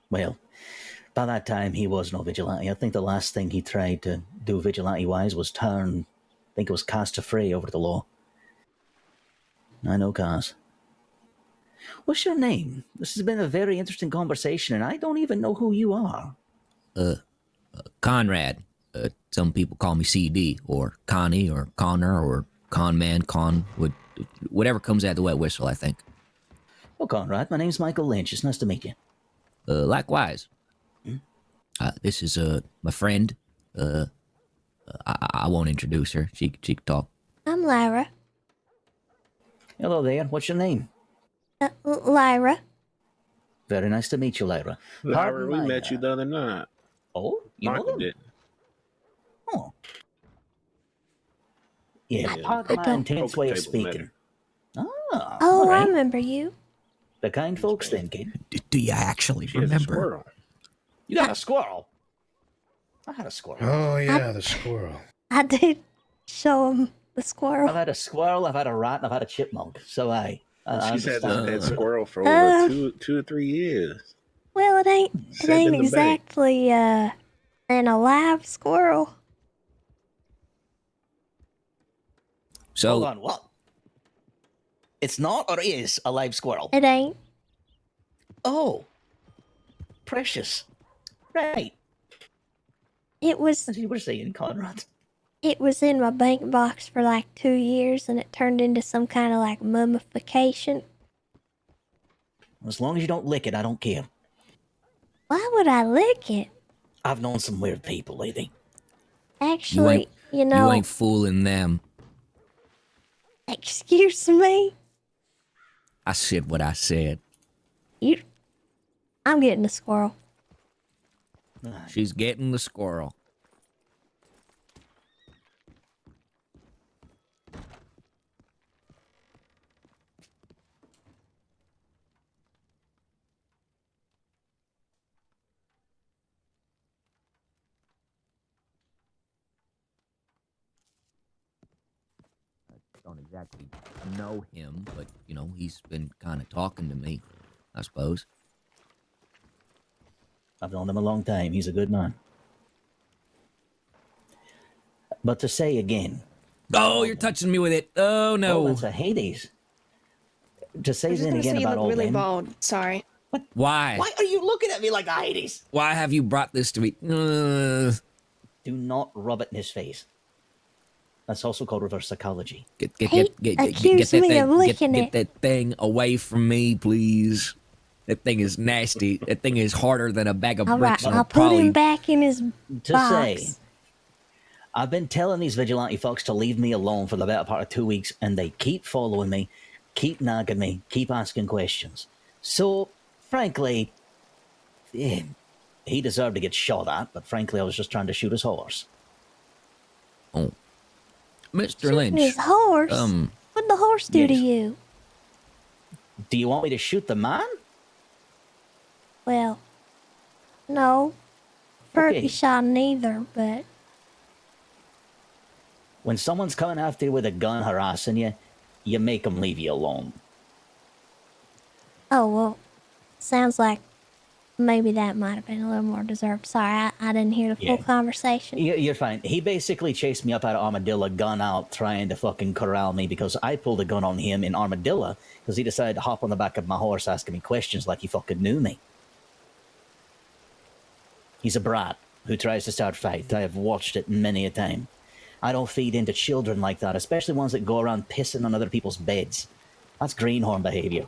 Well, by that time, he was no vigilante. I think the last thing he tried to do vigilante-wise was turn, I think it was cast a fray over the law. I know, Kaz. What's your name? This has been a very interesting conversation, and I don't even know who you are. Conrad. Some people call me CD, or Connie, or Connor, or Conman, whatever comes out the wet whistle, I think. Well, Conrad, my name's Michael Lynch. It's nice to meet you. Likewise. This is my friend. I won't introduce her. She can talk. I'm Lyra. Hello there. What's your name? Lyra. Very nice to meet you, Lyra. Lyra, we met you the other night. Oh, you know them? Did. Oh. Yeah, pardon my intense way of speaking. Ah, Oh, right. I remember you. The kind folks then, kid. Do you actually remember? You got a squirrel? I had a squirrel. Oh, yeah, the squirrel. I did show him the squirrel. I've had a squirrel, I've had a rat, and I've had a chipmunk. So She's had that squirrel for over 2 or 3 years. Well, it ain't Sitting in the bank. exactly an alive squirrel. So hold on, what? It's not or is a live squirrel? It ain't. Oh. Precious. Right. It was. As you were saying, Conrad. It was in my bank box for like 2 years, and it turned into some kind of like mummification. As long as you don't lick it, I don't care. Why would I lick it? I've known some weird people lately. Actually, you know. You ain't fooling them. Excuse me. I said what I said. I'm getting a squirrel. She's getting the squirrel. Don't exactly know him, but, you know, he's been kind of talking to me, I suppose. I've known him a long time. He's a good man. But to say again... Oh, you're touching me with it. Oh, no. Oh, that's a Hades. To say then again you about look all really them... bald. Sorry. Why? Why are you looking at me like a Hades? Why have you brought this to me? Do not rub it in his face. That's also called reverse psychology. Get that thing away from me, please. That thing is nasty. That thing is harder than a bag of bricks. Alright, I'll put him back in his To box. say, I've been telling these vigilante folks to leave me alone for the better part of 2 weeks, and they keep following me, keep nagging me, keep asking questions. So, frankly, he deserved to get shot at, but frankly, I was just trying to shoot his horse. Oh. Mr. Lynch. His horse? What'd the horse do to you? Do you want me to shoot the man? Well, no. Fergie Okay. shot neither, but When someone's coming after you with a gun harassing you, you make them leave you alone. oh well. Sounds like maybe that might have been a little more deserved. Sorry, I didn't hear the full conversation. You're fine. He basically chased me up out of Armadillo, gun out, trying to fucking corral me because I pulled a gun on him in Armadillo because he decided to hop on the back of my horse asking me questions like he fucking knew me. He's a brat who tries to start fights. I have watched it many a time. I don't feed into children like that, especially ones that go around pissing on other people's beds. That's greenhorn behavior.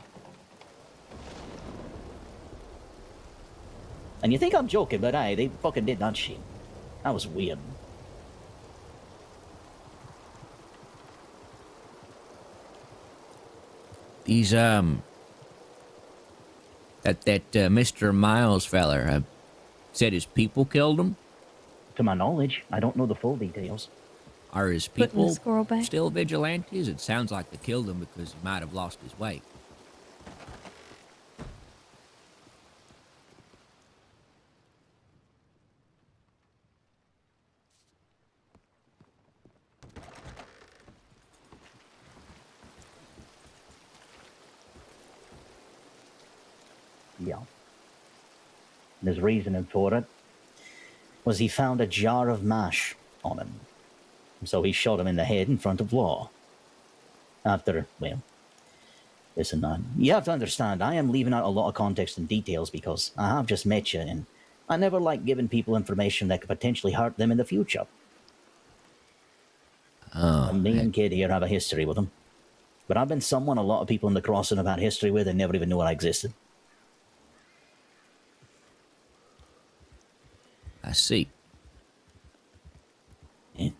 And you think I'm joking, but they fucking did that shit. That was weird. These, that Mr. Miles feller, said his people killed him? To my knowledge, I don't know the full details. Are his Putting the people squirrel back. still vigilantes? It sounds like they killed him because he might have lost his way. Yeah. And his reasoning for it was he found a jar of mash on him. So he shot him in the head in front of law. After, well, listen, you have to understand, I am leaving out a lot of context and details because I have just met you, and I never like giving people information that could potentially hurt them in the future. Oh, and me and Kid here have a history with him. But I've been someone a lot of people in the crossing have had history with and never even knew I existed. I see. Yeah.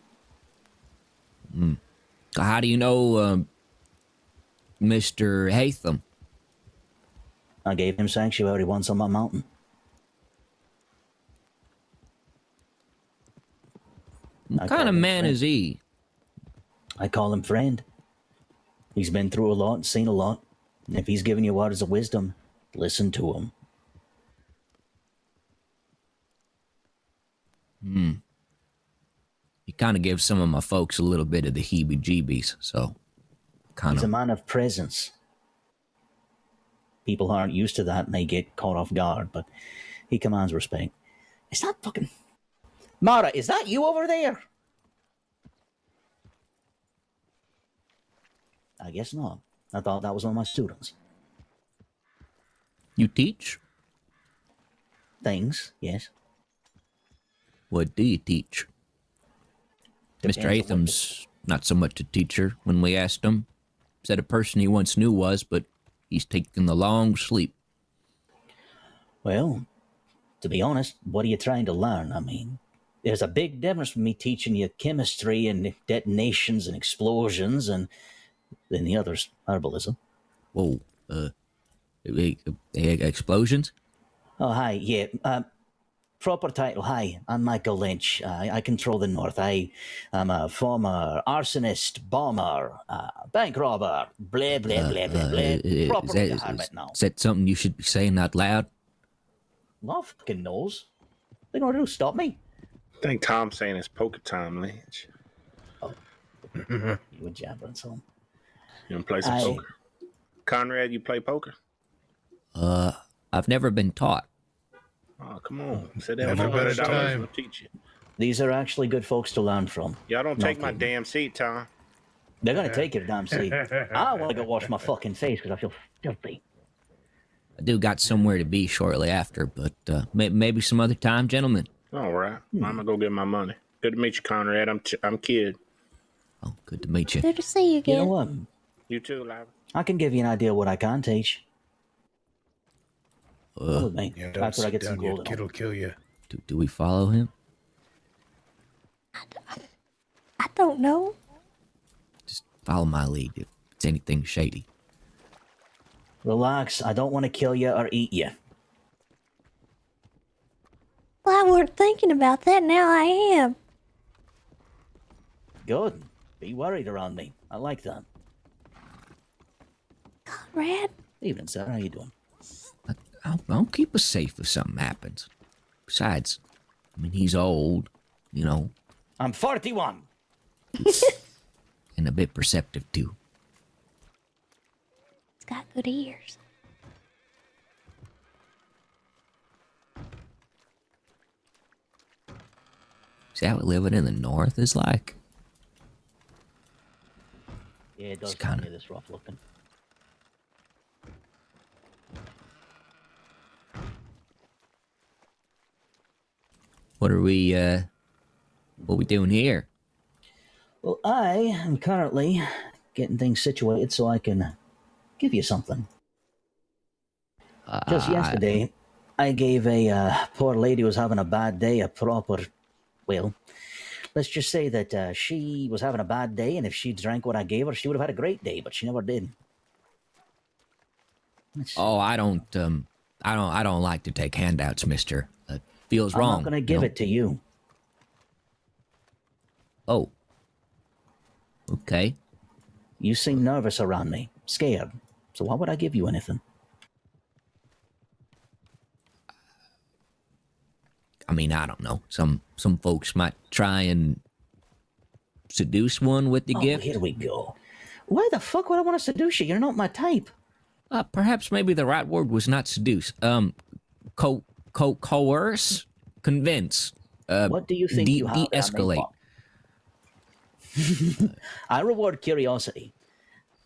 How do you know, Mr. Hatham? I gave him sanctuary once on my mountain. What kind of man is he? I call him friend. He's been through a lot, seen a lot. And if he's giving you words of wisdom, listen to him. He kind of gives some of my folks a little bit of the heebie-jeebies, so He's a man of presence. People aren't used to that and they get caught off guard, but he commands respect. Is that fucking... Mara, is that you over there? I guess not. I thought that was one of my students. You teach? Things, yes. What do you teach? Mr. Atham's not so much a teacher when we asked him. Said a person he once knew was, but he's taken the long sleep. Well, to be honest, what are you trying to learn? I mean, there's a big difference from me teaching you chemistry and detonations and explosions and then the other's herbalism. Whoa, explosions? Oh, hi, yeah. Proper title, hi, I'm Michael Lynch. I control the North. I'm a former arsonist, bomber, bank robber, blah, blah, blah, blah, blah. Proper retirement now. Is that something you should be saying out loud? No fucking knows. They know how to stop me. I think Tom's saying it's poker time, Lynch. Oh. You were jabbering some. You want to play some poker? Conrad, you play poker? I've never been taught. Oh, come on. Sit down for $100. We'll teach you. These are actually good folks to learn from. Y'all don't take my damn seat, Tom. They're going to take your damn seat. I want to go wash my fucking face because I feel filthy. I do got somewhere to be shortly after, but maybe some other time, gentlemen. All right. I'm going to go get my money. Good to meet you, Conrad. I'm Kid. Oh, good to meet you. Good to see you again. You know what? You too, Larry. I can give you an idea of what I can teach. Yeah, after I get some gold. Kid will kill you. Do we follow him? I don't know. Just follow my lead if it's anything shady. Relax. I don't want to kill you or eat you. Well, I weren't thinking about that. Now I am. Good. Be worried around me. I like that. Conrad? Evening, sir. How you doing? I'll keep us safe if something happens. Besides, I mean, he's old, you know. I'm 41. And a bit perceptive, too. He's got good ears. Is that what living in the North is like? Yeah, it does kind of this rough looking. What are we doing here? Well, I am currently getting things situated so I can give you something. Just yesterday, I gave a poor lady who was having a bad day a proper Well, let's just say that she was having a bad day, and if she drank what I gave her, she would have had a great day, but she never did. Oh, I don't like to take handouts, mister. It feels I'm wrong. not going to give it to you. Oh. Okay. You seem nervous around me, scared. So why would I give you anything? I mean, I don't know. Some folks might try and seduce one with the gift. Here we go. Why the fuck would I want to seduce you? You're not my type. Perhaps maybe the right word was not seduce. Coerce, convince. What do you think you have de-escalate. I reward curiosity,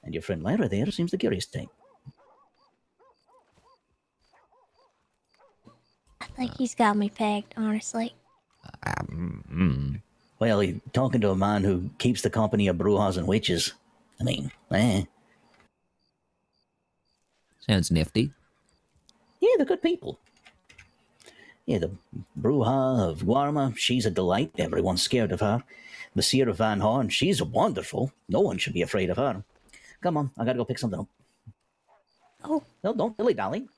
and your friend Lyra there seems the curious type. I think he's got me pegged, honestly. Well, you're talking to a man who keeps the company of brewhas and witches. I mean, Sounds nifty. Yeah, they're good people. Yeah, the Bruja of Guarma, she's a delight. Everyone's scared of her. The Seer of Van Horn, she's wonderful. No one should be afraid of her. Come on, I gotta go pick something up. Oh. No, don't dilly-dally.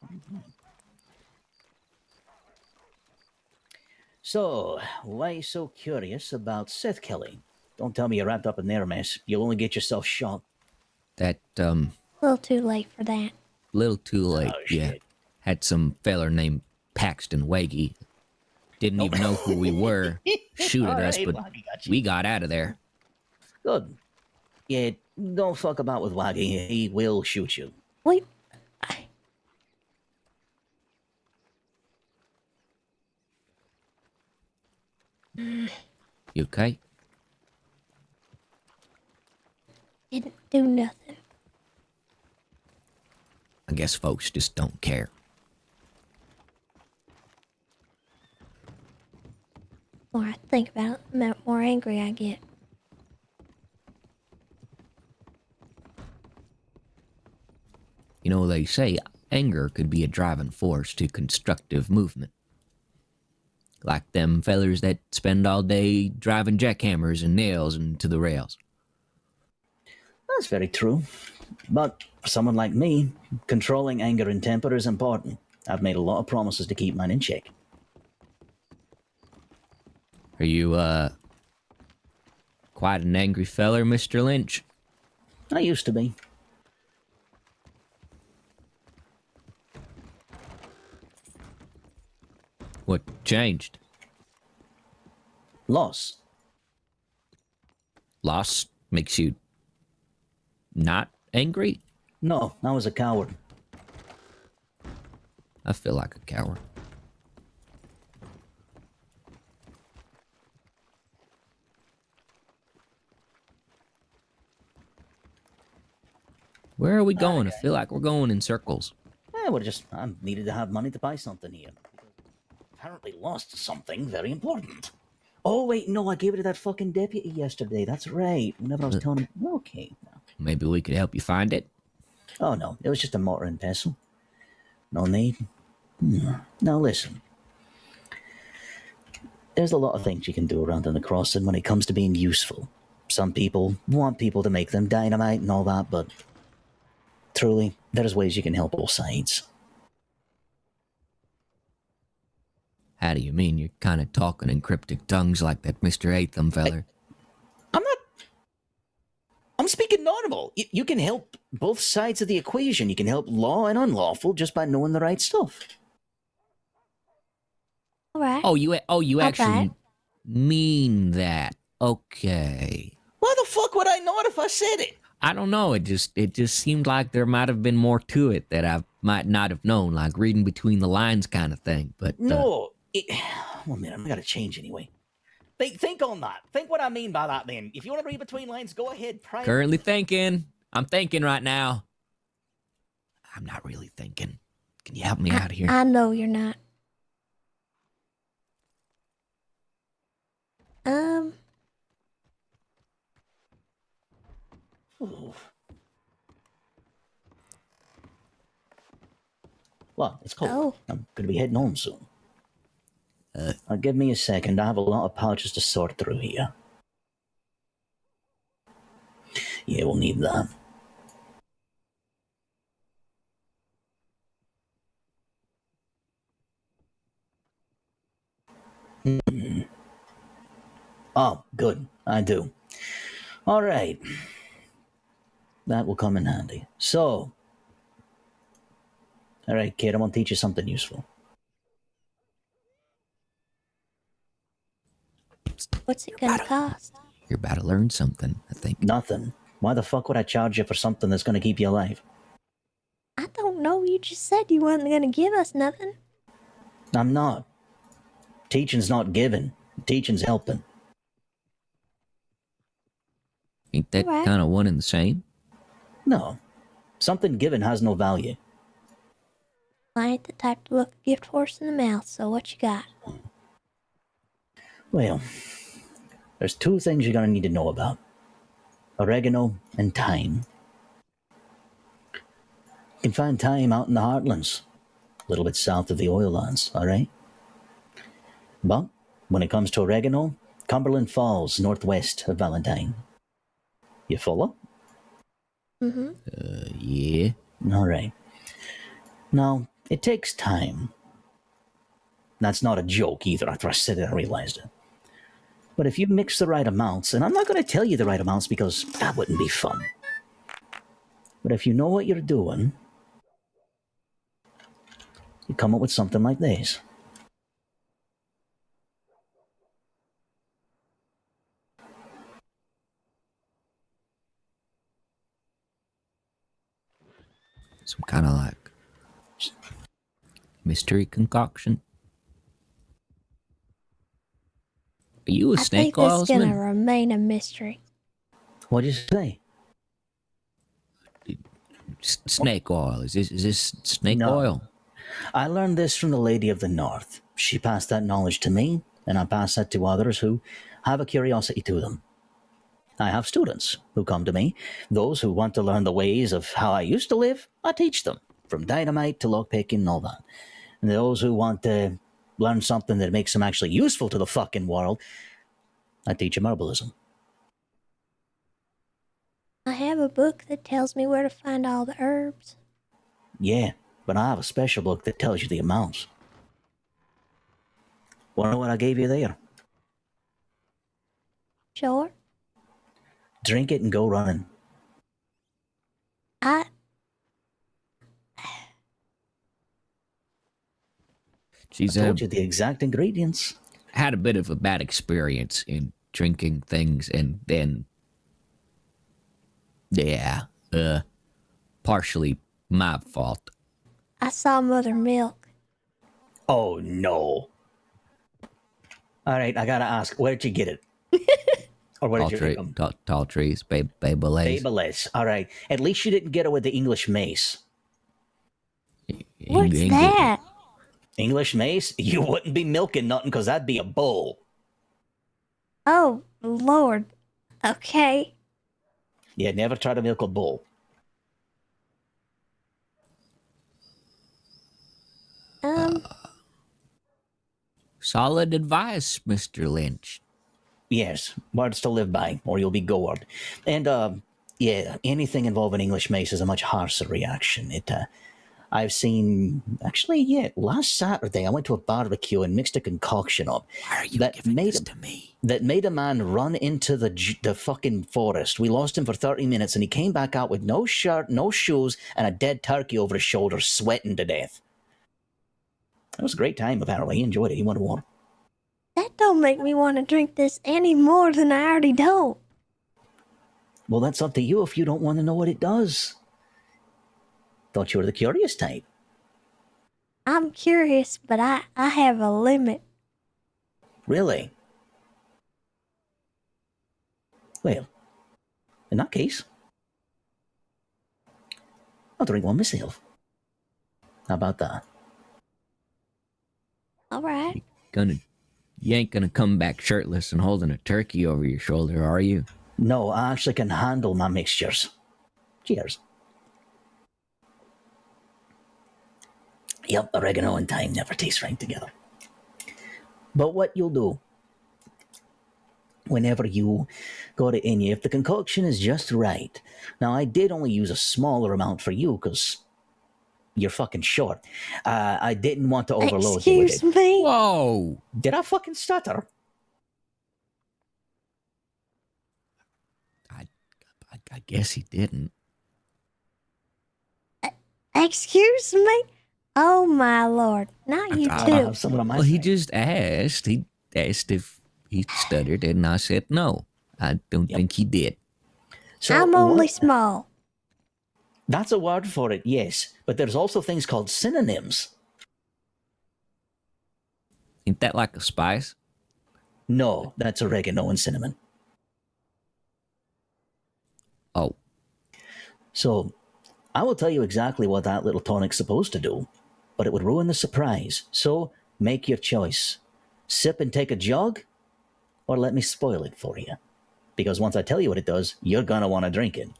So, why so curious about Seth Kelly? Don't tell me you're wrapped up in their mess. You'll only get yourself shot. That, A little too late for that. little too late, yeah. Had some feller named Paxton Waggy. Didn't even know who we were. Shoot at us, but we got out of there. Good. Yeah, don't fuck about with Waggy. He will shoot you. Wait. You okay? Didn't do nothing. I guess folks just don't care. The more I think about it, the more angry I get. You know, they say anger could be a driving force to constructive movement. Like them fellers that spend all day driving jackhammers and nails into the rails. That's very true. But for someone like me, controlling anger and temper is important. I've made a lot of promises to keep mine in check. Are you, quite an angry feller, Mr. Lynch? I used to be. What changed? Loss. Loss makes you not angry? No, I was a coward. I feel like a coward. Where are we going? I feel like we're going in circles. I needed to have money to buy something here. Apparently lost something very important. Oh, wait, no, I gave it to that fucking deputy yesterday. That's right. Whenever I was telling him... Okay. No. Maybe we could help you find it? Oh, no. It was just a mortar and pestle. No need. Now, listen. There's a lot of things you can do around in the crossing when it comes to being useful. Some people want people to make them dynamite and all that, but... Truly, there's ways you can help both sides. How do you mean? You're kind of talking in cryptic tongues like that Mr. Atham feller. I'm speaking normal. You can help both sides of the equation. You can help law and unlawful just by knowing the right stuff. All right. Oh, you actually mean that. Okay. Why the fuck would I know it if I said it? I don't know. It just seemed like there might have been more to it that I might not have known, like reading between the lines kind of thing. But no. Well, man, I gotta change anyway. Think on that. Think what I mean by that, then. If you want to read between lines, go ahead. Currently thinking. I'm thinking right now. I'm not really thinking. Can you help me out here? I know you're not. Well, it's cold. I'm gonna be heading home soon. Give me a second. I have a lot of pouches to sort through here. Yeah, we'll need that. Oh, good. I do. All right. That will come in handy. So, all right, kid, I'm going to teach you something useful. What's it gonna cost? You're about to learn something, I think. Nothing. Why the fuck would I charge you for something that's going to keep you alive? I don't know. You just said you wasn't gonna give us nothing. I'm not. Teaching's not giving. Teaching's helping. Ain't that Right. kind of one and the same? No. Something given has no value. I ain't the type to look a gift horse in the mouth, so what you got? Well, there's two things you're going to need to know about. Oregano and thyme. You can find thyme out in the heartlands, a little bit south of the oil lands, all right? But when it comes to oregano, Cumberland Falls, northwest of Valentine. You follow? Mm-hmm. Yeah. All right. Now, it takes time. That's not a joke either. After I said it, I realized it. But if you mix the right amounts, and I'm not going to tell you the right amounts because that wouldn't be fun. But if you know what you're doing, you come up with something like this. Some kind of like mystery concoction. Are you a I snake think this is gonna oilsman? remain a mystery. What'd you say? Snake oil. Is this snake No. oil? I learned this from the Lady of the North. She passed that knowledge to me, and I pass that to others who have a curiosity to them. I have students who come to me. Those who want to learn the ways of how I used to live, I teach them, from dynamite to lockpicking and all that. And those who want to learn something that makes them actually useful to the fucking world, I teach them herbalism. I have a book that tells me where to find all the herbs. Yeah, but I have a special book that tells you the amounts. Want to know what I gave you there? Sure. Drink it and go running. I She's I told you the exact ingredients. had a bit of a bad experience in drinking things, and then partially my fault. saw Mother Milk. Oh, no. All right, I gotta ask, where'd you get it? Or where did you get them? Tall trees, Babylays. Babylays. All right. At least you didn't get it with the English mace. What's that? English mace? You wouldn't be milking nothing because that'd be a bull. Oh, Lord. Okay. Yeah, never try to milk a bull. Solid advice, Mr. Lynch. Yes, words to live by, or you'll be gored. And, yeah, anything involving English mace is a much harsher reaction. I've seen, actually, yeah, last Saturday I went to a barbecue and mixed a concoction up. Why are you giving this to me? That made a man run into the fucking forest. We lost him for 30 minutes and he came back out with no shirt, no shoes, and a dead turkey over his shoulder, sweating to death. It was a great time, apparently. He enjoyed it. He wanted more. That don't make me want to drink this any more than I already don't. Well, that's up to you if you don't want to know what it does. Thought you were the curious type. I'm curious, but I have a limit. Really? Well, in that case, I'll drink one myself. How about that? All right. You ain't gonna come back shirtless and holding a turkey over your shoulder, are you? No, I actually can handle my mixtures. Cheers. Yep, oregano and thyme never taste right together. But what you'll do, whenever you got it in you, if the concoction is just right. Now, I did only use a smaller amount for you because you're fucking short. I didn't want to overload you with it. Excuse me? Whoa! Did I fucking stutter? I guess he didn't. Excuse me? Oh my lord. Not you too. Well, he just asked. He asked if he stuttered, and I said no. I don't think he did. So I'm only what- small. That's a word for it, yes. But there's also things called synonyms. Ain't that like a spice? No, that's oregano and cinnamon. Oh. So, I will tell you exactly what that little tonic's supposed to do, but it would ruin the surprise. So, make your choice. Sip and take a jug, or let me spoil it for you. Because once I tell you what it does, you're gonna want to drink it.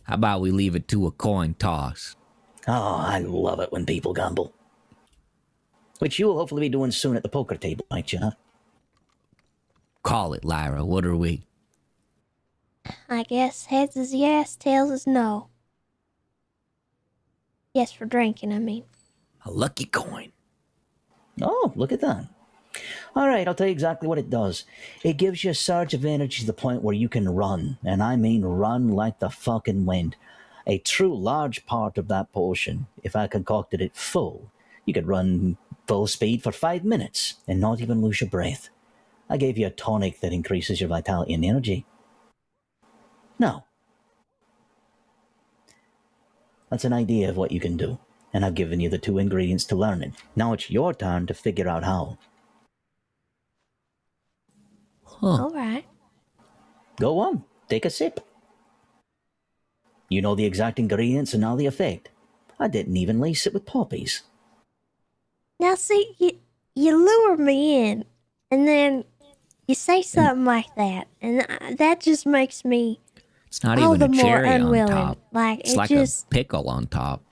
How about we leave it to a coin toss? Oh, I love it when people gamble. Which you will hopefully be doing soon at the poker table, might you, huh? Call it, Lyra. What are we? I guess heads is yes, tails is no. Yes, for drinking, I mean. A lucky coin. Oh, look at that. All right, I'll tell you exactly what it does. It gives you a surge of energy to the point where you can run, and I mean run like the fucking wind. A true large part of that potion, if I concocted it full, you could run full speed for 5 minutes and not even lose your breath. I gave you a tonic that increases your vitality and energy. Now, that's an idea of what you can do, and I've given you the 2 ingredients to learn it. Now it's your turn to figure out how. All right. Go on, take a sip. You know the exact ingredients and now the effect. I didn't even lace it with poppies. Now, see, you lure me in, and then you say something like that, and that just makes me It's not all even the a more cherry on unwilling. top. Like, It's it like just a pickle on top.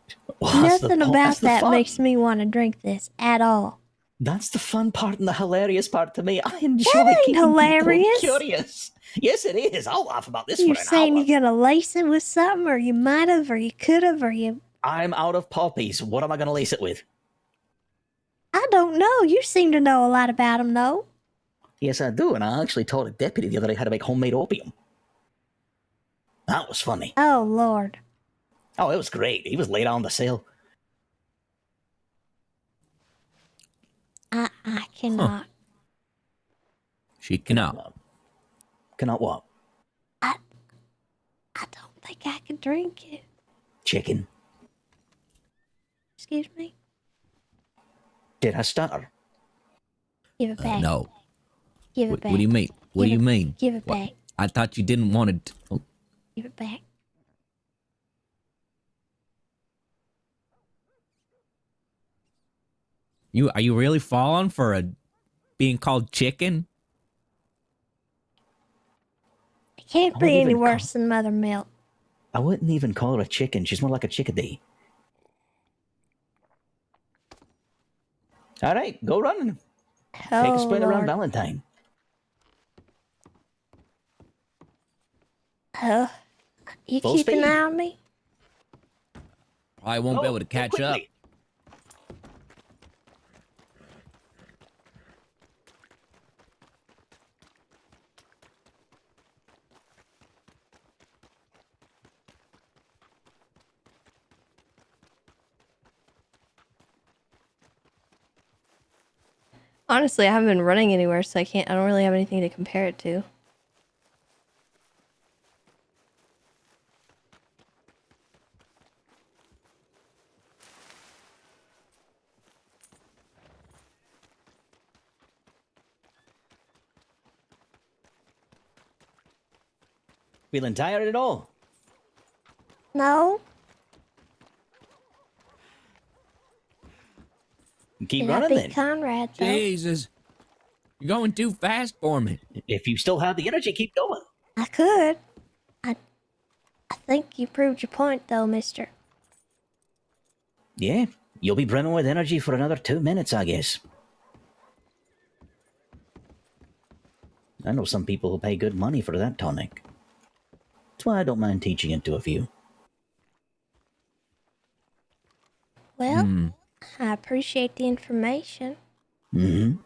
nothing about that makes me want to drink this at all. That's the fun part and the hilarious part to me. I enjoy That ain't keeping people hilarious. curious. Yes, it is. I'll laugh about this You're for an saying hour. you're gonna lace it with something, or you might have, or you could have, or you. I'm out of poppies. What am I going to lace it with? I don't know. You seem to know a lot about them, though. Yes, I do, and I actually taught a deputy the other day how to make homemade opium. That was funny. Oh, Lord. Oh, it was great. He was laid on the cell. I cannot. She cannot. Cannot what? I don't think I can drink it. Chicken. Excuse me? Did I stutter? Give it back. No. Give it What, back. what do you mean? What do you mean? Give it What? back. I thought you didn't want to. Oh, Give it back. are you really falling for being called chicken? It can't I be wouldn't any even worse than mother milk. I wouldn't even call her a chicken. She's more like a chickadee. All right, go running. Take a Oh, spin around Lord. Valentine. You Full keep an speed. eye on me? I won't be able to catch up. Honestly, I haven't been running anywhere, so I don't really have anything to compare it to. Feeling tired at all? No? Keep Did I running beat then. Conrad, though? Jesus. You're going too fast for me. If you still have the energy, keep going. I could. I think you proved your point, though, mister. Yeah, you'll be brimming with energy for another 2 minutes, I guess. I know some people who pay good money for that tonic. That's why I don't mind teaching it to a few. Well, I appreciate the information. Mm-hmm.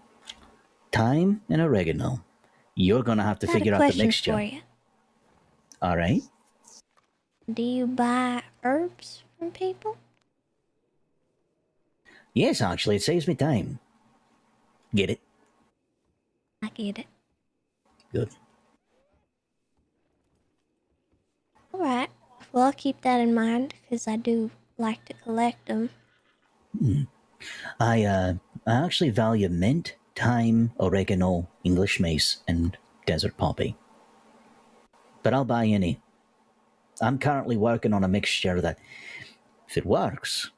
Thyme and oregano. You're gonna have to Got figure a out the question mixture. for you. All right. Do you buy herbs from people? Yes, actually, it saves me time. Get it? I get it. Good. All right. Well, I'll keep that in mind because I do like to collect them. I actually value mint, thyme, oregano, English mace, and desert poppy. But I'll buy any. I'm currently working on a mixture that, if it works,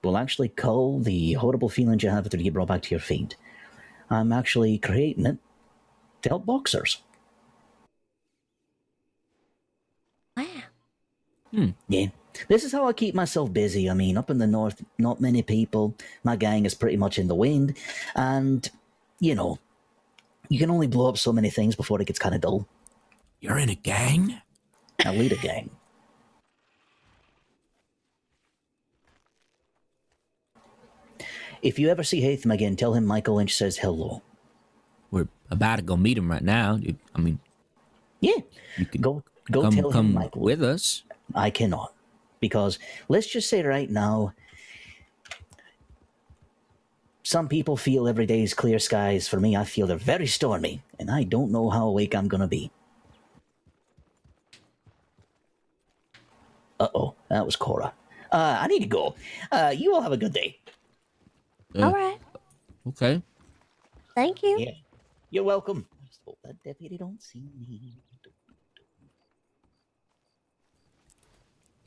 will actually cull the horrible feelings you have after you get brought back to your feet. I'm actually creating it to help boxers. Wow. Yeah. This is how I keep myself busy. I mean, up in the north, not many people. My gang is pretty much in the wind. And, you know, you can only blow up so many things before it gets kind of dull. You're in a gang? I lead a gang. If you ever see Hatham again, tell him Michael Lynch says hello. We're about to go meet him right now. I mean... Yeah. You can go come, tell him Michael. With us. I cannot. Because, let's just say right now, some people feel every day is clear skies. For me, I feel they're very stormy. And I don't know how awake I'm going to be. Uh-oh, that was Cora. I need to go. You all have a good day. All right. Okay. Thank you. Yeah. You're welcome. I just hope that deputy don't see me.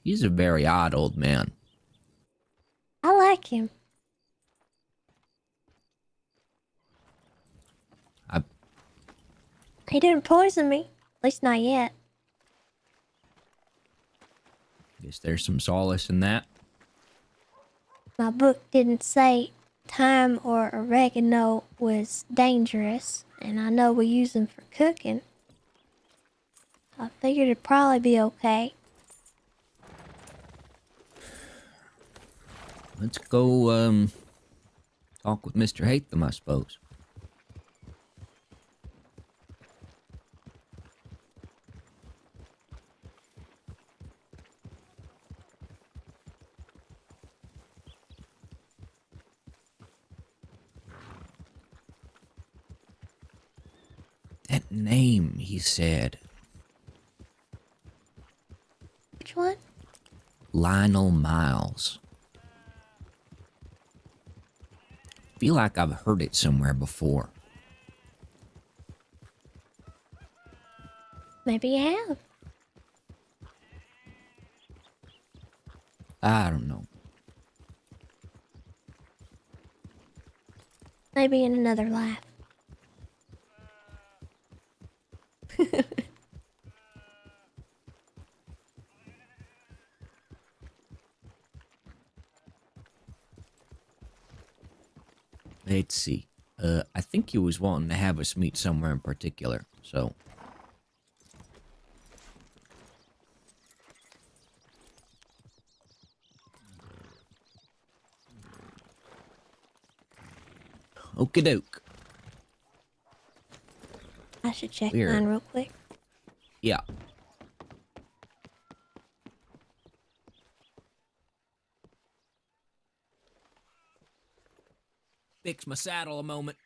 He's a very odd old man. I like him. He didn't poison me. At least not yet. Guess there's some solace in that. My book didn't say thyme or oregano was dangerous, and I know we use them for cooking. I figured it'd probably be okay. Let's go, talk with Mr. Hatham, I suppose. That name, he said. Which one? Lionel Miles. Feel like I've heard it somewhere before. Maybe you have. I don't know. Maybe in another life. Let's see. I think he was wanting to have us meet somewhere in particular, so... Okie doke. I should check Weird. mine real quick. Yeah. Fix my saddle a moment.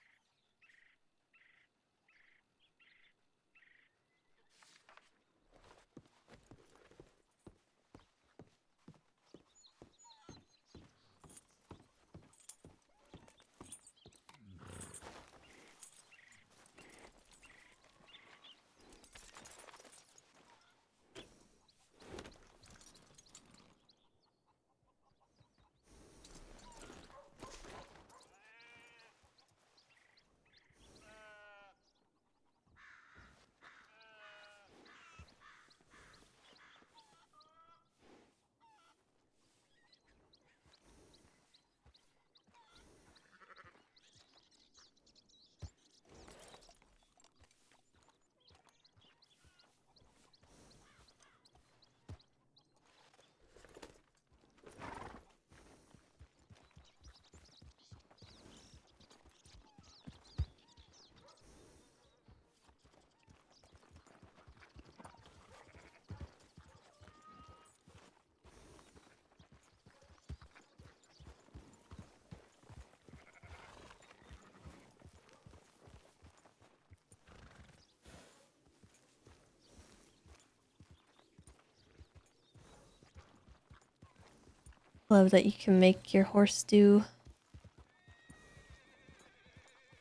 Love that you can make your horse do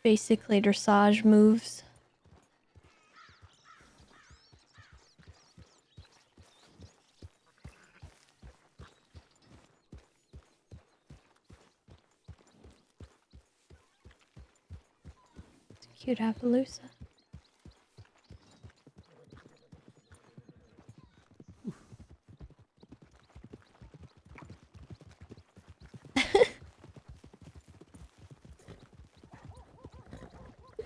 basically dressage moves. It's cute Appaloosa.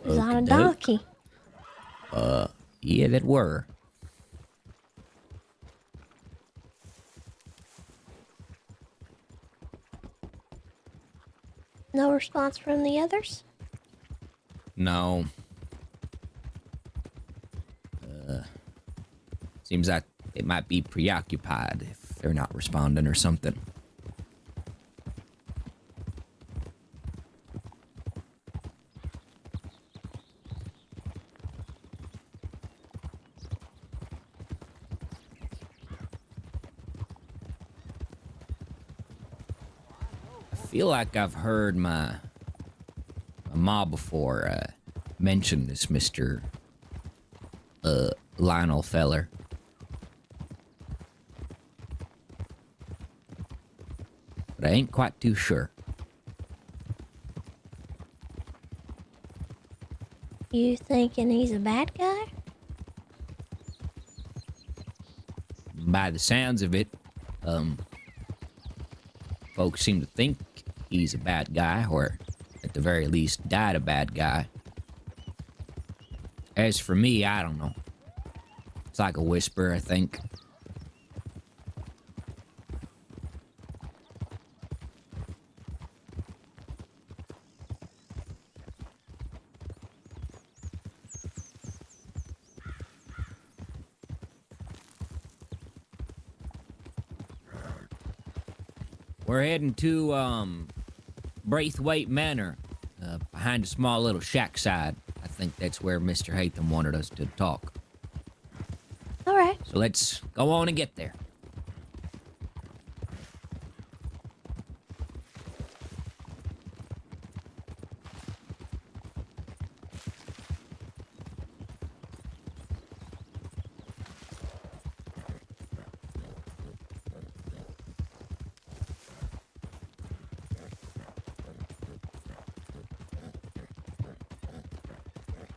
He's on a Okey-doke. donkey. Yeah, that were. No response from the others? No. Seems like they might be preoccupied if they're not responding or something. I feel like I've heard my ma before mention this Mr. Lionel feller. But I ain't quite too sure. You thinking he's a bad guy? By the sounds of it, folks seem to think he's a bad guy, or at the very least died a bad guy. As for me, I don't know. It's like a whisper, I think. We're heading to, Braithwaite Manor, behind a small little shack side. I think that's where Mr. Hatham wanted us to talk. All right. So let's go on and get there.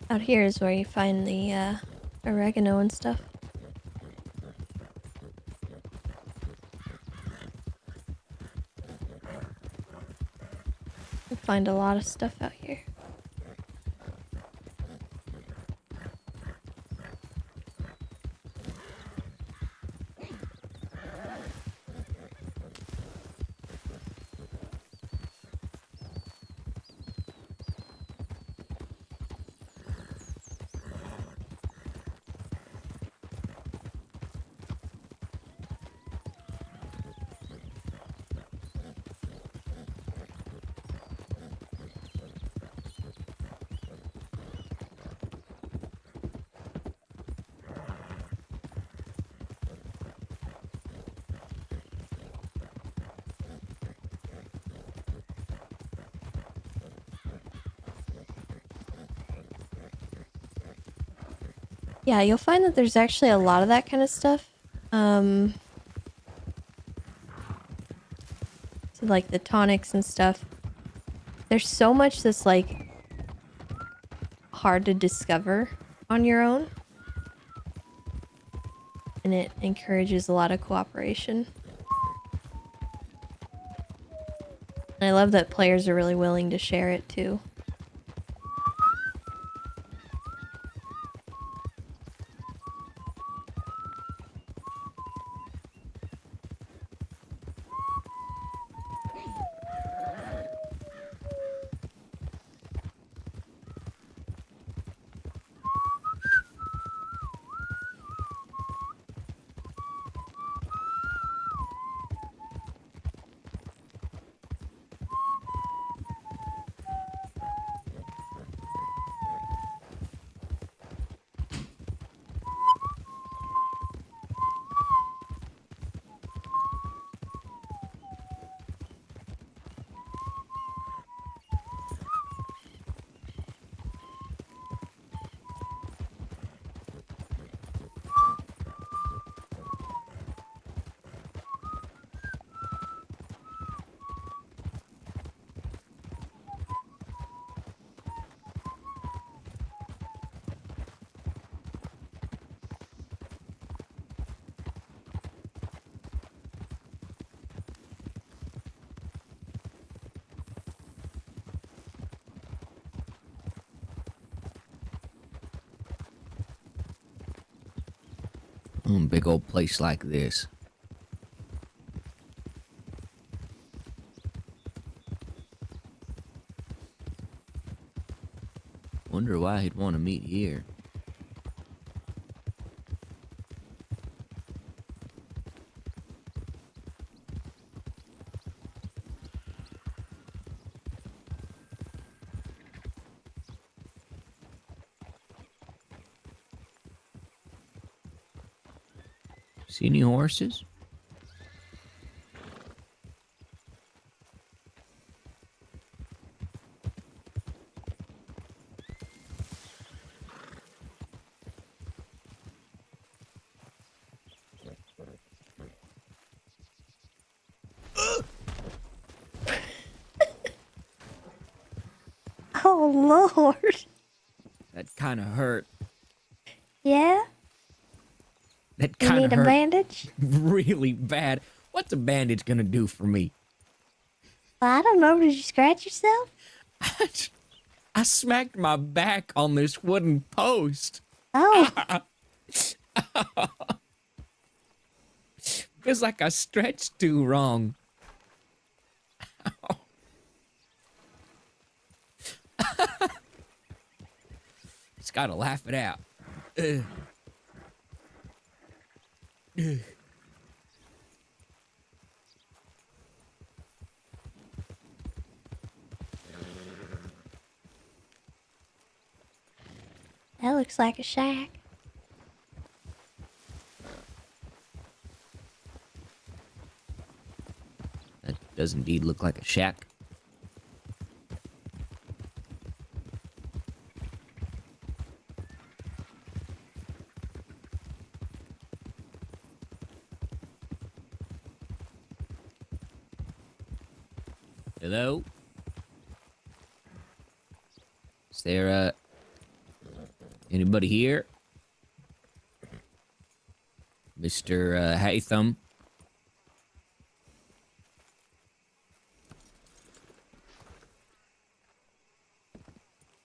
Out here is where you find the oregano and stuff. You find a lot of stuff out here. Yeah, you'll find that there's actually a lot of that kind of stuff. So like the tonics and stuff. There's so much that's like hard to discover on your own. And it encourages a lot of cooperation. And I love that players are really willing to share it too. Big old place like this. Wonder why he'd want to meet here. See any horses? Oh, Lord. That kind of hurt. Yeah? That You kind of need a hurt bandage? really bad. What's a bandage gonna do for me? Well, I don't know. Did you scratch yourself? I smacked my back on this wooden post. Oh. Feels like I stretched too wrong. Just gotta laugh it out. Ugh. Ugh. That looks like a shack. That does indeed look like a shack. Hello? Is there, anybody here? Mr. Haytham?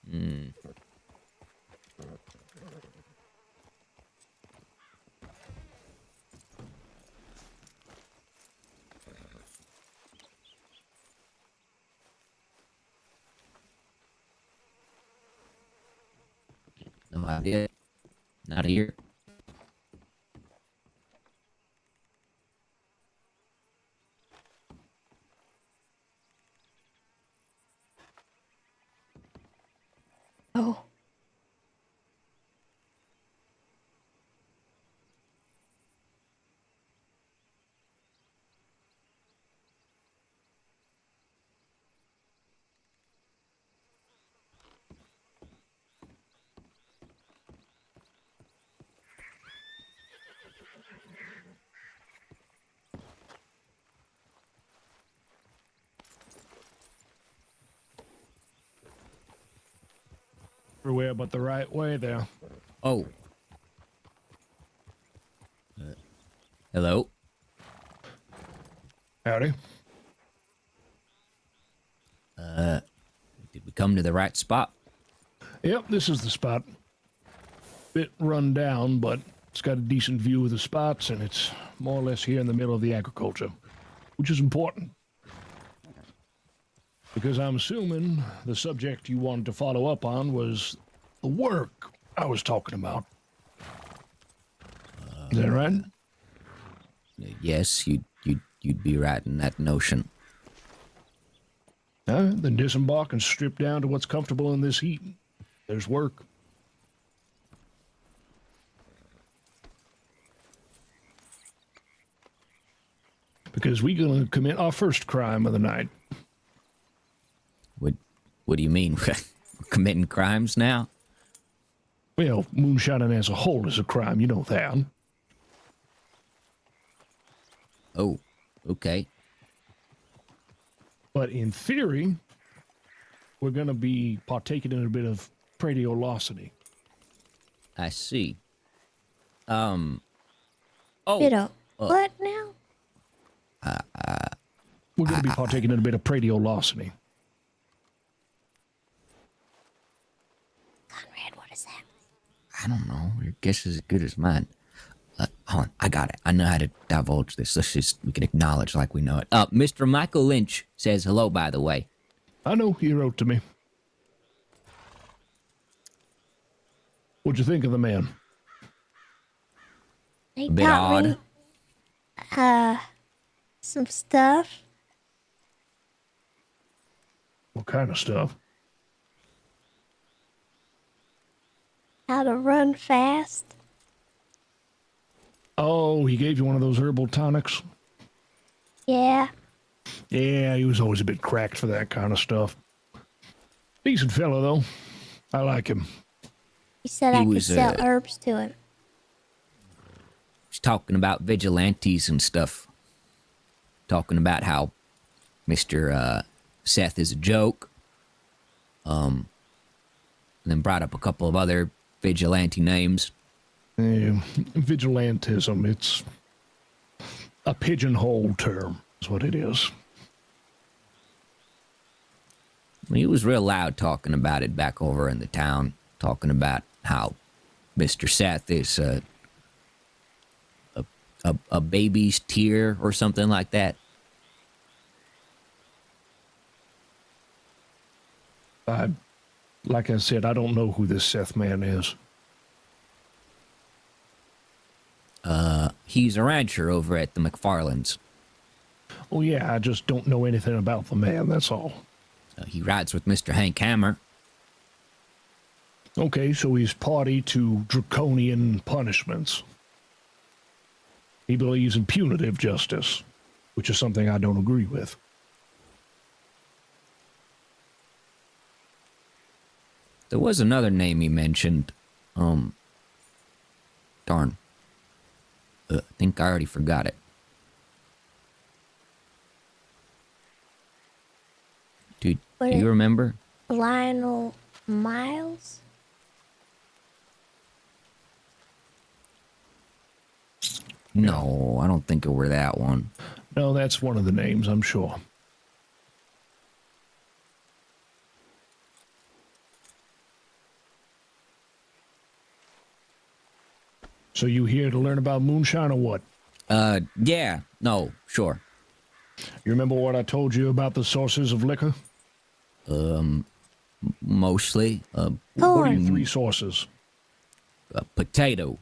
Hmm. No idea. Not here. Oh. Everywhere but the right way there. Oh. Hello? Howdy. Did we come to the right spot? Yep, this is the spot. Bit run down, but it's got a decent view of the spots, and it's more or less here in the middle of the agriculture, which is important. Because I'm assuming the subject you wanted to follow up on was the work I was talking about. Is that right? Yes, you'd be right in that notion. Then disembark and strip down to what's comfortable in this heat. There's work. Because we're gonna commit our first crime of the night. What do you mean? We're committing crimes now? Well, moonshining as a whole is a crime, you know that. Oh, okay. But in theory, we're going to be partaking in a bit of pradiolosity. I see. Oh. Bit of what now? We're going to be partaking in a bit of pradiolosity. Conrad, what is that? I don't know. Your guess is as good as mine. hold on, I got it. I know how to divulge this. We can acknowledge like we know it. Mr. Michael Lynch says hello, by the way. I know, he wrote to me. What'd you think of the man? He A bit taught odd. me, some stuff. What kind of stuff? How to run fast. Oh, he gave you one of those herbal tonics? Yeah. Yeah, he was always a bit cracked for that kind of stuff. Decent fellow, though. I like him. He said I could sell herbs to him. He's talking about vigilantes and stuff. Talking about how Mr. Seth is a joke. And then brought up a couple of other vigilante names. Vigilantism, it's a pigeonhole term, is what it is. He was real loud talking about it back over in the town. Talking about how Mr. Seth is a baby's tear or something like that. Like I said, I don't know who this Seth man is. He's a rancher over at the McFarlands. Oh yeah, I just don't know anything about the man, that's all. He rides with Mr. Hank Hammer. Okay, so he's party to draconian punishments. He believes in punitive justice, which is something I don't agree with. There was another name he mentioned. Darn. I think I already forgot it. Do you remember? Lionel Miles? No, I don't think it were that one. No, that's one of the names, I'm sure. So you here to learn about moonshine or what? Yeah. No, sure. You remember what I told you about the sources of liquor? Mostly. What are your three sources? Potato.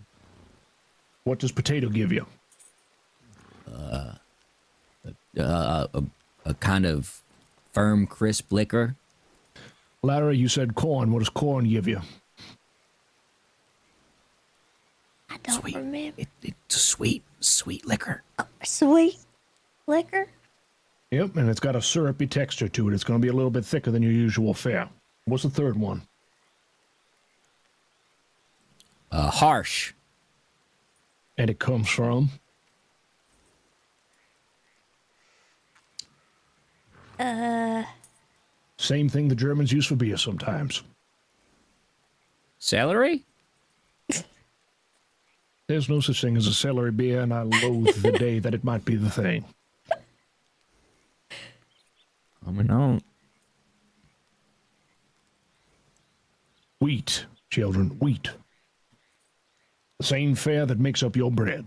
What does potato give you? A kind of firm, crisp liquor. Lara, you said corn. What does corn give you? I don't remember. It's a sweet liquor. Sweet liquor? Yep, and it's got a syrupy texture to it. It's going to be a little bit thicker than your usual fare. What's the third one? Harsh. And it comes from? Same thing the Germans use for beer sometimes. Celery? There's no such thing as a celery beer, and I loathe the day that it might be the thing. I mean, I don't. Wheat, children, wheat. The same fare that makes up your bread.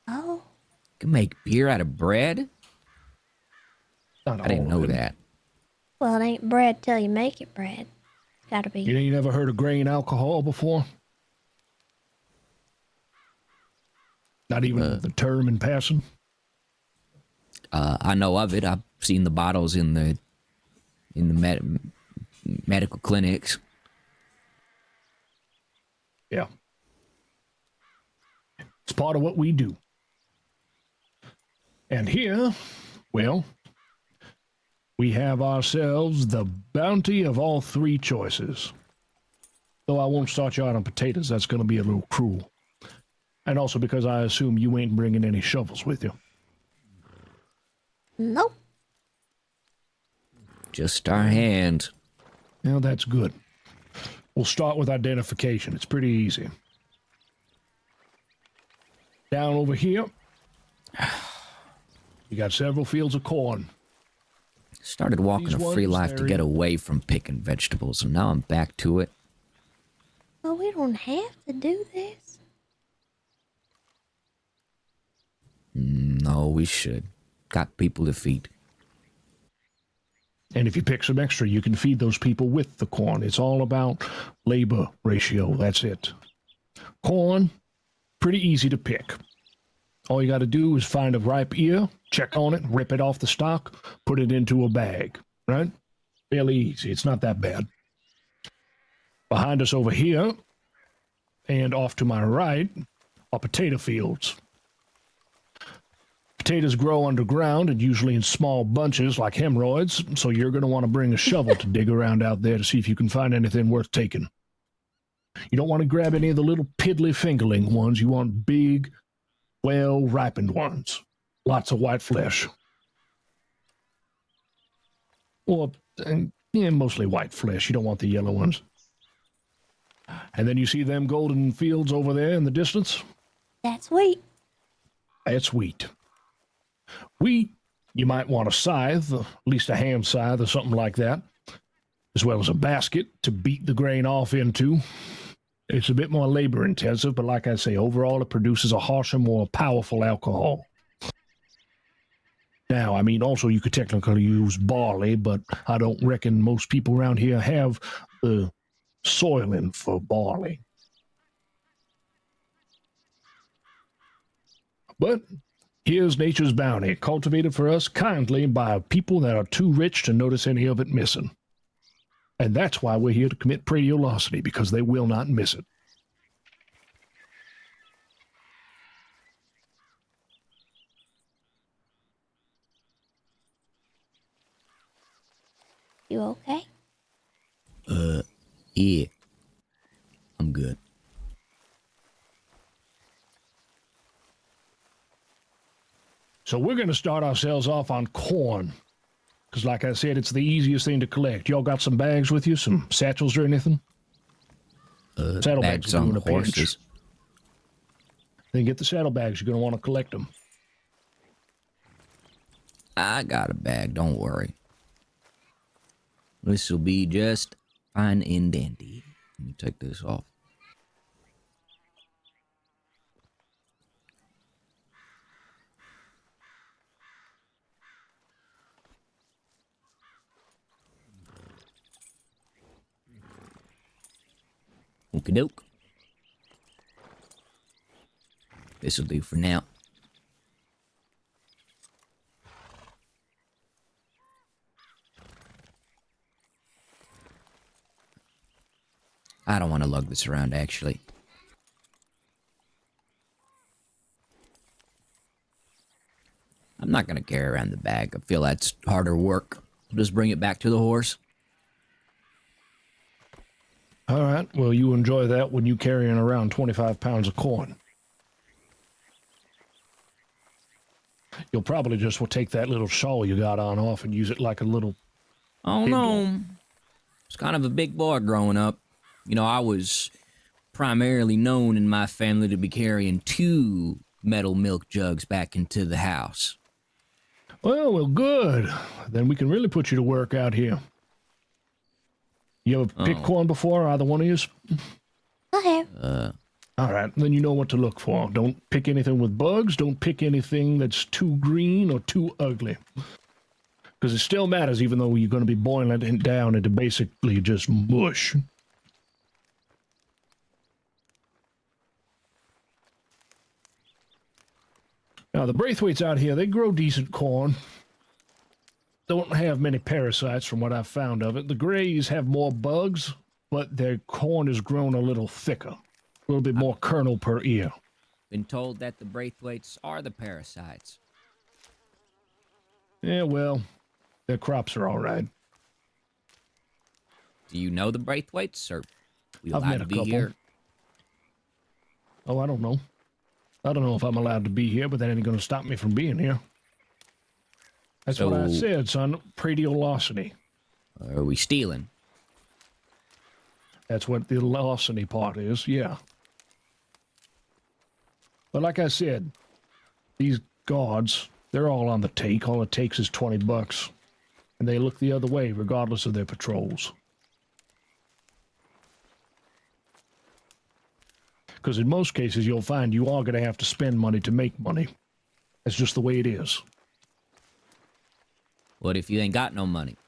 Oh. You can make beer out of bread? Not I didn't know that. Well, it ain't bread till you make it bread. It's gotta be. You ain't never heard of grain alcohol before? Not even the term in passing? I know of it. I've seen the bottles in the medical clinics. Yeah. It's part of what we do. And here, well, we have ourselves the bounty of all three choices. Though I won't start you out on potatoes, that's going to be a little cruel. And also because I assume you ain't bringing any shovels with you. Nope. Just our hands. Well, that's good. We'll start with identification. It's pretty easy. Down over here, you got several fields of corn. Started walking a free life to get away from picking vegetables, and now I'm back to it. Well, we don't have to do this. No, we should. Got people to feed. And if you pick some extra, you can feed those people with the corn. It's all about labor ratio. That's it. Corn, pretty easy to pick. All you got to do is find a ripe ear, check on it, rip it off the stalk, put it into a bag, right? Fairly easy. It's not that bad. Behind us over here, and off to my right, are potato fields. Potatoes grow underground and usually in small bunches like hemorrhoids, so you're going to want to bring a shovel to dig around out there to see if you can find anything worth taking. You don't want to grab any of the little piddly fingerling ones. You want big, well-ripened ones. Lots of white flesh. Or, yeah, mostly white flesh. You don't want the yellow ones. And then you see them golden fields over there in the distance? That's wheat. That's wheat. Wheat, you might want a scythe, at least a hand scythe or something like that, as well as a basket to beat the grain off into. It's a bit more labor intensive, but like I say, overall it produces a harsher, more powerful alcohol. Now, I mean, also you could technically use barley, but I don't reckon most people around here have the soiling for barley. But here's nature's bounty, cultivated for us kindly by people that are too rich to notice any of it missing. And that's why we're here to commit prediolosity, because they will not miss it. You okay? Yeah. I'm good. So we're going to start ourselves off on corn. Because like I said, it's the easiest thing to collect. Y'all got some bags with you? Some satchels or anything? Bags on horses. Then get the saddlebags. You're going to want to collect them. I got a bag, don't worry. This will be just fine and dandy. Let me take this off. Okie doke. This'll do for now. I don't want to lug this around, actually. I'm not going to carry around the bag. I feel that's harder work. Just bring it back to the horse. All right. Well, you enjoy that when you carrying around 25 pounds of corn. You'll probably just will take that little shawl you got on off and use it like a little... Oh, no. I was kind of a big boy growing up. You know, I was primarily known in my family to be carrying 2 metal milk jugs back into the house. Well, good. Then we can really put you to work out here. You ever picked corn before, either one of you? I have. All right, then you know what to look for. Don't pick anything with bugs. Don't pick anything that's too green or too ugly. Because it still matters, even though you're going to be boiling it down into basically just mush. Now, the Braithwaites out here, they grow decent corn. Don't have many parasites from what I've found of it. The Greys have more bugs, but their corn is grown a little thicker. A little bit more kernel per ear. Been told that the Braithwaites are the parasites. Yeah, well, their crops are all right. Do you know the Braithwaites, or we I've allowed met to a be couple. here? Oh, I don't know. I don't know if I'm allowed to be here, but that ain't going to stop me from being here. That's what I said, son. Prediolosity. Are we stealing? That's what the larceny part is, yeah. But like I said, these guards, they're all on the take. All it takes is $20. And they look the other way, regardless of their patrols. Because in most cases, you'll find you are going to have to spend money to make money. That's just the way it is. What if you ain't got no money?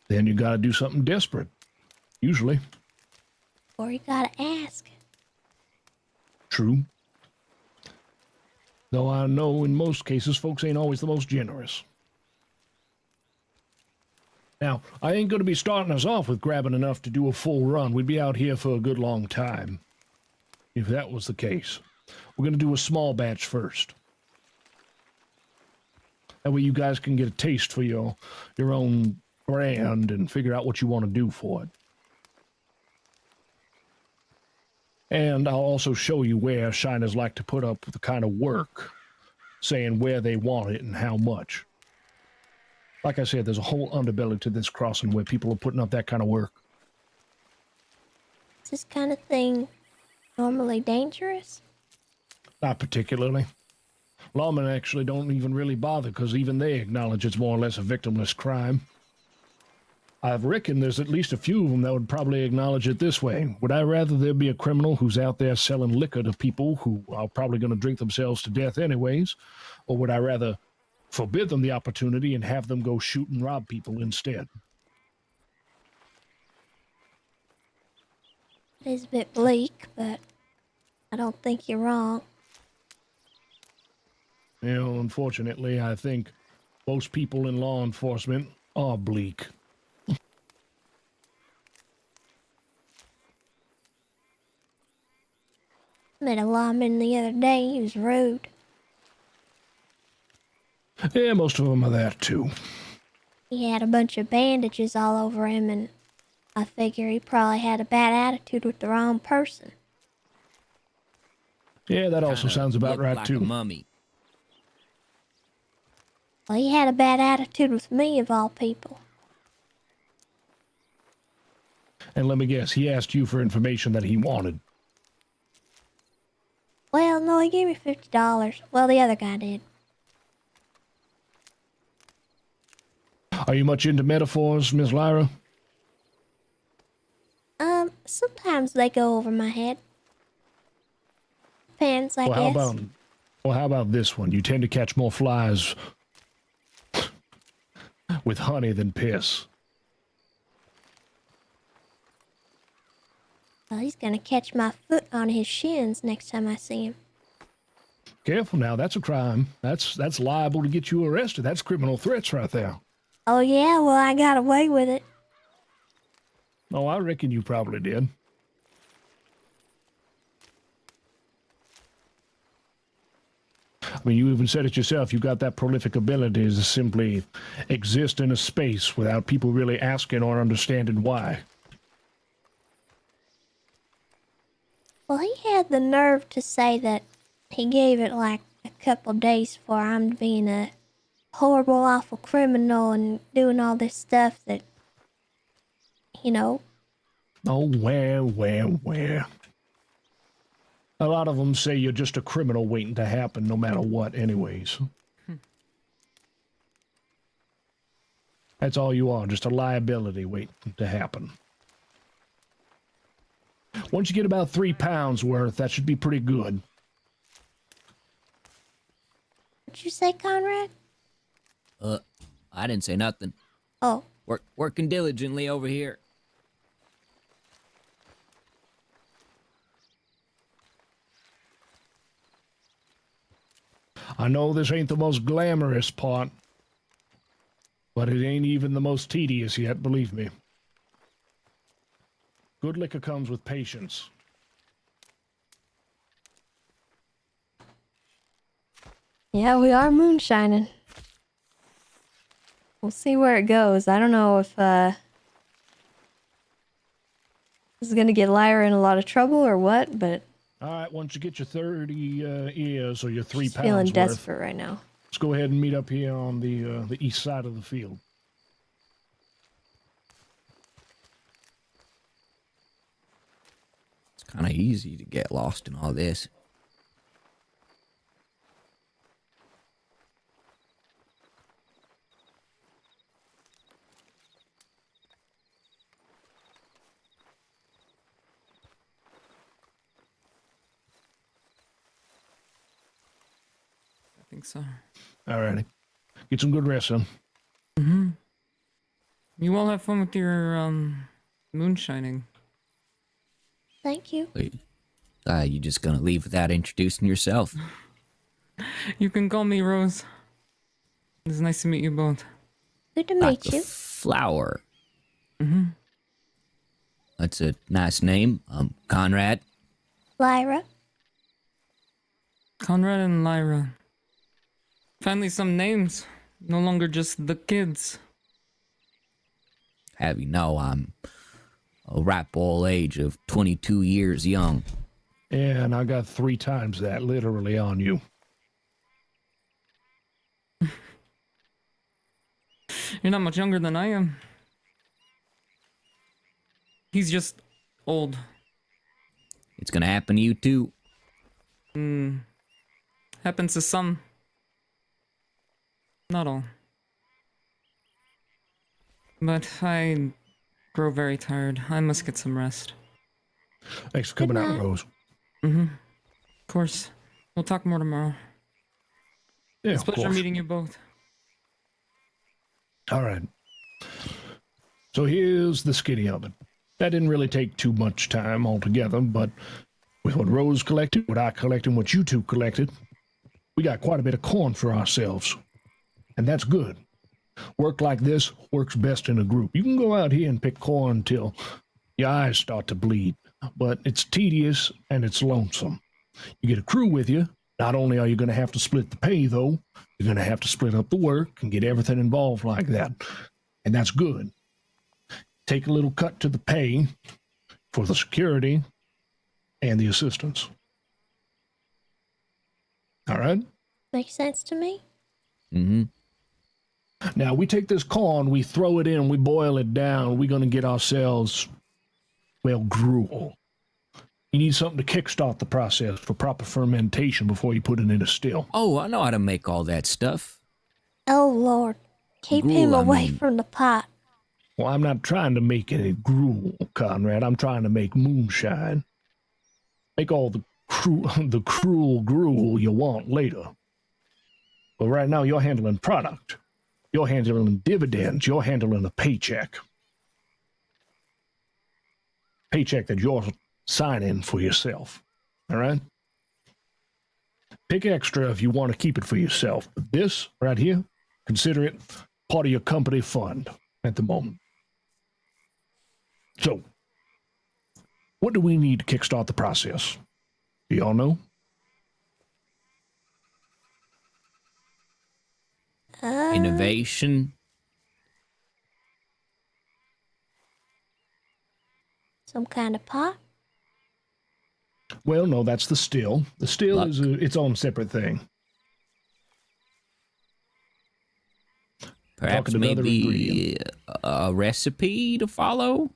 Then you gotta do something desperate. Usually. Or you gotta ask. True. Though I know in most cases folks ain't always the most generous. Now, I ain't gonna be starting us off with grabbing enough to do a full run. We'd be out here for a good long time. If that was the case. We're gonna do a small batch first. That way you guys can get a taste for your own brand and figure out what you want to do for it. And I'll also show you where shiners like to put up the kind of work, saying where they want it and how much. Like I said, there's a whole underbelly to this crossing where people are putting up that kind of work. Is this kind of thing normally dangerous? Not particularly. Lawmen actually don't even really bother because even they acknowledge it's more or less a victimless crime. I reckon there's at least a few of them that would probably acknowledge it this way. Would I rather there be a criminal who's out there selling liquor to people who are probably going to drink themselves to death anyways? Or would I rather forbid them the opportunity and have them go shoot and rob people instead? It is a bit bleak, but I don't think you're wrong. You know, unfortunately, I think most people in law enforcement are bleak. Met a lawman the other day. He was rude. Yeah, most of them are that too. He had a bunch of bandages all over him, and I figure he probably had a bad attitude with the wrong person. Yeah, that also sounds about right like too. A mummy. Well, he had a bad attitude with me, of all people. And let me guess, he asked you for information that he wanted. Well, no, he gave me $50. Well, the other guy did. Are you much into metaphors, Miss Lyra? Sometimes they go over my head. Depends, I guess. How about this one? You tend to catch more flies with honey than piss. Well, he's gonna catch my foot on his shins next time I see him. Careful now, that's a crime. That's liable to get you arrested. That's criminal threats right there. Oh yeah, well I got away with it. Oh, I reckon you probably did. I mean, you even said it yourself. You got that prolific ability to simply exist in a space without people really asking or understanding why. Well, he had the nerve to say that he gave it like a couple days for I'm being a horrible, awful criminal and doing all this stuff that, you know. Oh, where? A lot of them say you're just a criminal waiting to happen no matter what anyways. That's all you are, just a liability waiting to happen. Once you get about 3 pounds worth, that should be pretty good. What'd you say, Conrad? I didn't say nothing. Oh. Working diligently over here. I know this ain't the most glamorous part, but it ain't even the most tedious yet, believe me. Good liquor comes with patience. Yeah, we are moonshining. We'll see where it goes. I don't know if this is gonna get Lyra in a lot of trouble or what, but All right, once you get your 30 ears or your 3 she's pounds feeling worth, desperate right now. let's go ahead and meet up here on the east side of the field. It's kind of easy to get lost in all this. think so. Alrighty. Get some good rest, son. Mm-hmm. You all have fun with your moonshining. Thank you. Wait, you just gonna leave without introducing yourself? You can call me Rose. It's nice to meet you both. Good to Like meet a you. flower. Mm-hmm. That's a nice name. Conrad. Lyra. Conrad and Lyra. Finally some names. No longer just the kids. Have you know I'm a ripe old age of 22 years young. Yeah, and I got 3 times that literally on you. You're not much younger than I am. He's just old. It's gonna happen to you too. Happens to some. Not all. But I grow very tired. I must get some rest. Thanks for coming out, Rose. Mm-hmm. Of course. We'll talk more tomorrow. Yeah, it's a pleasure meeting you both. All right. So here's the skinny of it. That didn't really take too much time altogether, but with what Rose collected, what I collected, and what you two collected, we got quite a bit of corn for ourselves. And that's good. Work like this works best in a group. You can go out here and pick corn till your eyes start to bleed, but it's tedious and it's lonesome. You get a crew with you. Not only are you going to have to split the pay, though, you're going to have to split up the work and get everything involved like that. And that's good. Take a little cut to the pay for the security and the assistance. All right? Makes sense to me. Mm-hmm. Now, we take this corn, we throw it in, we boil it down. We're going to get ourselves, well, gruel. You need something to kickstart the process for proper fermentation before you put it in a still. Oh, I know how to make all that stuff. Oh, Lord. Keep Gruel, him I away mean. from the pot. Well, I'm not trying to make any gruel, Conrad. I'm trying to make moonshine. Make all the cruel gruel you want later. But right now, you're handling product. You're handling dividends. You're handling a paycheck. Paycheck that you're signing for yourself. All right? Pick extra if you want to keep it for yourself. But this right here, consider it part of your company fund at the moment. So, what do we need to kickstart the process? Do y'all know? Innovation. Some kind of pot? Well, no, that's the still. The still is its own separate thing. Perhaps Talking another maybe ingredient. a recipe to follow?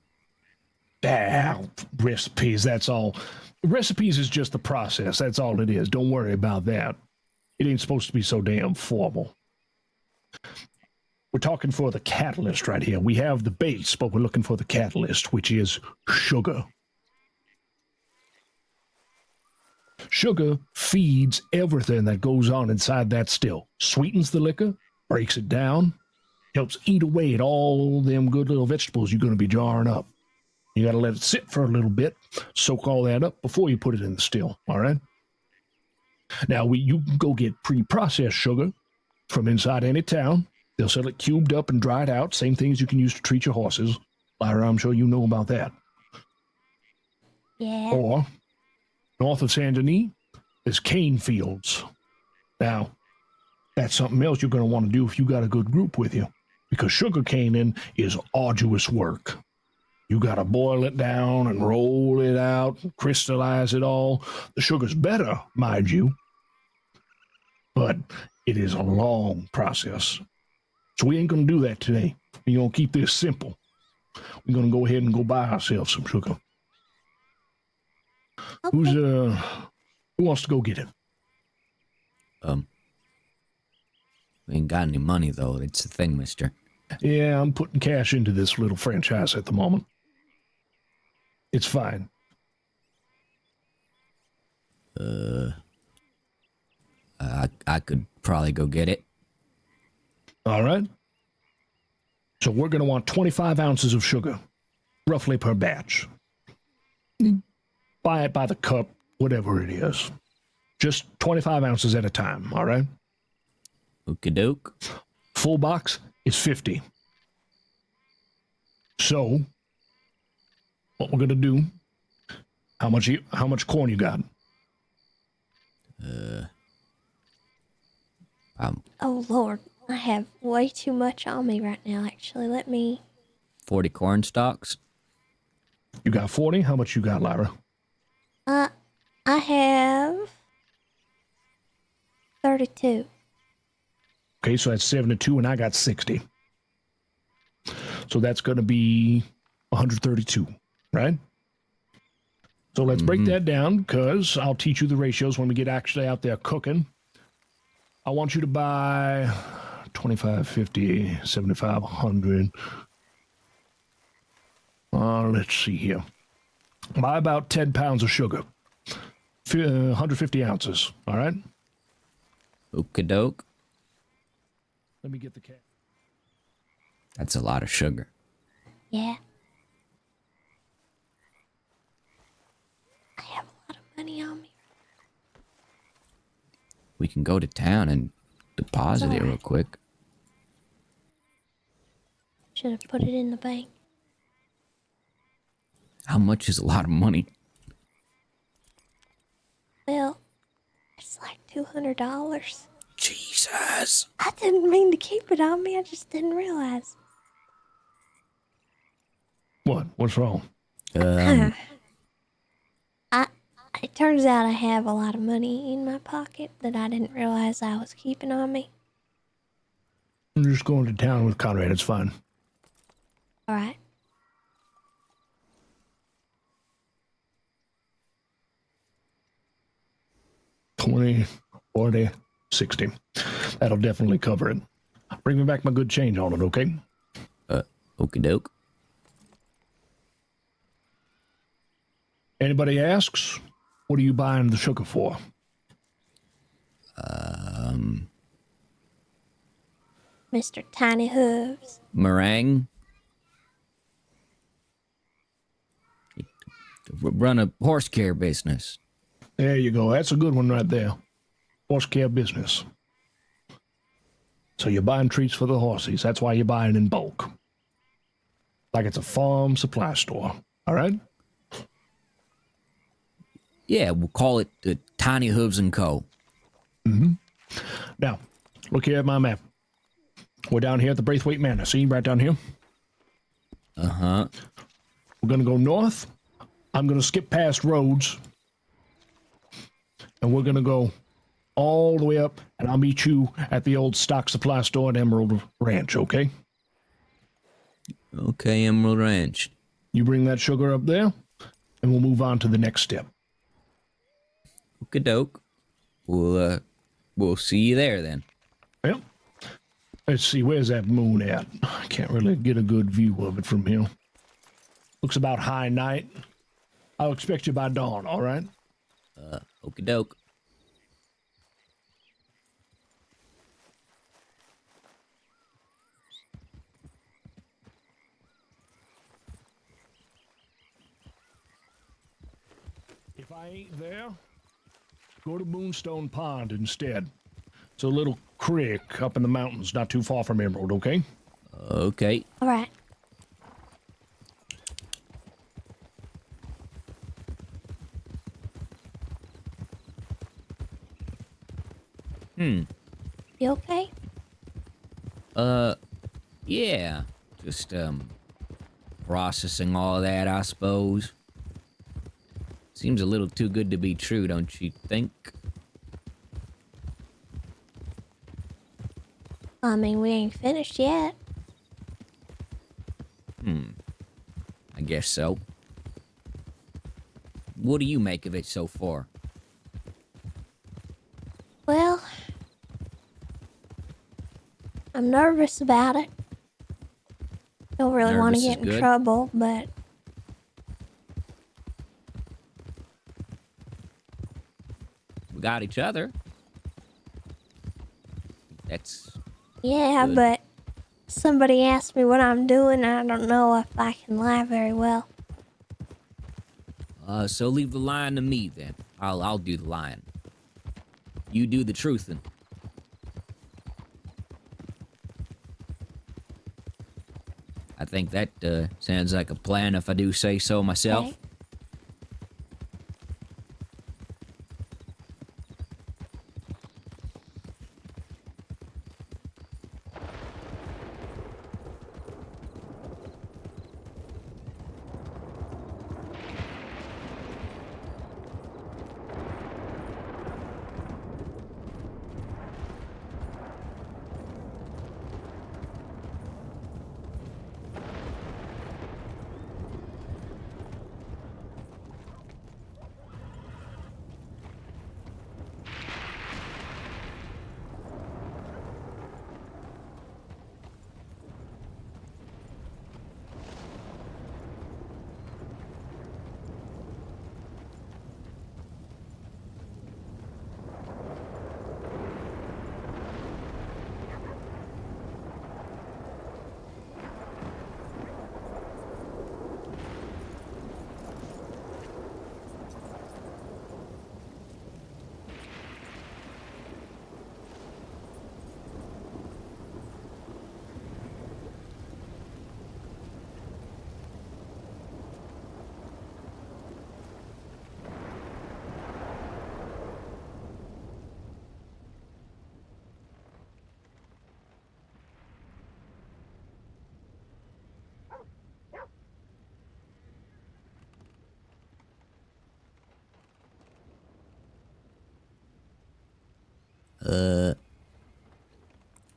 Recipes, that's all. Recipes is just the process. That's all it is. Don't worry about that. It ain't supposed to be so damn formal. We're talking for the catalyst right here. We have the base, but we're looking for the catalyst, which is sugar. Sugar feeds everything that goes on inside that still. Sweetens the liquor, breaks it down, helps eat away at all them good little vegetables you're going to be jarring up. You got to let it sit for a little bit, soak all that up before you put it in the still, all right? Now, you can go get pre-processed sugar from inside any town. They'll sell it cubed up and dried out, same things you can use to treat your horses. Lyra, I'm sure you know about that. Yeah. Or, north of Saint Denis, there's cane fields. Now, that's something else you're going to want to do if you got a good group with you, because sugar caning is arduous work. You got to boil it down and roll it out, and crystallize it all. The sugar's better, mind you, but it is a long process. So we ain't going to do that today. We're going to keep this simple. We're going to go ahead and go buy ourselves some sugar. Okay. Who wants to go get it? We ain't got any money, though. It's the thing, mister. Yeah, I'm putting cash into this little franchise at the moment. It's fine. I could probably go get it. All right. So we're going to want 25 ounces of sugar, roughly per batch. Buy it by the cup, whatever it is. Just 25 ounces at a time, all right? Okie doke. Full box is 50. So, what we're going to do, how much corn you got? Oh, Lord. I have way too much on me right now, actually. Let me... 40 corn stalks. You got 40? How much you got, Lyra? I have 32. Okay, so that's 72, and I got 60. So that's going to be 132, right? So let's break that down, because I'll teach you the ratios when we get actually out there cooking. I want you to buy 25, 50, 75, 100. Let's see here. Buy about 10 pounds of sugar. 150 ounces, all right? Okie doke. Let me get the cash. That's a lot of sugar. Yeah. I have a lot of money on me. We can go to town and deposit it real quick. Should have put it in the bank. How much is a lot of money? Well, it's like $200. Jesus. I didn't mean to keep it on me. I just didn't realize. What? What's wrong? It turns out I have a lot of money in my pocket that I didn't realize I was keeping on me. I'm just going to town with Conrad. It's fine. All right. $20, $40, $60. That'll definitely cover it. Bring me back my good change on it, okay? Okie doke. Anybody asks, what are you buying the sugar for? Mr. Tiny Hooves. Meringue. Run a horse care business. There you go. That's a good one right there. Horse care business. So you're buying treats for the horses. That's why you're buying in bulk. Like it's a farm supply store. All right? Yeah, we'll call it Tiny Hooves & Co. Mm-hmm. Now, look here at my map. We're down here at the Braithwaite Manor. See, right down here? Uh-huh. We're going to go north. I'm going to skip past roads. And we're going to go all the way up, and I'll meet you at the old stock supply store at Emerald Ranch, okay? Okay, Emerald Ranch. You bring that sugar up there, and we'll move on to the next step. Okie doke. We'll see you there then. Yep. Let's see, where's that moon at? I can't really get a good view of it from here. Looks about high night. I'll expect you by dawn, all right? Okie doke. If I ain't there, go to Moonstone Pond instead. It's a little creek up in the mountains, not too far from Emerald, okay? Okay. All right. You okay? Yeah. Just, processing all that, I suppose. Seems a little too good to be true, don't you think? I mean, we ain't finished yet. I guess so. What do you make of it so far? Well, I'm nervous about it. Don't really want to Nervous is get in good. trouble, but We got each other. That's Yeah, good. but somebody asked me what I'm doing, and I don't know if I can lie very well. So leave the lying to me then. I'll do the lying. You do the truthing. I think that sounds like a plan if I do say so myself. Okay.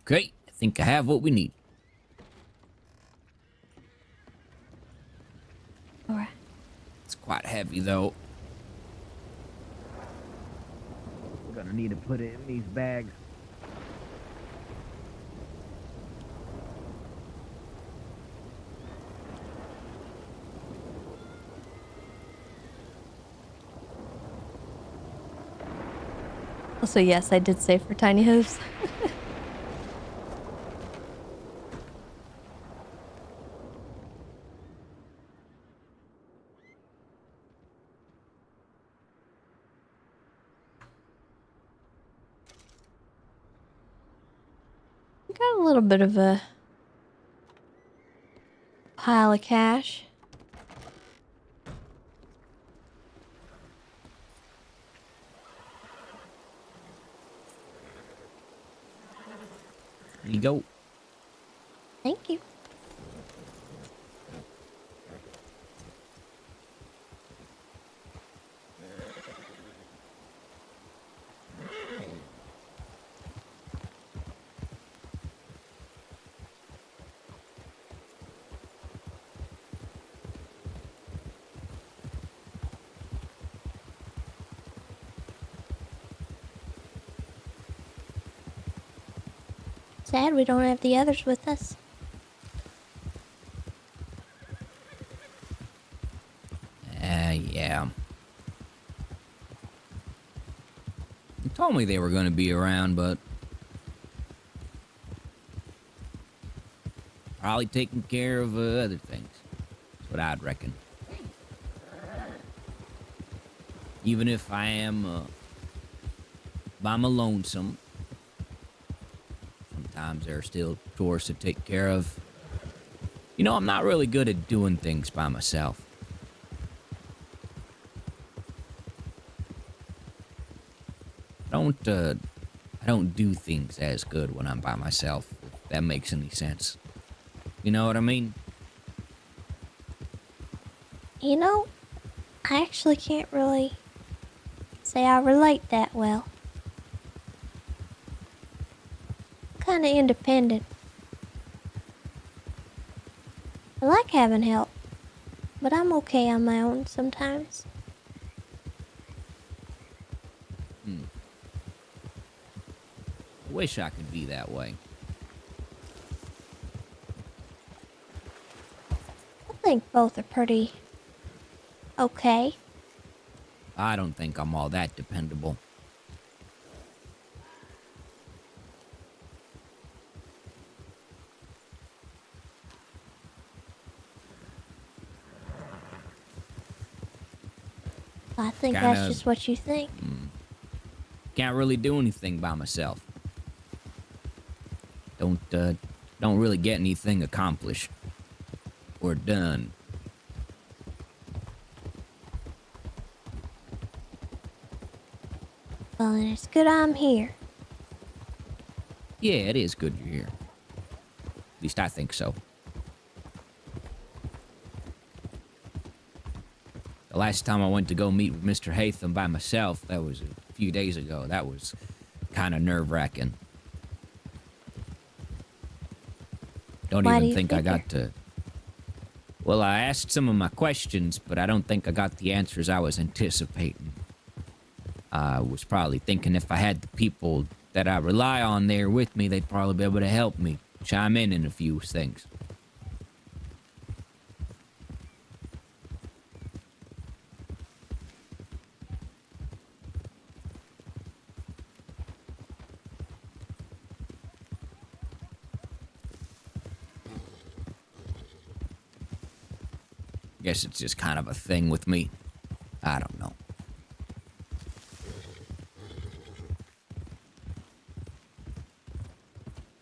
Okay, I think I have what we need. Alright. It's quite heavy though. We're gonna need to put it in these bags. Also, yes, I did say for tiny hooves. Got a little bit of a pile of cash. There you go. Thank you. Sad we don't have the others with us. Yeah. They told me they were gonna be around, but probably taking care of other things. That's what I'd reckon. Even if I am by my lonesome, sometimes there are still chores to take care of. You know, I'm not really good at doing things by myself. I don't do things as good when I'm by myself, if that makes any sense. You know what I mean? You know, I actually can't really say I relate that well. Kinda independent. I like having help, but I'm okay on my own sometimes. I wish I could be that way. I think both are pretty okay. I don't think I'm all that dependable. I think Kinda- that's just what you think. Can't really do anything by myself. Don't really get anything accomplished or done. Well, then it's good I'm here. Yeah, it is good you're here. At least I think so. The last time I went to go meet with Mr. Hatham by myself, that was a few days ago. That was kind of nerve-wracking. Don't Why do even you think I figure? got to... Well, I asked some of my questions, but I don't think I got the answers I was anticipating. I was probably thinking if I had the people that I rely on there with me, they'd probably be able to help me chime in a few things. Guess it's just kind of a thing with me. I don't know.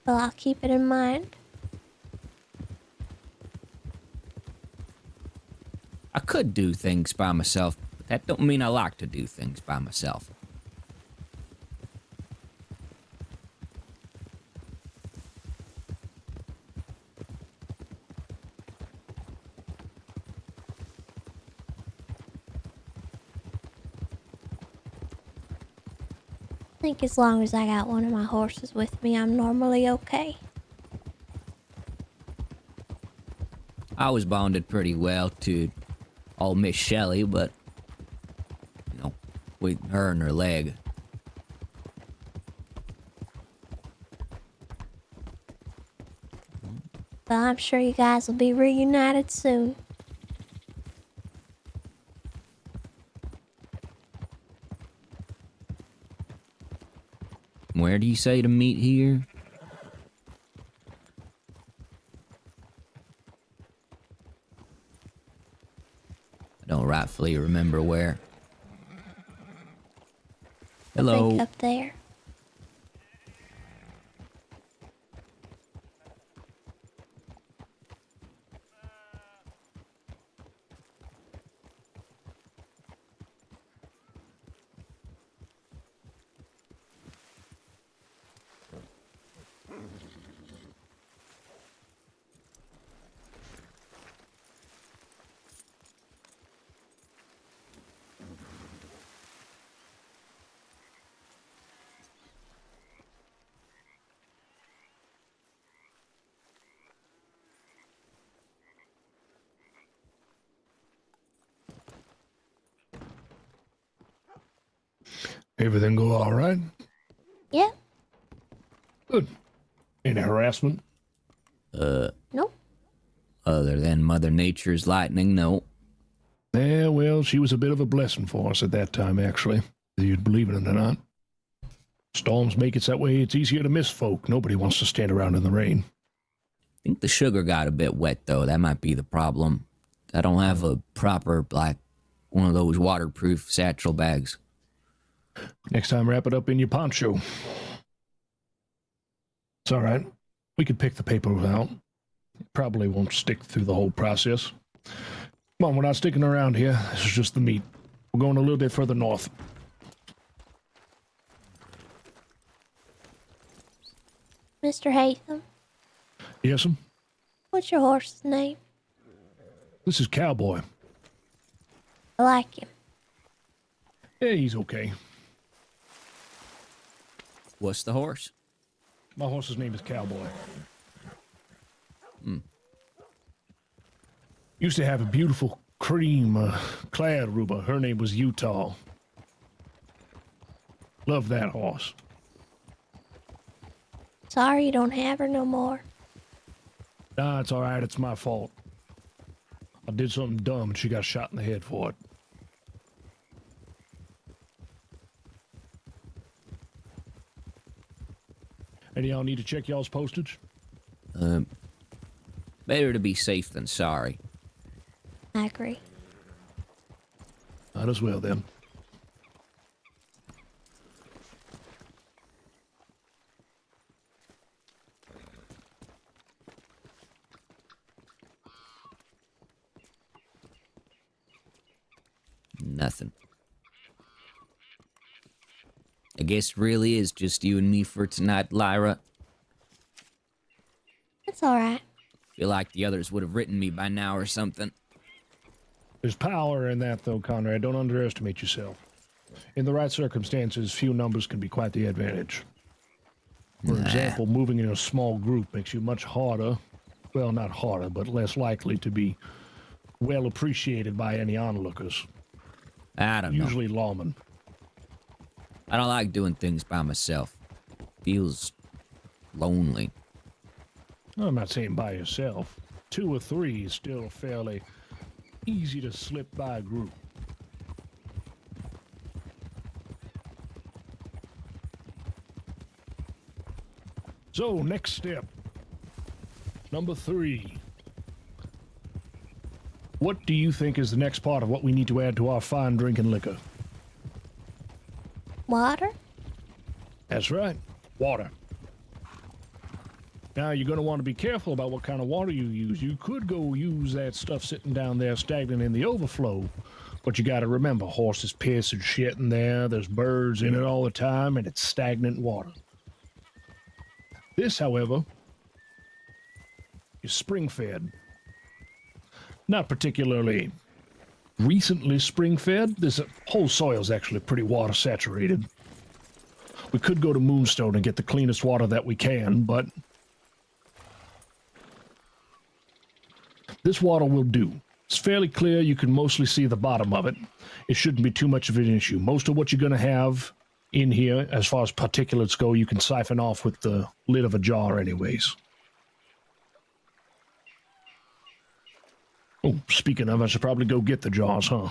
Well, I'll keep it in mind. I could do things by myself, but that don't mean I like to do things by myself. I think as long as I got one of my horses with me, I'm normally okay. I was bonded pretty well to old Miss Shelley, but, you know, with her and her leg. Well, I'm sure you guys will be reunited soon. Where do you say to meet here? I don't rightfully remember where. I Hello. think up there. Everything go all right? Yeah. Good. Any harassment? Nope. Other than Mother Nature's lightning, no. Yeah, well, she was a bit of a blessing for us at that time, actually. Whether you'd believe it or not. Storms make it that way. It's easier to miss folk. Nobody wants to stand around in the rain. I think the sugar got a bit wet, though. That might be the problem. I don't have a proper, like, one of those waterproof satchel bags. Next time, wrap it up in your poncho. It's all right. We could pick the paper out. It probably won't stick through the whole process. Come on, we're not sticking around here. This is just the meat. We're going a little bit further north. Mr. Hatham, Yes'm? what's your horse's name? This is Cowboy. I like him. Yeah, he's okay. What's the horse? My horse's name is Cowboy. Used to have a beautiful cream clad ruba. Her name was Utah. Love that horse. Sorry you don't have her no more. Nah, it's all right. It's my fault. I did something dumb and she got shot in the head for it. Any of y'all need to check y'all's postage? Better to be safe than sorry. I agree. Might as well then. Nothing. I guess it really is just you and me for tonight, Lyra. It's alright. Feel like the others would have written me by now or something. There's power in that, though, Conrad. Don't underestimate yourself. In the right circumstances, few numbers can be quite the advantage. For example, moving in a small group makes you much harder, well, not harder, but less likely to be well appreciated by any onlookers. I don't know. Usually lawmen. I don't like doing things by myself. Feels lonely. I'm not saying by yourself. 2 or 3 is still fairly easy to slip by a group. So, next step. Number 3. What do you think is the next part of what we need to add to our fine drinking liquor? Water? That's right. Water. Now, you're going to want to be careful about what kind of water you use. You could go use that stuff sitting down there stagnant in the overflow, but you got to remember, horses piss and shit in there, there's birds in it all the time, and it's stagnant water. This, however, is spring-fed. Not particularly recently spring-fed. This whole soil is actually pretty water-saturated. We could go to Moonstone and get the cleanest water that we can, but this water will do. It's fairly clear. You can mostly see the bottom of it. It shouldn't be too much of an issue. Most of what you're going to have in here, as far as particulates go, you can siphon off with the lid of a jar anyways. Oh, speaking of, I should probably go get the jars, huh?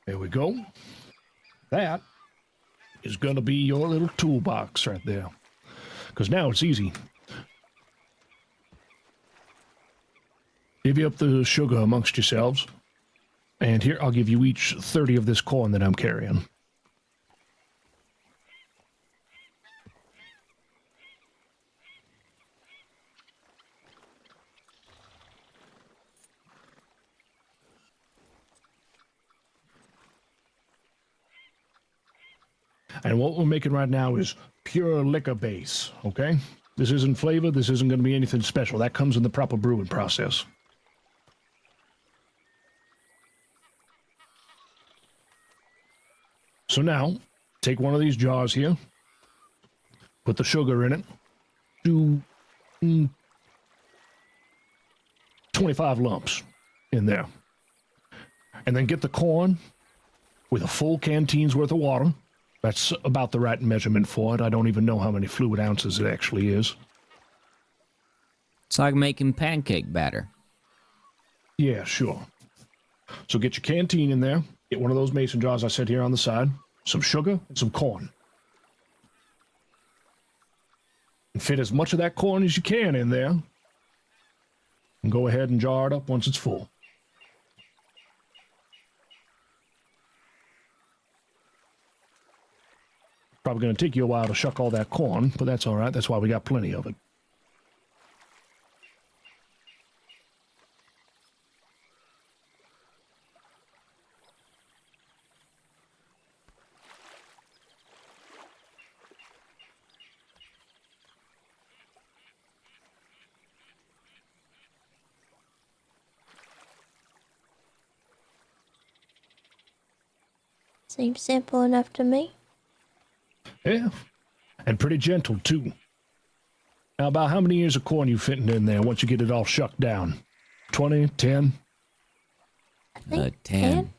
There we go. That is going to be your little toolbox right there. Because now it's easy. Divvy up the sugar amongst yourselves. And here, I'll give you each 30 of this corn that I'm carrying. And what we're making right now is pure liquor base, okay? This isn't flavor. This isn't going to be anything special. That comes in the proper brewing process. So now, take one of these jars here. Put the sugar in it. Do 25 lumps in there. And then get the corn with a full canteen's worth of water. That's about the right measurement for it. I don't even know how many fluid ounces it actually is. It's like making pancake batter. Yeah, sure. So get your canteen in there. Get one of those mason jars I said here on the side. Some sugar and some corn. And fit as much of that corn as you can in there. And go ahead and jar it up once it's full. Probably going to take you a while to shuck all that corn, but that's all right. That's why we got plenty of it. Seems simple enough to me. Yeah, and pretty gentle, too. Now, about how many ears of corn you fitting in there once you get it all shucked down? 20, 10? I think 10.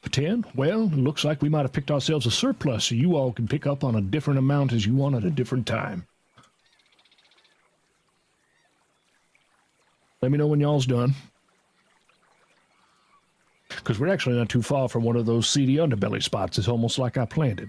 For 10? Well, it looks like we might have picked ourselves a surplus, so you all can pick up on a different amount as you want at a different time. Let me know when y'all's done. Because we're actually not too far from one of those seedy underbelly spots. It's almost like I planned it.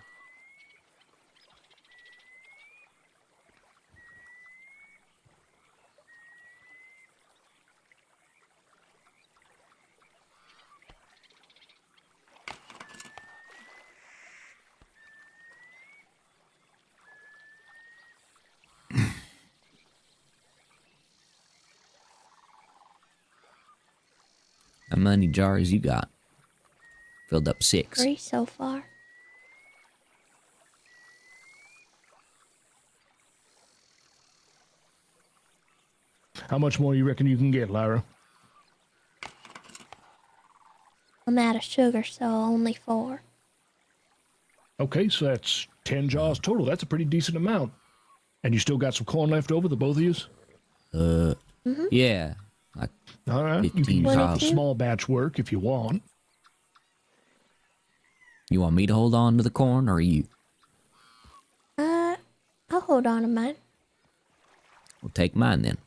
How many jars you got? Filled up 6. 3 so far. How much more you reckon you can get, Lyra? I'm out of sugar, so only 4. Okay, so that's 10 jars total. That's a pretty decent amount. And you still got some corn left over, the both of you? Yeah. Like all right, you can 15 use jars. small batch work if you want. You want me to hold on to the corn, or you? I'll hold on to mine. We'll take mine then.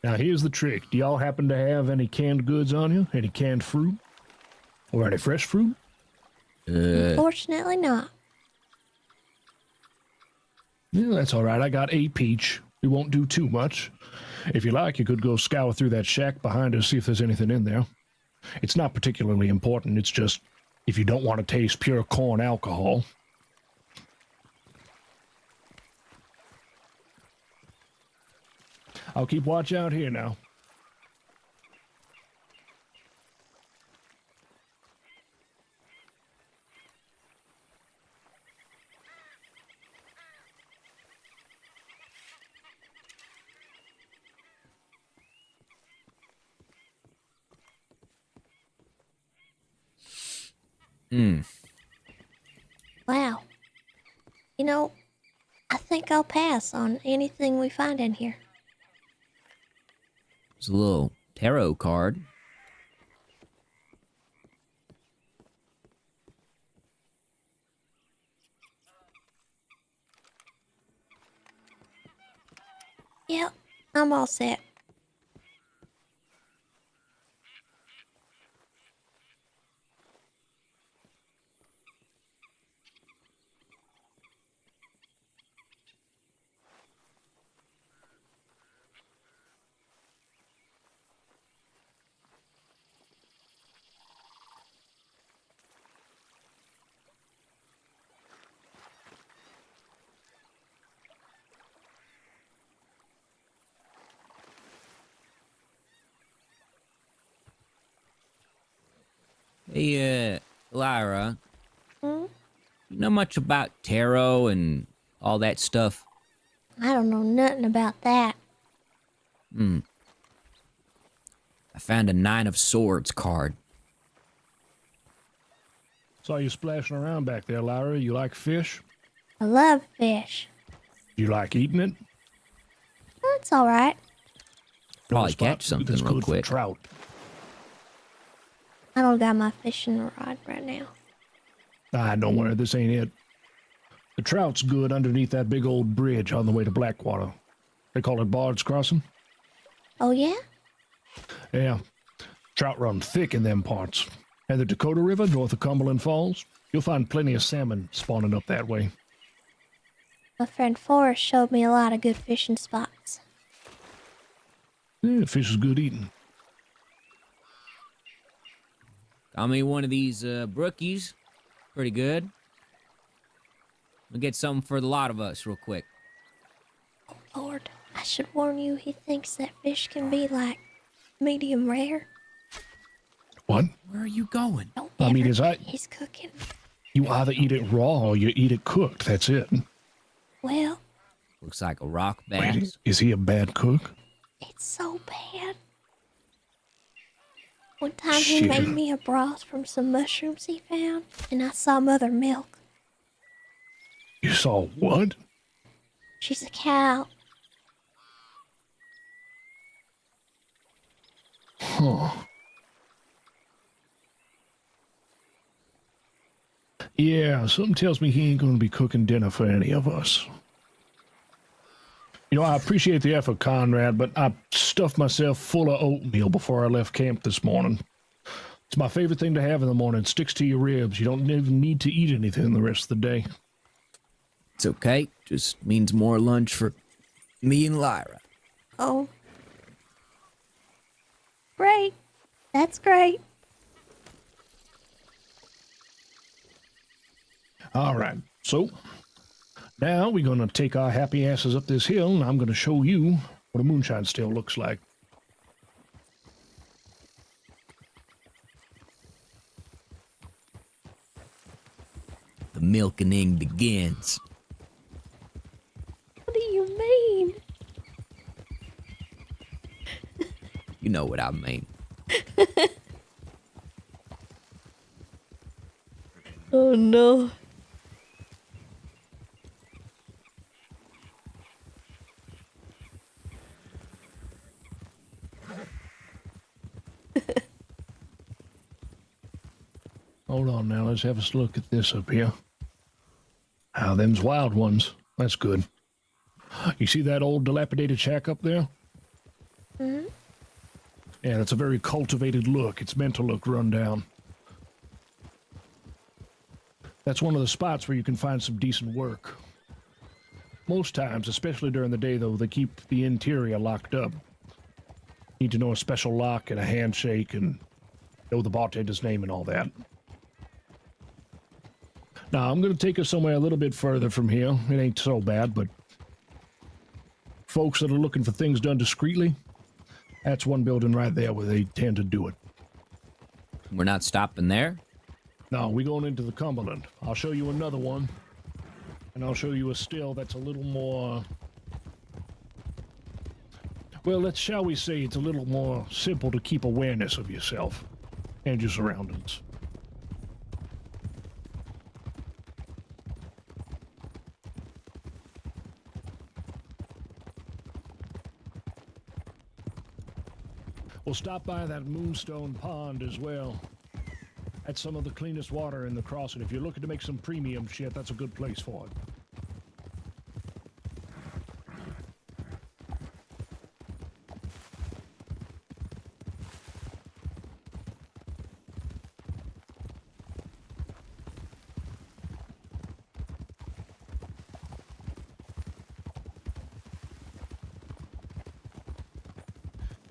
Now, here's the trick. Do y'all happen to have any canned goods on you? Any canned fruit? Or any fresh fruit? Unfortunately not. Yeah, that's all right. I got a peach. We won't do too much. If you like, you could go scour through that shack behind us, see if there's anything in there. It's not particularly important. It's just if you don't want to taste pure corn alcohol. I'll keep watch out here now. Wow. You know, I think I'll pass on anything we find in here. It's a little tarot card. Yep, I'm all set. Hey, Lyra. Hmm? You know much about tarot and all that stuff? I don't know nothing about that. I found a 9 of Swords card. Saw you splashing around back there, Lyra. You like fish? I love fish. You like eating it? That's all right. Probably catch something that's real good quick. for trout. I don't got my fishing rod right now. Ah, don't worry, this ain't it. The trout's good underneath that big old bridge on the way to Blackwater. They call it Bard's Crossing. Oh, yeah? Yeah. Trout run thick in them parts. And the Dakota River, north of Cumberland Falls, you'll find plenty of salmon spawning up that way. My friend Forrest showed me a lot of good fishing spots. Yeah, fish is good eating. Got me one of these brookies. Pretty good. We'll get something for the lot of us real quick. Oh, Lord, I should warn you, he thinks that fish can be like medium rare. What? Where are you going? Don't I mean, he's cooking. You either eat it raw or you eat it cooked. That's it. Well, Looks like a rock bass. Wait, is he a bad cook? it's so bad. One time he made me a broth from some mushrooms he found, and I saw Mother Milk. You saw what? She's a cow. Huh. Yeah, something tells me he ain't going to be cooking dinner for any of us. You know, I appreciate the effort, Conrad, but I stuffed myself full of oatmeal before I left camp this morning. It's my favorite thing to have in the morning. It sticks to your ribs. You don't even need to eat anything the rest of the day. It's okay. Just means more lunch for me and Lyra. Oh. Great. That's great. All right, so now we're going to take our happy asses up this hill, and I'm going to show you what a moonshine still looks like. The milking begins. What do you mean? You know what I mean. Oh no. Hold on now, let's have a look at this up here. Ah, them's wild ones. That's good. You see that old dilapidated shack up there? Mm-hmm. Yeah, that's a very cultivated look. It's meant to look run down. That's one of the spots where you can find some decent work. Most times, especially during the day though, they keep the interior locked up. Need to know a special lock and a handshake and know the bartender's name and all that. Now, I'm going to take us somewhere a little bit further from here. It ain't so bad, but folks that are looking for things done discreetly, that's one building right there where they tend to do it. We're not stopping there? No, we're going into the Cumberland. I'll show you another one, and I'll show you a still that's a little more... Well, shall we say it's a little more simple to keep awareness of yourself and your surroundings. We'll stop by that Moonstone Pond as well. That's some of the cleanest water in the crossing. If you're looking to make some premium shit, that's a good place for it.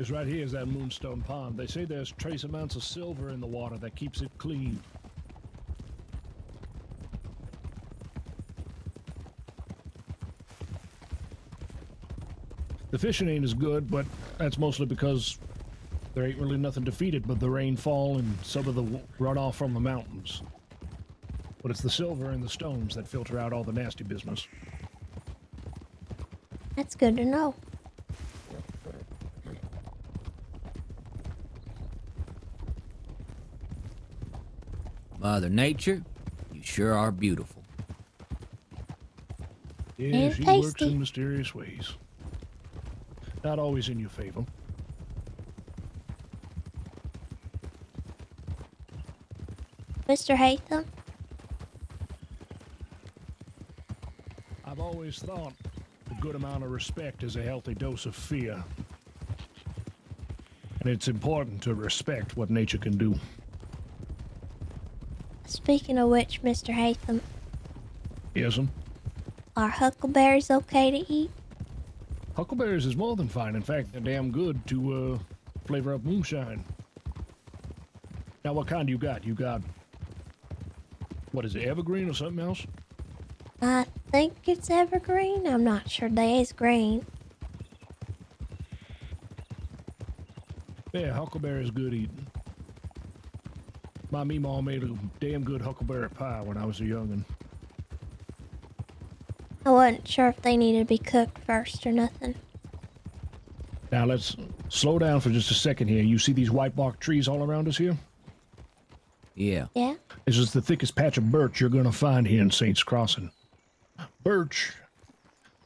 This right here is that Moonstone Pond. They say there's trace amounts of silver in the water that keeps it clean. The fishing ain't as good, but that's mostly because there ain't really nothing to feed it but the rainfall and some of the runoff from the mountains. But it's the silver and the stones that filter out all the nasty business. That's good to know. Mother Nature, you sure are beautiful. Yeah, And she tasty. works in mysterious ways. Not always in your favor. Mr. Hatham? I've always thought a good amount of respect is a healthy dose of fear. And it's important to respect what nature can do. Speaking of which, Mr. Hatham, Isn't? are huckleberries okay to eat? Huckleberries is more than fine. In fact, they're damn good to flavor up moonshine. Now, what kind you got? You got, what is it, evergreen or something else? I think it's evergreen. I'm not sure they is green. Yeah, huckleberry is good eating. My meemaw made a damn good huckleberry pie when I was a youngin'. I wasn't sure if they needed to be cooked first or nothing. Now let's slow down for just a second here. You see these white bark trees all around us here? Yeah. Yeah? This is the thickest patch of birch you're gonna find here in Saints Crossing. Birch,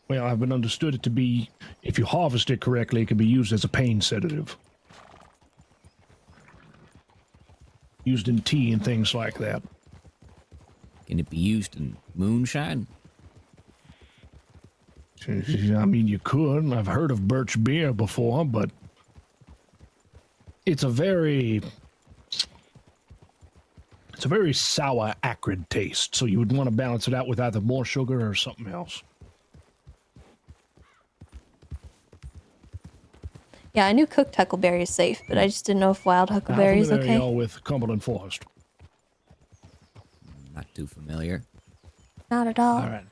well, I've been understood it to be, if you harvest it correctly, it can be used as a pain sedative. Used in tea and things like that. Can it be used in moonshine? I mean, you could. I've heard of birch beer before, but it's a very sour, acrid taste. So you would want to balance it out with either more sugar or something else. Yeah, I knew cooked huckleberry is safe, but I just didn't know if wild huckleberry is How familiar okay. are y'all with Cumberland Forest? Not too familiar. Not at all. All right.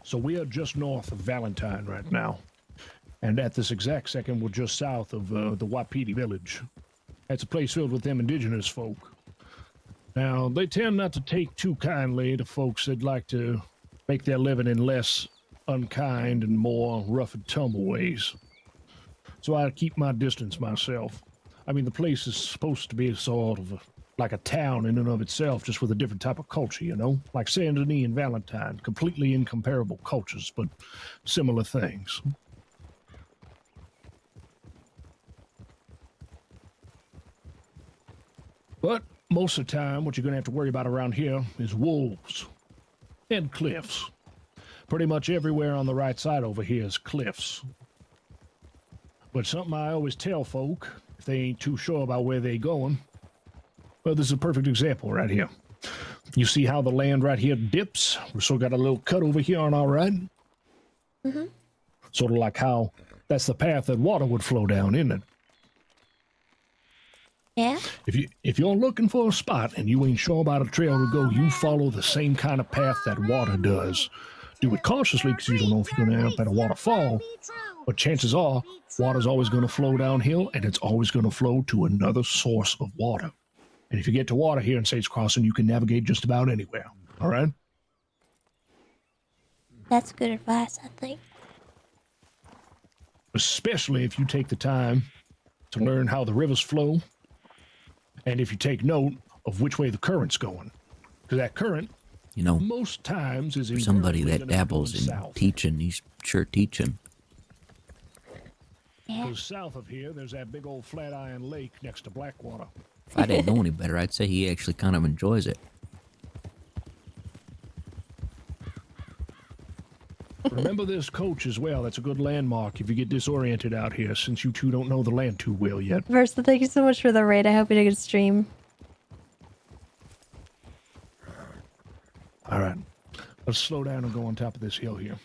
So we are just north of Valentine right now. And at this exact second, we're just south of the Wapiti village. That's a place filled with them indigenous folk. Now, they tend not to take too kindly to folks that like to make their living in less unkind and more rough and tumble ways. So I keep my distance myself. I mean, the place is supposed to be sort of like a town in and of itself, just with a different type of culture, you know? Like Saint Denis and Valentine, completely incomparable cultures, but similar things. But most of the time, what you're going to have to worry about around here is wolves and cliffs. Pretty much everywhere on the right side over here is cliffs. But something I always tell folk, if they ain't too sure about where they going, well, this is a perfect example right here. You see how the land right here dips? We've still got a little cut over here on our right. Mm-hmm. Sort of like how that's the path that water would flow down, isn't it? Yeah. If you're looking for a spot and you ain't sure about a trail to go, you follow the same kind of path that water does. Do it cautiously because you don't know if you're going to end up at a waterfall. But chances are, water's always going to flow downhill, and it's always going to flow to another source of water. And if you get to water here in Saints Crossing, you can navigate just about anywhere. All right? That's good advice, I think. Especially if you take the time to learn how the rivers flow, and if you take note of which way the current's going. Because that current, you know, most times is for somebody that dabbles in south. teaching, he's sure teaching. Because south of here, there's that big old Flatiron Lake next to Blackwater. If I didn't know any better, I'd say he actually kind of enjoys it. Remember this coach as well. That's a good landmark if you get disoriented out here, since you two don't know the land too well yet. Versa, thank you so much for the raid. I hope you had a good stream. All right. Let's slow down and go on top of this hill here.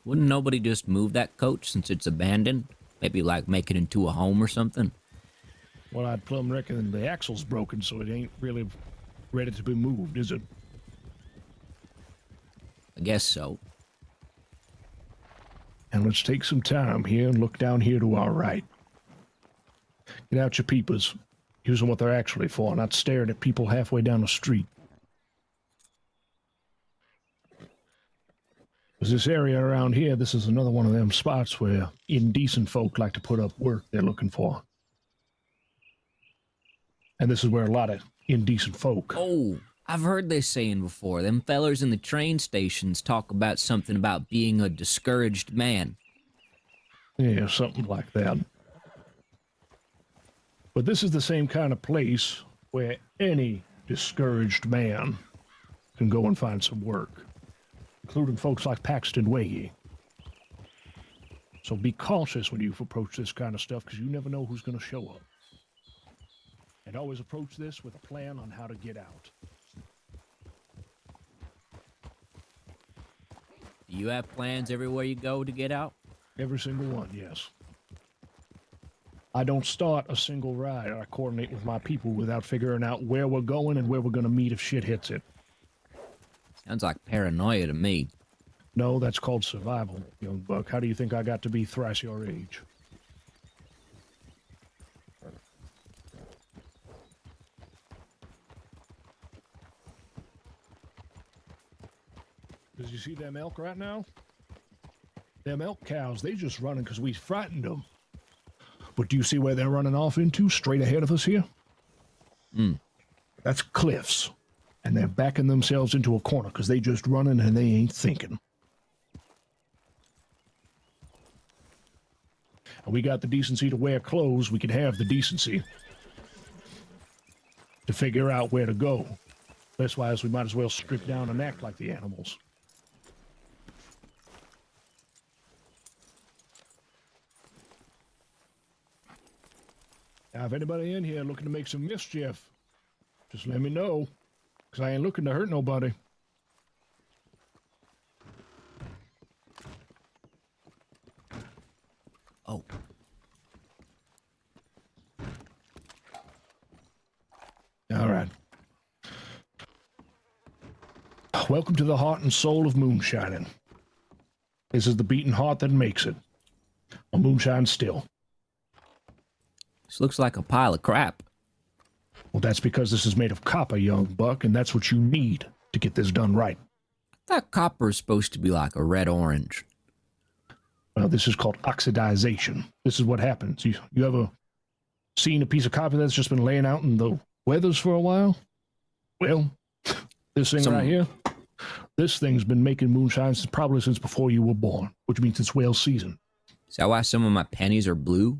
Wouldn't nobody just move that coach since it's abandoned? Maybe like make it into a home or something? Well, I'd plumb reckon the axle's broken, so it ain't really ready to be moved, is it? I guess so. And let's take some time here and look down here to our right. Get out your peepers. Use them what they're actually for, not staring at people halfway down the street. Because this area around here, this is another one of them spots where indecent folk like to put up work they're looking for. And this is where a lot of indecent folk... Oh, I've heard this saying before. Them fellers in the train stations talk about something about being a discouraged man. Yeah, something like that. But this is the same kind of place where any discouraged man can go and find some work, including folks like Paxton Wahey. So be cautious when you approach this kind of stuff, because you never know who's going to show up. And always approach this with a plan on how to get out. Do you have plans everywhere you go to get out? Every single one, yes. I don't start a single ride. I coordinate with my people without figuring out where we're going and where we're going to meet if shit hits it. Sounds like paranoia to me. No, that's called survival, young buck. How do you think I got to be thrice your age? Does you see them elk right now? Them elk cows, they just running because we frightened them. But do you see where they're running off into, straight ahead of us here? That's cliffs. And they're backing themselves into a corner because they just running and they ain't thinking. And we got the decency to wear clothes. We can have the decency to figure out where to go. That's why we might as well strip down and act like the animals. Now, if anybody in here looking to make some mischief, just let me know, because I ain't looking to hurt nobody. Oh. All right. Welcome to the heart and soul of moonshining. This is the beating heart that makes it. A moonshine still. This looks like a pile of crap. Well, that's because this is made of copper, young buck, and that's what you need to get this done right. I thought copper is supposed to be like a red-orange. Well, this is called oxidization. This is what happens. You ever seen a piece of copper that's just been laying out in the weathers for a while? Well, this thing right here, this thing's been making moonshine probably since before you were born, which means it's well seasoned. Is that why some of my pennies are blue?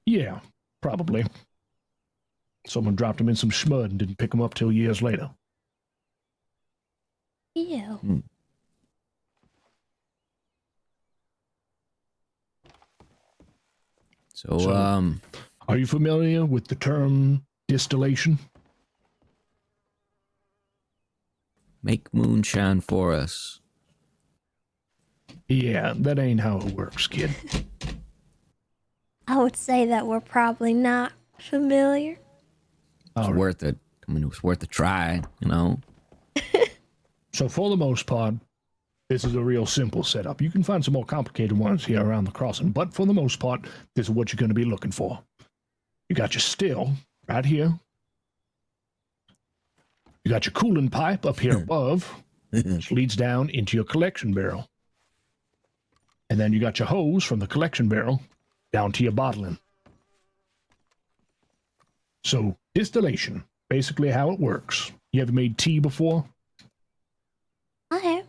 Yeah, probably. Someone dropped them in some schmud and didn't pick them up till years later. Ew. So, are you familiar with the term distillation? Make moonshine for us. Yeah, that ain't how it works, kid. I would say that we're probably not familiar. It's worth it. I mean, it was worth a try, you know? So for the most part, this is a real simple setup. You can find some more complicated ones here around the crossing, but for the most part, this is what you're going to be looking for. You got your still right here. You got your cooling pipe up here above, which leads down into your collection barrel. And then you got your hose from the collection barrel down to your bottling. So distillation, basically how it works. You ever made tea before? I have.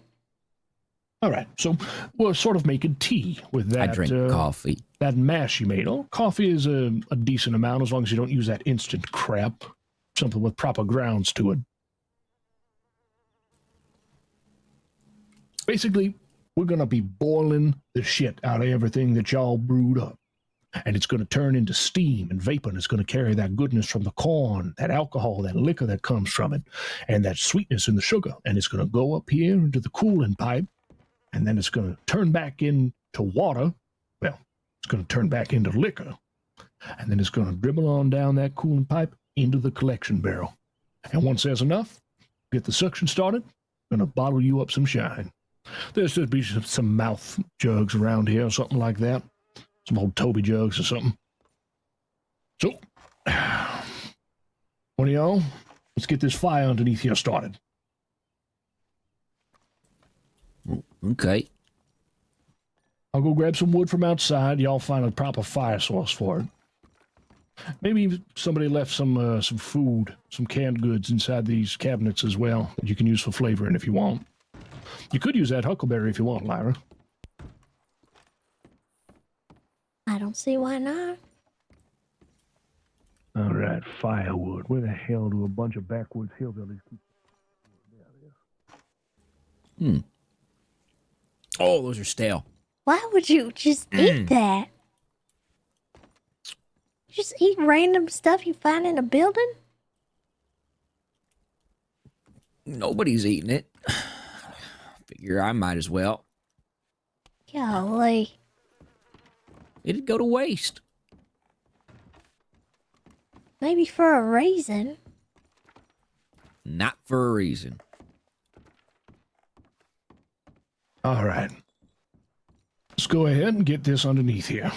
All right, so we're sort of making tea with that. I drink coffee. That mash you made. Oh, coffee is a decent amount as long as you don't use that instant crap. Something with proper grounds to it. Basically, we're going to be boiling the shit out of everything that y'all brewed up. And it's going to turn into steam and vapor, and it's going to carry that goodness from the corn, that alcohol, that liquor that comes from it, and that sweetness in the sugar. And it's going to go up here into the cooling pipe, and then it's going to turn back into water. Well, it's going to turn back into liquor. And then it's going to dribble on down that cooling pipe into the collection barrel. And once there's enough, get the suction started, going to bottle you up some shine. There should be some mouth jugs around here or something like that. Some old Toby jugs or something. So, one of y'all, let's get this fire underneath here started. Okay. I'll go grab some wood from outside. Y'all find a proper fire source for it. Maybe somebody left some food, some canned goods inside these cabinets as well that you can use for flavoring if you want. You could use that huckleberry if you want, Lyra. I don't see why not. All right, firewood. Where the hell do a bunch of backwoods hillbillies keep? Oh, those are stale. Why would you just eat that? Just eat random stuff you find in a building? Nobody's eating it. Figure I might as well. Golly. It'd go to waste. Maybe for a reason. Not for a reason. All right. Let's go ahead and get this underneath here.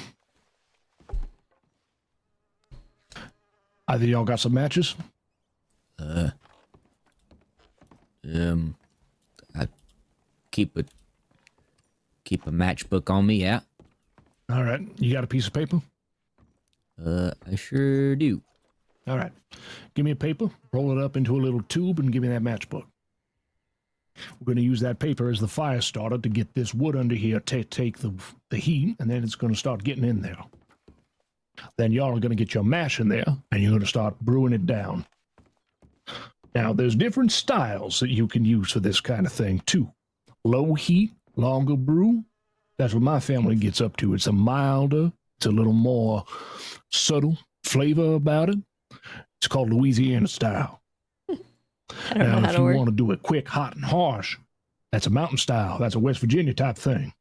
Either y'all got some matches? I keep a matchbook on me, yeah. All right. You got a piece of paper? I sure do. All right. Give me a paper, roll it up into a little tube, and give me that matchbook. We're going to use that paper as the fire starter to get this wood under here to take the heat, and then it's going to start getting in there. Then y'all are going to get your mash in there, and you're going to start brewing it down. Now, there's different styles that you can use for this kind of thing, too. Low heat, longer brew. That's what my family gets up to. It's a milder, it's a little more subtle flavor about it. It's called Louisiana style. I don't know Now, how if to you work. want to do it quick, hot, and harsh, that's a mountain style. That's a West Virginia type thing.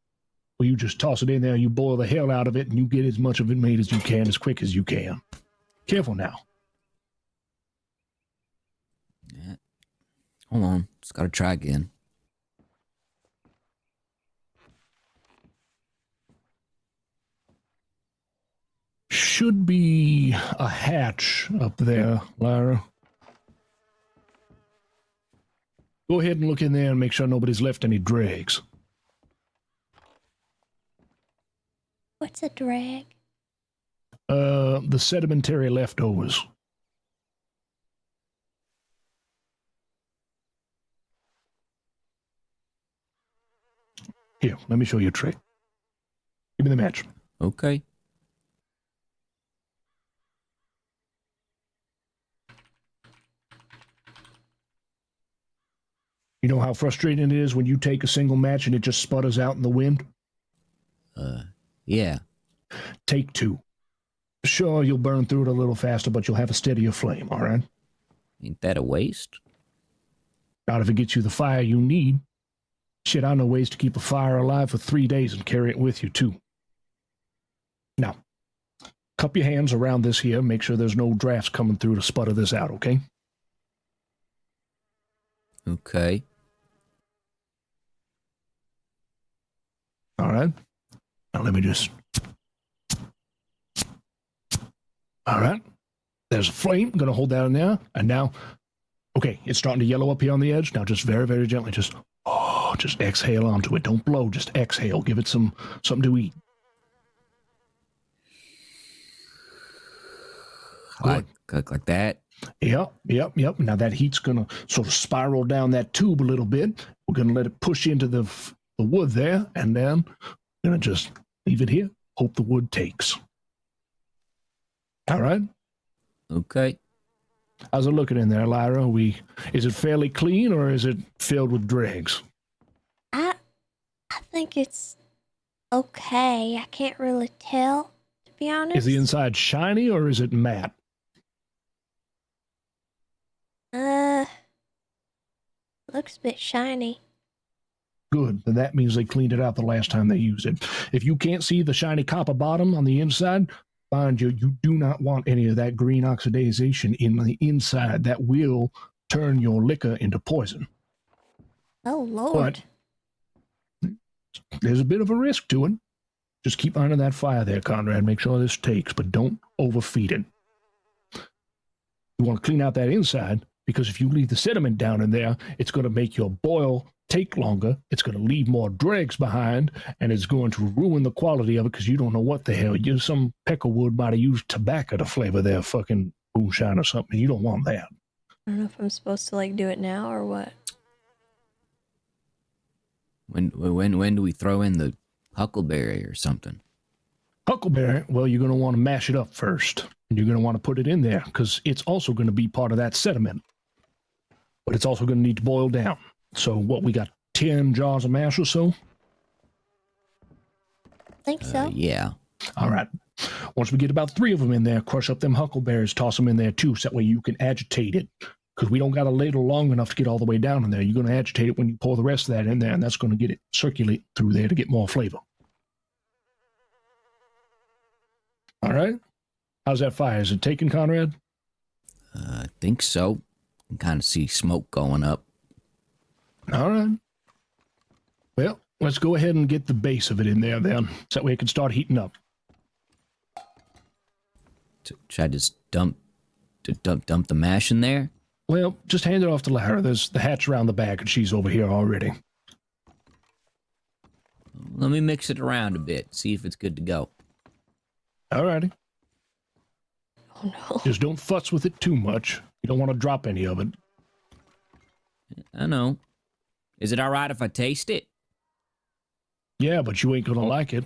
Where you just toss it in there, you boil the hell out of it, and you get as much of it made as you can, as quick as you can. Careful now. Yeah. Hold on. Just gotta try again. Should be a hatch up there, Lyra. Go ahead and look in there and make sure nobody's left any dregs. What's a drag? The sedimentary leftovers. Here, let me show you a trick. Give me the match. Okay. You know how frustrating it is when you take a single match and it just sputters out in the wind? Yeah. Take two. Sure, you'll burn through it a little faster, but you'll have a steadier flame, all right? Ain't that a waste? Not if it gets you the fire you need. Shit, I know ways to keep a fire alive for 3 days and carry it with you, too. Now, cup your hands around this here. Make sure there's no drafts coming through to sputter this out, okay? Okay. All right. Now let me just... All right. There's a flame. I'm going to hold that in there. And now, okay, it's starting to yellow up here on the edge. Now just very, very gently, just exhale onto it. Don't blow, just exhale. Give it something to eat. Like that? Yep. Now that heat's going to sort of spiral down that tube a little bit. We're going to let it push into the wood there, and then we're going to just leave it here. Hope the wood takes. All right? Okay. How's it looking in there, Lyra? Is it fairly clean, or is it filled with dregs? I think it's okay. I can't really tell, to be honest. Is the inside shiny, or is it matte? Looks a bit shiny. Good. Then that means they cleaned it out the last time they used it. If you can't see the shiny copper bottom on the inside, mind you, you do not want any of that green oxidization in the inside. That will turn your liquor into poison. Oh, Lord. But there's a bit of a risk to it. Just keep under that fire there, Conrad. Make sure this takes, but don't overfeed it. You want to clean out that inside, because if you leave the sediment down in there, it's going to make your boil take longer. It's going to leave more dregs behind, and it's going to ruin the quality of it because you don't know what the hell. Some peckerwood might have used tobacco to flavor their fucking moonshine or something. You don't want that. I don't know if I'm supposed to do it now or what. When do we throw in the huckleberry or something? Huckleberry, well, you're going to want to mash it up first. And you're going to want to put it in there because it's also going to be part of that sediment. But it's also going to need to boil down. So what, we got 10 jars of mash or so? Think so. Yeah. All right. Once we get about 3 of them in there, crush up them huckleberries, toss them in there too, so that way you can agitate it. Because we don't got a ladle long enough to get all the way down in there. You're going to agitate it when you pour the rest of that in there, and that's going to get it circulate through there to get more flavor. All right. How's that fire? Is it taking, Conrad? I think so. I can kind of see smoke going up. All right. Well, let's go ahead and get the base of it in there then. So that way it can start heating up. Should I just dump the mash in there? Well, just hand it off to Lara. There's the hatch around the back, and she's over here already. Let me mix it around a bit, see if it's good to go. All righty. Oh, no. Just don't futz with it too much. You don't want to drop any of it. I know. Is it all right if I taste it? Yeah, but you ain't going to like it.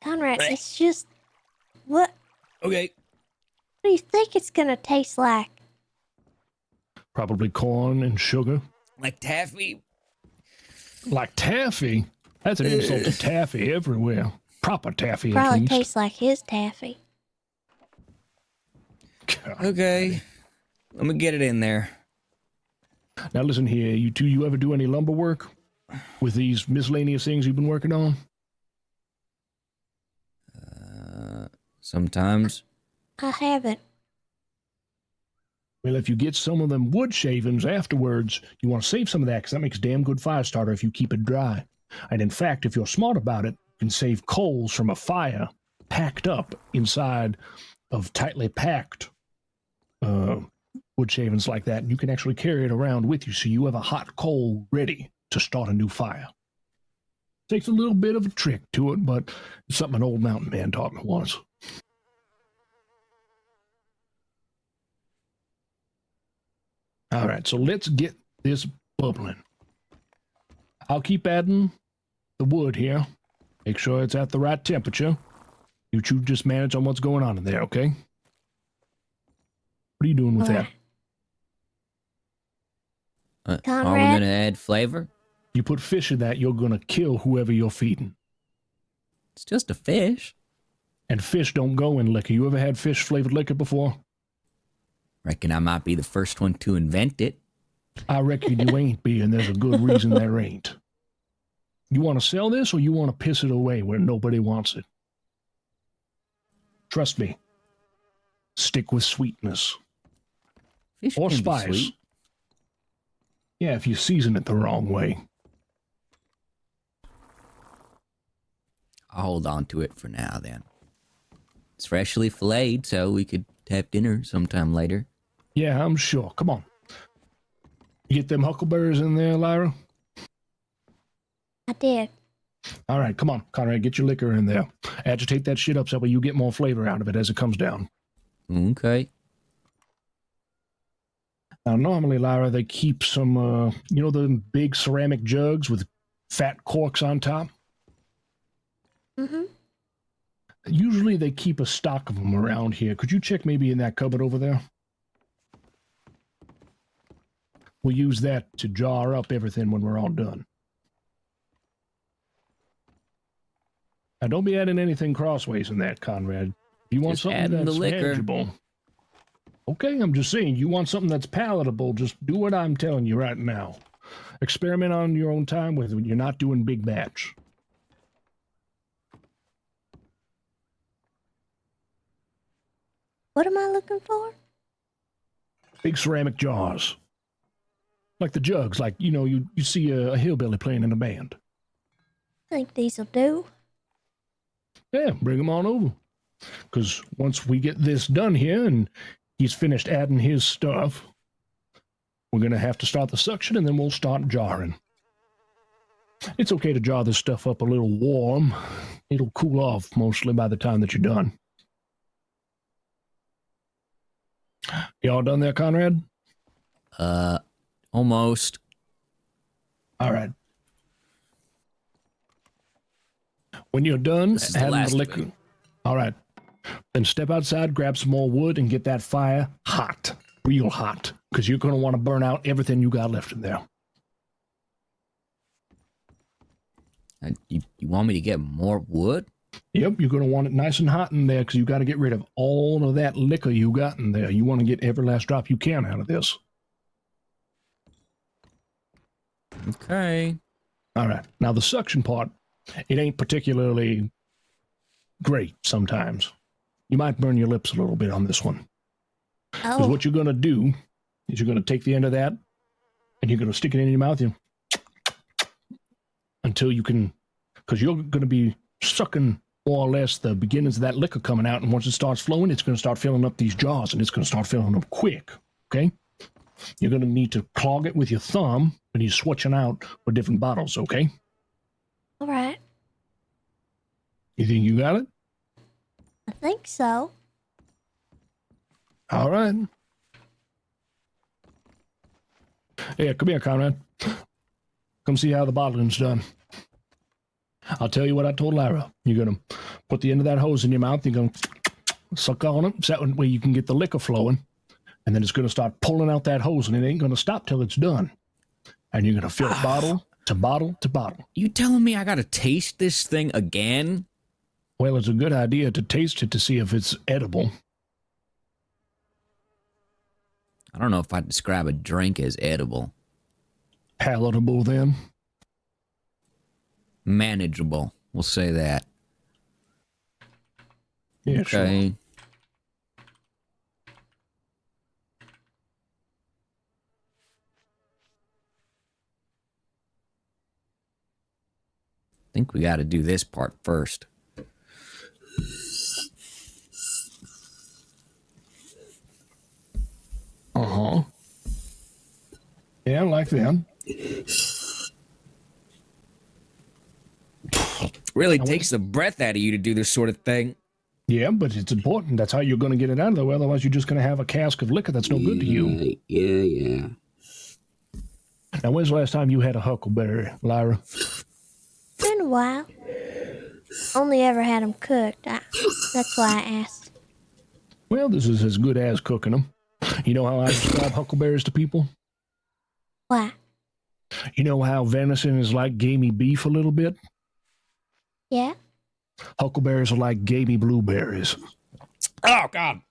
Conrad, it's just... What? Okay. What do you think it's gonna taste like? Probably corn and sugar. Like taffy? Like taffy? That's an insult to taffy everywhere. Proper taffy, at Probably least. tastes like his taffy. Okay. Let me get it in there. Now listen here, you two, you ever do any lumber work with these miscellaneous things you've been working on? Sometimes. I haven't. Well, if you get some of them wood shavings afterwards, you want to save some of that because that makes a damn good fire starter if you keep it dry. And in fact, if you're smart about it, you can save coals from a fire packed up inside of tightly packed wood shavings like that. And you can actually carry it around with you so you have a hot coal ready to start a new fire. Takes a little bit of a trick to it, but it's something an old mountain man taught me once. All right, so let's get this bubbling. I'll keep adding the wood here. Make sure it's at the right temperature. You two just manage on what's going on in there, okay? What are you doing with that? Are we Conrad? going to add flavor? You put fish in that, you're going to kill whoever you're feeding. It's just a fish. And fish don't go in liquor. You ever had fish-flavored liquor before? Reckon I might be the first one to invent it. I reckon you ain't be, and there's a good reason there ain't. You want to sell this, or you want to piss it away where nobody wants it? Trust me. Stick with sweetness. Fish or can be spice. sweet. Yeah, if you season it the wrong way. I'll hold on to it for now, then. It's freshly filleted, so we could have dinner sometime later. Yeah, I'm sure. Come on. You get them huckleberries in there, Lyra? I did. All right, come on, Conrad, get your liquor in there. Agitate that shit up so you get more flavor out of it as it comes down. Okay. Now, normally, Lyra, they keep some, you know, the big ceramic jugs with fat corks on top? Mm-hmm. Usually they keep a stock of them around here. Could you check maybe in that cupboard over there? We'll use that to jar up everything when we're all done. Now, don't be adding anything crossways in that, Conrad. If you want Just something adding that's the liquor. manageable. Okay, I'm just saying, you want something that's palatable, just do what I'm telling you right now. Experiment on your own time with it. You're not doing big batch. What am I looking for? Big ceramic jars. Like the jugs, like, you know, you see a hillbilly playing in a band. I think these'll do. Yeah, bring them on over. Because once we get this done here and he's finished adding his stuff, we're going to have to start the suction and then we'll start jarring. It's okay to jar this stuff up a little warm. It'll cool off mostly by the time that you're done. You all done there, Conrad? Almost. All right. When you're done This is the adding last the of liquor, all right, then step outside, grab some more wood, and get that fire hot, real hot, because you're going to want to burn out everything you got left in there. You want me to get more wood? Yep, you're going to want it nice and hot in there because you got to get rid of all of that liquor you got in there. You want to get every last drop you can out of this. Okay. All right. Now, the suction part, it ain't particularly great sometimes. You might burn your lips a little bit on this one. Because what you're going to do is you're going to take the end of that and you're going to stick it in your mouth until you can, because you're going to be sucking more or less the beginnings of that liquor coming out. And once it starts flowing, it's going to start filling up these jars and it's going to start filling them quick. Okay? You're going to need to clog it with your thumb when you're switching out for different bottles. Okay? All right. You think you got it? I think so. All right. Yeah, come here, Conrad. Come see how the bottling's done. I'll tell you what I told Lyra. You're going to put the end of that hose in your mouth. You're going to suck on it, so that way you can get the liquor flowing, and then it's going to start pulling out that hose, and it ain't going to stop till it's done. And you're going to fill bottle to bottle to bottle. You telling me I got to taste this thing again? Well, it's a good idea to taste it to see if it's edible. I don't know if I'd describe a drink as edible. Palatable, then? Manageable. We'll say that. Yeah, okay. Sure. I think we got to do this part first. Uh-huh. Yeah, like them. Really takes the breath out of you to do this sort of thing. Yeah, but it's important. That's how you're going to get it out of there. Otherwise, you're just going to have a cask of liquor that's no good to you. Yeah. Now, when's the last time you had a huckleberry, Lyra? Been a while. Only ever had them cooked. That's why I asked. Well, this is as good as cooking them. You know how I describe huckleberries to people? Why? You know how venison is like gamey beef a little bit? Yeah? Huckleberries are like gamey blueberries. Oh, God.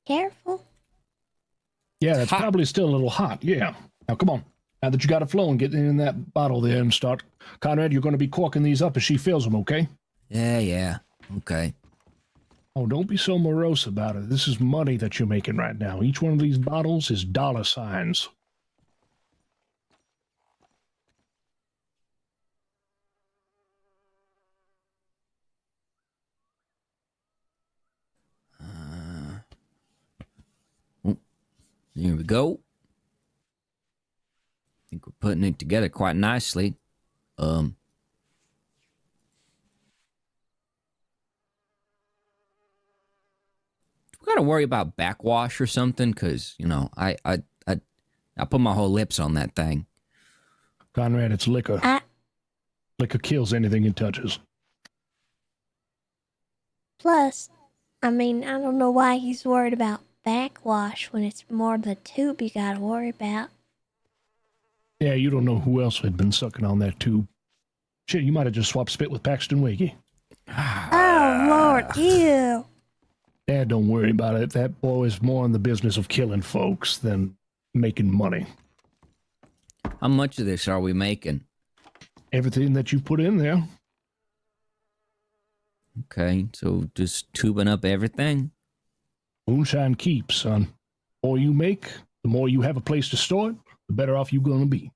Careful. Yeah, that's probably still a little hot. Yeah. Now, come on. Now that you got it flowing, get in that bottle there and start. Conrad, you're going to be corking these up as she fills them, okay? Yeah. Okay. Oh, don't be so morose about it. This is money that you're making right now. Each one of these bottles is dollar signs. Here we go. I think we're putting it together quite nicely. We got to worry about backwash or something, because, you know, I put my whole lips on that thing. Conrad, it's liquor. Liquor kills anything it touches. Plus, I mean, I don't know why he's worried about backwash when it's more the tube you gotta worry about. Yeah, you don't know who else had been sucking on that tube. Shit, you might have just swapped spit with Paxton Wakey. Oh, Lord, ew. Dad, don't worry about it. That boy is more in the business of killing folks than making money. How much of this are we making? Everything that you put in there. Okay, so just tubing up everything? Moonshine keeps, son. The more you make, the more you have a place to store it, the better off you're going to be.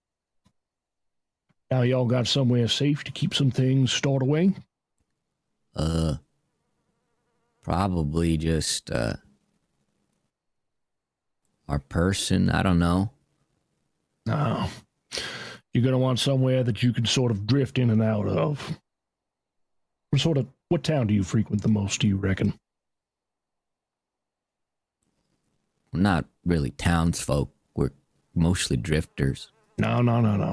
Now y'all got somewhere safe to keep some things stored away? Probably just, our person, I don't know. No. You're going to want somewhere that you can sort of drift in and out of. What town do you frequent the most, do you reckon? We're not really townsfolk. We're mostly drifters. No.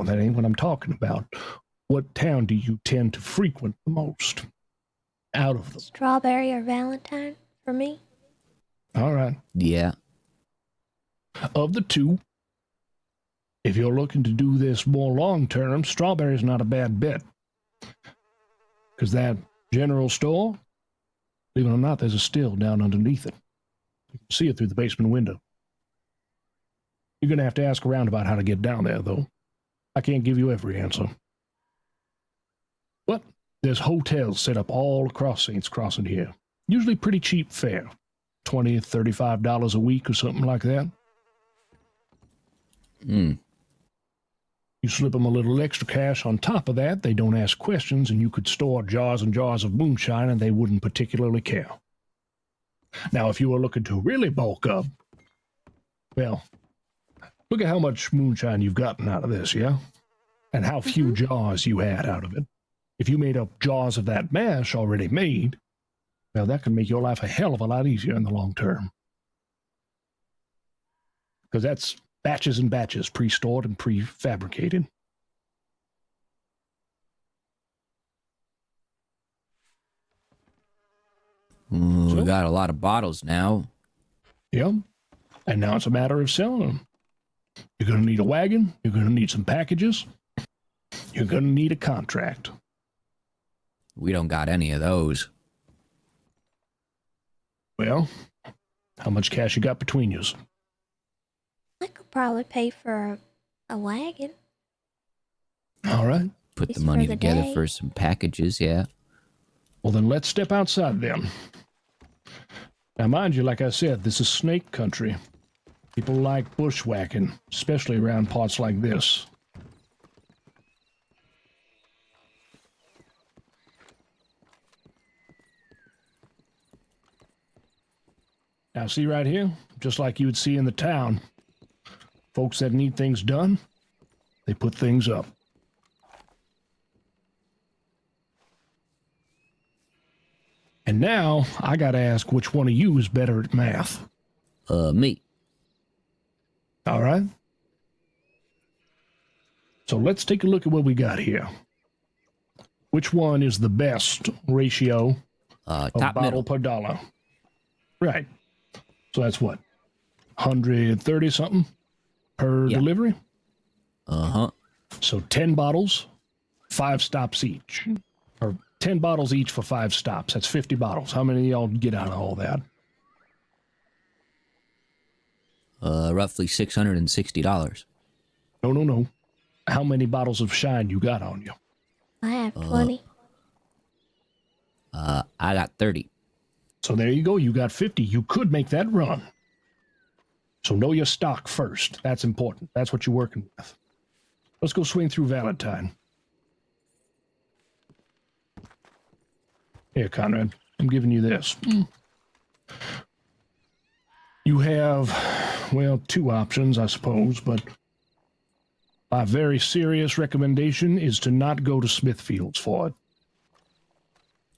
That ain't what I'm talking about. What town do you tend to frequent the most? Out of them. Strawberry or Valentine for me? All right. Yeah. Of the two, if you're looking to do this more long-term, Strawberry's not a bad bet. Because that general store, believe it or not, there's a still down underneath it. You can see it through the basement window. You're going to have to ask around about how to get down there, though. I can't give you every answer. But there's hotels set up all across Saints Crossing here. Usually pretty cheap fare. $20, $35 a week or something like that. You slip them a little extra cash on top of that, they don't ask questions, and you could store jars and jars of moonshine and they wouldn't particularly care. Now, if you were looking to really bulk up, well, look at how much moonshine you've gotten out of this, yeah? And how few jars you had out of it. If you made up jars of that mash already made, well, that can make your life a hell of a lot easier in the long term. Because that's batches and batches, pre-stored and prefabricated. Ooh, we got a lot of bottles now. Yep. And now it's a matter of selling them. You're going to need a wagon. You're going to need some packages. You're going to need a contract. We don't got any of those. Well, how much cash you got between you? I could probably pay for a wagon. All right. Put Just the money for the together day. for some packages, yeah. Well, then let's step outside then. Now, mind you, like I said, this is snake country. People like bushwhacking, especially around parts like this. Now, see right here? Just like you would see in the town. Folks that need things done, they put things up. And now, I gotta ask which one of you is better at math. Me. All right. So let's take a look at what we got here. Which one is the best ratio of top bottle middle. per dollar? Right. So that's what? 130 something per delivery? Uh-huh. So 10 bottles, 5 stops each. Or 10 bottles each for 5 stops. That's 50 bottles. How many of y'all get out of all that? Roughly $660. No. How many bottles of shine you got on you? I have 20. I got 30. So there you go. You got 50. You could make that run. So know your stock first. That's important. That's what you're working with. Let's go swing through Valentine. Here, Conrad. I'm giving you this. You have, well, 2 options, I suppose, but my very serious recommendation is to not go to Smithfield's for it.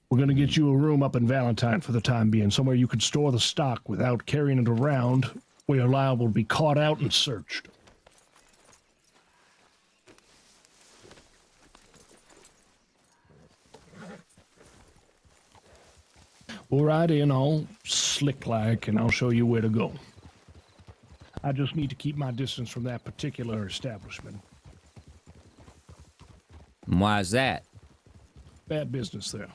We're going to get you a room up in Valentine for the time being, somewhere you can store the stock without carrying it around where you're liable to be caught out and searched. We'll ride in all slick-like, and I'll show you where to go. I just need to keep my distance from that particular establishment. Why is that? Bad business there.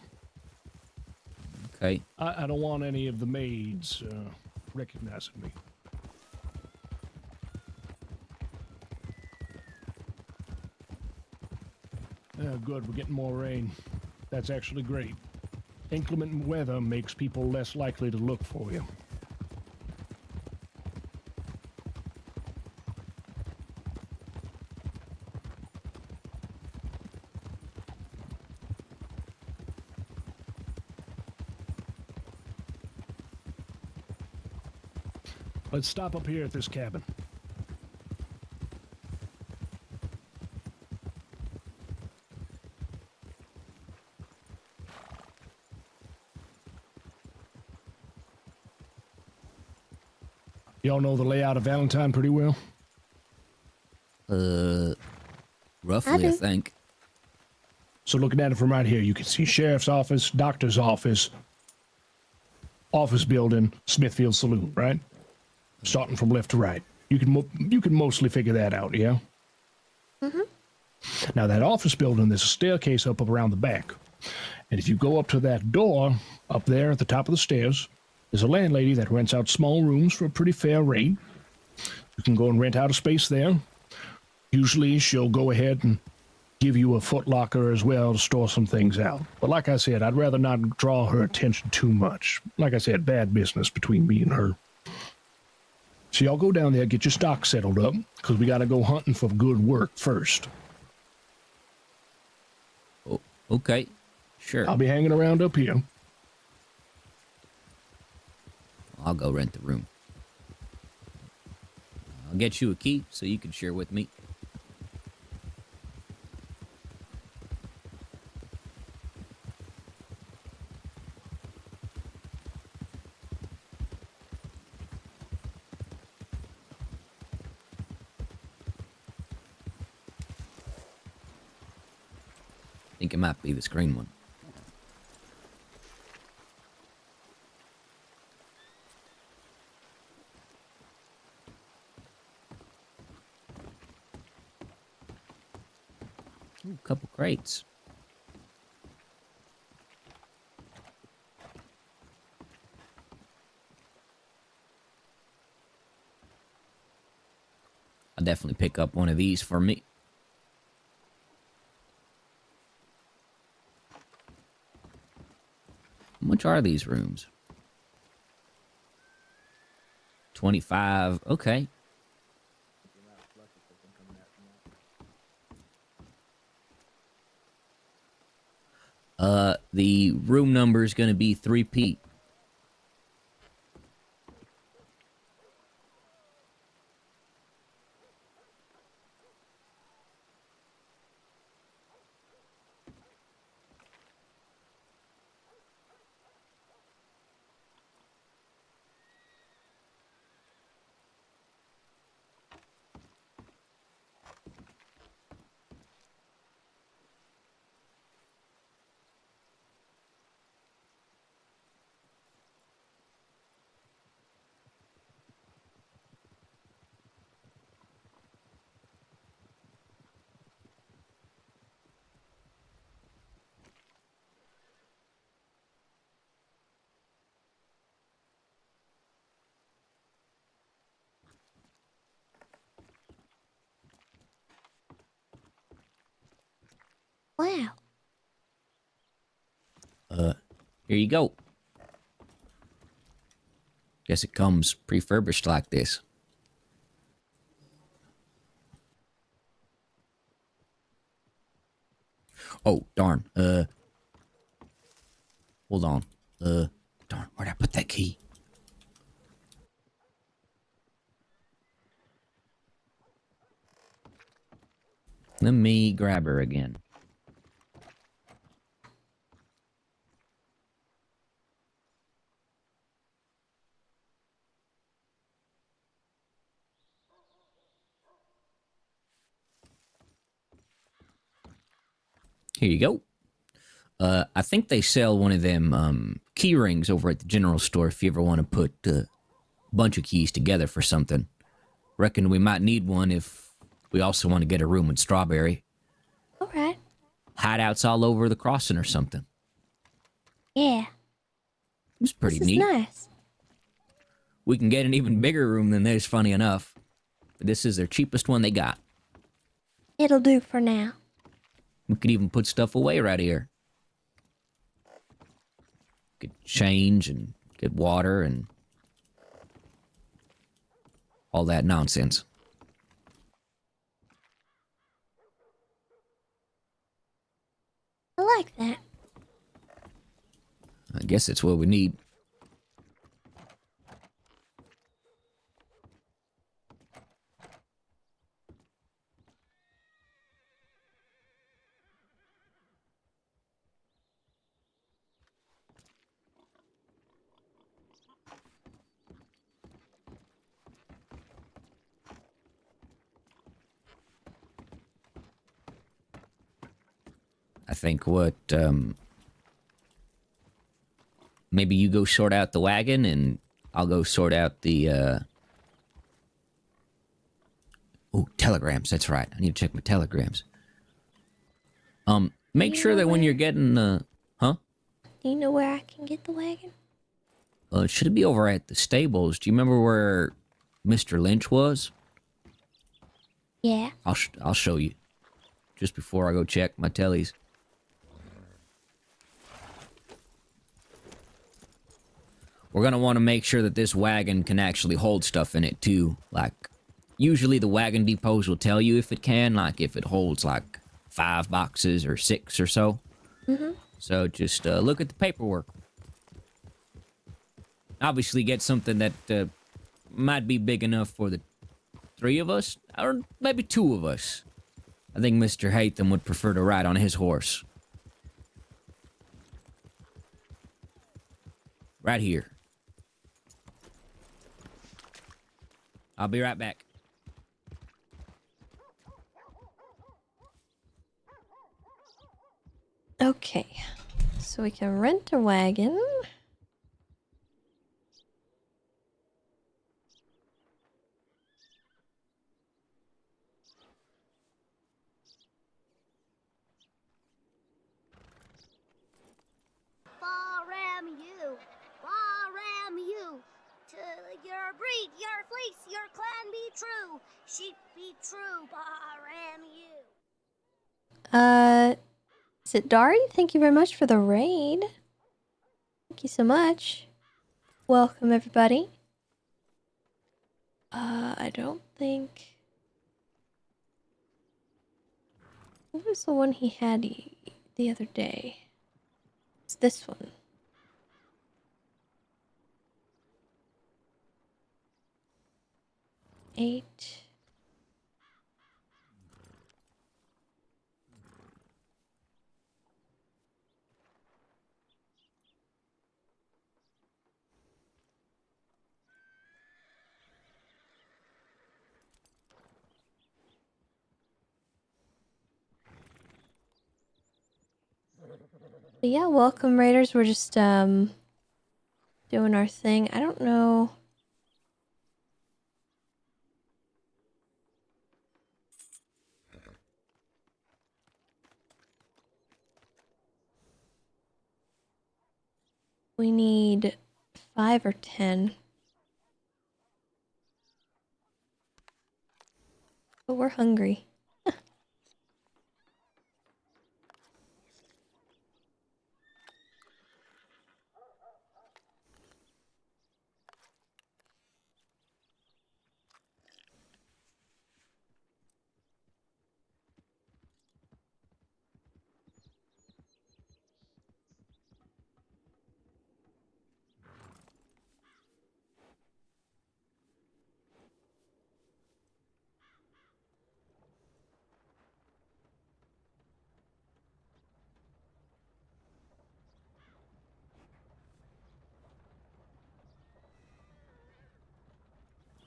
Okay. I don't want any of the maids recognizing me. Good, we're getting more rain. That's actually great. Inclement weather makes people less likely to look for you. Let's stop up here at this cabin. Y'all know the layout of Valentine pretty well? Roughly, I think. So looking at it from right here, you can see sheriff's office, doctor's office, office building, Smithfield Saloon, right? Starting from left to right. You can mostly figure that out, yeah? Mm-hmm. Now that office building, there's a staircase up around the back. And if you go up to that door, up there at the top of the stairs, there's a landlady that rents out small rooms for a pretty fair rate. You can go and rent out a space there. Usually she'll go ahead and give you a foot locker as well to store some things out. But like I said, I'd rather not draw her attention too much. Like I said, bad business between me and her. So y'all go down there, get your stock settled up, because we got to go hunting for good work first. Oh, okay. Sure. I'll be hanging around up here. I'll go rent the room. I'll get you a key so you can share with me. I think it might be this green one. crates. I'll definitely pick up one of these for me. How much are these rooms? 25. Okay. The room number is going to be 3P. Wow. Here you go. Guess it comes prefurbished like this. Oh, darn. Hold on. Darn, where'd I put that key? Let me grab her again. Here you go. I think they sell one of them key rings over at the general store if you ever want to put a bunch of keys together for something. Reckon we might need one if we also want to get a room with Strawberry. Alright. Hideouts all over the crossing or something. Yeah. It's pretty This is neat. nice. We can get an even bigger room than this, funny enough. But this is their cheapest one they got. It'll do for now. We could even put stuff away right here. Could change and get water and all that nonsense. I like that. I guess it's what we need. I think maybe you go sort out the wagon and I'll go sort out the oh, telegrams, that's right. I need to check my telegrams. Make sure that when you're getting huh? Do you know where I can get the wagon? Should it be over at the stables? Do you remember where Mr. Lynch was? Yeah. I'll show you. Just before I go check my tellies. We're gonna want to make sure that this wagon can actually hold stuff in it too. Like, usually the wagon depots will tell you if it can, like if it holds like 5 boxes or 6 or so. Mm-hmm. So just look at the paperwork. Obviously get something that might be big enough for the 3 of us, or maybe 2 of us. I think Mr. Hatham would prefer to ride on his horse. Right here. I'll be right back. Okay. So we can rent a wagon. true. Sheep be true. Ram you. Is it Dari? Thank you very much for the raid. Thank you so much. Welcome, everybody. I don't think... What was the one he had the other day? It's this one. Eight. But yeah, welcome raiders. We're just doing our thing. I don't know. We need 5 or 10. But we're hungry.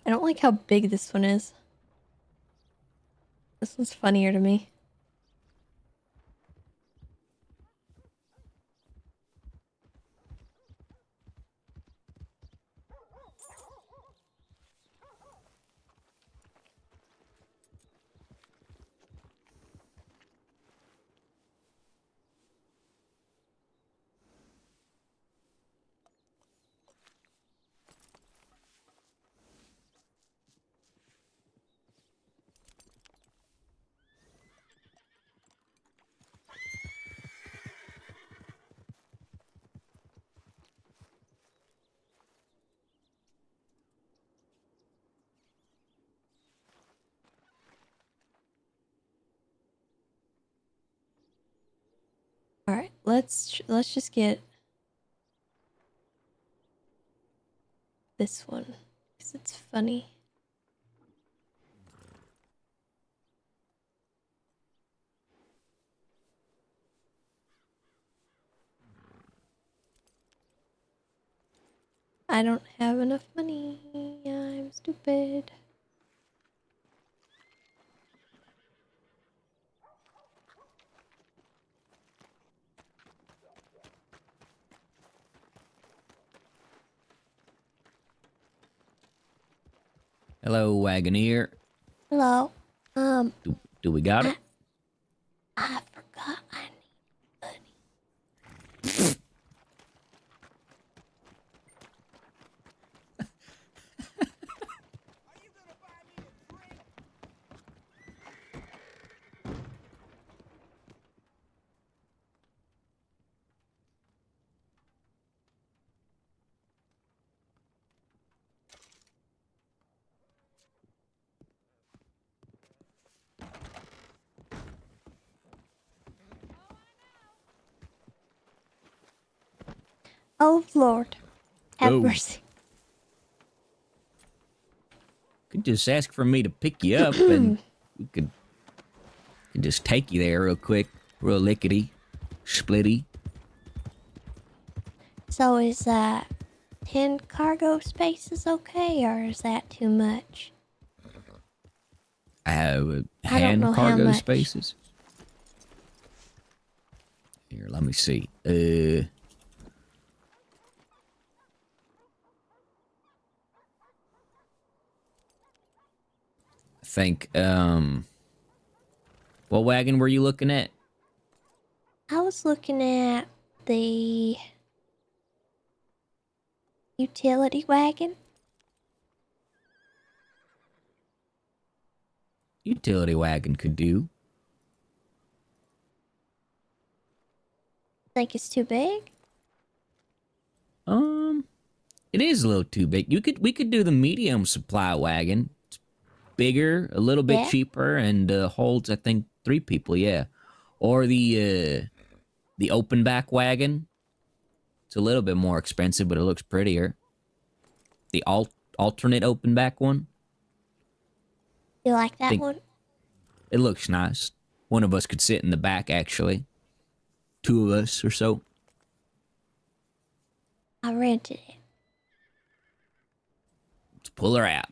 I don't like how big this one is. This one's funnier to me. All right, let's just get this one because it's funny. I don't have enough money. I'm stupid. Hello, Wagoneer. Hello. Do we got it? I forgot I need money. Oh Lord, have Oh. mercy. Could just ask for me to pick you up and we could just take you there real quick, real lickety, splitty. So is 10 cargo spaces okay, or is that too much? Hand know how cargo much. spaces. Here, let me see. I think, what wagon were you looking at? I was looking at the utility wagon. utility wagon could do. Think it's too big? It is a little too big. We could do the medium supply wagon. It's bigger, a little bit Yeah. cheaper, and holds I think 3 people. Yeah, or the open back wagon. It's a little bit more expensive, but it looks prettier. The alternate open back one. You like that Think- one? It looks nice. One of us could sit in the back, actually. 2 of us or so. I rented it. Let's pull her out.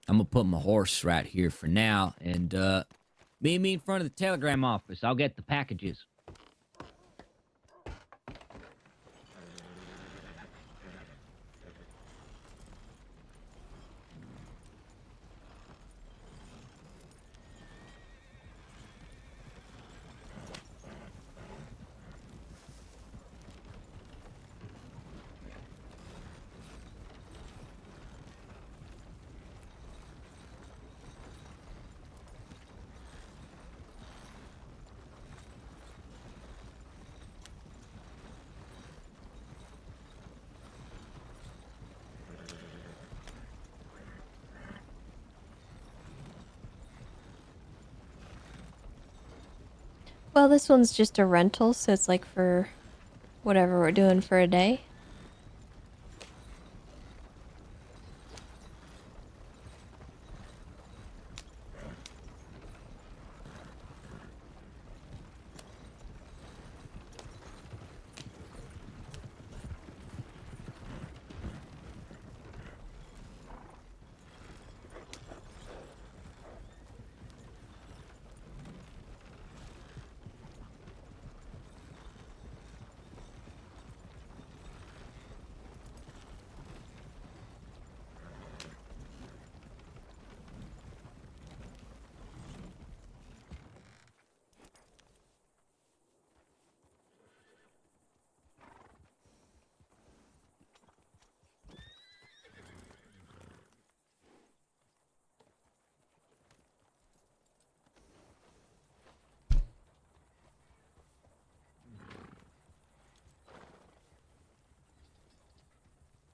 I'm gonna put my horse right here for now, and meet me in front of the telegram office. I'll get the packages. Well, this one's just a rental, so it's like for whatever we're doing for a day.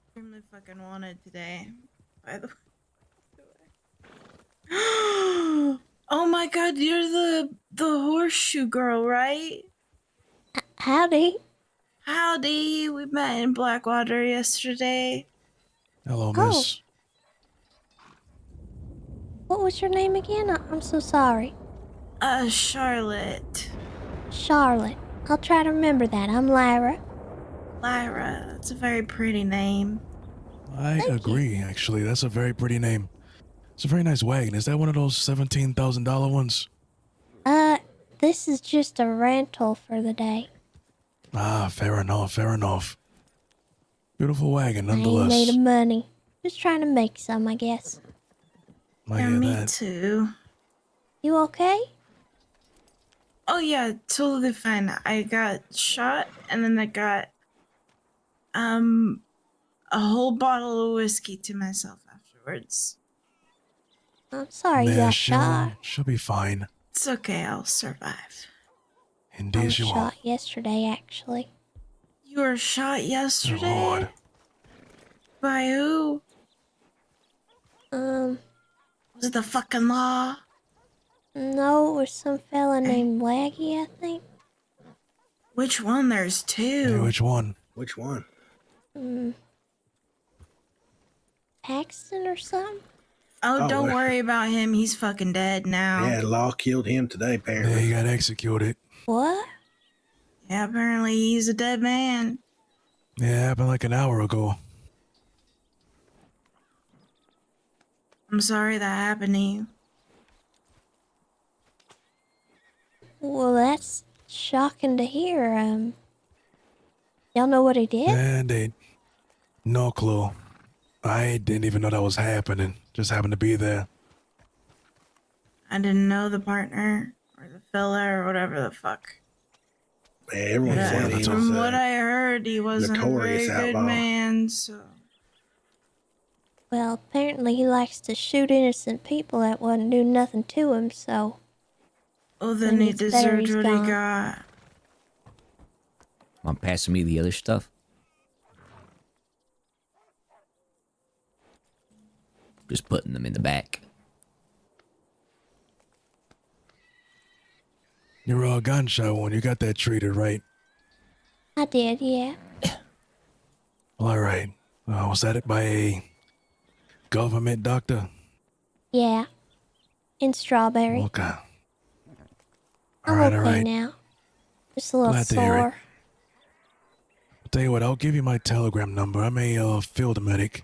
Extremely fucking wanted today. By the way. Oh my god, you're the horseshoe girl, right? Howdy. Howdy. We met in Blackwater yesterday. Hello, Oh. miss. What was your name again? I'm so sorry. Charlotte. Charlotte. I'll try to remember that. I'm Lyra. Lyra. That's a very pretty name. I agree, actually. That's a very pretty name. It's a very nice wagon. Is that one of those $17,000 ones? This is just a rental for the day. Ah, fair enough, fair enough. Beautiful wagon, I ain't nonetheless. made of money. Just trying to make some, I guess. I Yeah, hear me that. too. You okay? Oh yeah, totally fine. I got shot and then I got a whole bottle of whiskey to myself afterwards. I'm sorry you Yeah, got shot. she'll be fine. It's okay, I'll survive. I Indeed was you will. shot yesterday, actually. You were shot yesterday? Lord. By who? Was it the fucking law? No, it was some fella named Waggy, I think. Which one? There's 2. Hey, which one? Which one? Paxton or something? Oh, Oh, don't well. worry about him. He's fucking dead now. Yeah, law killed him today, apparently. Yeah, he got executed. What? Yeah, apparently he's a dead man. Yeah, it happened like an hour ago. I'm sorry that happened to you. Well, that's shocking to hear. Y'all know what he did? And they... No clue. I didn't even know that was happening. Just happened to be there. I didn't know the partner or the fella or whatever the fuck. Man, everyone's saying he was From what I heard, he wasn't a very notorious good outlaw. man, so. Well, apparently he likes to shoot innocent people that wouldn't do nothing to him, so. Oh, then he it's better deserved he's what gone. he got. I'm passing me the other stuff. Just putting them in the back. You're a gunshot one. You got that treated, right? I did, yeah. Well, all right. Was that it by a government doctor? Yeah. In Strawberry. Okay. I'm all okay right. now. Just a little Glad to hear it. sore. I'll tell you what, I'll give you my telegram number. I'm a field medic.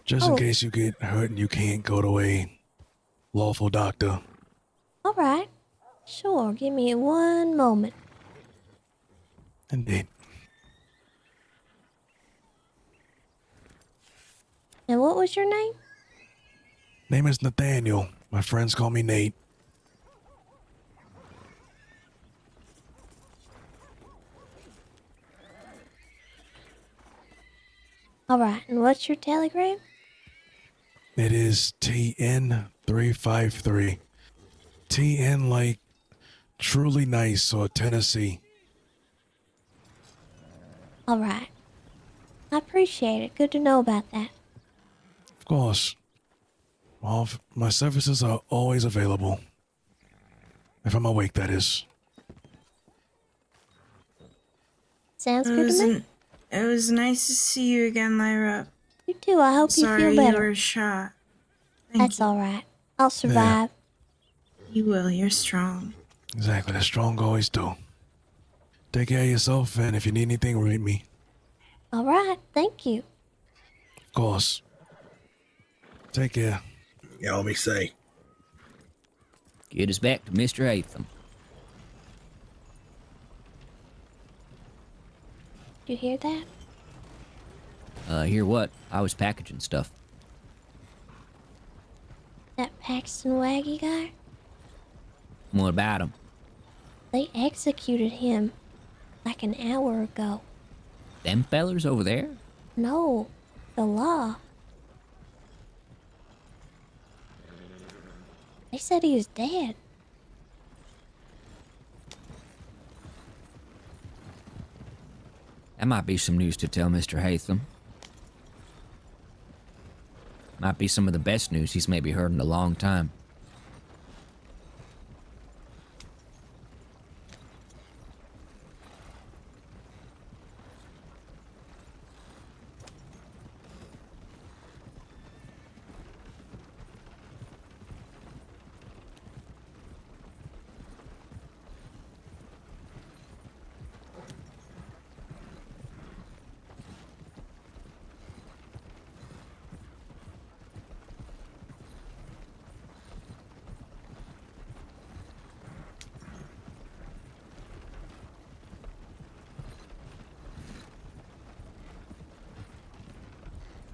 Just in Oh. case you get hurt and you can't go to a lawful doctor. All right. Sure, give me one moment. Indeed. And what was your name? Name is Nathaniel. My friends call me Nate. All right, and what's your telegram? It is TN353. TN like truly nice or Tennessee. All right. I appreciate it. Good to know about that. Of course. My services are always available. If I'm awake, that is. Sounds good to me. It was nice to see you again, Lyra. You too. I hope you Sorry feel you better. were shot. Thank That's you. all right. I'll survive. You will. You're strong. Exactly. The strong always do. Take care of yourself, and if you need anything, write me. All right. Thank you. Of course. Take care. Y'all be safe. Get us back to Mr. Hatham. You hear that? Hear what? I was packaging stuff. That Paxton Waggy guy? What about him? They executed him like an hour ago. Them fellers over there? No, the law. They said he was dead. That might be some news to tell Mr. Hatham. Might be some of the best news he's maybe heard in a long time.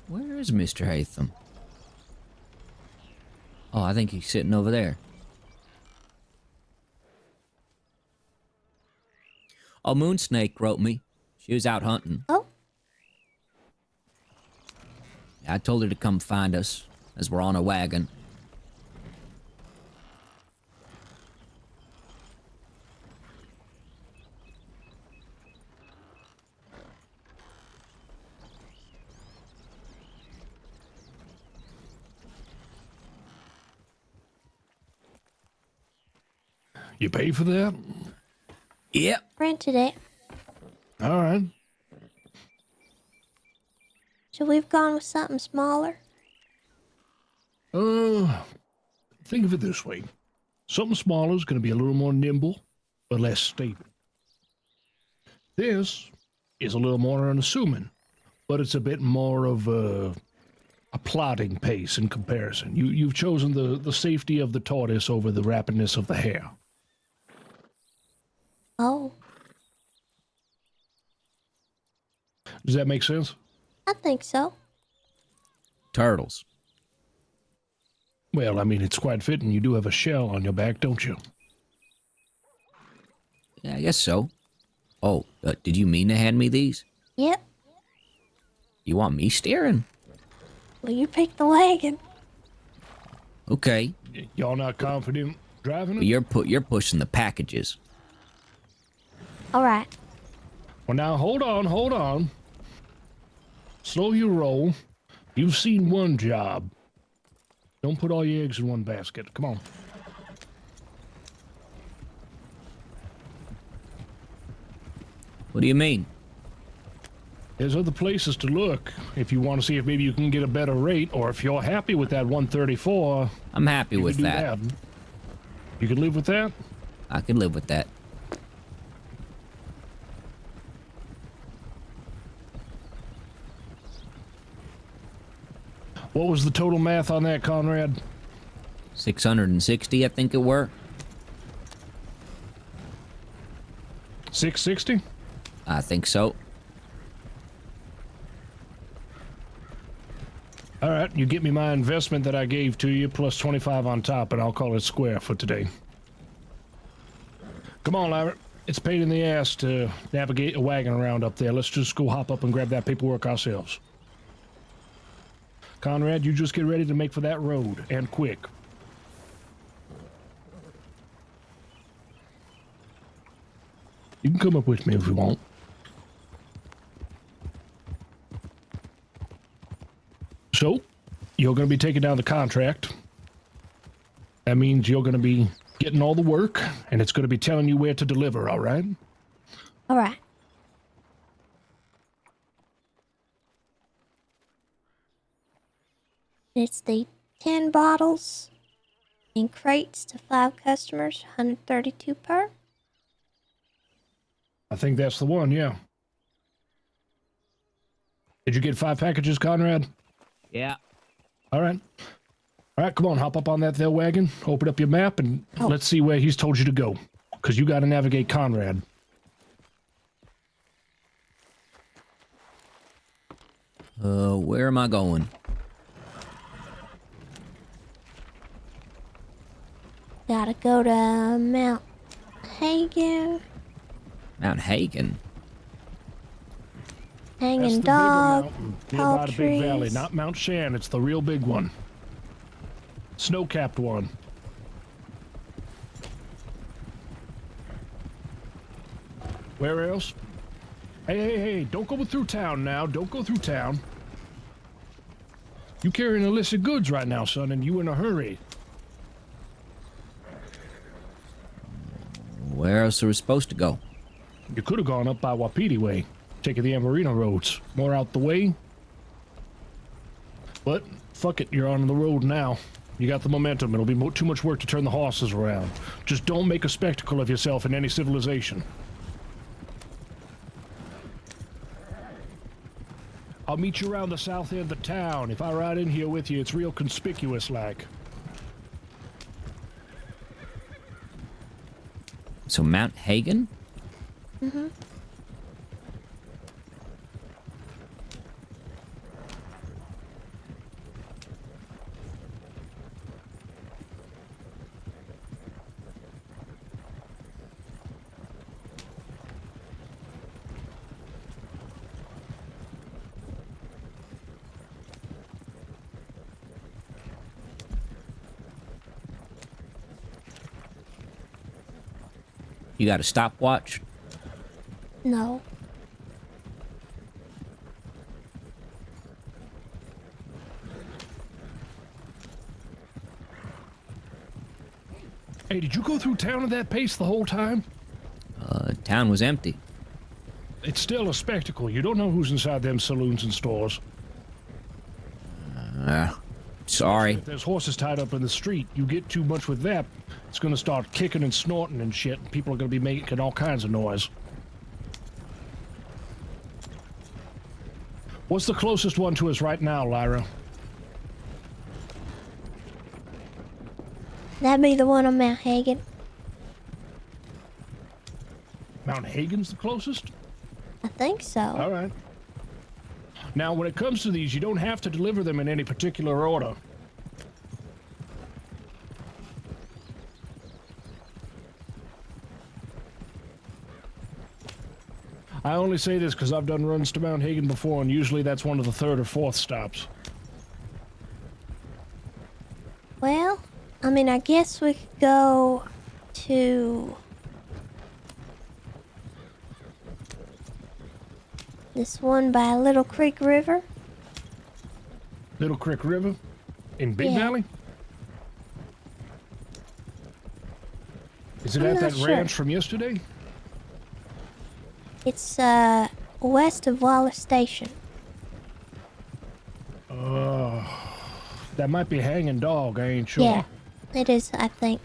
Where is Mr. Hatham? Oh, I think he's sitting over there. Oh, Moonsnake wrote me. She was out hunting. Oh? I told her to come find us, as we're on a wagon. You pay for that? Yep. Rented it. All right. Should we have gone with something smaller? Think of it this way. Something smaller is going to be a little more nimble, but less stable. This is a little more unassuming, but it's a bit more of a plodding pace in comparison. You've chosen the safety of the tortoise over the rapidness of the hare. Oh, Does that make sense? I think so. Turtles. Well, I mean, it's quite fitting. You do have a shell on your back, don't you? Yeah, I guess so. Oh, did you mean to hand me these? Yep. You want me steering? Well, you picked the wagon. Okay. Y'all not confident driving But it? you're pushing the packages. All right. Well, now, hold on. Slow your roll. You've seen one job. Don't put all your eggs in one basket. Come on. What do you mean? There's other places to look if you want to see if maybe you can get a better rate, or if you're happy with that 134. I'm happy with can do that. You can live with that? I can live with that. What was the total math on that, Conrad? 660, I think it were. 660? I think so. All right, you get me my investment that I gave to you, plus 25 on top, and I'll call it square for today. Come on, Lyra. It's a pain in the ass to navigate a wagon around up there. Let's just go hop up and grab that paperwork ourselves. Conrad, you just get ready to make for that road, and quick. You can come up with me if you want. So, you're going to be taking down the contract. That means you're going to be getting all the work, and it's going to be telling you where to deliver, all right? All right. It's the 10 bottles in crates to 5 customers, 132 per. I think that's the one, yeah. Did you get 5 packages, Conrad? Yeah. All right. All right, come on, hop up on that there wagon, open up your map, and let's see where he's told you to go. Because you got to navigate Conrad. Where am I going? Gotta go to Mount Hagen. Mount Hagen? That's Hanging the dog. bigger mountain, Tall nearby the big valley, trees. not Mount Shan, it's the real big one. Snow-capped one. Where else? Hey, don't go through town now. Don't go through town. You carrying illicit goods right now, son, and you in a hurry. Where else are we supposed to go? You could have gone up by Wapiti Way, taking the Amarina roads. More out the way. But, fuck it, you're on the road now. You got the momentum. It'll be too much work to turn the horses around. Just don't make a spectacle of yourself in any civilization. I'll meet you around the south end of town. If I ride in here with you, it's real conspicuous like. So Mount Hagen? Mm-hmm. You got a stopwatch? No. Hey, did you go through town at that pace the whole time? Town was empty. It's still a spectacle. You don't know who's inside them saloons and stores. Sorry. If there's horses tied up in the street, you get too much with that, it's gonna start kicking and snorting and shit, and people are gonna be making all kinds of noise. What's the closest one to us right now, Lyra? That'd be the one on Mount Hagen. Mount Hagen's the closest? I think so. All right. Now, when it comes to these, you don't have to deliver them in any particular order. I only say this because I've done runs to Mount Hagen before, and usually that's one of the third or fourth stops. Well, I mean, I guess we could go to this one by Little Creek River. Little Creek River? In Big Yeah. Valley? Is it I'm at not that sure. ranch from yesterday? It's west of Wallace Station. That might be Hanging Dog, I ain't sure. Yeah, it is, I think.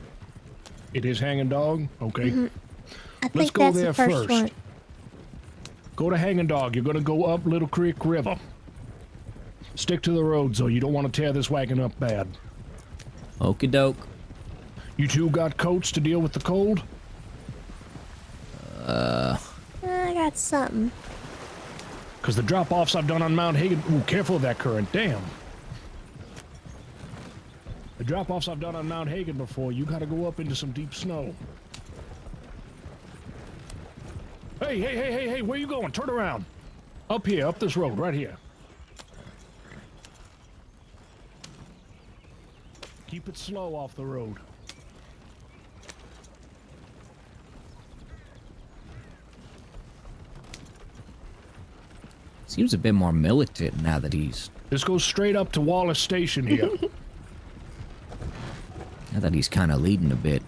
It is Hanging Dog? Okay. Mhm. I Let's think go that's there the first first. one. Go to Hanging Dog. You're gonna go up Little Creek River. Stick to the road, though. You don't want to tear this wagon up bad. Okie doke. You two got coats to deal with the cold? I got something. Because the drop-offs I've done on Mount Hagen... Ooh, careful of that current. Damn. The drop-offs I've done on Mount Hagen before, you gotta go up into some deep snow. Hey, where you going? Turn around. Up here, up this road, right here. Keep it slow off the road. Seems a bit more militant now that he's... This goes straight up to Wallace Station here. Now that he's kind of leading a bit.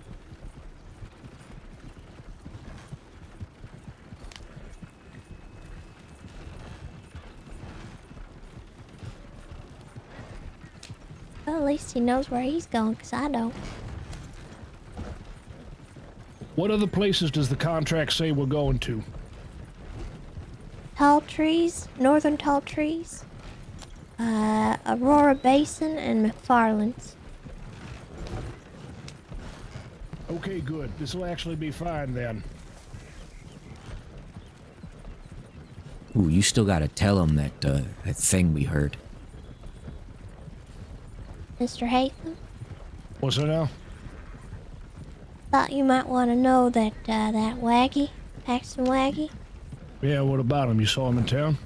Well, at least he knows where he's going, because I don't. What other places does the contract say we're going to? Tall Trees, Northern Tall Trees, Aurora Basin, and McFarland's. Okay, good. This will actually be fine then. Ooh, you still gotta tell him that, that thing we heard. Mr. Hatham, What's it now? thought you might want to know that that Waggy, Paxton Waggy. Yeah, what about him? You saw him in town?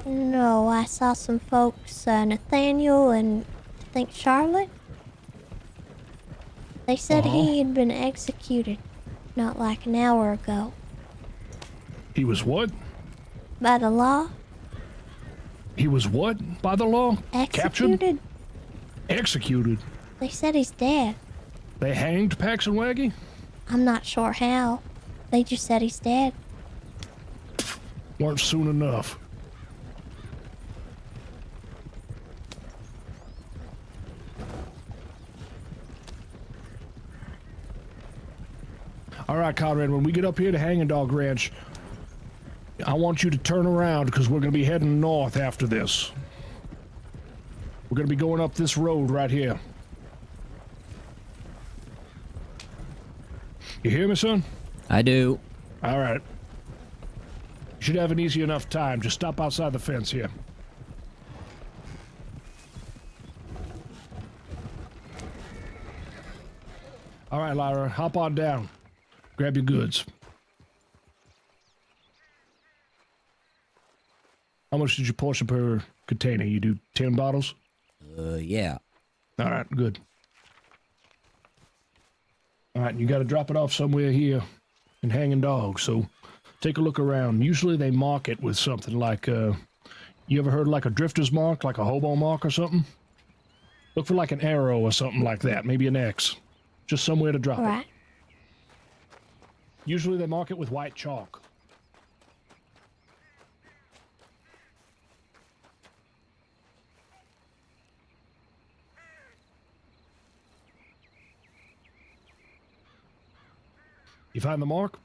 No, I saw some folks, Nathaniel and I think Charlotte. They said he had been executed not like an hour ago. He was what? By the law? He was what? By the law? Captured? Executed? Executed? They said he's dead. They hanged Paxton Waggy? I'm not sure how. They just said he's dead. Weren't soon enough. All right, Conrad, when we get up here to Hanging Dog Ranch, I want you to turn around because we're going to be heading north after this. We're going to be going up this road right here. You hear me, son? I do. All right. You should have an easy enough time. Just stop outside the fence here. All right, Lyra, hop on down. Grab your goods. How much did you portion per container? You do 10 bottles? Yeah. All right, good. All right, you got to drop it off somewhere here in Hanging Dog, so take a look around. Usually they mark it with something like, you ever heard like a drifter's mark, like a hobo mark or something? Look for like an arrow or something like that, maybe an X. Just somewhere to drop it. Usually they mark it with white chalk. You find the mark?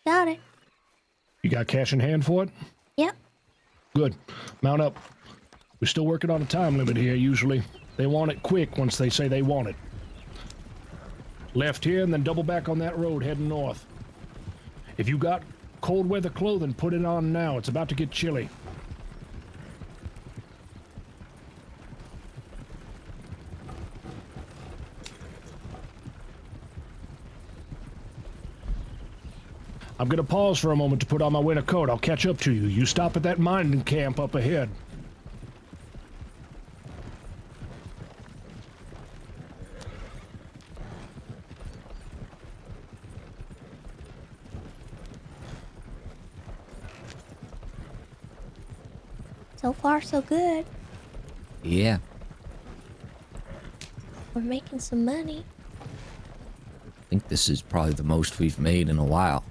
Got it. You got cash in hand for it? Yep. Good. Mount up. We're still working on a time limit here, usually. They want it quick once they say they want it. Left here and then double back on that road heading north. If you got cold weather clothing, put it on now. It's about to get chilly. I'm gonna pause for a moment to put on my winter coat. I'll catch up to you. You stop at that mining camp up ahead. So far, so good. Yeah. We're making some money. I think this is probably the most we've made in a while.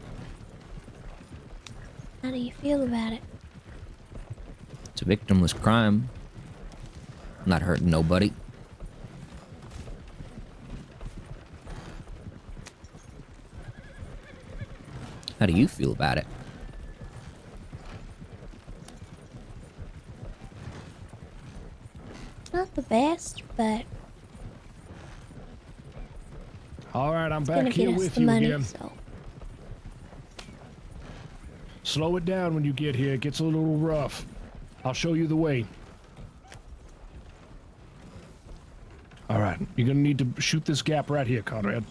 How do you feel about it? It's a victimless crime. I'm not hurting nobody. How do you feel about it? Not the best, but All right, I'm it's back gonna here get us with the you money, again. so. Slow it down when you get here. It gets a little rough. I'll show you the way. All right, you're gonna need to shoot this gap right here, Conrad.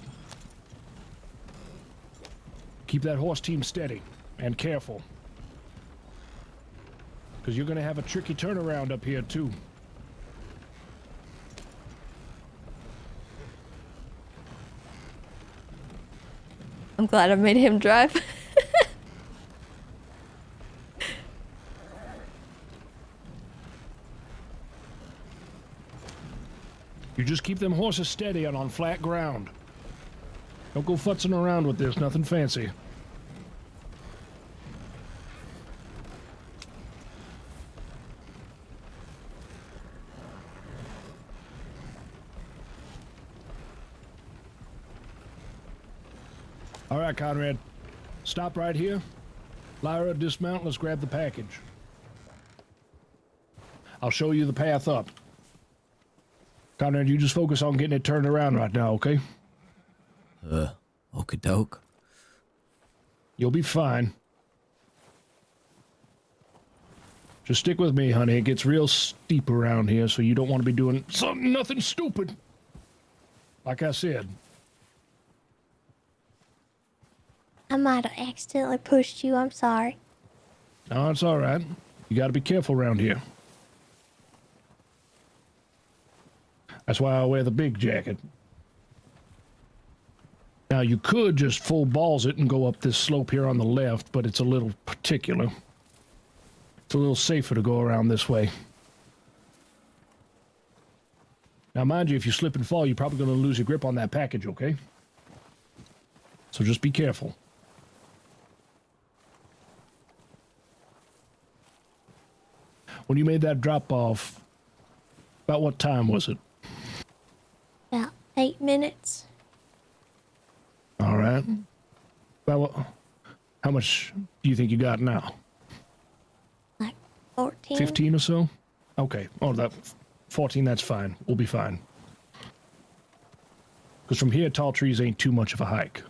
Keep that horse team steady and careful. Because you're gonna have a tricky turnaround up here, too. I'm glad I made him drive. You just keep them horses steady and on flat ground. Don't go futzing around with this, nothing fancy. All right, Conrad. Stop right here. Lyra, dismount. Let's grab the package. I'll show you the path up. Conrad, you just focus on getting it turned around right now, okay? Okie doke. You'll be fine. Just stick with me, honey. It gets real steep around here, so you don't want to be doing nothing stupid. Like I said. I might have accidentally pushed you. I'm sorry. No, it's all right. You got to be careful around here. That's why I wear the big jacket. Now, you could just full balls it and go up this slope here on the left, but it's a little particular. It's a little safer to go around this way. Now, mind you, if you slip and fall, you're probably going to lose your grip on that package, okay? So just be careful. When you made that drop off, about what time was it? About 8 minutes. All right. Well, how much do you think you got now? Like 14. 15 or so? Okay. Oh, that 14, that's fine. We'll be fine. Because from here, Tall Trees ain't too much of a hike.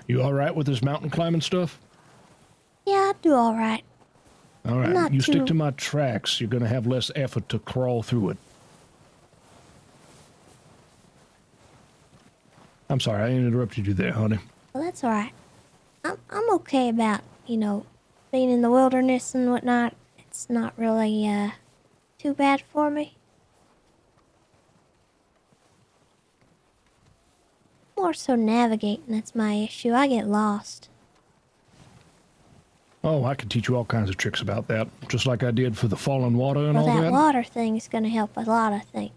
You all right with this mountain climbing stuff? Yeah, I do all right. All right. Not You stick too- to my tracks. You're going to have less effort to crawl through it. I'm sorry, I interrupted you there, honey. Well, that's all right. I'm okay about, being in the wilderness and whatnot. It's not really, too bad for me. More so navigating, that's my issue. I get lost. Oh, I could teach you all kinds of tricks about that, just like I did for the fallen water and Well, all that that. water thing is going to help a lot, I think.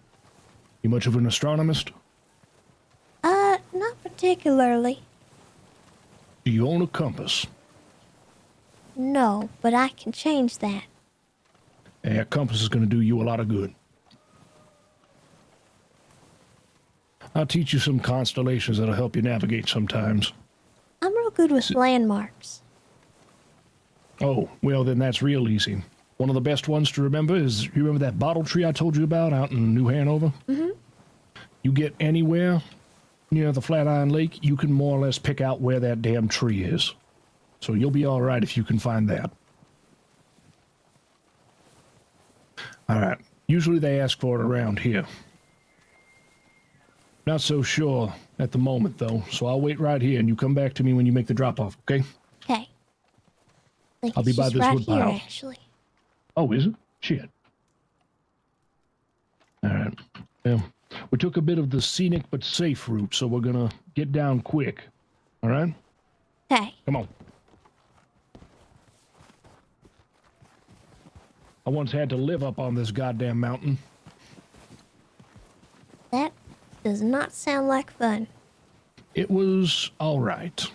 You much of an astronomist? Not particularly. Do you own a compass? No, but I can change that. Yeah, a compass is going to do you a lot of good. I'll teach you some constellations that'll help you navigate sometimes. I'm real good with landmarks. Oh, well, then that's real easy. One of the best ones to remember is, you remember that bottle tree I told you about out in New Hanover? Mm-hmm. You get anywhere near the Flatiron Lake, you can more or less pick out where that damn tree is. So you'll be all right if you can find that. All right. Usually they ask for it around here. Not so sure at the moment, though, so I'll wait right here and you come back to me when you make the drop-off, okay? Okay. Think I'll it's be by just this right wood here, pile. actually. Oh, is it? Shit. All right. Well, we took a bit of the scenic but safe route, so we're gonna get down quick. All right? Okay. Come on. I once had to live up on this goddamn mountain. That does not sound like fun. It was all right.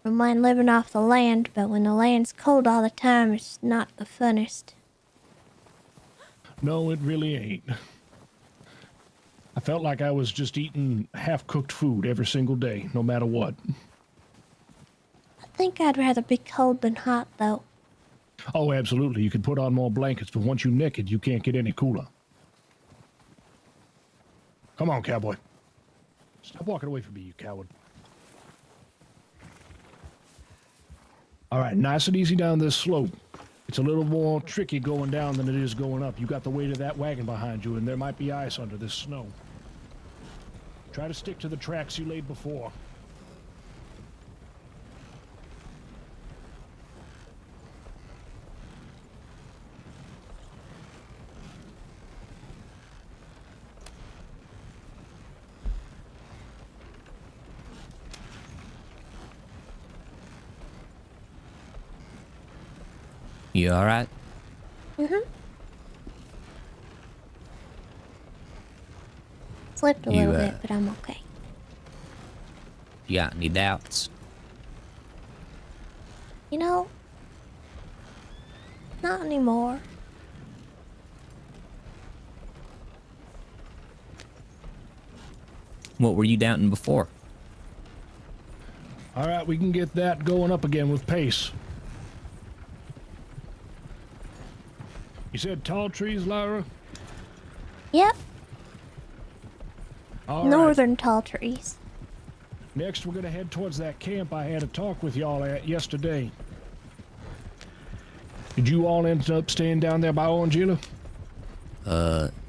I don't mind living off the land, but when the land's cold all the time, it's not the funnest. No, it really ain't. I felt like I was just eating half-cooked food every single day, no matter what. I think I'd rather be cold than hot, though. Oh, absolutely. You can put on more blankets, but once you're naked, you can't get any cooler. Come on, cowboy. Stop walking away from me, you coward. All right, nice and easy down this slope. It's a little more tricky going down than it is going up. You got the weight of that wagon behind you, and there might be ice under this snow. Try to stick to the tracks you laid before. You all right? Mm-hmm. Slipped a You, little bit, but I'm okay. You got any doubts? You know, not anymore. What were you doubting before? All right, we can get that going up again with pace. You said tall trees, Lyra? Yep. All right. Northern tall trees. Next, we're going to head towards that camp I had a talk with y'all at yesterday. Did you all end up staying down there by Orangina?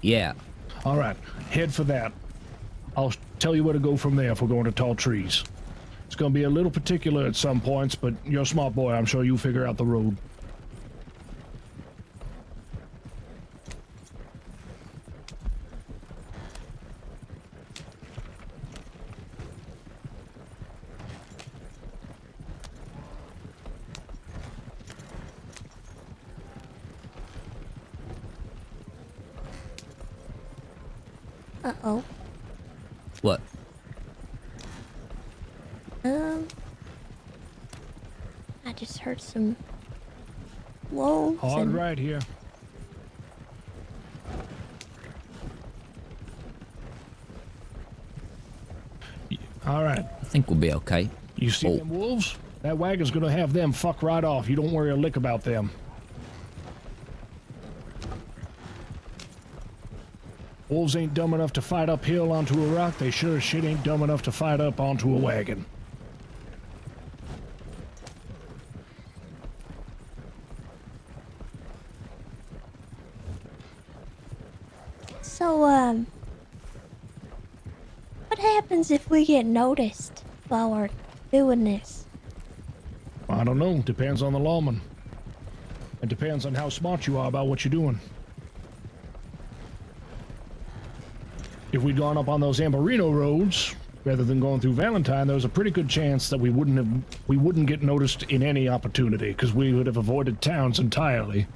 Yeah. All right, head for that. I'll tell you where to go from there if we're going to tall trees. It's going to be a little particular at some points, but you're a smart boy. I'm sure you'll figure out the road. Uh-oh. What? I just heard some wolves. Hard and... right here. All right. I think we'll be okay. You see them wolves? That wagon's gonna have them fuck right off. You don't worry a lick about them. Wolves ain't dumb enough to fight uphill onto a rock. They sure as shit ain't dumb enough to fight up onto a wagon. So, what happens if we get noticed while we're doing this? I don't know. Depends on the lawman. It depends on how smart you are about what you're doing. If we'd gone up on those Amberino roads, rather than going through Valentine, there was a pretty good chance that we wouldn't get noticed in any opportunity, because we would have avoided towns entirely.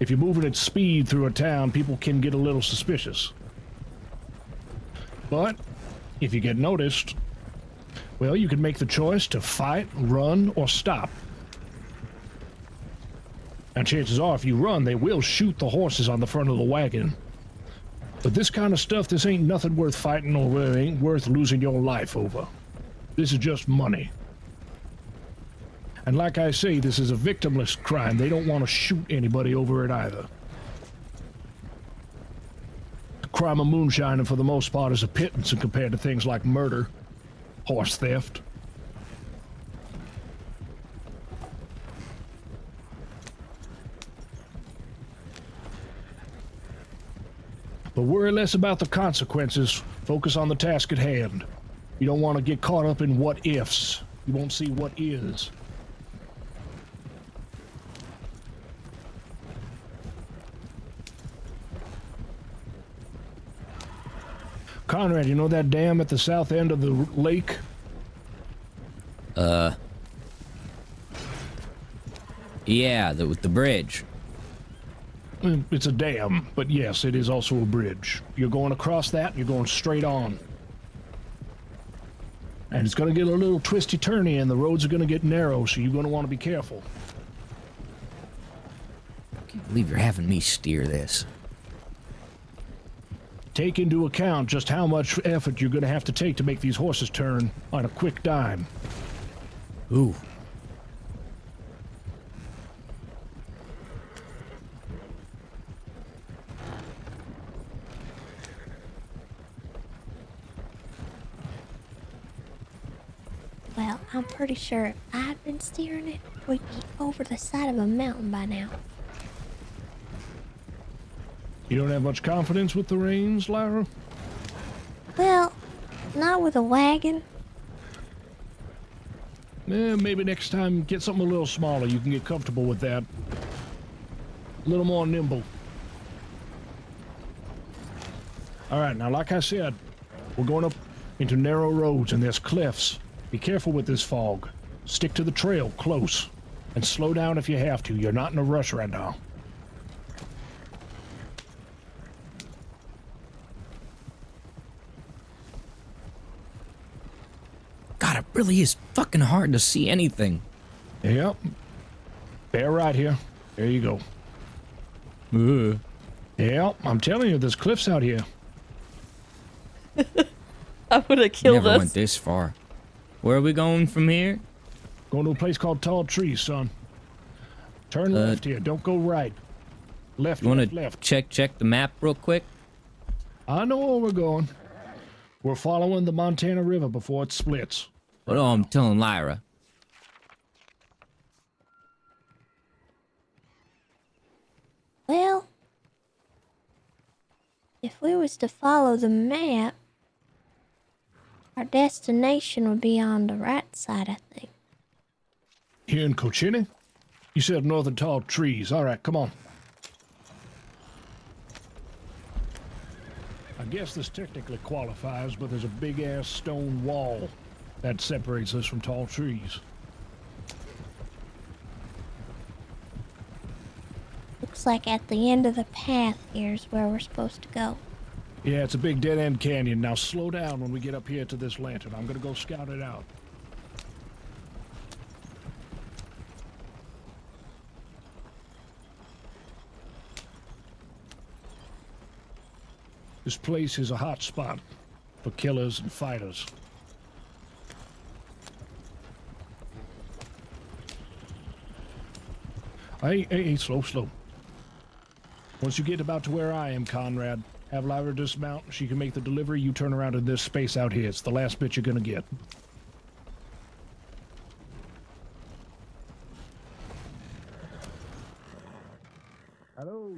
If you're moving at speed through a town, people can get a little suspicious. But if you get noticed, well, you can make the choice to fight, run, or stop. And chances are, if you run, they will shoot the horses on the front of the wagon. But this kind of stuff, this ain't nothing worth fighting over. It ain't worth losing your life over. This is just money. And like I say, this is a victimless crime. They don't want to shoot anybody over it either. The crime of moonshining, for the most part, is a pittance compared to things like murder, horse theft. But worry less about the consequences. Focus on the task at hand. You don't want to get caught up in what ifs. You won't see what is. Conrad, you know that dam at the south end of the lake? Yeah, with the bridge. It's a dam, but yes, it is also a bridge. You're going across that, and you're going straight on. And it's going to get a little twisty-turny, and the roads are going to get narrow, so you're going to want to be careful. I can't believe you're having me steer this. Take into account just how much effort you're going to have to take to make these horses turn on a quick dime. Ooh. Well, I'm pretty sure if I'd been steering it, we'd be over the side of a mountain by now. You don't have much confidence with the reins, Lyra? Well, not with a wagon. Maybe next time get something a little smaller. You can get comfortable with that. A little more nimble. Alright, now like I said, we're going up into narrow roads and there's cliffs. Be careful with this fog. Stick to the trail close. And slow down if you have to. You're not in a rush right now. God, it really is fucking hard to see anything. Yep. Bear right here. There you go. Yep, I'm telling you, there's cliffs out here. I would have killed Never us. went this far. Where are we going from here? Going to a place called Tall Trees, son. Turn left here. Don't go right. Left, You want left, to left. check the map real quick? I know where we're going. We're following the Montana River before it splits. Well, I'm telling Lyra. Well, if we was to follow the map, our destination would be on the right side, I think. Here in Cochini? You said northern Tall Trees. All right, come on. I guess this technically qualifies, but there's a big-ass stone wall that separates us from Tall Trees. Looks like at the end of the path here's where we're supposed to go. Yeah, it's a big dead-end canyon. Now slow down when we get up here to this lantern. I'm gonna go scout it out. This place is a hot spot for killers and fighters. Hey, slow. Once you get about to where I am, Conrad, have Lyra dismount. She can make the delivery. You turn around in this space out here. It's the last bit you're gonna get. Hello.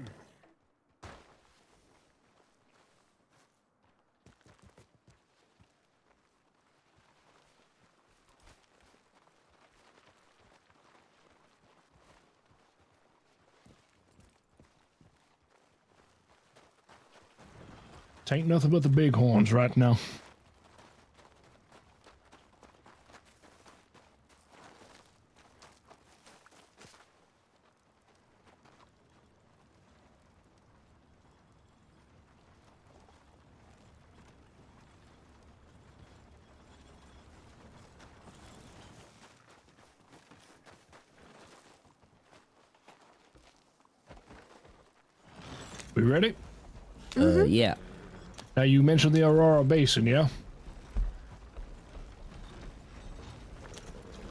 Ain't nothing but the bighorns right now. We ready? Yeah. Now, you mentioned the Aurora Basin, yeah?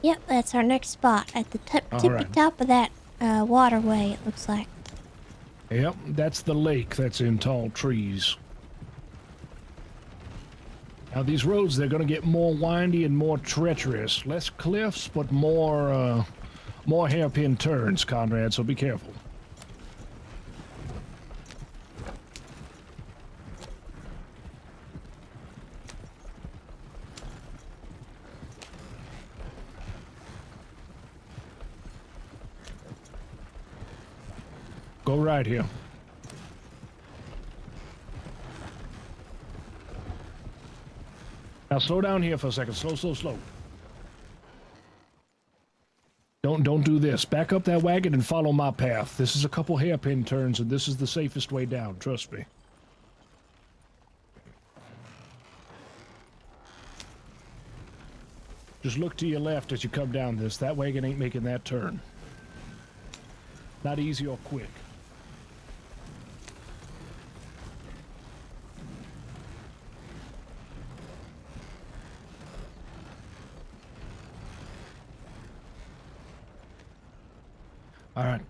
Yep, that's our next spot at the All tippy right. top of that waterway, it looks like. Yep, that's the lake that's in Tall Trees. Now, these roads, they're going to get more windy and more treacherous. Less cliffs, but more hairpin turns, Conrad, so be careful. Go right here. Now slow down here for a second. Slow, slow, slow. Don't do this. Back up that wagon and follow my path. This is a couple hairpin turns, and this is the safest way down. Trust me. Just look to your left as you come down this. That wagon ain't making that turn. Not easy or quick. All right,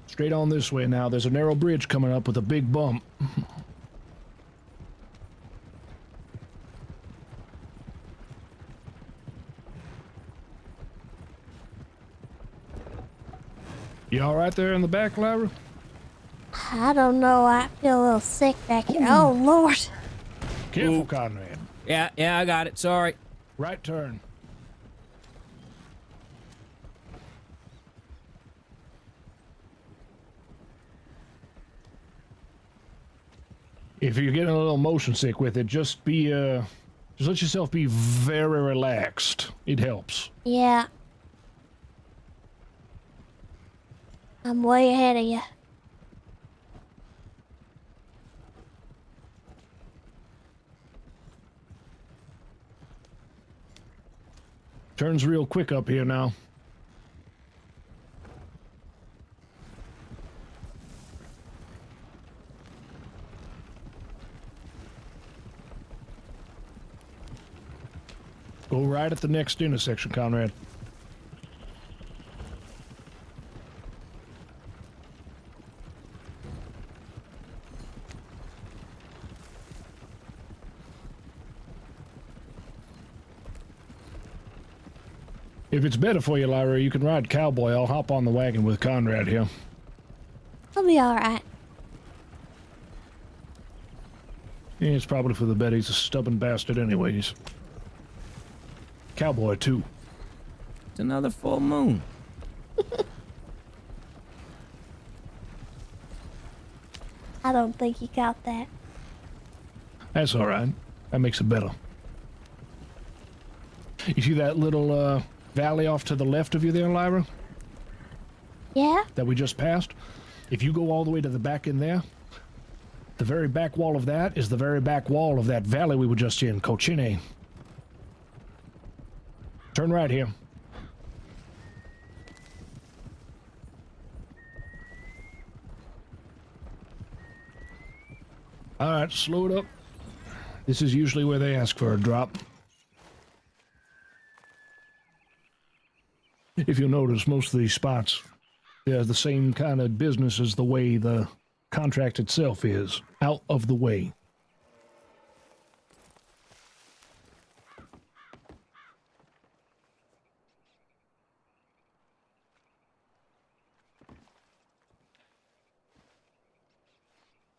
straight on this way now. There's a narrow bridge coming up with a big bump. You all right there in the back, Lyra? I don't know. I feel a little sick back here. Oh, Lord. Careful, Conrad. Yeah, I got it. Sorry. Right turn. If you're getting a little motion sick with it, just let yourself be very relaxed. It helps. Yeah. I'm way ahead of you. Turns real quick up here now. Go right at the next intersection, Conrad. If it's better for you, Lyra, you can ride cowboy. I'll hop on the wagon with Conrad here. I'll be alright. Yeah, it's probably for the better. He's a stubborn bastard anyways. Cowboy, too. It's another full moon. I don't think you got that. That's all right. That makes it better. You see that little valley off to the left of you there, Lyra? Yeah? That we just passed? If you go all the way to the back in there, the very back wall of that is the very back wall of that valley we were just in, Cochine. Turn right here. All right, slow it up. This is usually where they ask for a drop. If you'll notice, most of these spots, they're the same kind of business as the way the contract itself is. Out of the way.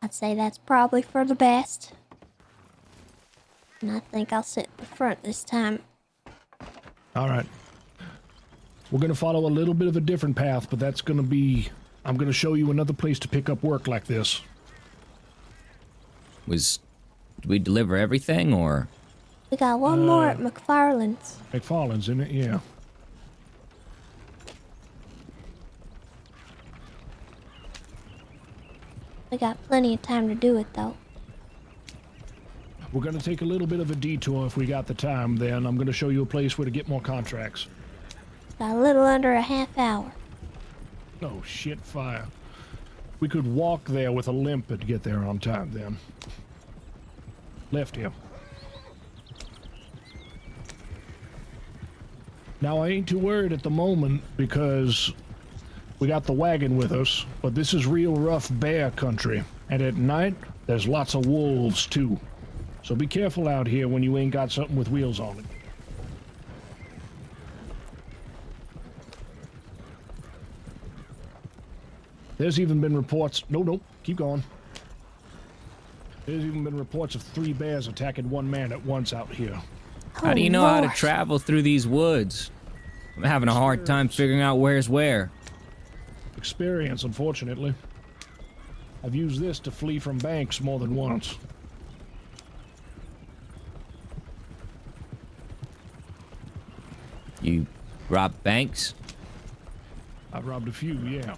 I'd say that's probably for the best. And I think I'll sit in the front this time. All right. We're going to follow a little bit of a different path, but that's going to be... I'm going to show you another place to pick up work like this. Did we deliver everything, or...? We got one more at McFarland's. McFarland's, isn't it? Yeah. We got plenty of time to do it, though. We're going to take a little bit of a detour if we got the time, then. I'm going to show you a place where to get more contracts. Got a little under a half hour. Oh, shit, fire. We could walk there with a limp and get there on time, then. Left here. Now, I ain't too worried at the moment because we got the wagon with us, but this is real rough bear country. And at night, there's lots of wolves, too. So be careful out here when you ain't got something with wheels on it. There's even been reports... No, keep going. There's even been reports of 3 bears attacking one man at once out here. How do you know how to travel through these woods? I'm having a hard time figuring out where's where. Experience, unfortunately. I've used this to flee from banks more than once. You robbed banks? I've robbed a few, yeah.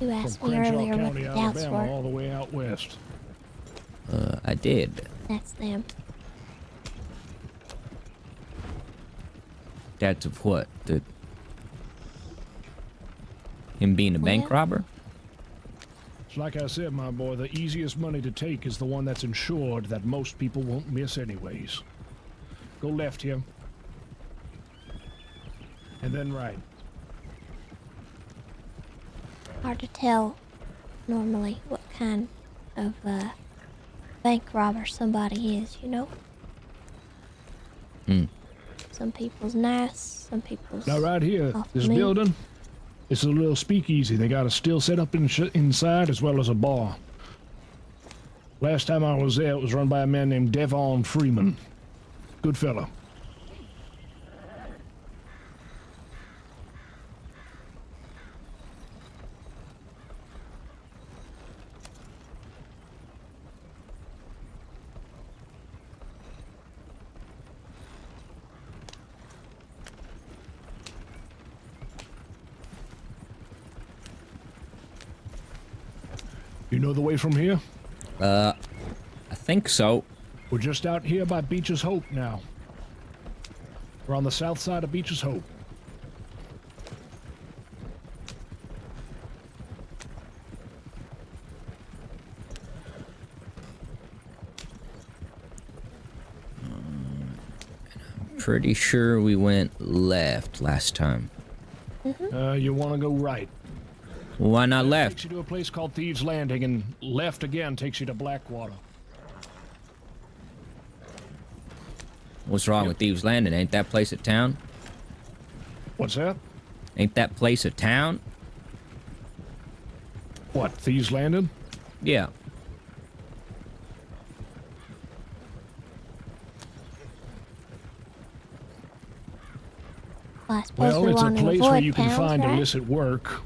You asked From me Crenshaw earlier what County, the doubts Alabama, were. all the way out west. I did. That's them. That's of what? Him being a bank robber? It's like I said, my boy, the easiest money to take is the one that's insured that most people won't miss anyways. Go left here. And then right. Hard to tell normally what kind of bank robber somebody is, you know? Hmm. Some people's nice, some people's Now right here, off this me. building, it's a little speakeasy. They got a still set up inside as well as a bar. Last time I was there, it was run by a man named Devon Freeman. Good fella. You know the way from here? I think so. We're just out here by Beach's Hope now. We're on the south side of Beach's Hope. Pretty sure we went left last time. You want to go right. Why not Takes left? you to a place called Thieves Landing, and left again takes you to Blackwater. What's wrong with Thieves Landing? Ain't that place a town? What's that? Ain't that place a town? What, Thieves Landing? Yeah. Well, I suppose Well, we it's a want to place where avoid you can towns, find right? illicit work.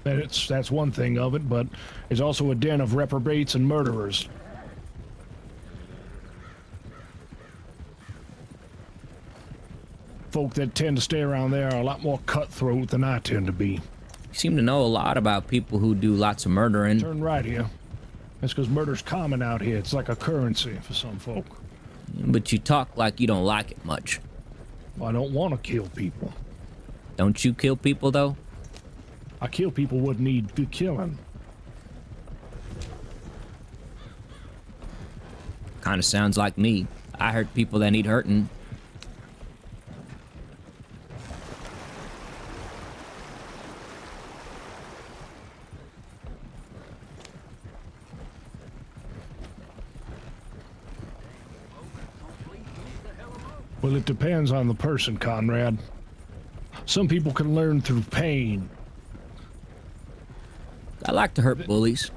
That's one thing of it, but it's also a den of reprobates and murderers. Folk that tend to stay around there are a lot more cutthroat than I tend to be. You seem to know a lot about people who do lots of murdering. Turn right here. That's because murder's common out here. It's like a currency for some folk. But you talk like you don't like it much. Well, I don't want to kill people. Don't you kill people, though? I kill people what need good killing. Kind of sounds like me. I hurt people that need hurting. Well, it depends on the person, Conrad. Some people can learn through pain. I like to hurt bullies.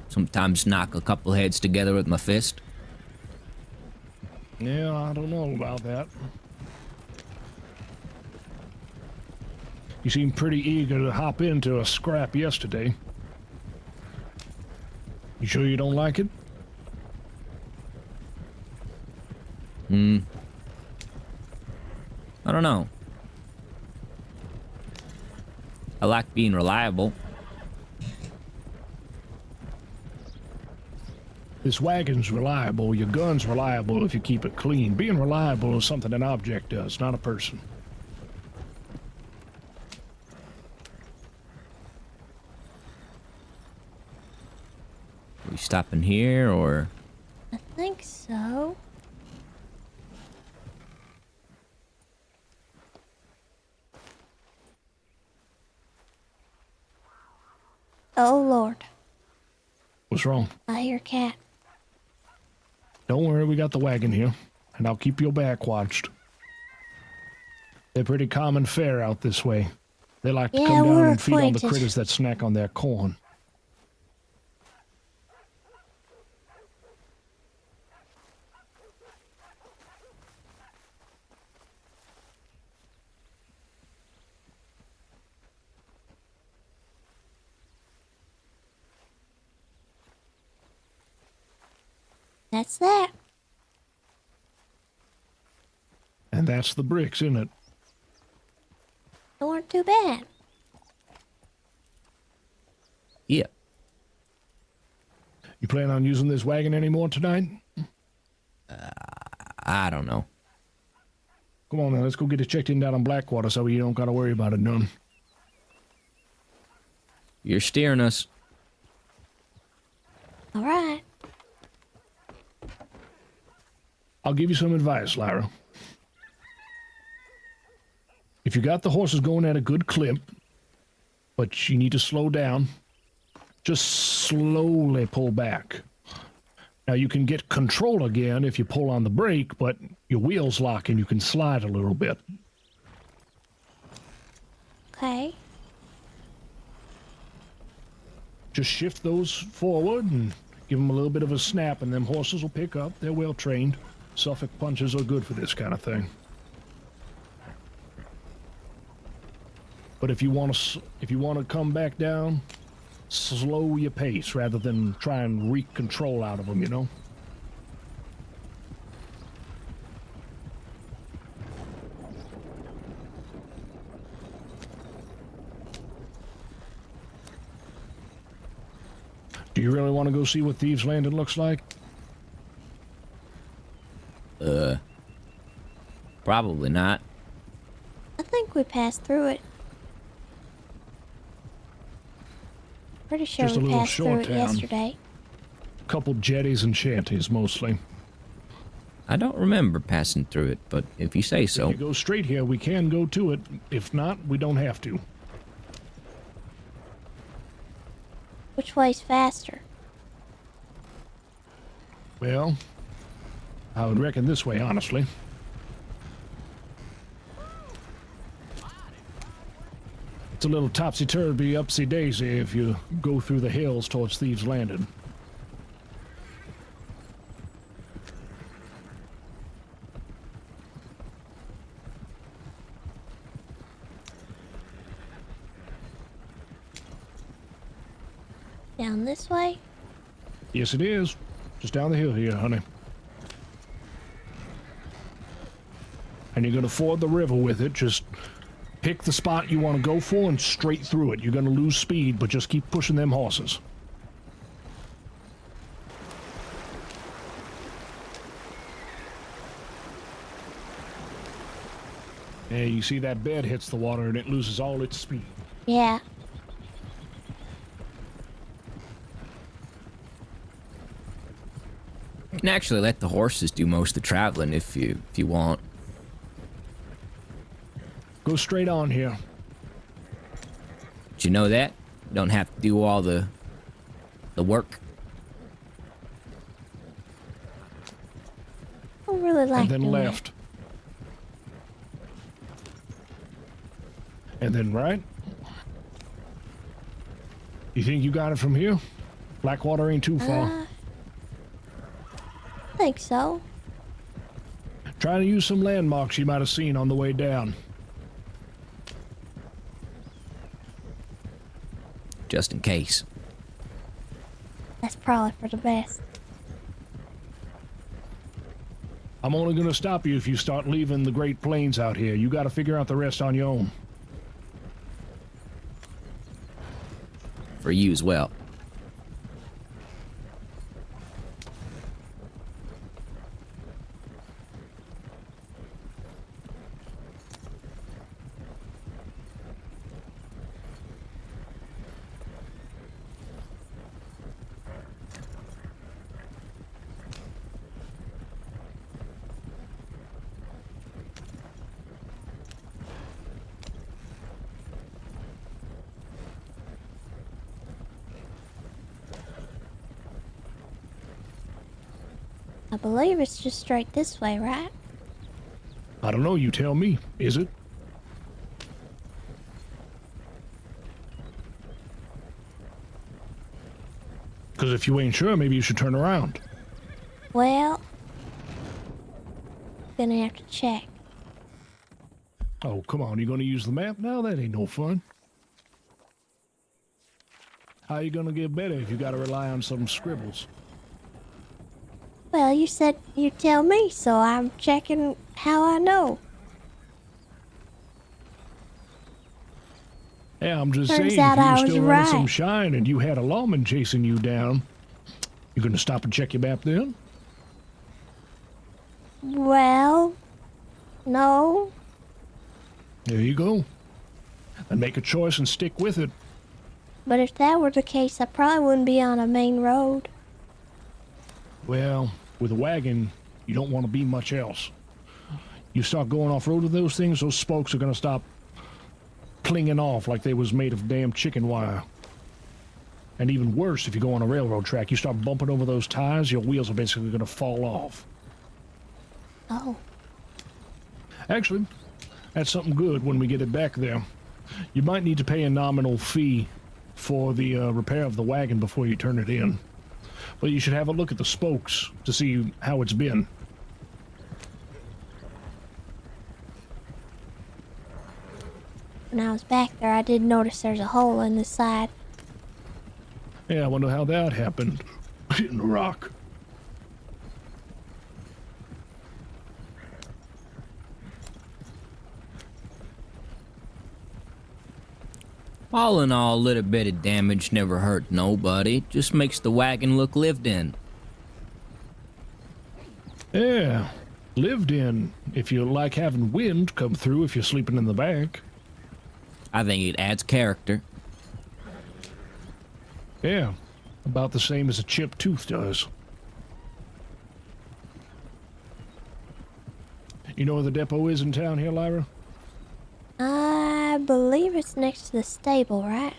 Sometimes knock a couple heads together with my fist. Yeah, I don't know about that. You seemed pretty eager to hop into a scrap yesterday. You sure you don't like it? I don't know. I like being reliable. This wagon's reliable, your gun's reliable if you keep it clean. Being reliable is something an object does, not a person. We stopping here, or? I think so. Oh, Lord. What's wrong? I hear cat. Don't worry, we got the wagon here, and I'll keep your back watched. They're pretty common fare out this way. They like to Yeah, come down we're and feed on the acquainted. critters that snack on their corn. That's that. And that's the bricks, isn't it? They weren't too bad. Yeah. You plan on using this wagon anymore tonight? I don't know. Come on now, let's go get it checked in down on Blackwater so you don't gotta worry about it none. You're steering us. All right. I'll give you some advice, Lyra. If you got the horses going at a good clip, but you need to slow down, just slowly pull back. Now you can get control again if you pull on the brake, but your wheels lock and you can slide a little bit. Okay. Just shift those forward and give them a little bit of a snap, and them horses will pick up. They're well trained. Suffolk punches are good for this kind of thing. But if you want to come back down, slow your pace rather than try and wreak control out of them, you know? Do you really want to go see what Thieves Landing looks like? Probably not. I think we passed through it. Pretty sure Just a we little passed through short it town. yesterday. Couple jetties and shanties, mostly. I don't remember passing through it, but if you say so. If you go straight here, we can go to it. If not, we don't have to. Which way's faster? Well, I would reckon this way, honestly. It's a little topsy-turvy, upsy-daisy if you go through the hills towards Thieves Landing. Down this way? Yes, it is. Just down the hill here, honey. And you're gonna ford the river with it. Just pick the spot you want to go for and straight through it. You're gonna lose speed, but just keep pushing them horses. Hey, you see that bed hits the water and it loses all its speed. Yeah. You can actually let the horses do most of the traveling if you want. Go straight on here. Did you know that? You don't have to do all the work. I don't really like And then doing left. And then right. You think you got it from here? Blackwater ain't too far. I think so. Try to use some landmarks you might have seen on the way down. Just in case. That's probably for the best. I'm only gonna stop you if you start leaving the Great Plains out here. You gotta figure out the rest on your own. For you as well. I believe it's just straight this way, right? I don't know, you tell me. Is it? Because if you ain't sure, maybe you should turn around. Well, gonna have to check. Oh, come on, you gonna use the map now? That ain't no fun. How you gonna get better if you gotta rely on some scribbles? Well, you said you'd tell me, so I'm checking how I know. Yeah, I'm just Turns saying, out if you I were was still running some right. shine and you had a lawman chasing you down, you gonna stop and check your map then? Well, no. There you go. And make a choice and stick with it. But if that were the case, I probably wouldn't be on a main road. Well, with a wagon, you don't want to be much else. You start going off-road with those things, those spokes are gonna stop clinging off like they was made of damn chicken wire. And even worse, if you go on a railroad track, you start bumping over those tires, your wheels are basically gonna fall off. Oh. Actually, that's something good when we get it back there. You might need to pay a nominal fee for the repair of the wagon before you turn it in. But you should have a look at the spokes to see how it's been. When I was back there, I did notice there's a hole in the side. Yeah, I wonder how that happened. Hitting the rock. All in all, a little bit of damage never hurt nobody. Just makes the wagon look lived in. Yeah, lived in. If you like having wind come through if you're sleeping in the back. I think it adds character. Yeah, about the same as a chipped tooth does. You know where the depot is in town here, Lyra? I believe it's next to the stable, right?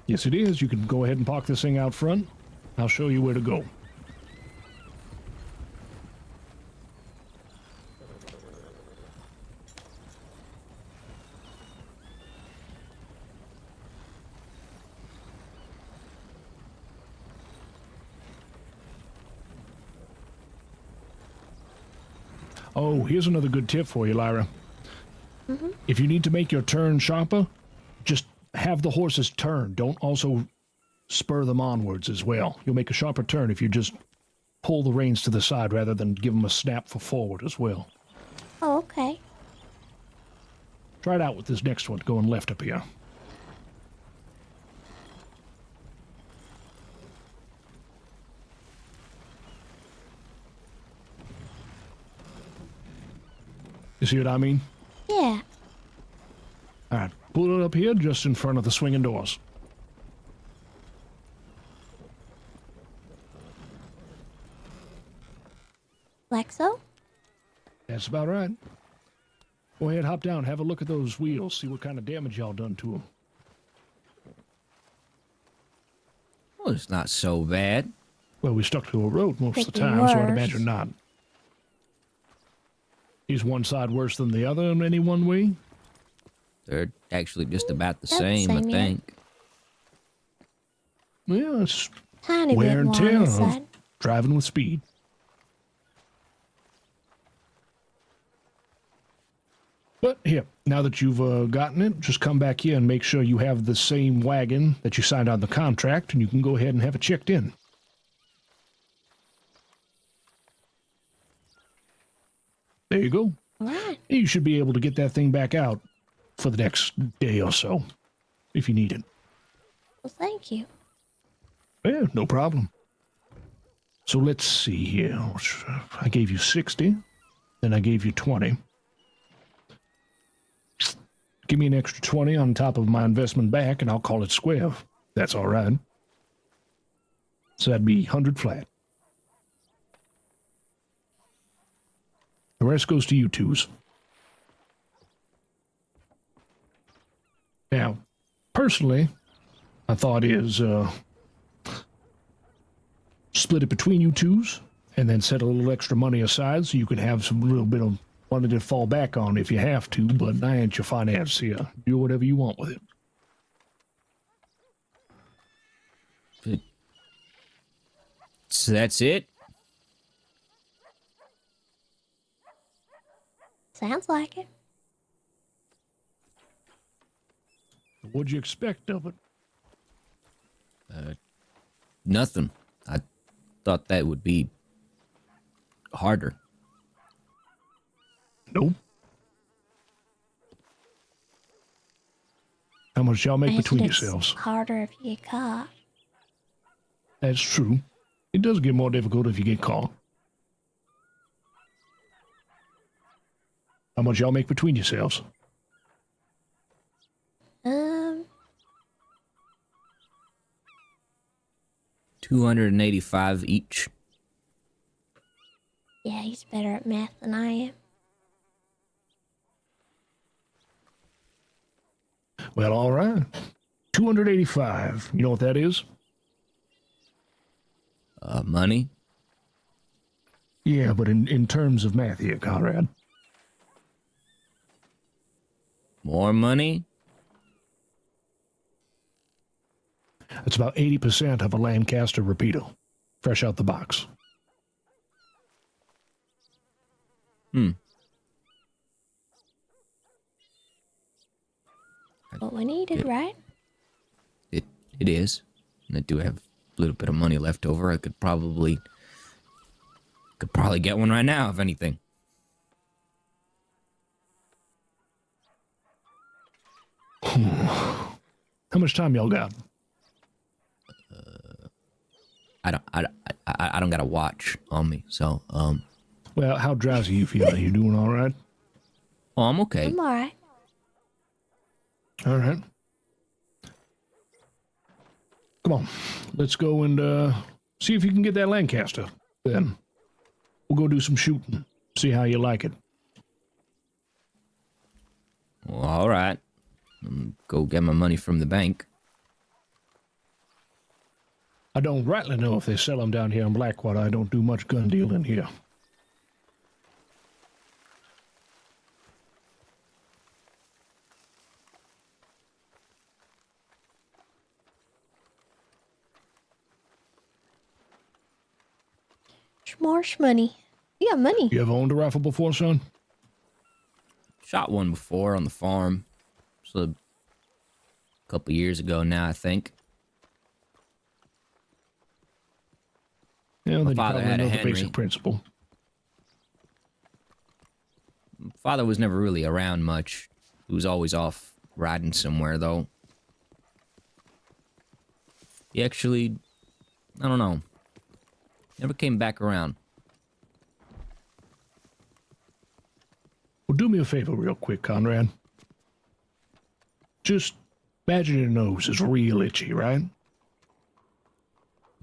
Yes, it is. You can go ahead and park this thing out front. I'll show you where to go. Oh, here's another good tip for you, Lyra. If you need to make your turn sharper, just have the horses turn. Don't also spur them onwards as well. You'll make a sharper turn if you just pull the reins to the side rather than give them a snap for forward as well. Oh, okay. Try it out with this next one going left up here. You see what I mean? Yeah. All right, pull it up here just in front of the swinging doors. Like so? That's about right. Go ahead, hop down, have a look at those wheels, see what kind of damage y'all done to them. Well, it's not so bad. Well, we stuck to a road most of the Could be time, so I'd worse. imagine not. Is one side worse than the other in any one way? They're actually just about the About the same, I same, yeah. think. Well, it's Tiny wear bit and more on tear the of side. driving with speed. But here, now that you've gotten it, just come back here and make sure you have the same wagon that you signed on the contract, and you can go ahead and have it checked in. There you go. All right. You should be able to get that thing back out for the next day or so, if you need it. Well, thank you. Yeah, no problem. So let's see here. I gave you 60, then I gave you 20. Give me an extra 20 on top of my investment back, and I'll call it square. That's all right. So that'd be 100 flat. The rest goes to you twos. Now, personally, my thought is split it between you twos, and then set a little extra money aside so you can have some little bit of money to fall back on if you have to, but I ain't your financier. Do whatever you want with it. So that's it? Sounds like it. What'd you expect of it? Nothing. I thought that would be harder. Nope. How much y'all make between Imagine it's yourselves? harder if you get caught. That's true. It does get more difficult if you get caught. How much y'all make between yourselves? Um, 285 each. yeah, he's better at math than I am. Well, all right. 285. You know what that is? Money? Yeah, but in terms of math here, Conrad. More money? It's about 80% of a Lancaster repeater. Fresh out the box. What we needed, right? It is. And I do have a little bit of money left over. I could probably get one right now, if anything. How much time y'all got? I don't got a watch on me, so Well, how drowsy you feel? Are you doing all right? Oh, I'm okay. I'm alright. All right. Come on, let's go and see if you can get that Lancaster. Then we'll go do some shooting. See how you like it. Well, all right. Go get my money from the bank. I don't rightly know if they sell them down here in Blackwater. I don't do much gun dealing here. Schmorsh money. You got money. You ever owned a rifle before, son? Shot one before on the farm. So a couple years ago now, I think. Yeah, then My you father probably had a know the Henry. basic principle. Father was never really around much. He was always off riding somewhere, though. He actually, I don't know, never came back around. Well, do me a favor real quick, Conrad. Just imagine your nose is real itchy, right?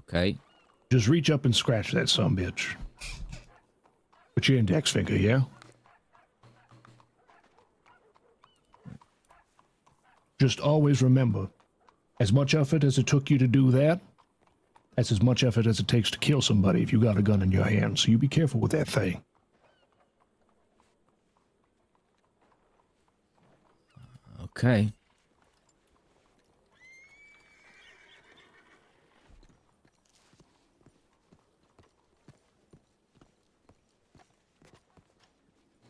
Okay. Just reach up and scratch that sumbitch. With your index finger, yeah? Just always remember, as much effort as it took you to do that, that's as much effort as it takes to kill somebody if you got a gun in your hand. So you be careful with that thing. Okay.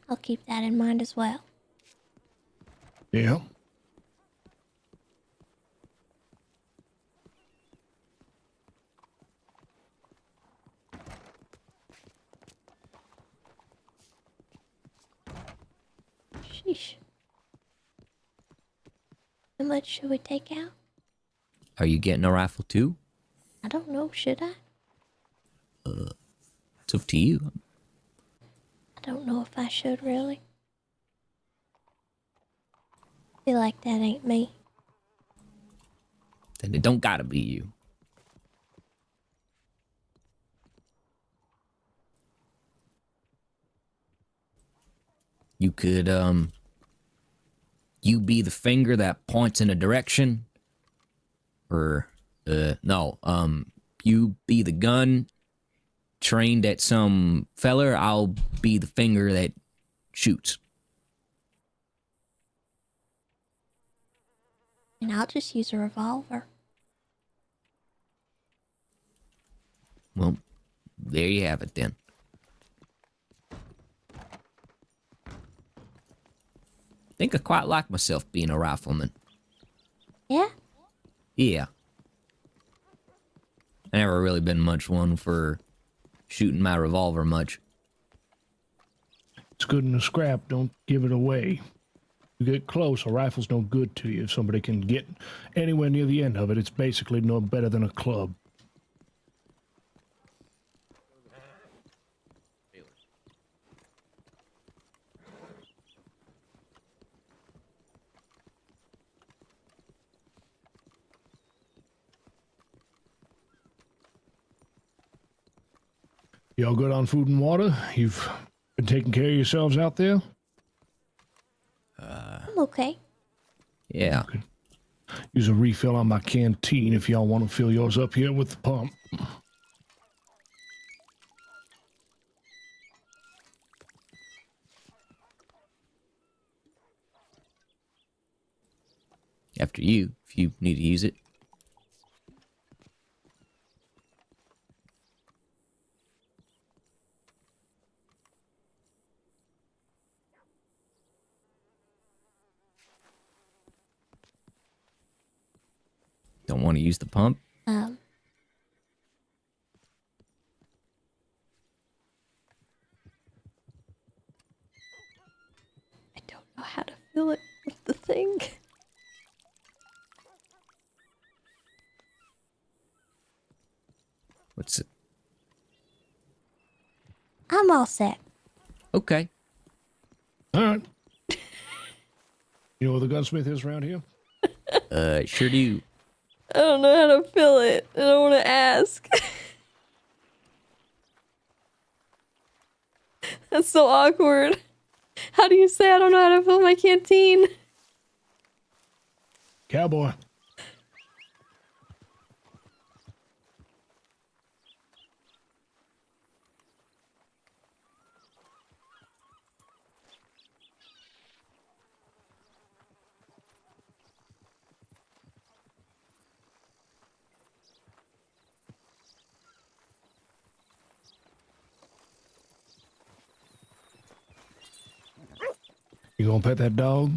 I'll keep that in mind as well. Yeah. Sheesh. How much should we take out? Are you getting a rifle too? I don't know, should I? It's up to you. I don't know if I should really. Feel like that ain't me. Then it don't gotta be you. You could, you be the finger that points in a direction. Or, no, you be the gun trained at some feller. I'll be the finger that shoots. And I'll just use a revolver. Well, there you have it then. I think I quite like myself being a rifleman. Yeah? Yeah. I never really been much one for shooting my revolver much. It's good in a scrap. Don't give it away. You get close, a rifle's no good to you. If somebody can get anywhere near the end of it, it's basically no better than a club. Y'all good on food and water? You've been taking care of yourselves out there? I'm okay. Yeah. Use a refill on my canteen if y'all want to fill yours up here with the pump. After you, if you need to use it. Don't want to use the pump? I don't know how to fill it with the thing. What's it? I'm all set. Okay. All right. You know where the gunsmith is around here? Sure do. I don't know how to fill it. I don't want to ask. That's so awkward. How do you say I don't know how to fill my canteen? Cowboy. You gonna pet that dog?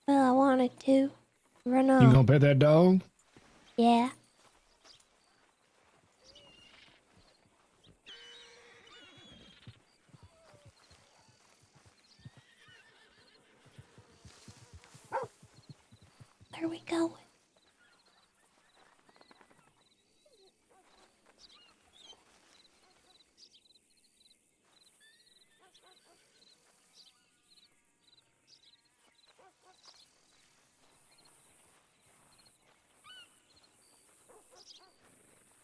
Well, I wanted to. Run You on. gonna pet that dog? Yeah. Where are we going?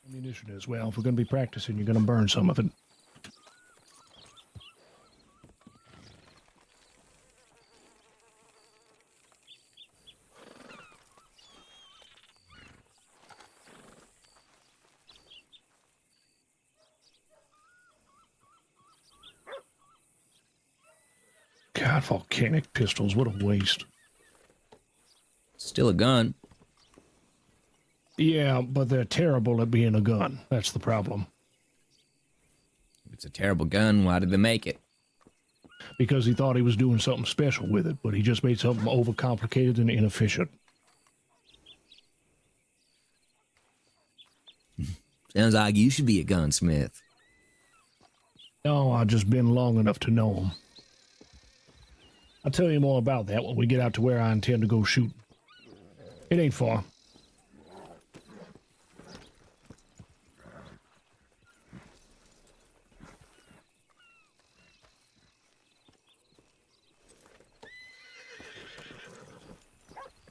Ammunition as well. If we're gonna be practicing, you're gonna burn some of it. God, volcanic pistols, what a waste. Still a gun. Yeah, but they're terrible at being a gun. That's the problem. If it's a terrible gun, why did they make it? Because he thought he was doing something special with it, but he just made something overcomplicated and inefficient. Sounds like you should be a gunsmith. No, I've just been long enough to know him. I'll tell you more about that when we get out to where I intend to go shooting. It ain't far.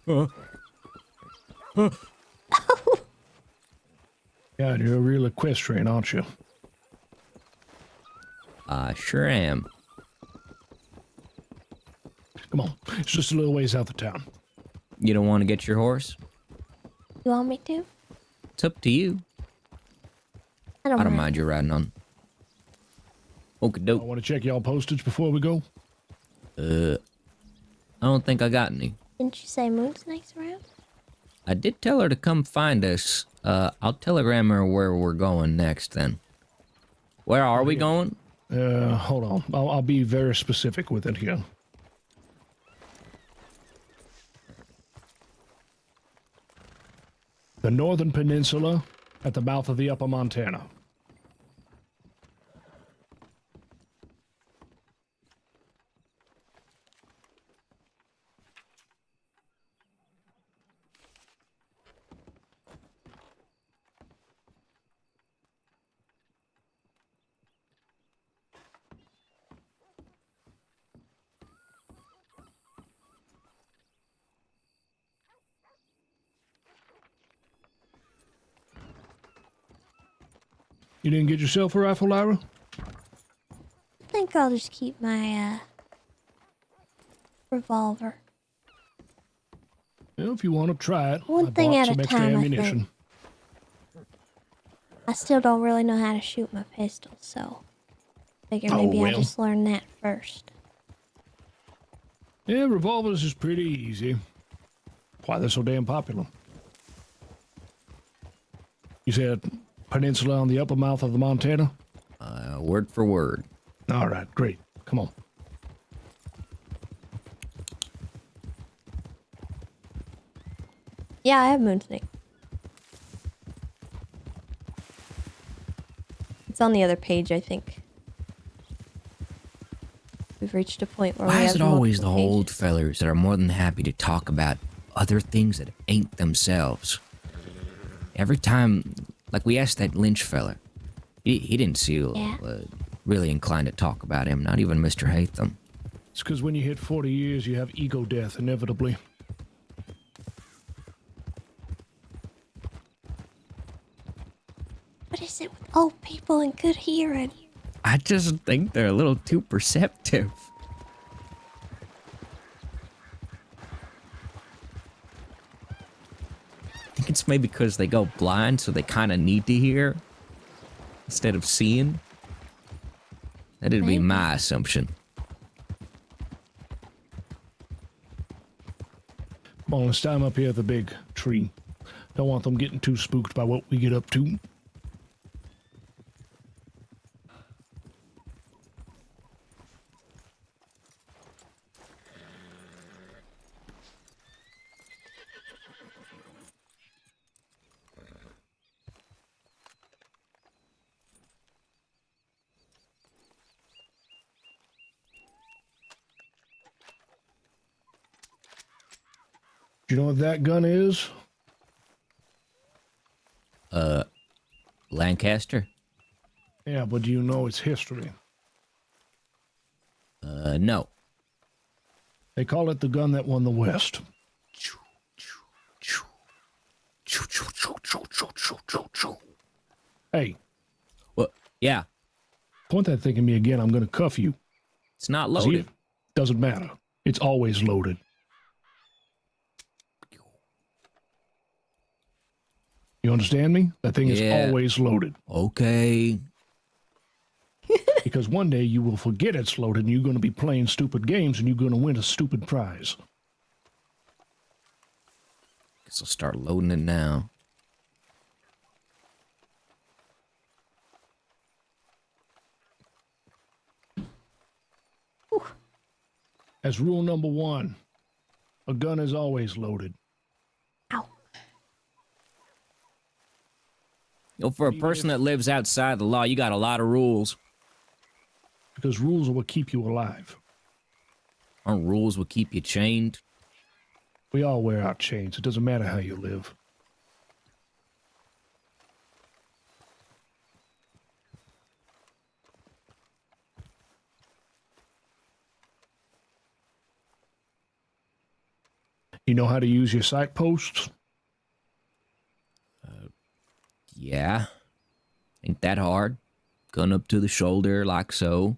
God, you're a real equestrian, aren't you? I sure am. Come on, it's just a little ways out the town. You don't want to get your horse? You want me to? It's up to you. I don't mind you riding on. Okie doke. I want to check y'all postage before we go. I don't think I got any. Didn't you say Moon Snake's around? I did tell her to come find us. I'll telegram her where we're going next then. Where are we going? Hold on. I'll be very specific with it here. The northern peninsula at the mouth of the upper Montana. You didn't get yourself a rifle, Lyra? I think I'll just keep my revolver. Well, if you want to try it, One I thing bought at some a extra time, I ammunition. think. I still don't really know how to shoot my pistol, so figure Oh, maybe I well. just learn that first. Yeah, revolvers is pretty easy. Why they're so damn popular. You said peninsula on the upper mouth of the Montana? Word for word. All right, great. Come on. Yeah, I have Moonsnake. It's on the other page, I think. We've reached a point where we Why have is it always the multiple old fellers that are more than happy to talk about other things that ain't themselves? Every time, like we asked that Lynch fella, he didn't seem really inclined to talk about him, not even Mr. Hatham. It's because when you hit 40 years, you have ego death, inevitably. What is it with old people and good hearing? I just think they're a little too perceptive. I think it's maybe because they go blind, so they kind of need to hear instead of seeing. That'd be my assumption. Come on, let's climb up here at the big tree. Don't want them getting too spooked by what we get up to. Do you know what that gun is? Lancaster? Yeah, but do you know its history? No. They call it the gun that won the West. Hey. What? Yeah. Point that thing at me again, I'm going to cuff you. It's not See, loaded. it doesn't matter. It's always loaded. You understand me? That thing is always loaded. Okay. Because one day you will forget it's loaded and you're going to be playing stupid games and you're going to win a stupid prize. Guess I'll start loading it now. As rule number 1, a gun is always loaded. You know, for a person that lives outside the law, you got a lot of rules. Because rules are what keep you alive. Aren't rules what keep you chained? We all wear our chains. It doesn't matter how you live. You know how to use your sight posts? Yeah. Ain't that hard. Gun up to the shoulder, like so.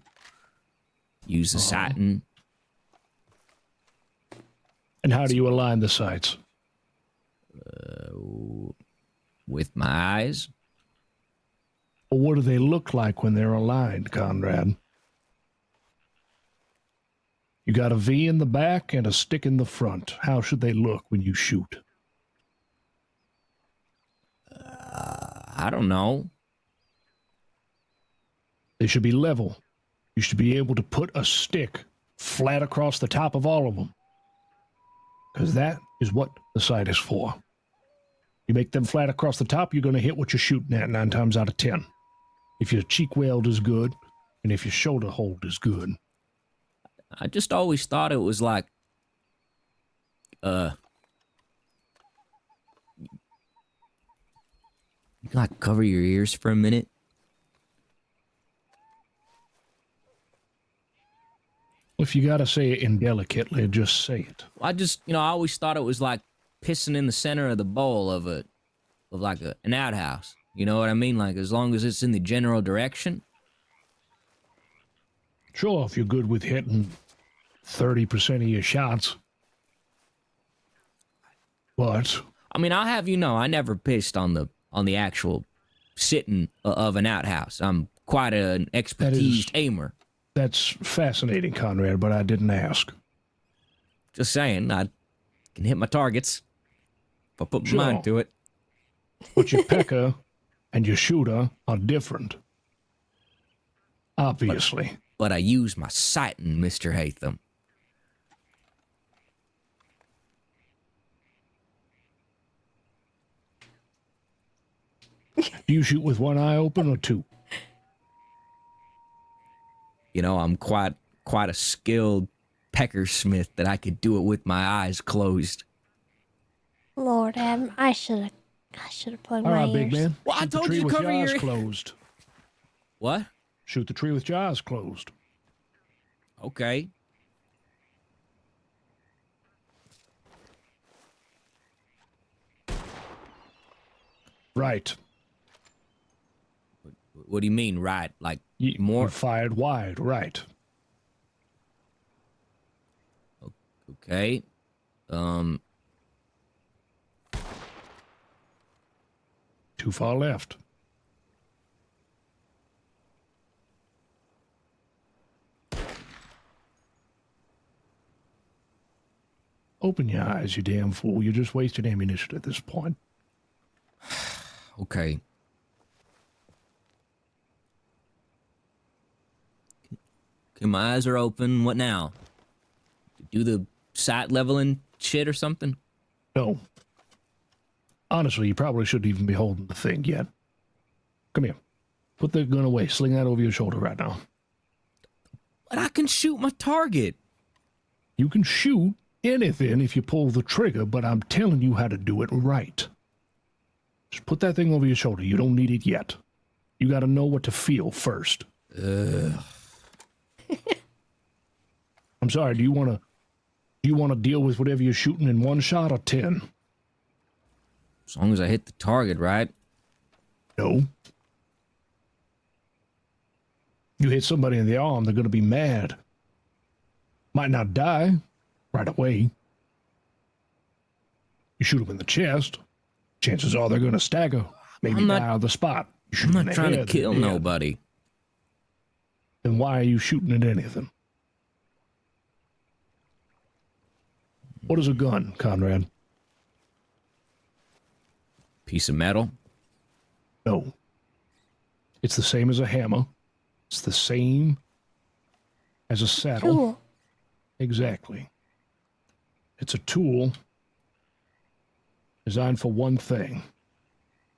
Use the sighting. And how do you align the sights? With my eyes. Well, what do they look like when they're aligned, Conrad? You got a V in the back and a stick in the front. How should they look when you shoot? I don't know. They should be level. You should be able to put a stick flat across the top of all of them. Because that is what the sight is for. You make them flat across the top, you're going to hit what you're shooting at 9 times out of 10. If your cheek weld is good, and if your shoulder hold is good. I just always thought it was like, you can like cover your ears for a minute. If you got to say it indelicately, just say it. I just, I always thought it was like pissing in the center of the bowl of an outhouse. You know what I mean? Like, as long as it's in the general direction. Sure, if you're good with hitting 30% of your shots. But I mean, I'll have you know, I never pissed on the actual sitting of an outhouse. I'm quite an expertise aimer. That's fascinating, Conrad, but I didn't ask. Just saying, I can hit my targets if I put my mind to it. But your pecker and your shooter are different. Obviously. But I use my sighting, Mr. Hatham. Do you shoot with one eye open or two? You know, I'm quite a skilled peckersmith that I could do it with my eyes closed. Lord, Adam, I should have plugged All my right, ears. big man. Well, I Shoot the told tree you to with cover your eyes your- closed. What? Shoot the tree with your eyes closed. Okay. Right. What do you mean, right? Like, more fired wide, right. Okay. Too far left. Open your eyes, you damn fool. You're just wasting ammunition at this point. Okay. Okay, my eyes are open. What now? Do the sight leveling shit or something? No. Honestly, you probably shouldn't even be holding the thing yet. Come here. Put the gun away. Sling that over your shoulder right now. But I can shoot my target. You can shoot anything if you pull the trigger, but I'm telling you how to do it right. Just put that thing over your shoulder. You don't need it yet. You got to know what to feel first. I'm sorry. Do you want to deal with whatever you're shooting in one shot or 10? As long as I hit the target, right? No. You hit somebody in the arm, they're going to be mad. Might not die right away. You shoot them in the chest, chances are they're going to stagger. Maybe die on the spot. I'm not trying to kill nobody. Then why are you shooting at anything? What is a gun, Conrad? Piece of metal? No. It's the same as a hammer. It's the same as a saddle. Tool. Exactly. It's a tool designed for one thing,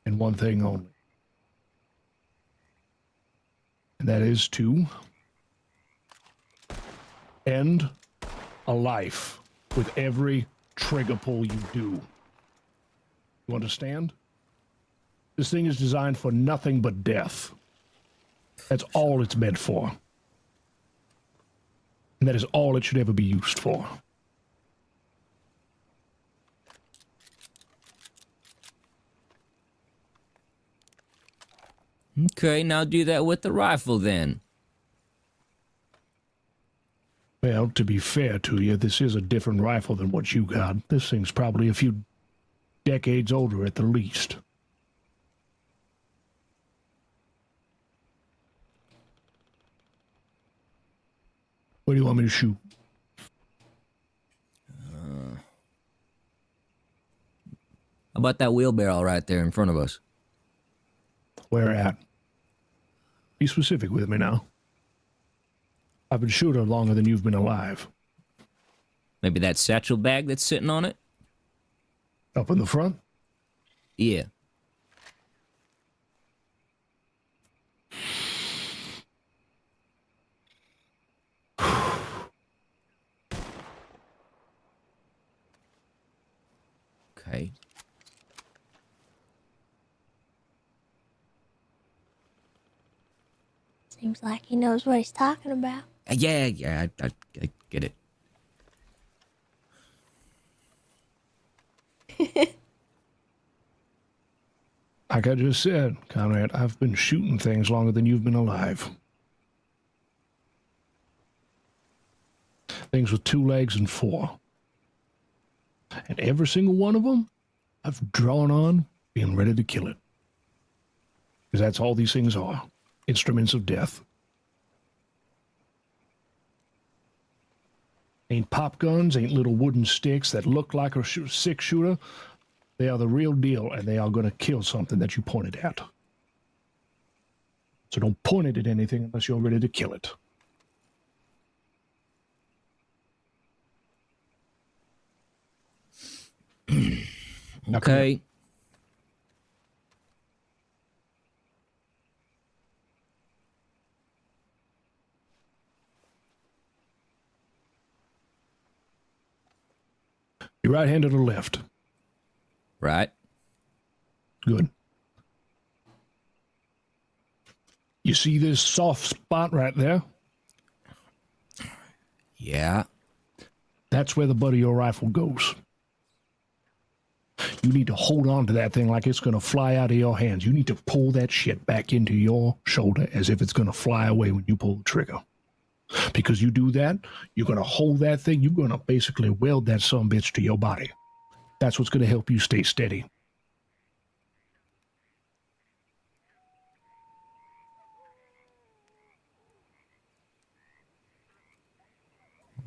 and one thing only. And that is to end a life with every trigger pull you do. You understand? This thing is designed for nothing but death. That's all it's meant for. And that is all it should ever be used for. Okay, now do that with the rifle then. Well, to be fair to you, this is a different rifle than what you got. This thing's probably a few decades older at the least. Where do you want me to shoot? How about that wheelbarrow right there in front of us? Where at? Be specific with me now. I've been shooting longer than you've been alive. Maybe that satchel bag that's sitting on it? Up in the front? Yeah. Okay. Seems like he knows what he's talking about. Yeah, I get it. Like I just said, Conrad, I've been shooting things longer than you've been alive. Things with 2 legs and 4. And every single one of them, I've drawn on being ready to kill it. Because that's all these things are. Instruments of death. Ain't pop guns, ain't little wooden sticks that look like a 6-shooter. They are the real deal, and they are going to kill something that you pointed at. So don't point it at anything unless you're ready to kill it. Okay. Your right hand to the left. Right. Good. You see this soft spot right there? Yeah. That's where the butt of your rifle goes. You need to hold on to that thing like it's going to fly out of your hands. You need to pull that shit back into your shoulder as if it's going to fly away when you pull the trigger. Because you do that, you're going to hold that thing. You're going to basically weld that sumbitch to your body. That's what's going to help you stay steady.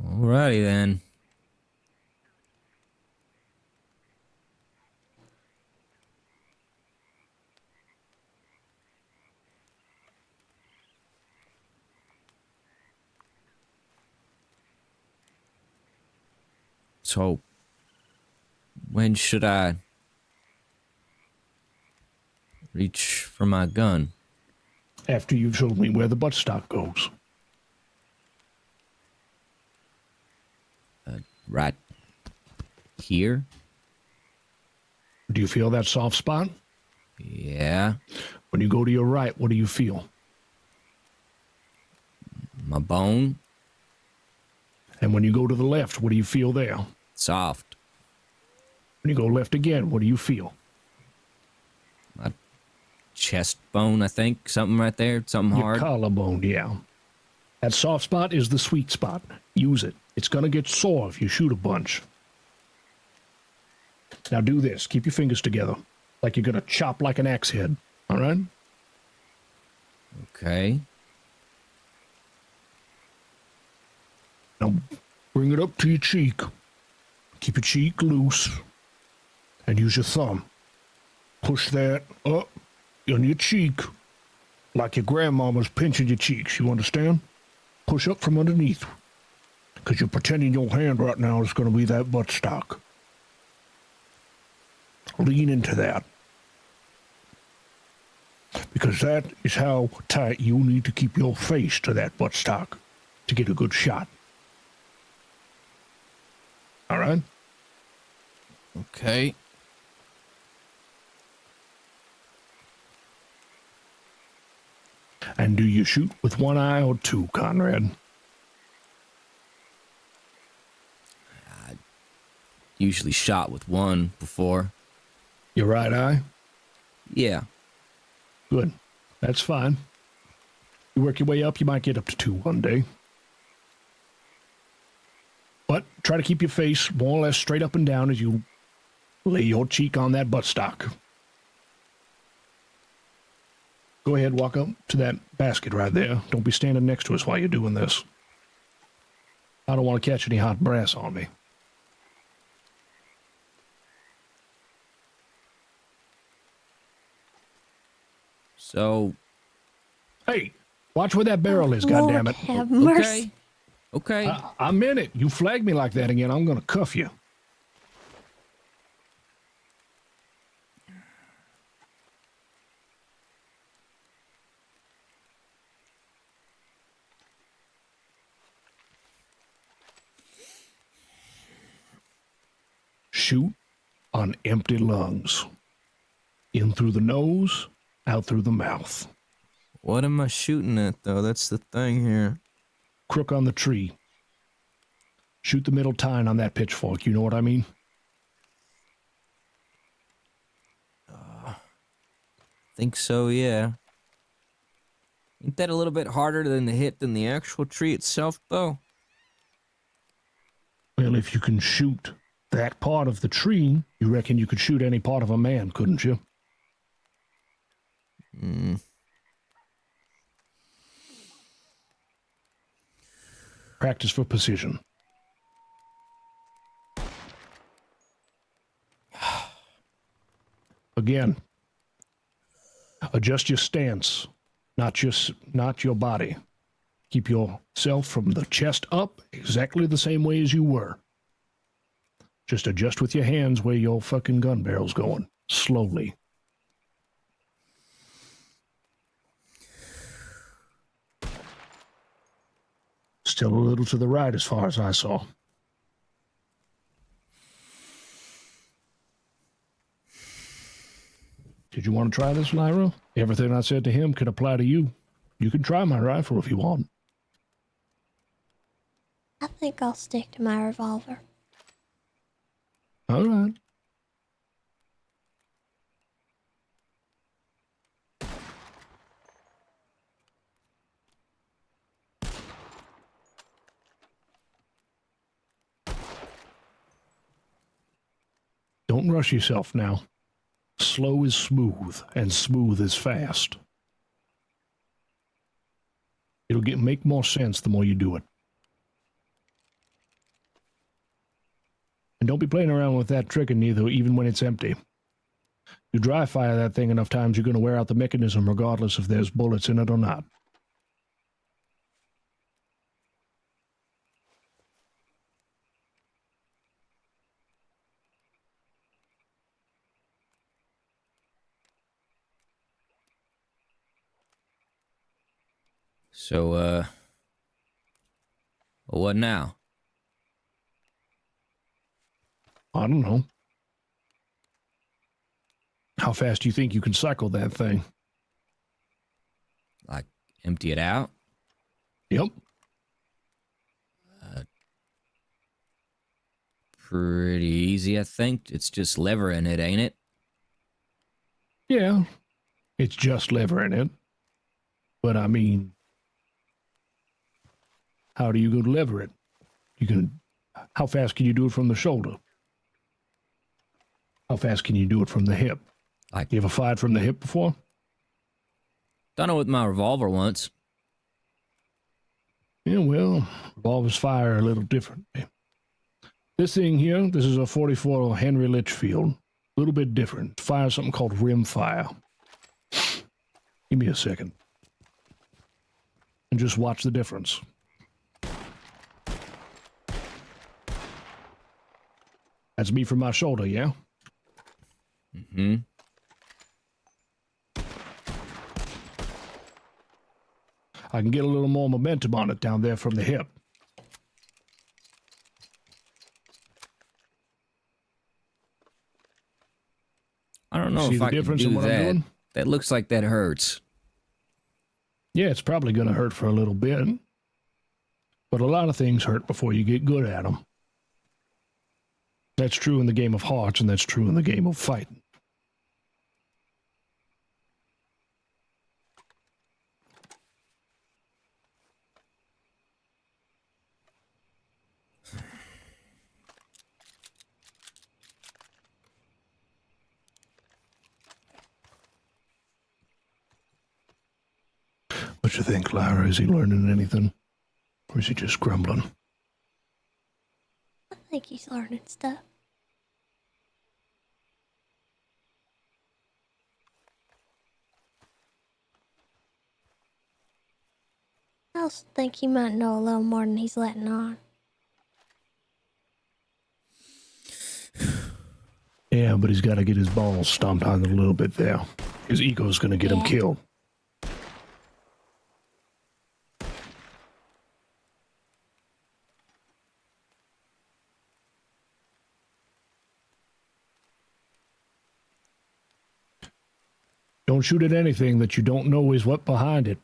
Alrighty then. So, when should I reach for my gun? After you've showed me where the buttstock goes. Right here? Do you feel that soft spot? Yeah. When you go to your right, what do you feel? My bone. And when you go to the left, what do you feel there? Soft. When you go left again, what do you feel? My chest bone, I think. Something right there. Something Your hard. collarbone, yeah. That soft spot is the sweet spot. Use it. It's going to get sore if you shoot a bunch. Now do this. Keep your fingers together. Like you're going to chop like an axe head. All right? Okay. Now bring it up to your cheek. Keep your cheek loose. And use your thumb. Push that up on your cheek. Like your grandmama's pinching your cheeks. You understand? Push up from underneath. Because you're pretending your hand right now is going to be that buttstock. Lean into that. Because that is how tight you need to keep your face to that buttstock to get a good shot. All right? Okay. And do you shoot with one eye or two, Conrad? Usually shot with one before. Your right eye? Yeah. Good. That's fine. You work your way up, you might get up to 2 one day. But try to keep your face more or less straight up and down as you lay your cheek on that buttstock. Go ahead, walk up to that basket right there. Don't be standing next to us while you're doing this. I don't want to catch any hot brass on me. So... Hey, watch where that barrel is, Lord goddammit. have mercy. Okay. Okay. I'm in it. You flag me like that again, I'm going to cuff you. Shoot on empty lungs. In through the nose, out through the mouth. What am I shooting at, though? That's the thing here. Crook on the tree. Shoot the middle tine on that pitchfork, you know what I mean? think so, yeah. Ain't that a little bit harder than to hit than the actual tree itself, though? Well, if you can shoot that part of the tree, you reckon you could shoot any part of a man, couldn't you? Practice for precision. Again, adjust your stance, not your body. Keep yourself from the chest up exactly the same way as you were. Just adjust with your hands where your fucking gun barrel's going. Slowly. Still a little to the right as far as I saw. Did you want to try this, Lyra? Everything I said to him can apply to you. You can try my rifle if you want. I think I'll stick to my revolver. All right. Don't rush yourself now. Slow is smooth, and smooth is fast. It'll make more sense the more you do it. And don't be playing around with that trigger neither, even when it's empty. You dry fire that thing enough times, you're going to wear out the mechanism regardless if there's bullets in it or not. So, what now? I don't know. How fast do you think you can cycle that thing? Like, empty it out? Yep. Pretty easy, I think. It's just liver in it, ain't it? Yeah. It's just liver in it. But I mean, how do you go to lever it? How fast can you do it from the shoulder? How fast can you do it from the hip? You ever fired from the hip before? Done it with my revolver once. Yeah, well, revolvers fire a little differently. This thing here, this is a 44 Henry Litchfield. A little bit different. It fires something called rim fire. Give me a second. And just watch the difference. That's me from my shoulder, yeah? Mm-hmm. I can get a little more momentum on it down there from the hip. I don't know See if the I can difference in do what I'm that. doing? That looks like that hurts. Yeah, it's probably going to hurt for a little bit. But a lot of things hurt before you get good at them. That's true in the game of hearts, and that's true in the game of fighting. What you think, Lyra? Is he learning anything? Or is he just grumbling? I think he's learning stuff. I also think he might know a little more than he's letting on. Yeah, but he's got to get his balls stomped on a little bit there. His ego's going to get him killed. Don't shoot at anything that you don't know is what behind it.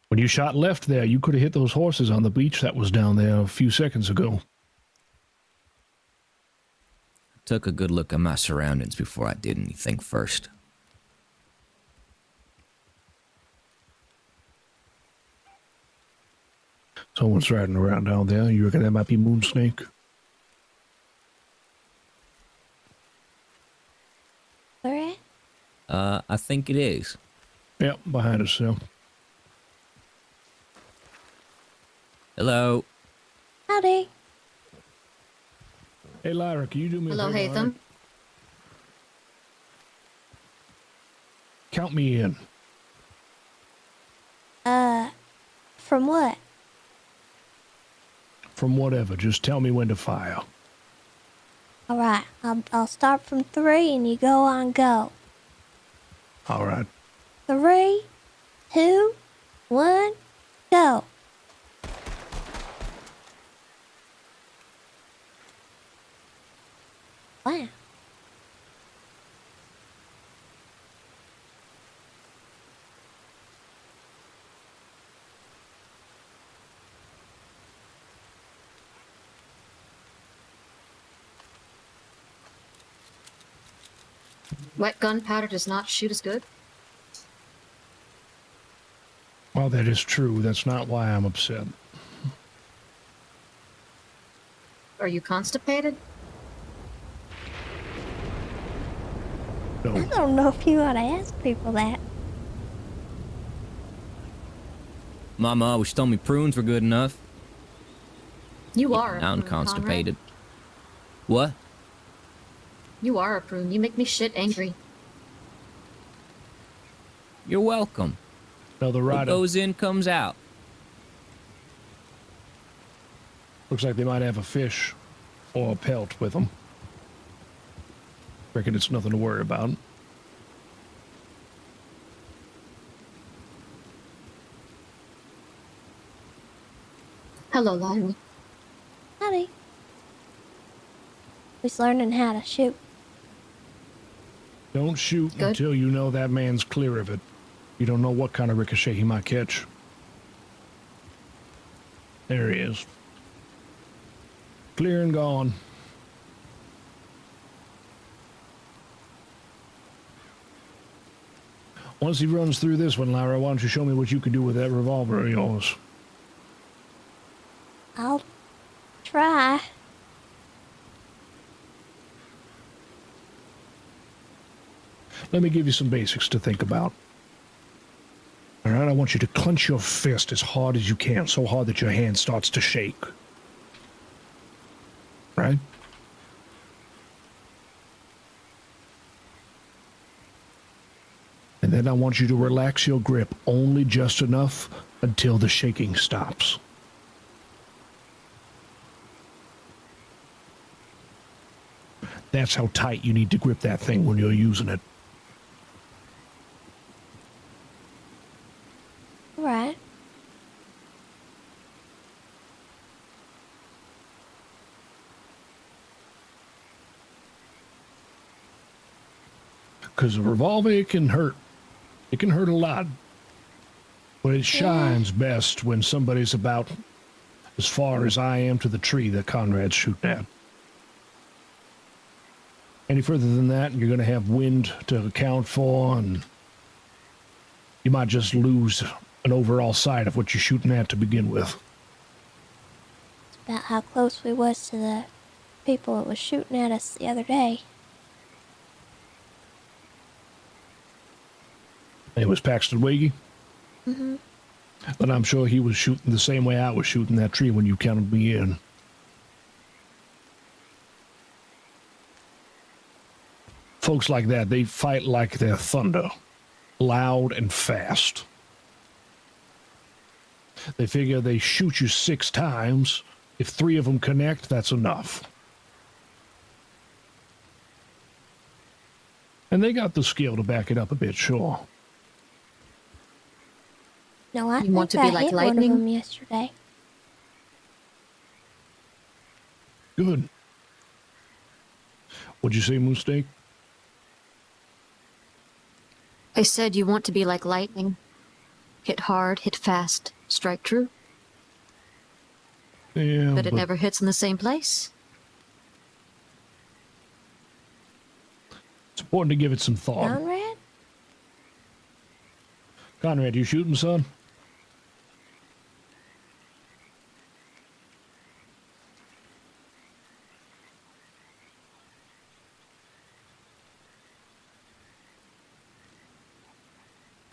When you shot left there, you could have hit those horses on the beach that was down there a few seconds ago. Took a good look at my surroundings before I did anything first. Someone's riding around down there. You reckon that might be Moonsnake? Alright. I think it is. Yep, behind us, so. Hello. Howdy. Hey, Lyra, can you do me Hello, a favor? Hatham. Count me in. From what? From whatever. Just tell me when to fire. Alright, I'll start from 3 and you go on go. All right. 3, 2, 1, go. Wow. Wet gunpowder does not shoot as good. Well, that is true. That's not why I'm upset. Are you constipated? No. I don't know if you ought to ask people that. Mama always told me prunes were good enough. You are. Now I'm constipated. What? You are a prune. You make me shit angry. You're welcome. No, the What rider. goes in comes out. Looks like they might have a fish or a pelt with them. Reckon it's nothing to worry about. Hello, Lyra. Howdy. He's learning how to shoot. Don't shoot Good. until you know that man's clear of it. You don't know what kind of ricochet he might catch. There he is. Clear and gone. Once he runs through this one, Lyra, why don't you show me what you can do with that revolver of yours? I'll try. Let me give you some basics to think about. All right, I want you to clench your fist as hard as you can, so hard that your hand starts to shake. Right? And then I want you to relax your grip only just enough until the shaking stops. That's how tight you need to grip that thing when you're using it. Right. Because a revolver, it can hurt. It can hurt a lot. But it shines best when somebody's about as far as I am to the tree that Conrad's shooting at. Any further than that, you're going to have wind to account for, and you might just lose an overall sight of what you're shooting at to begin with. It's about how close we was to the people that was shooting at us the other day. It was Paxton Wagey, Mm-hmm. but I'm sure he was shooting the same way I was shooting that tree when you counted me in. Folks like that, they fight like they're thunder, loud and fast. They figure they shoot you 6 times. If 3 of them connect, that's enough. And they got the skill to back it up a bit, sure. No, I You think want to I be like hit lightning? one of them yesterday. Good. What'd you say, Moonsteak? I said you want to be like lightning. Hit hard, hit fast, strike true. Yeah, But it never hits in the same place. It's important to give it some thought. Conrad? Conrad, you shooting, son?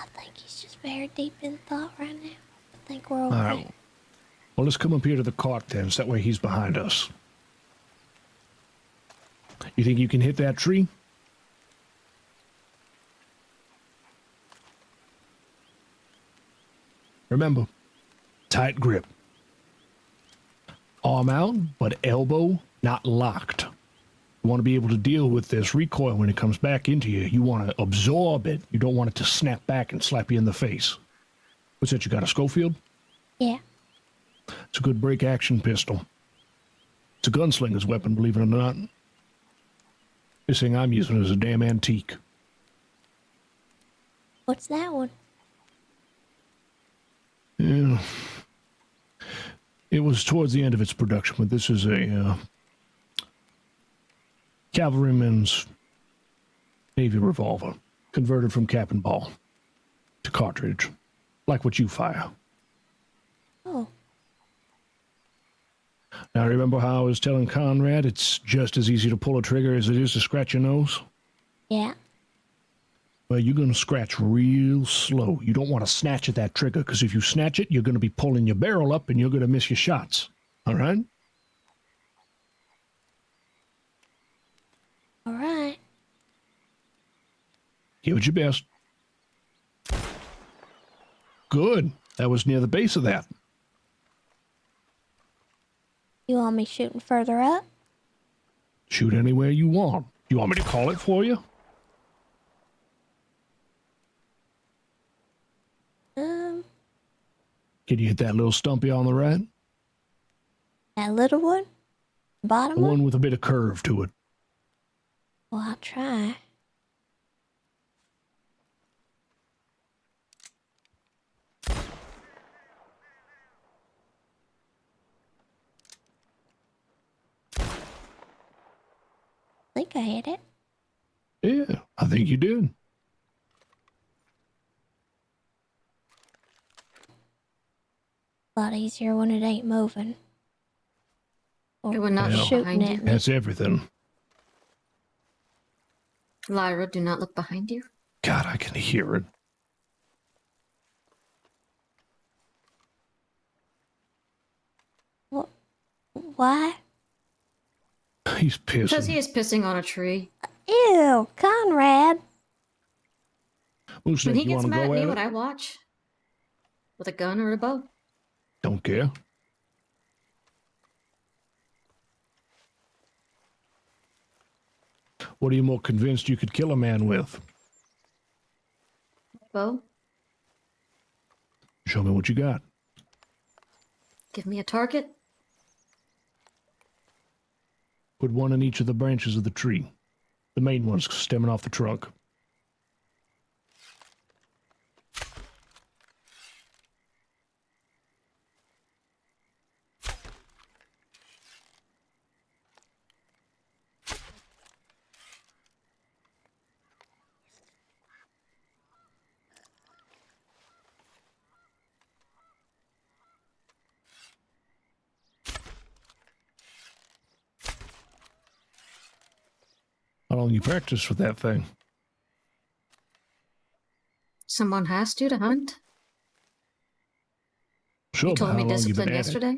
I think he's just very deep in thought right now. I think we're All okay. right. Well, let's come up here to the cart then, so that way he's behind us. You think you can hit that tree? Remember, tight grip. Arm out, but elbow not locked. You want to be able to deal with this recoil when it comes back into you. You want to absorb it. You don't want it to snap back and slap you in the face. What's that, you got a Schofield? Yeah. It's a good break action pistol. It's a gunslinger's weapon, believe it or not. This thing I'm using is a damn antique. What's that one? Yeah. It was towards the end of its production, but this is a cavalryman's Navy revolver, converted from cap and ball to cartridge, like what you fire. Oh. Now, remember how I was telling Conrad it's just as easy to pull a trigger as it is to scratch your nose? Yeah. Well, you're going to scratch real slow. You don't want to snatch at that trigger, because if you snatch it, you're going to be pulling your barrel up and you're going to miss your shots. All right? All right. Give it your best. Good. That was near the base of that. You want me shooting further up? Shoot anywhere you want. You want me to call it for you? Can you hit that little stumpy on the right? That little one? Bottom The one? one with a bit of curve to it. Well, I'll try. I think I hit it. Yeah, I think you did. A lot easier when it ain't moving. Or It would not look shooting behind at you. me. That's everything. Lyra, do not look behind you. God, I can hear it. Why? He's pissing. Because he is pissing on a tree. Ew, Conrad. When Snake, he you gets want to mad at go me, at what it? I watch? With a gun or a bow? Don't care. What are you more convinced you could kill a man with? Bow? Show me what you got. Give me a target? Put one in each of the branches of the tree. The main one's stemming off the trunk. How long you practice with that thing? Someone has to hunt? Sure, You but told how me long you discipline been at it? yesterday?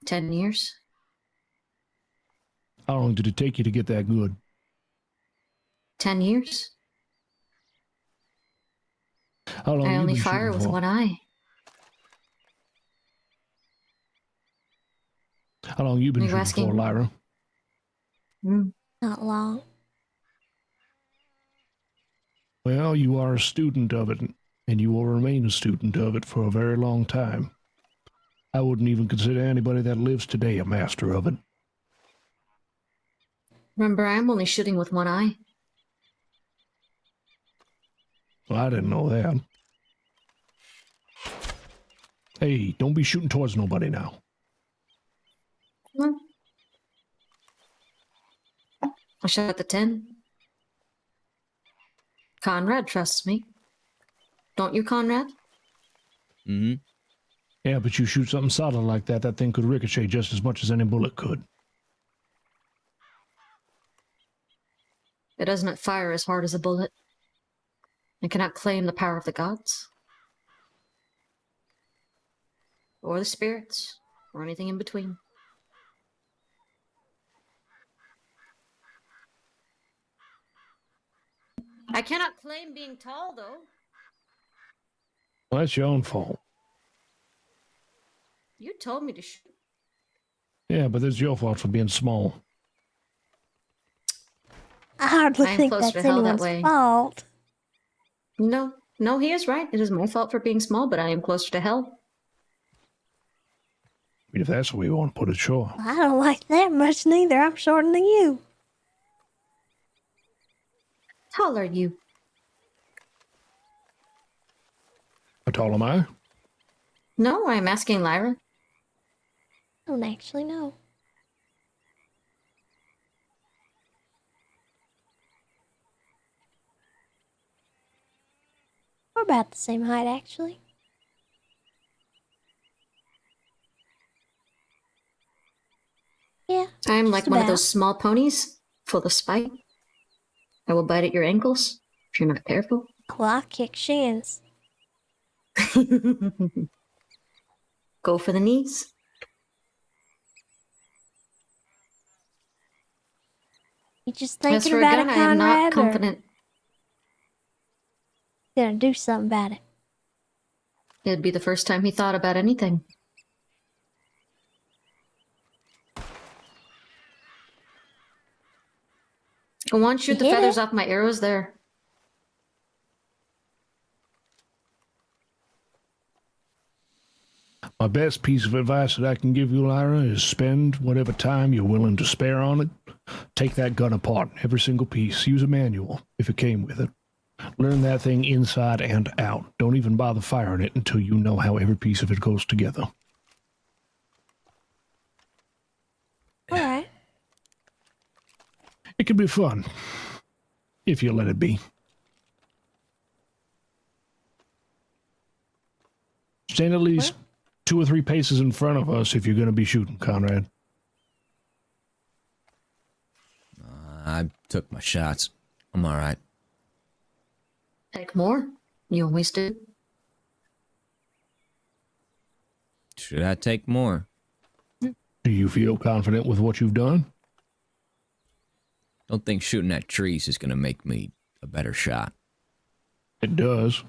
10 years? How long did it take you to get that good? 10 years? How long I you only been fire shooting with for? one eye. How long you been Are you shooting asking for, me? Lyra? Not long. Well, you are a student of it, and you will remain a student of it for a very long time. I wouldn't even consider anybody that lives today a master of it. Remember, I'm only shooting with one eye. Well, I didn't know that. Hey, don't be shooting towards nobody now. Well, I shot at the 10. Conrad trusts me. Don't you, Conrad? Mm-hmm. Yeah, but you shoot something solid like that, that thing could ricochet just as much as any bullet could. It doesn't fire as hard as a bullet. I cannot claim the power of the gods. Or the spirits. Or anything in between. I cannot claim being tall, though. Well, that's your own fault. You told me to shoot. Yeah, but it's your fault for being small. I hardly I am think closer that's to hell that anyone's way. fault. No, he is right. It is my fault for being small, but I am closer to hell. I mean, if that's the way you want to put it, sure. I don't like that much neither. I'm shorter than you. How tall are you? How tall am I? No, I am asking Lyra. I don't actually know. We're about the same height, actually. Yeah. I am like just one of about. those small ponies, full of spite. I will bite at your ankles if you're not careful. Well, I kick shins. Go for the knees. You just As thinking for a about gun, it, I am not Conrad, or confident. gonna do something about it? It'd be the first time he thought about anything. Go on, shoot the hit feathers it. off my arrows there. My best piece of advice that I can give you, Lyra, is spend whatever time you're willing to spare on it. Take that gun apart, every single piece. Use a manual, if it came with it. Learn that thing inside and out. Don't even bother firing it until you know how every piece of it goes together. All right. It can be fun, if you let it be. Stand at least 2 or 3 paces in front of us if you're going to be shooting, Conrad. I took my shots. I'm all right. Take more. You always do. Should I take more? Do you feel confident with what you've done? Don't think shooting at trees is going to make me a better shot. It does.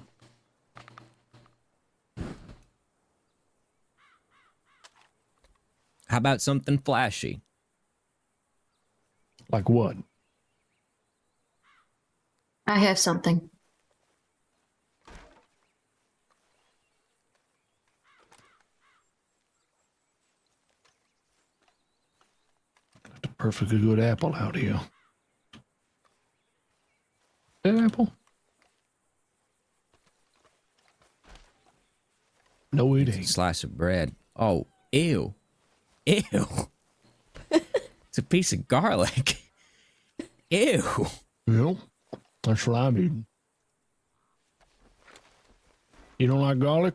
How about something flashy? Like what? I have something. Got a perfectly good apple out here. That apple? No, it ain't. A slice of bread. Oh, ew. Ew. It's a piece of garlic. Ew. Well, that's what I'm eating. You don't like garlic?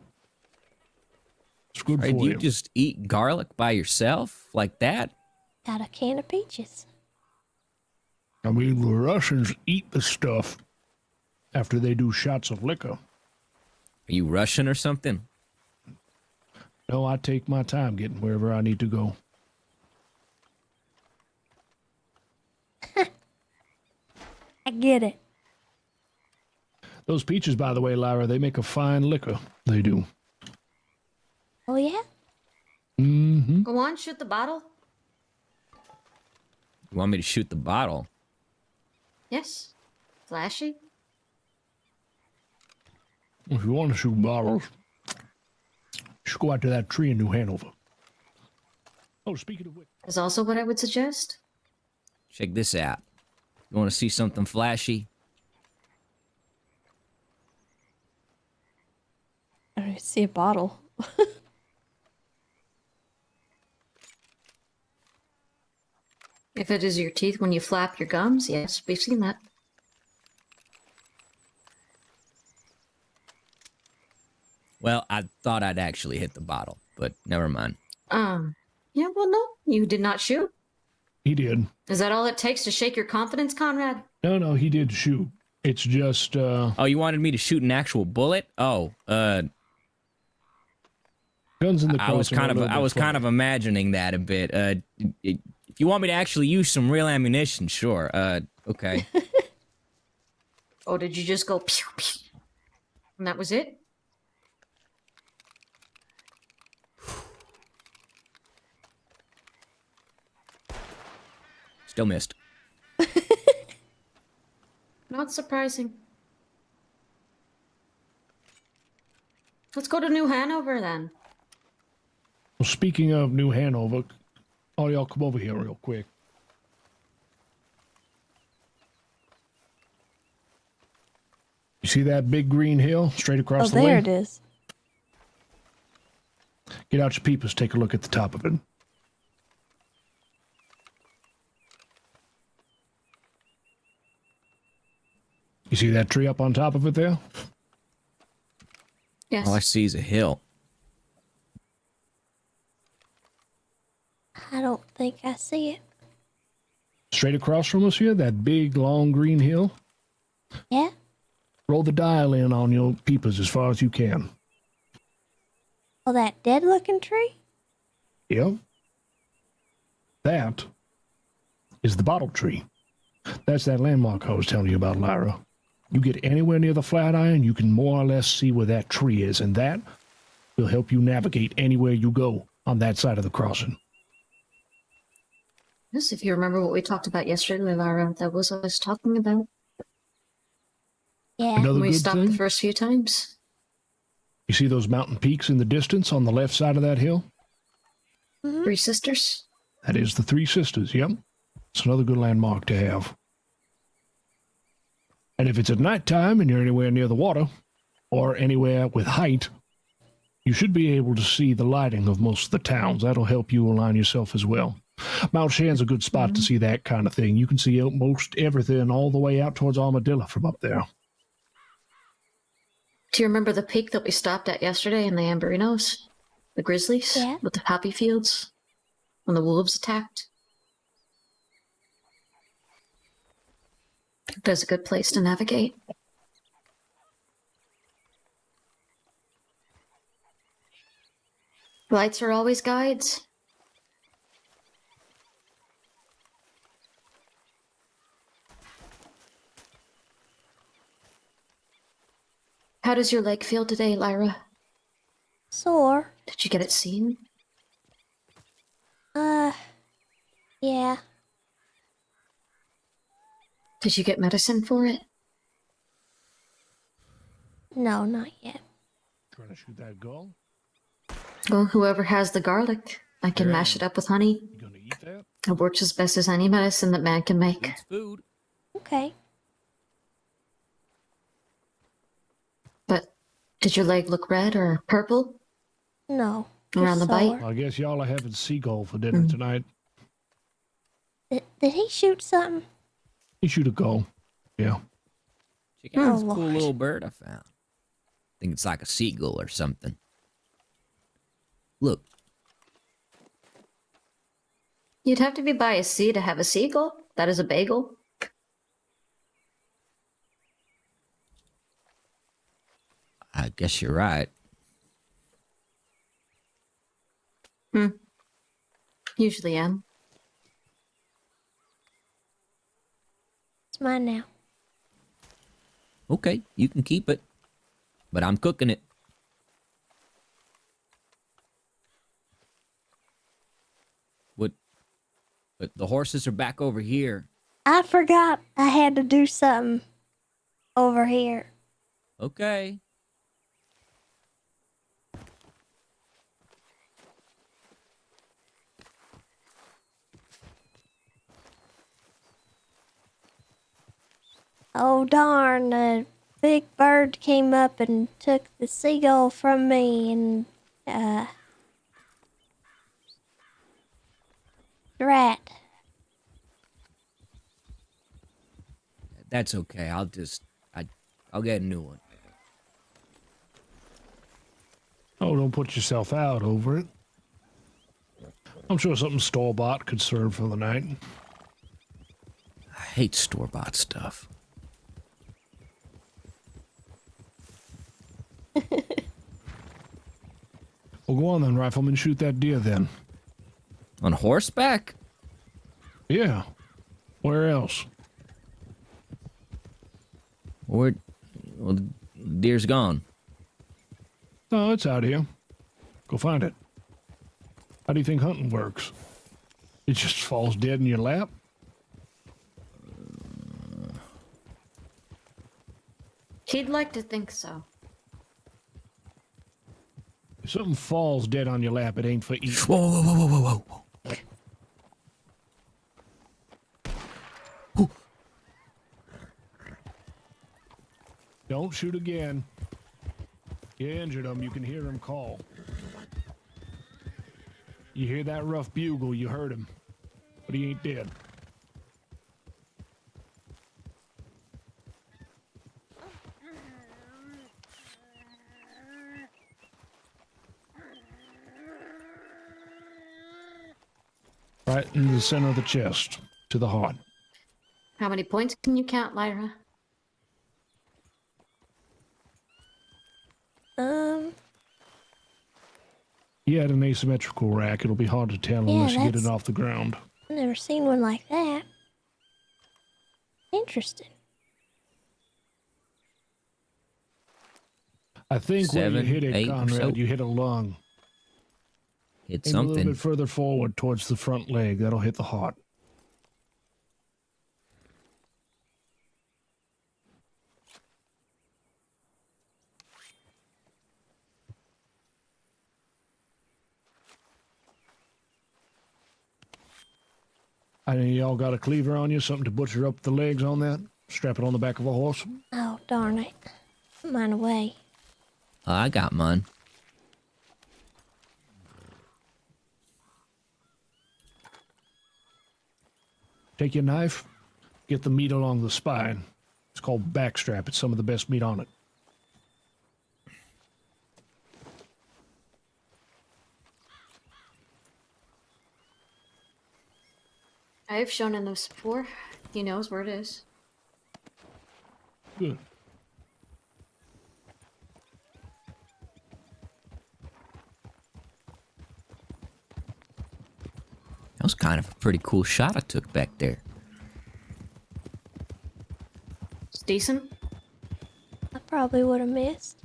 It's good for Do you you. just eat garlic by yourself like that? Got a can of peaches. I mean, the Russians eat the stuff after they do shots of liquor. Are you Russian or something? No, I take my time getting wherever I need to go. I get it. Those peaches, by the way, Lyra, they make a fine liquor. They do. Oh, yeah? Mm-hmm. Go on, shoot the bottle. You want me to shoot the bottle? Yes. Flashy. If you want to shoot bottles, you should go out to that tree in New Hanover. Oh, speaking of which... Is also what I would suggest. Check this out. You want to see something flashy? I don't even see a bottle. If it is your teeth when you flap your gums, yes, we've seen that. Well, I thought I'd actually hit the bottle, but never mind. Yeah, well, no, you did not shoot. He did. Is that all it takes to shake your confidence, Conrad? No, he did shoot. It's just Oh, you wanted me to shoot an actual bullet? Oh, guns in the I was crossing. I was kind of imagining that a bit. If you want me to actually use some real ammunition, sure. Okay. Oh, did you just go pew pew? And that was it? Still missed. Not surprising. Let's go to New Hanover then. Well, speaking of New Hanover, all y'all come over here real quick. You see that big green hill straight across the way? Oh, there it is. Get out your peepers, take a look at the top of it. You see that tree up on top of it there? Yes. All I see is a hill. I don't think I see it. Straight across from us here, that big, long green hill. Yeah? Roll the dial in on your peepers as far as you can. Oh, that dead-looking tree? Yep. That is the bottle tree. That's that landmark I was telling you about, Lyra. You get anywhere near the Flatiron, you can more or less see where that tree is, and that will help you navigate anywhere you go on that side of the crossing. Yes, if you remember what we talked about yesterday, Lara, that was what I was talking about. Yeah. Another we good stopped thing? the first few times. You see those mountain peaks in the distance on the left side of that hill? Three Sisters? That is the Three Sisters, yep. It's another good landmark to have. And if it's at nighttime and you're anywhere near the water, or anywhere with height, you should be able to see the lighting of most of the towns. That'll help you align yourself as well. Mount Shan's a good spot to see that kind of thing. You can see most everything all the way out towards Armadillo from up there. Do you remember the peak that we stopped at yesterday in the Amberinos? The Grizzlies? Yeah. With the poppy fields? When the wolves attacked? That's a good place to navigate. Lights are always guides. How does your leg feel today, Lyra? Sore. Did you get it seen? Yeah. Did you get medicine for it? No, not yet. Trying to shoot that goal? Well, whoever has the garlic, I can mash it up with honey. You gonna eat that? It works as best as any medicine that man can make. It's food. Okay. But did your leg look red or purple No. around the just bite? sore. I guess y'all are having seagull for dinner tonight. Did he shoot something? You shoot a goal. Yeah. Check out this Oh, cool Lord. little bird I found. I think it's like a seagull or something. Look, You'd have to be by a sea to have a seagull. That is a bagel. I guess you're right. Usually am. It's mine now. Okay, you can keep it. But I'm cooking it. But the horses are back over here. I forgot I had to do something over here. Okay. Oh darn, a big bird came up and took the seagull from me and rat. That's okay. I'll get a new one. Oh, don't put yourself out over it. I'm sure something store-bought could serve for the night. I hate store-bought stuff. Well, go on then, Rifleman. Shoot that deer then. On horseback? Yeah. Where else? Well, the deer's gone. No, it's out here. Go find it. How do you think hunting works? It just falls dead in your lap? He'd like to think so. If something falls dead on your lap, it ain't for eating. Whoa, whoa, whoa, whoa, whoa, whoa. Don't shoot again. You injured him, you can hear him call. You hear that rough bugle, you heard him. But he ain't dead. Right in the center of the chest, to the heart. How many points can you count, Lyra? He had an asymmetrical rack. It'll be hard to tell Yeah, unless you get it that's- off the ground. I've never seen one like that. Interesting. I think when Seven, you hit it, 8 or Conrad, so. you hit a lung. Hit Aim a little something. bit further forward towards the front leg. That'll hit the heart. I know y'all got a cleaver on you, something to butcher up the legs on that? Strap it on the back of a horse? Oh, darn it. Put mine away. I got mine. Take your knife, get the meat along the spine. It's called backstrap. It's some of the best meat on it. I have shown him this before. He knows where it is. Good. That was kind of a pretty cool shot I took back there. It's decent. I probably would have missed.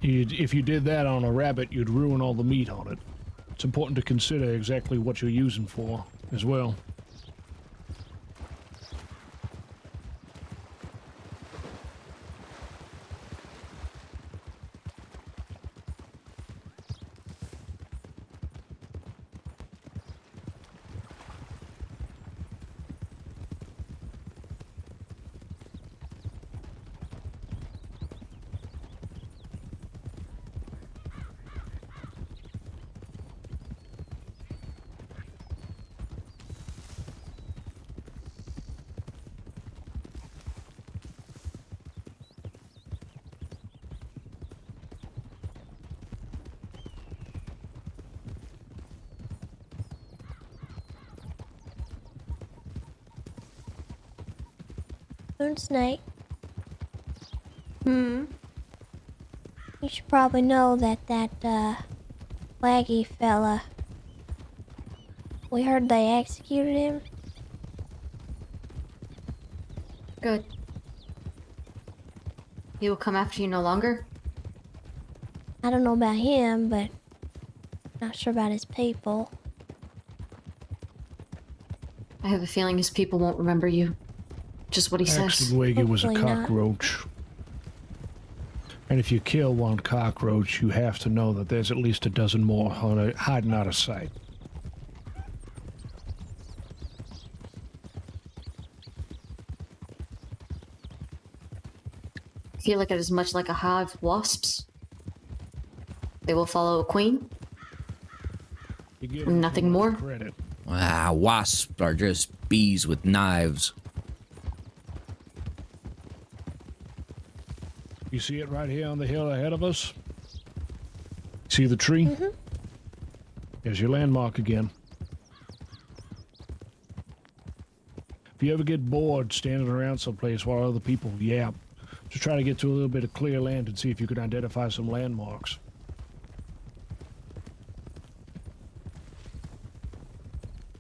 If you did that on a rabbit, you'd ruin all the meat on it. It's important to consider exactly what you're using for as well. Moon Snake, Hmm. you should probably know that Flaggy fella, we heard they executed him. Good. He will come after you no longer? I don't know about him, but not sure about his people. I have a feeling his people won't remember you. Just what he says. Axelwege was a Hopefully not. cockroach. And if you kill one cockroach, you have to know that there's at least a dozen more hiding out of sight. I feel like it is much like a hive of wasps. They will follow a queen. You give Nothing more. credit. Ah, wasps are just bees with knives. You see it right here on the hill ahead of us? See the tree? Mm-hmm. There's your landmark again. if you ever get bored standing around someplace while other people yap, just try to get to a little bit of clear land and see if you can identify some landmarks.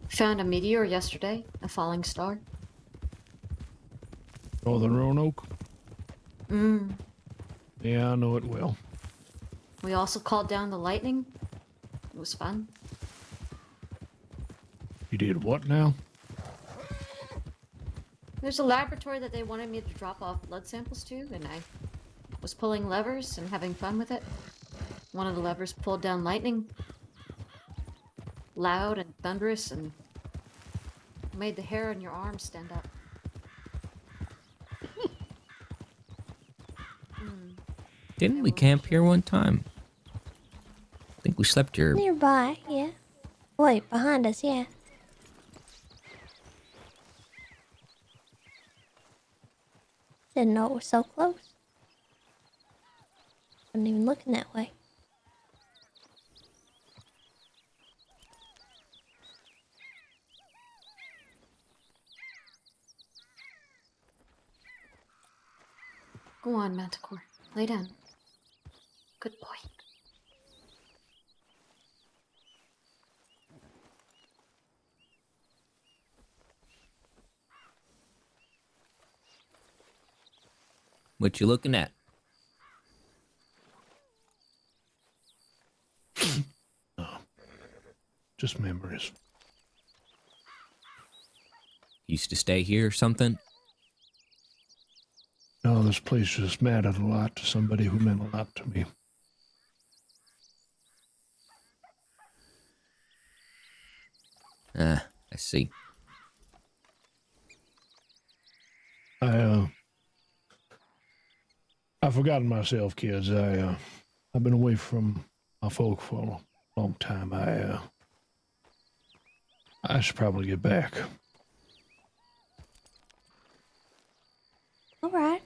Found a meteor yesterday, a falling star. Northern Roanoke? Mm. Yeah, I know it well. We also called down the lightning. It was fun. You did what now? There's a laboratory that they wanted me to drop off blood samples to, and I was pulling levers and having fun with it. One of the levers pulled down lightning. Loud and thunderous, and made the hair on your arms stand up. Didn't we camp here one time? I think we slept here. Nearby, yeah. Wait, behind us, yeah. Didn't know it was so close. Wasn't even looking that way. Go on, Manticore. Lay down. Good boy. What you looking at? No. Just memories. Used to stay here or something? No, this place just mattered a lot to somebody who meant a lot to me. Ah, I see. I've forgotten myself, kids. I've been away from my folk for a long time. I should probably get back. All right.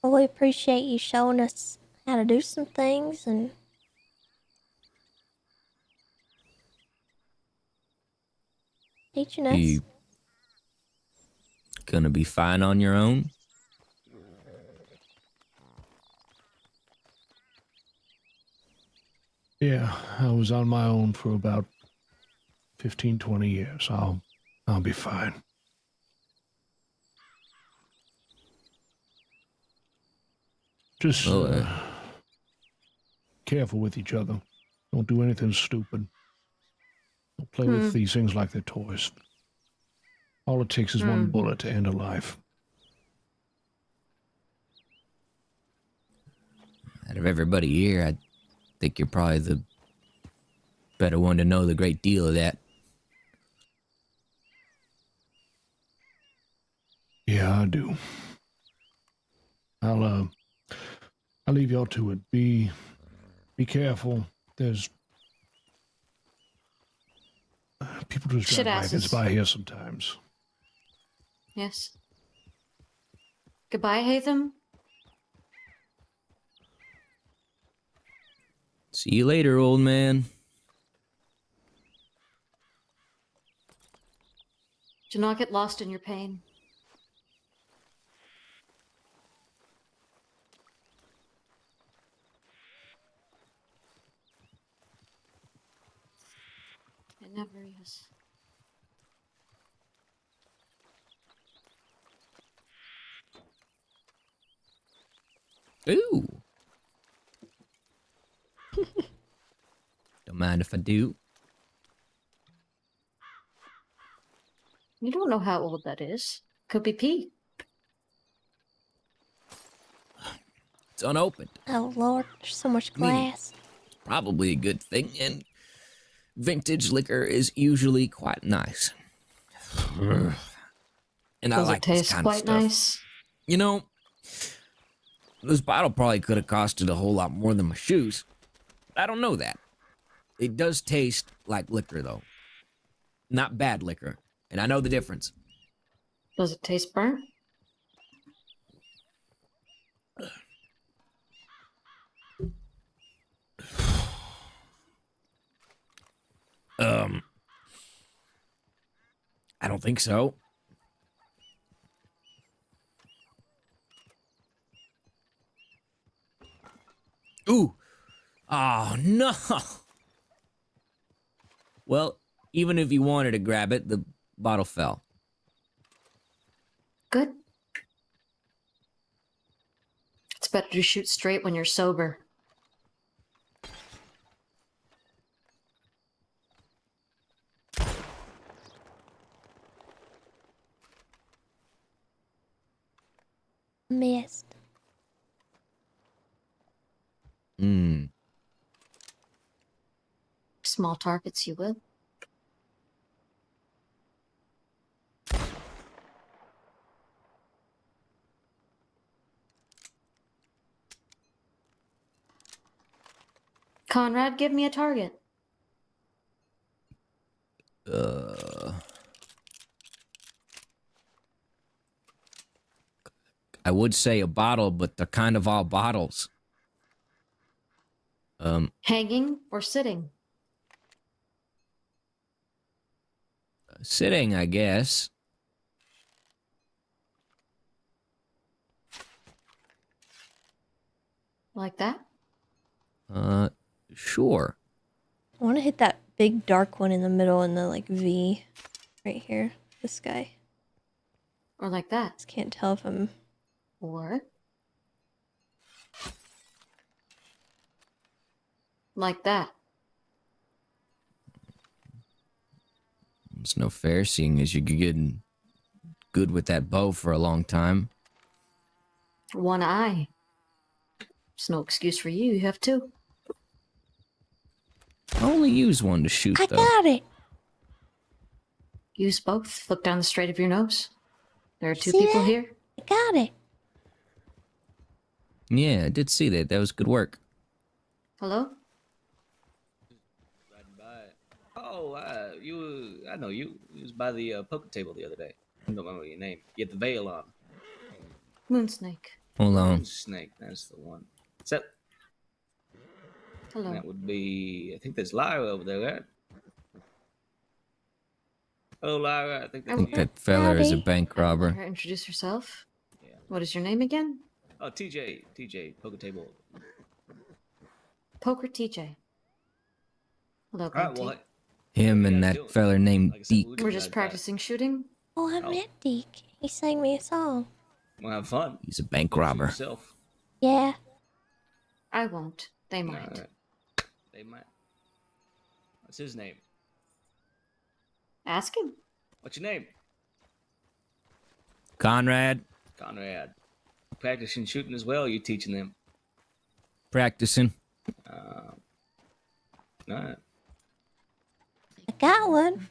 Well, we appreciate you showing us how to do some things and teaching us. You gonna be fine on your own? Yeah, I was on my own for about 15, 20 years. I'll be fine. Just careful with each other. Don't do anything stupid. Don't play with these things like they're toys. All it takes is one bullet to end a life. Out of everybody here, I think you're probably the better one to know the great deal of that. Yeah, I do. I'll leave y'all to it. Be careful. There's people just drive wagons by here sometimes. Yes. Goodbye, Hatham. See you later, old man. Do not get lost in your pain. It never is. Ooh. Don't mind if I do. You don't know how old that is. Could be Pete. It's unopened. Oh, Lord, there's so much glass. Probably a good thing, and vintage liquor is usually quite nice. And I Does like it taste this kind quite of stuff. nice? You know, this bottle probably could have costed a whole lot more than my shoes. I don't know that. It does taste like liquor, though. Not bad liquor. And I know the difference. Does it taste burnt? think so. Ooh. Oh, no. Well, even if you wanted to grab it, the bottle fell. Good. It's better to shoot straight when you're sober. Missed. Hmm. Small targets, you will. Conrad, give me a target. I would say a bottle, but they're kind of all bottles. Hanging or sitting? Sitting, I guess. Like that? Sure. I want to hit that big dark one in the middle in the like V right here. This guy. Or like that? Just can't tell if I'm. Or like that. It's no fair, seeing as you're getting good with that bow for a long time. One eye. There's no excuse for you. You have two. I only use one to shoot, I though. got it. Use both. Look down the straight of your nose. There are two See people that? here. I got it. Yeah, I did see that. That was good work. Hello? Oh, I know you. You was by the poker table the other day. I don't remember your name. You had the veil on. Moonsnake. Hold on. Snake, that's the one. So, Hello. that would be, I think there's Lyra over there, right? Hello, Lyra. I think I that's think that fella is a bank Let robber. her introduce herself. What is your name again? Oh, TJ, poker table. Poker TJ. Hello, All right, Bunty. well, Him and that feller named Deke. We're just practicing shooting. Oh, I met Deke. He sang me a song. we'll have fun. He's a bank robber. Yourself. Yeah. I won't. They might. All right. They might. What's his name? Ask him. What's your name? Conrad. Conrad. Practicing shooting as well. You teaching them? Practicing. All right. I got one.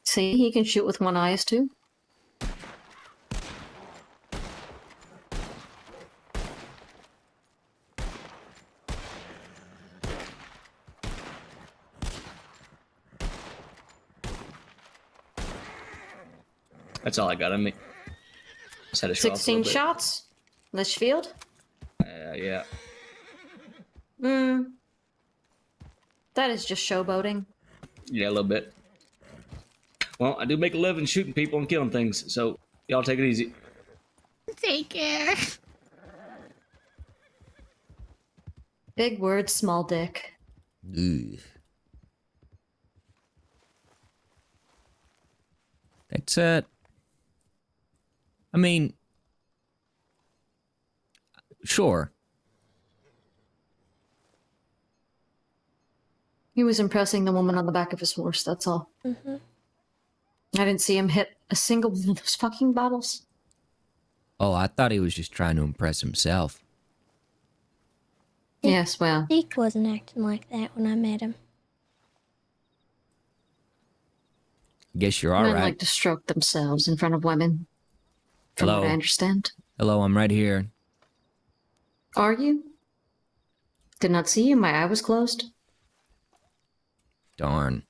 See, he can shoot with one eye too. That's all I got on me. Just had to show off a 16 little bit. shots. Litchfield. Yeah. That is just showboating. Yeah, a little bit. Well, I do make a living shooting people and killing things, so y'all take it easy. Take care. Big word, small dick. Ugh. That's I mean, sure. He was impressing the woman on the back of his horse, that's all. Mm-hmm. I didn't see him hit a single one of those fucking bottles. Oh, I thought he was just trying to impress himself. Yes, well. Deke wasn't acting like that when I met him. Guess you're all Men right. like to stroke themselves in front of women. From Hello. what I understand. Hello, I'm right here. Are you? Did not see you. My eye was closed. Darn.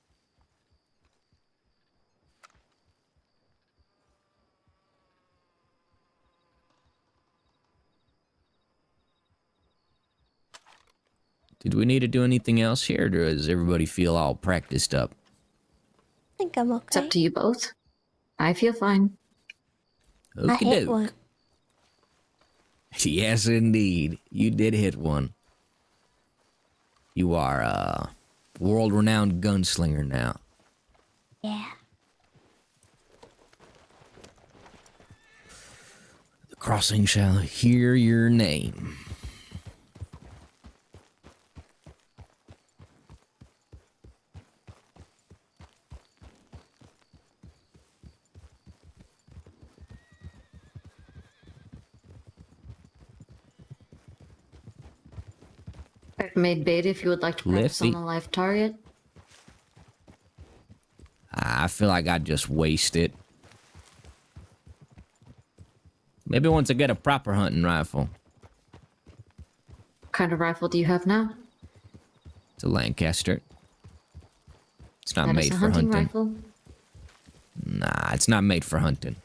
Did we need to do anything else here, or does everybody feel all practiced up? I think I'm okay. It's up to you both. I feel fine. I hit Okey-doke. one. Yes, indeed. You did hit one. You are a world-renowned gunslinger now. Yeah. The crossing shall hear your name. I've made bait if you would like to practice on Lefty. a live target. I feel like I'd just waste it. Maybe once I get a proper hunting rifle. What kind of rifle do you have now? It's a Lancaster. It's not That is made a for hunting hunting. rifle. Nah, it's not made for hunting.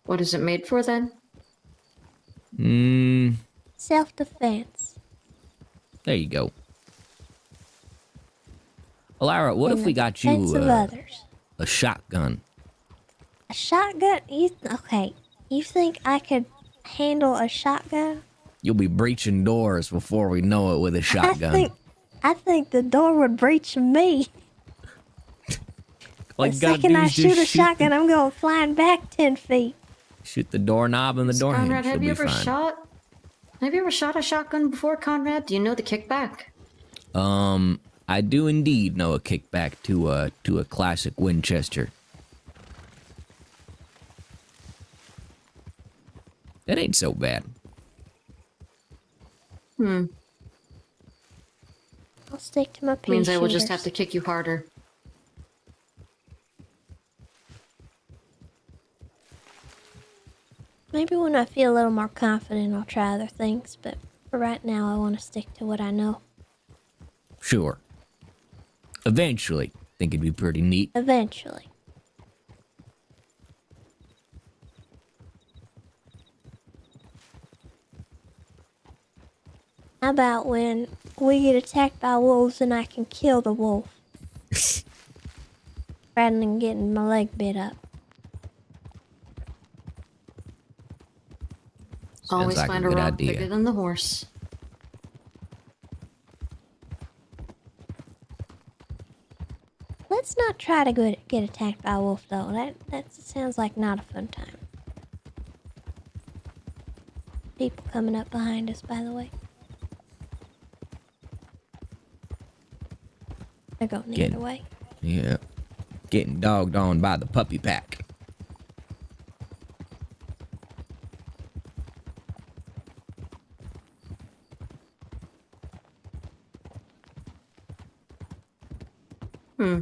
What is it made for then? Self-defense. There you go. Alara, what In if we the got you defense of others. a shotgun? A shotgun? Okay. You think I could handle a shotgun? You'll be breaching doors before we know it with a shotgun. I think the door would breach me. All The you gotta second do I is just shoot a shotgun, I'm going flying back 10 feet. Shoot the doorknob and the door hinge. Conrad, You'll have you be ever fine. shot a shotgun before, Conrad? Do you know the kickback? I do indeed know a kickback to a classic Winchester. That ain't so bad. Hmm. I'll stick to my pea Means I will just have shooters. to kick you harder. Maybe when I feel a little more confident, I'll try other things, but for right now, I want to stick to what I know. Sure. Eventually, think it'd be pretty neat. Eventually. How about when we get attacked by wolves and I can kill the wolf? Rather than getting my leg bit up. Always like a find a good rock idea. bigger than the horse. Let's not try to get attacked by a wolf, though. That sounds like not a fun time. People coming up behind us, by the way. They're going the Getting- other way. Yeah. Getting dogged on by the puppy pack. Hmm.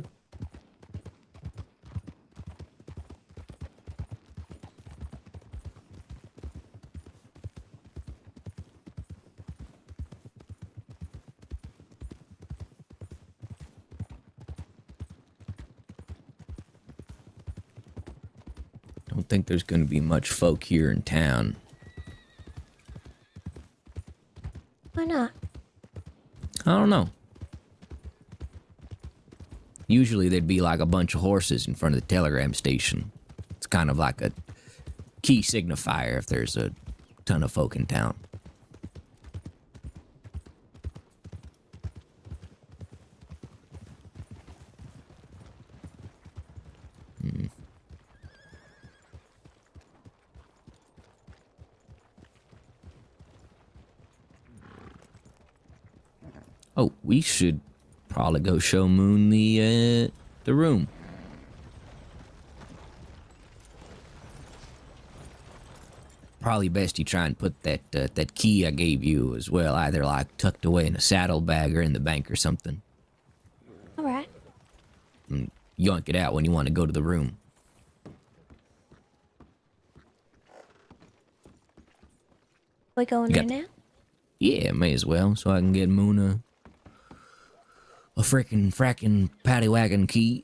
Don't think there's gonna be much folk here in town. Why not? I don't know. Usually there'd be like a bunch of horses in front of the telegram station. It's kind of like a key signifier if there's a ton of folk in town. Oh, we should probably go show Moon the room. Probably best you try and put that key I gave you as well, either like tucked away in a saddlebag or in the bank or something. All right. And yoink it out when you want to go to the room. We going You there got- now? Yeah, may as well, so I can get Moon a frackin' paddy wagon key.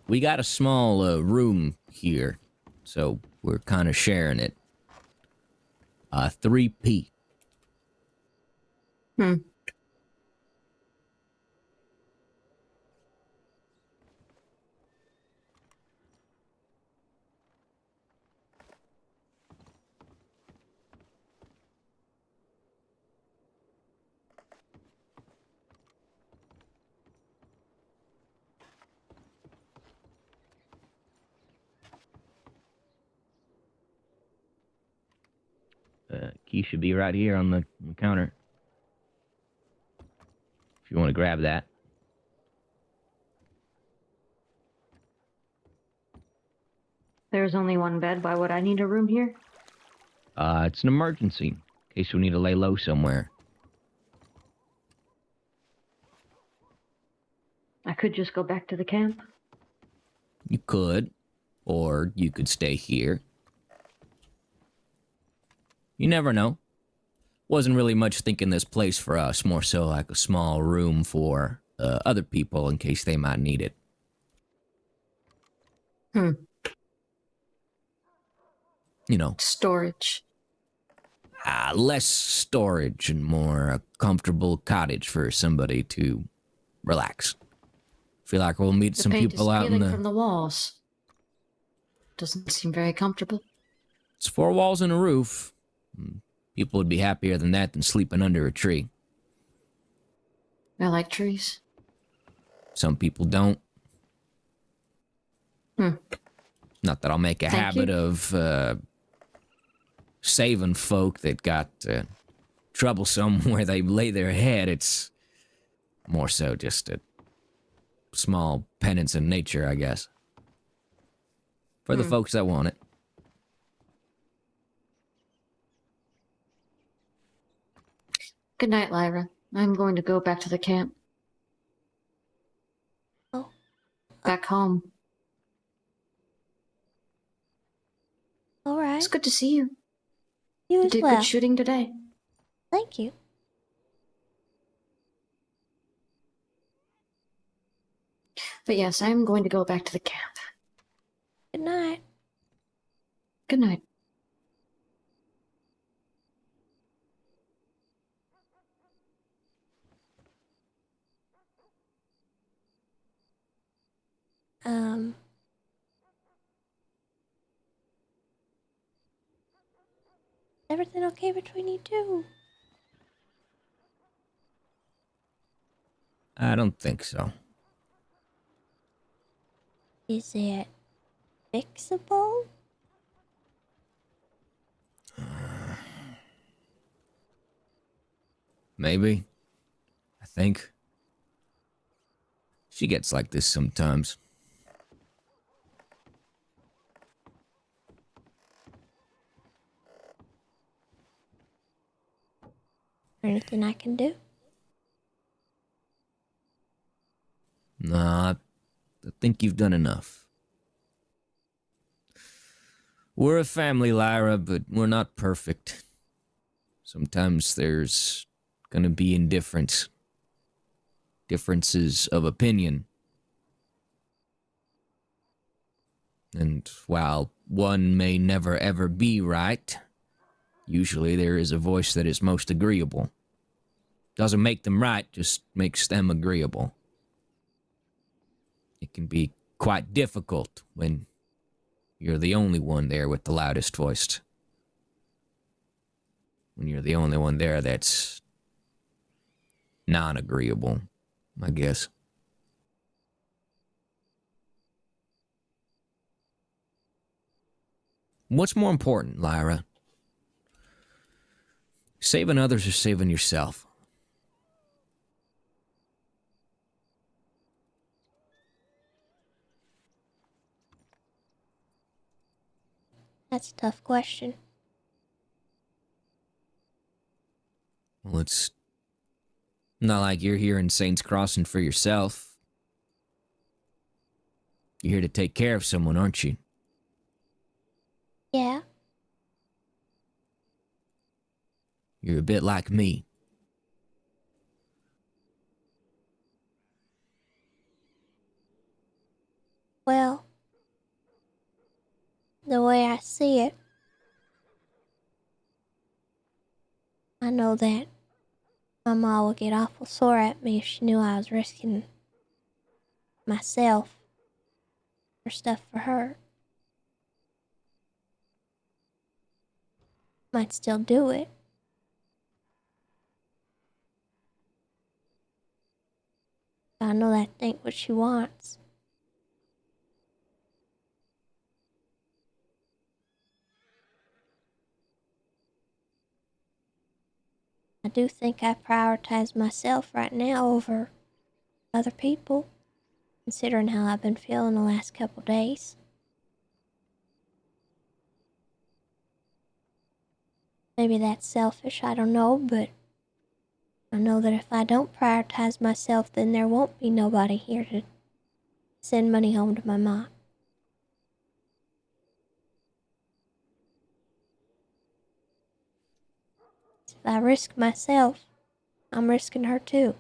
We got a small room here, so we're kind of sharing it. 3P. Hmm. Key should be right here on the counter. If you want to grab that. There's only one bed. Why would I need a room here? It's an emergency, in case we need to lay low somewhere. I could just go back to the camp. You could, or you could stay here. You never know. Wasn't really much thinking this place for us, more so like a small room for other people in case they might need it. Hmm. You know. Storage. Less storage and more a comfortable cottage for somebody to relax. Feel like we'll meet The some paint people is out in peeling the... from the walls. Doesn't seem very comfortable. It's 4 walls and a roof. People would be happier than that than sleeping under a tree. I like trees. Some people don't. Not that I'll make a Thank habit you. of saving folk that got troublesome where they lay their head. It's more so just a small penance in nature, I guess. For the folks that want it. Good night, Lyra. I'm going to go back to the camp. Oh. Back home. All right. It's good to see you. You You as did well. good shooting today. Thank you. But yes, I'm going to go back to the camp. Good night. Good night. Everything okay between you two? I don't think so. Is it fixable? Maybe. I think. She gets like this sometimes. Anything I can do? Nah, I think you've done enough. We're a family, Lyra, but we're not perfect. Sometimes there's gonna be indifference. Differences of opinion. And while one may never ever be right, usually there is a voice that is most agreeable. Doesn't make them right, just makes them agreeable. It can be quite difficult when you're the only one there with the loudest voice. When you're the only one there that's non-agreeable, I guess. What's more important, Lyra? Saving others or saving yourself? That's a tough question. Well, it's not like you're here in Saints Crossing for yourself. You're here to take care of someone, aren't you? Yeah. You're a bit like me. I know that my ma would get awful sore at me if she knew I was risking myself for stuff for her. Might still do it. I know that ain't what she wants. I do think I prioritize myself right now over other people, considering how I've been feeling the last couple days. Maybe that's selfish, I don't know, but I know that if I don't prioritize myself, then there won't be nobody here to send money home to my mom. If I risk myself, I'm risking her too.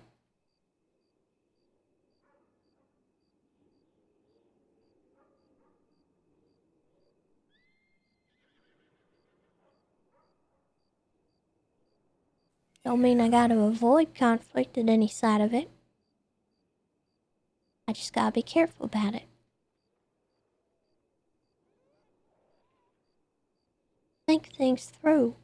Don't mean I gotta avoid conflict at any side of it. I just gotta be careful about it. Think things through.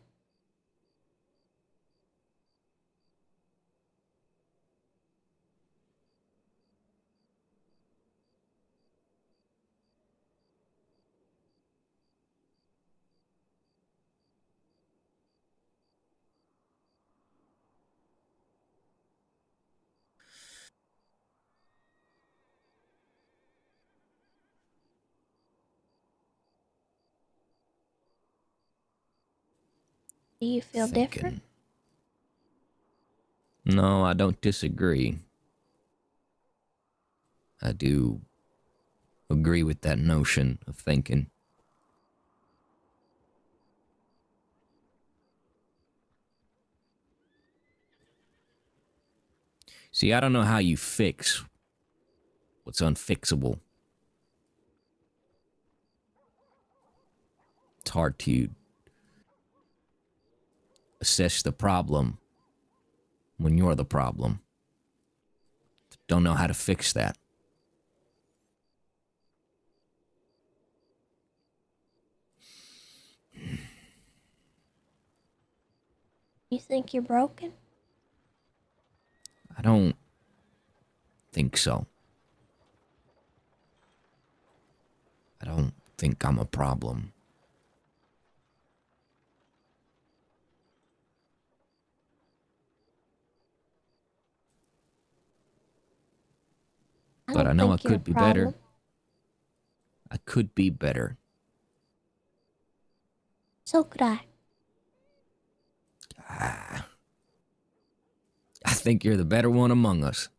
Do you feel different? No, I don't disagree. I do agree with that notion of thinking. See, I don't know how you fix what's unfixable. It's hard to assess the problem when you're the problem. Don't know how to fix that. You think you're broken? I don't think so. I don't think I'm a problem. But I know I could be better. I could be better. So could I. I think you're the better one among us.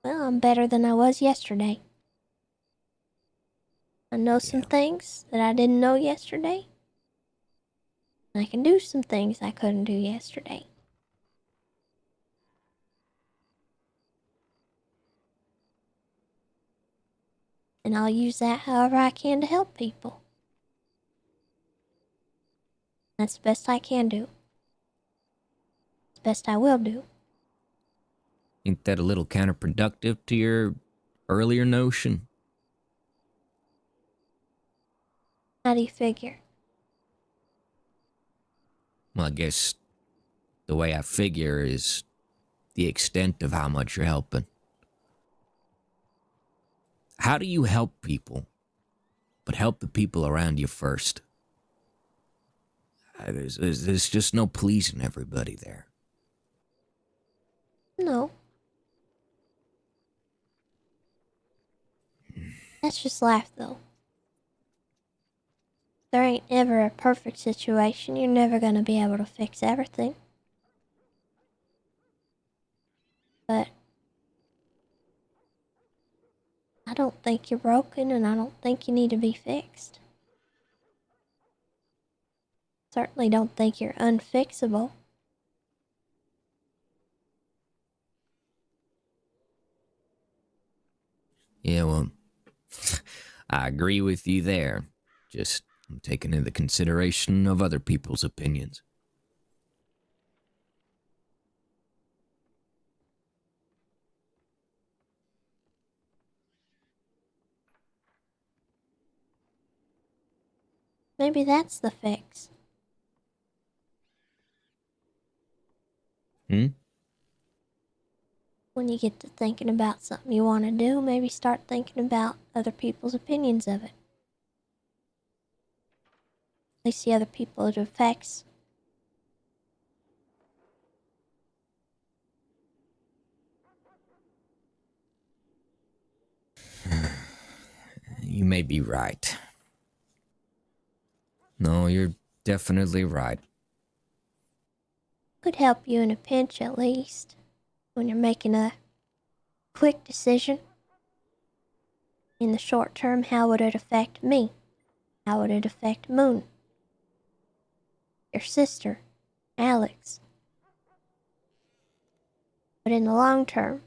Well, I'm better than I was yesterday. I know some things that I didn't know yesterday. And I can do some things I couldn't do yesterday. And I'll use that however I can to help people. That's the best I can do. It's the best I will do. Ain't that a little counterproductive to your earlier notion? How do you figure? Well, I guess the way I figure is the extent of how much you're helping. How do you help people, but help the people around you first? There's just no pleasing everybody there. No. That's just life, though. There ain't ever a perfect situation. You're never gonna be able to fix everything. But I don't think you're broken, and I don't think you need to be fixed. Certainly don't think you're unfixable. Yeah, well, I agree with you there. Just I'm taking into consideration of other people's opinions. Maybe that's the fix. Hmm? When you get to thinking about something you want to do, maybe start thinking about other people's opinions of it. At least the other people it affects. You may be right. No, you're definitely right. Could help you in a pinch at least. When you're making a quick decision. In the short term, how would it affect me? How would it affect Moon? Your sister, Alex. But in the long term,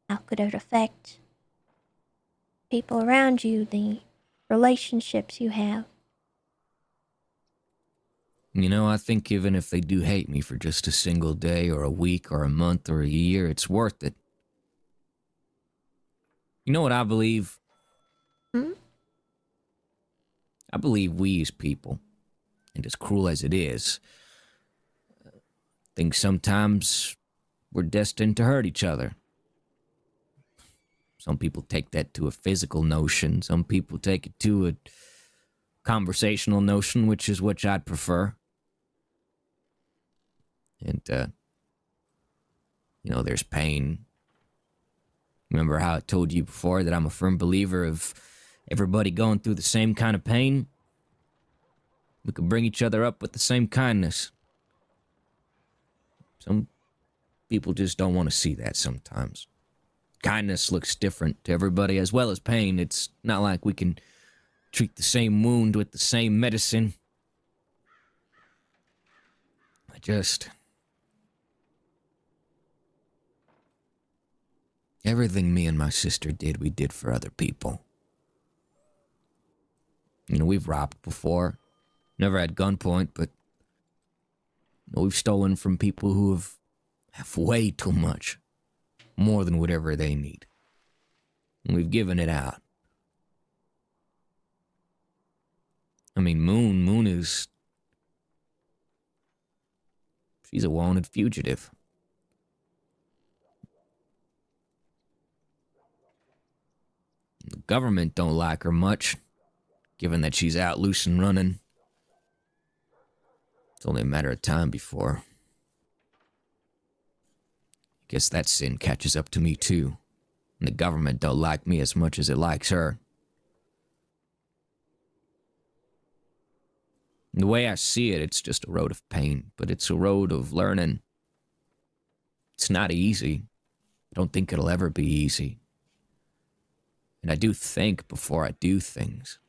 how could it affect people around you, the relationships you have? You know, I think even if they do hate me for just a single day or a week or a month or a year, it's worth it. You know what I believe? Hmm? I believe we as people, and as cruel as it is, think sometimes we're destined to hurt each other. Some people take that to a physical notion. Some people take it to a conversational notion, which is what I'd prefer. And, you know, there's pain. Remember how I told you before that I'm a firm believer of everybody going through the same kind of pain? We could bring each other up with the same kindness. Some people just don't want to see that sometimes. Kindness looks different to everybody as well as pain. It's not like we can treat the same wound with the same medicine. Everything me and my sister did, we did for other people. You know, we've robbed before. Never at gunpoint, but you know, we've stolen from people who have way too much. More than whatever they need. And we've given it out. I mean, Moon is... she's a wanted fugitive. The government don't like her much, given that she's out loose and running. It's only a matter of time before... I guess that sin catches up to me too. And the government don't like me as much as it likes her. The way I see it, it's just a road of pain, but it's a road of learning. It's not easy. I don't think it'll ever be easy. And I do think before I do things.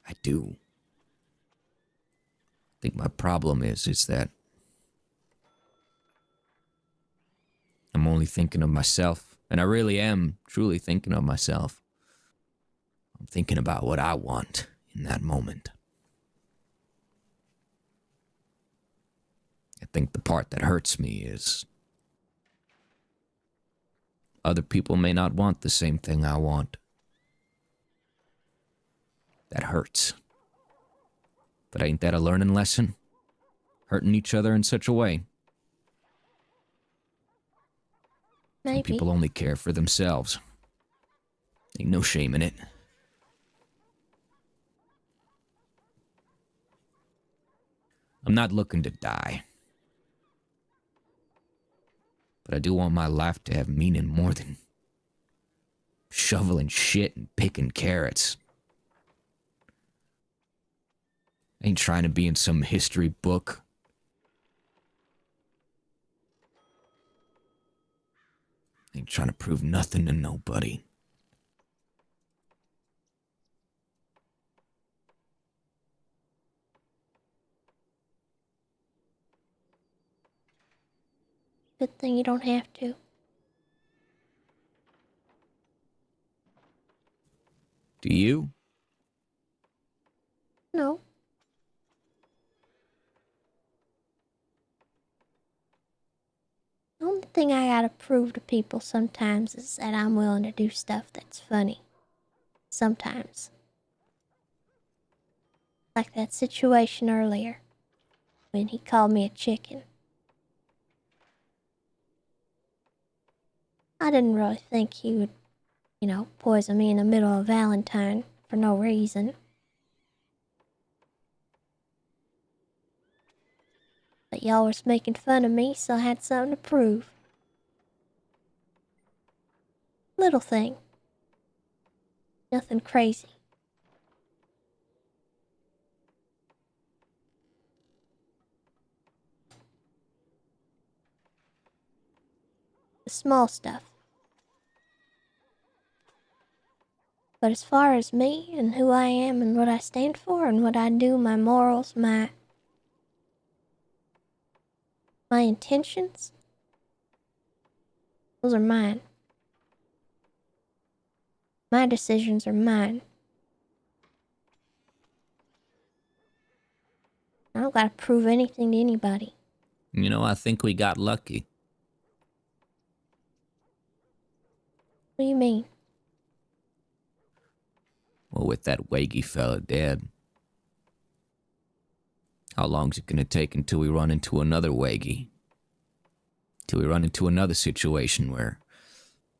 I do. I think my problem is that I'm only thinking of myself. And I really am truly thinking of myself. I'm thinking about what I want in that moment. I think the part that hurts me is other people may not want the same thing I want. That hurts. But ain't that a learning lesson? Hurting each other in such a way. Maybe. Some people only care for themselves. Ain't no shame in it. I'm not looking to die. But I do want my life to have meaning more than shoveling shit and picking carrots. I ain't trying to be in some history book. I ain't trying to prove nothing to nobody. Good thing you don't have to. Do you? No. The only thing I gotta prove to people sometimes is that I'm willing to do stuff that's funny. Sometimes. Like that situation earlier when he called me a chicken. I didn't really think he would, poison me in the middle of Valentine for no reason. But y'all was making fun of me, so I had something to prove. Little thing. Nothing crazy. The small stuff. But as far as me and who I am and what I stand for and what I do, my morals, my intentions, those are mine. My decisions are mine. I don't gotta prove anything to anybody. You know, I think we got lucky. What do you mean? Well, with that Waggy fella dead. How long's it gonna take until we run into another Waggy? Till we run into another situation where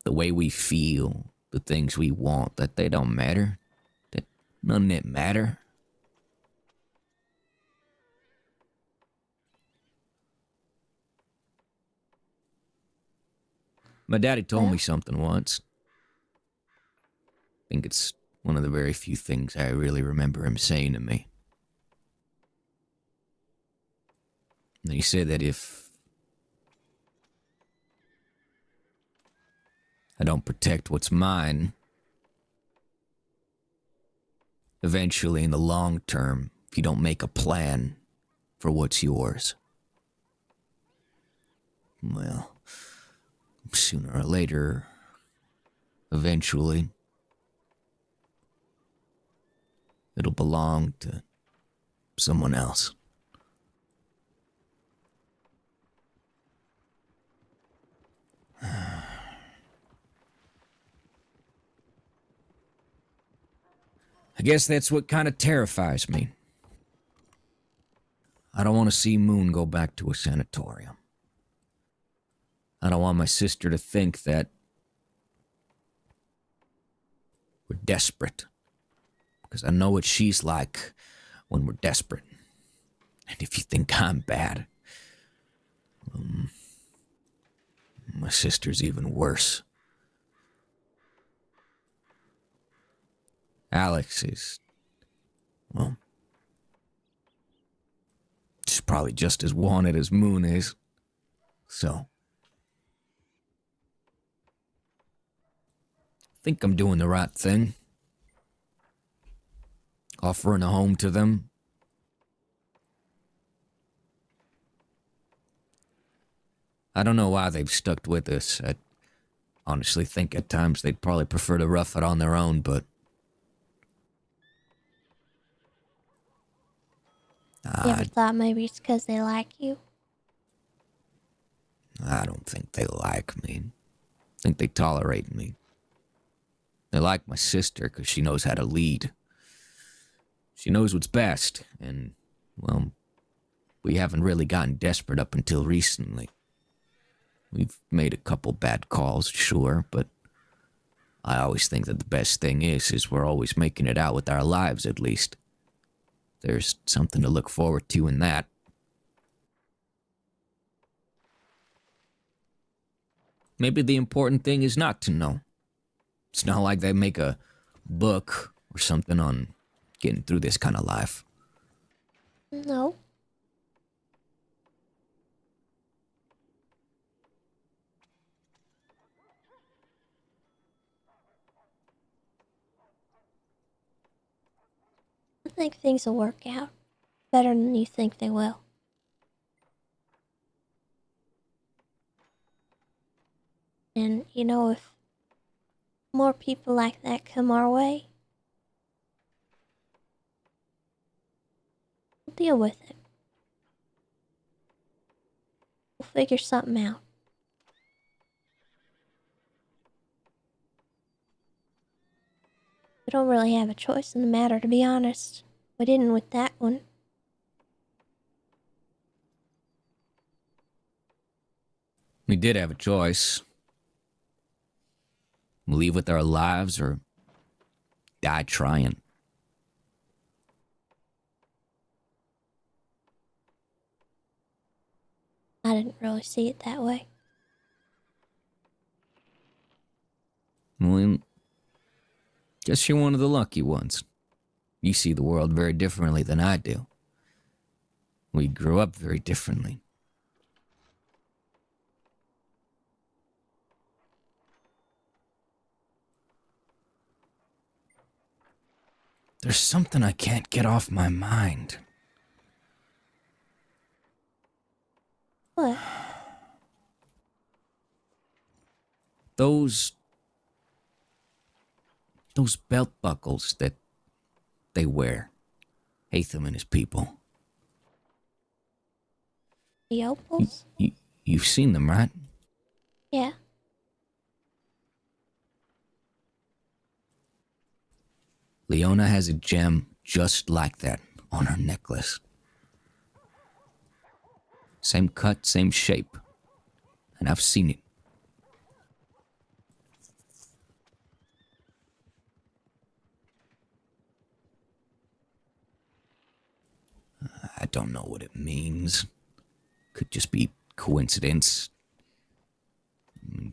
the way we feel, the things we want, that they don't matter? That none of it matter? My daddy told me something once. I think it's one of the very few things I really remember him saying to me. And he said that if I don't protect what's mine, eventually in the long term, if you don't make a plan for what's yours, well, sooner or later, eventually, it'll belong to someone else. I guess that's what kind of terrifies me. I don't want to see Moon go back to a sanatorium. I don't want my sister to think that we're desperate. Because I know what she's like when we're desperate. And if you think I'm bad, my sister's even worse. Alex is, well, she's probably just as wanted as Moon is. So, I think I'm doing the right thing. Offering a home to them. I don't know why they've stuck with us. I honestly think at times they'd probably prefer to rough it on their own, but You ever thought maybe it's because they like you? I don't think they like me. I think they tolerate me. They like my sister because she knows how to lead. She knows what's best, and, well, we haven't really gotten desperate up until recently. We've made a couple bad calls, sure, but I always think that the best thing is we're always making it out with our lives, at least. There's something to look forward to in that. Maybe the important thing is not to know. It's not like they make a book or something on getting through this kind of life. No. I think things will work out better than you think they will. And, if more people like that come our way, we'll deal with it. We'll figure something out. We don't really have a choice in the matter, to be honest. We didn't with that one. We did have a choice. Leave with our lives or die trying. I didn't really see it that way. Well, guess you're one of the lucky ones. You see the world very differently than I do. We grew up very differently. There's something I can't get off my mind. What? Those belt buckles that they wear. Hatham and his people. The opals? You've seen them, right? Yeah. Leona has a gem just like that on her necklace. Same cut, same shape. And I've seen it. I don't know what it means. Could just be coincidence.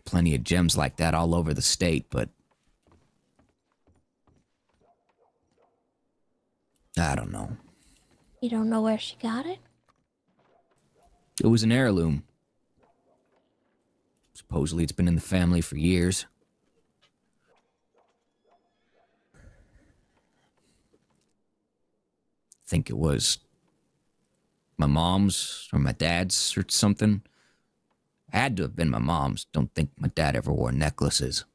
Plenty of gems like that all over the state, but I don't know. You don't know where she got it? It was an heirloom. Supposedly it's been in the family for years. Think it was my mom's or my dad's or something. Had to have been my mom's. Don't think my dad ever wore necklaces.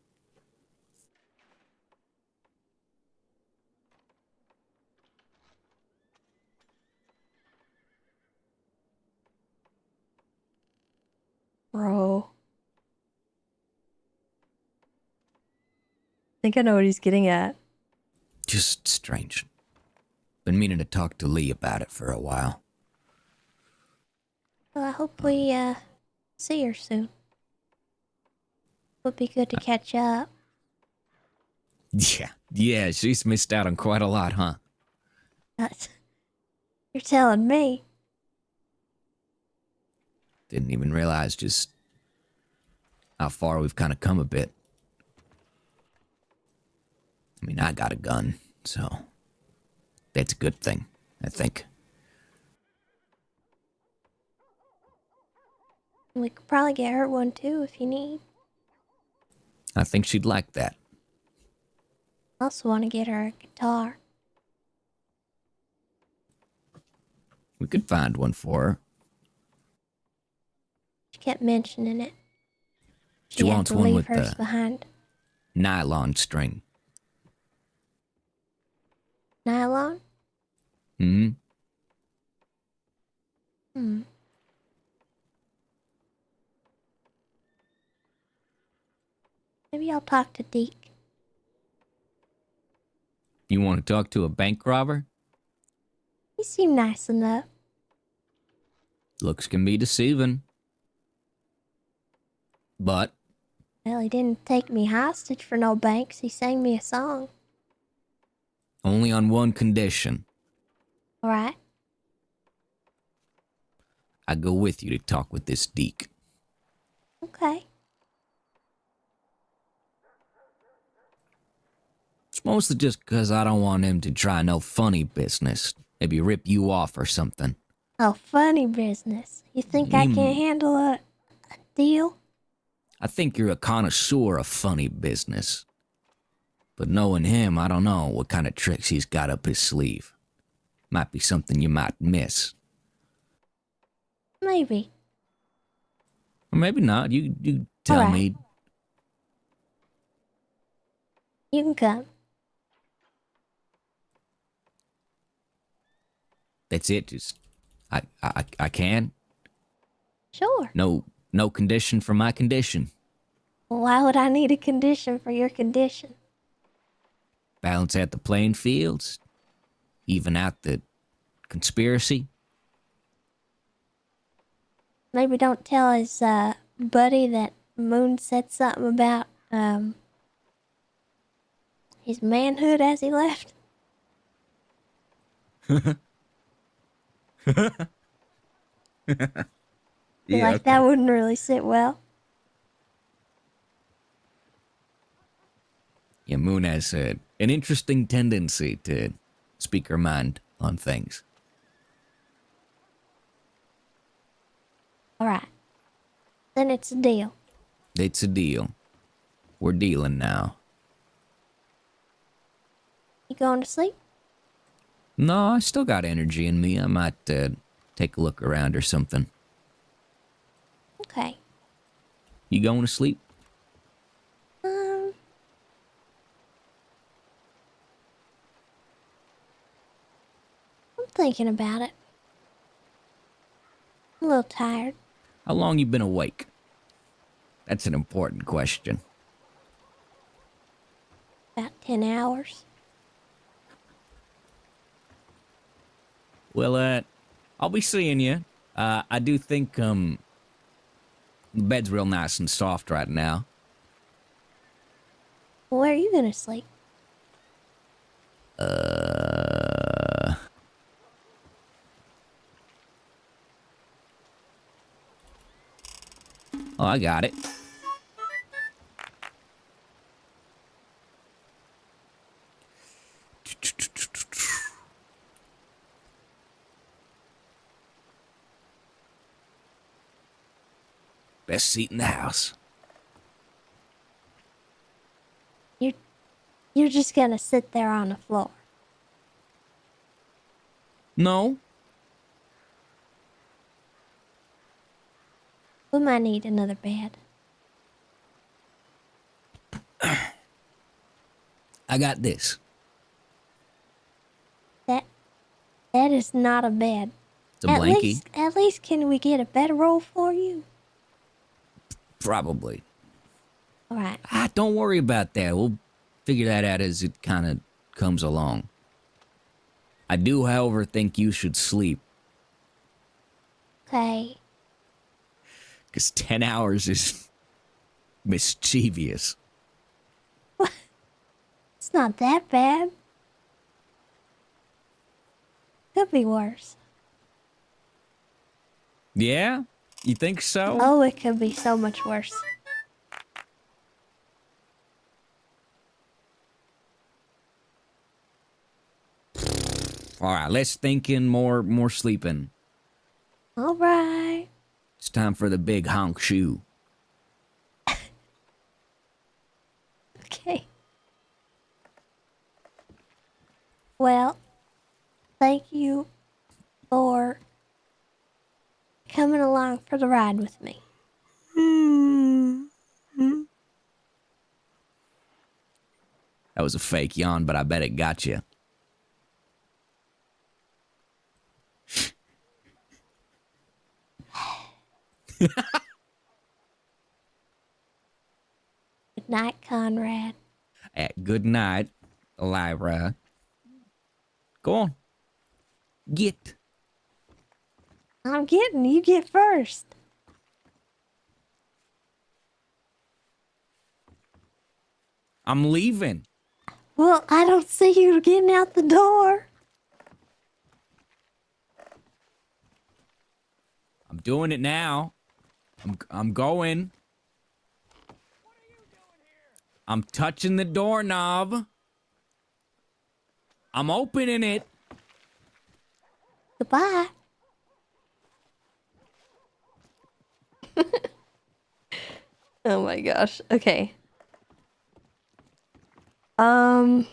Bro. I think I know what he's getting at. Just strange. Been meaning to talk to Lee about it for a while. Well, I hope we, see her soon. Would be good to catch up. Yeah, she's missed out on quite a lot, huh? You're telling me. Didn't even realize just how far we've kind of come a bit. I mean, I got a gun, so that's a good thing, I think. We could probably get her one too if you need. I think she'd like that. I also want to get her a guitar. We could find one for her. She kept mentioning it. She had wants to one leave with hers the behind. nylon string. Nylon? Hmm? Hmm. Maybe I'll talk to Deke. You want to talk to a bank robber? He seemed nice enough. Looks can be deceiving. But Well, he didn't take me hostage for no banks. He sang me a song. only on one condition. All right. I go with you to talk with this Deke. Okay. It's mostly just because I don't want him to try no funny business. Maybe rip you off or something. Oh, funny business. You think I can't handle a deal? I think you're a connoisseur of funny business. But knowing him, I don't know what kind of tricks he's got up his sleeve. Might be something you might miss. Maybe. Or maybe not. You tell All right. me. You can come. That's it. Just I can. Sure. No condition for my condition. Why would I need a condition for your condition? Balance out the playing fields. even out the conspiracy? Maybe don't tell his buddy that Moon said something about his manhood as he left. Feel like that wouldn't really sit well. Yeah, Moon has an interesting tendency to speak her mind on things. All right. Then it's a deal. It's a deal. We're dealing now. You going to sleep? No, I still got energy in me. I might take a look around or something. Okay. You going to sleep? I'm thinking about it. I'm a little tired. How long you been awake? That's an important question. About 10 hours. Well, I'll be seeing you. I do think the bed's real nice and soft right now. Where are you gonna sleep? Oh, I got it. Best seat in the house. You're just gonna sit there on the floor. No. We might need another bed. I got this. That is not a bed. It's a blankie. At least can we get a bedroll for you? Probably. All right. Don't worry about that. We'll figure that out as it kind of comes along. I do, however, think you should sleep. Okay. Because 10 hours is mischievous. It's not that bad. Could be worse. Yeah? You think so? Oh, it could be so much worse. All right, let's think in more sleeping. All right. It's time for the big honk shoe. Okay. Well, thank you for coming along for the ride with me. That was a fake yawn, but I bet it got you. Good night, Conrad. Good night, Lyra. Go on. Get. I'm getting you get first. I'm leaving. Well, I don't see you getting out the door. I'm doing it now. I'm going. I'm touching the doorknob. I'm opening it. Goodbye. Oh my gosh. Okay. So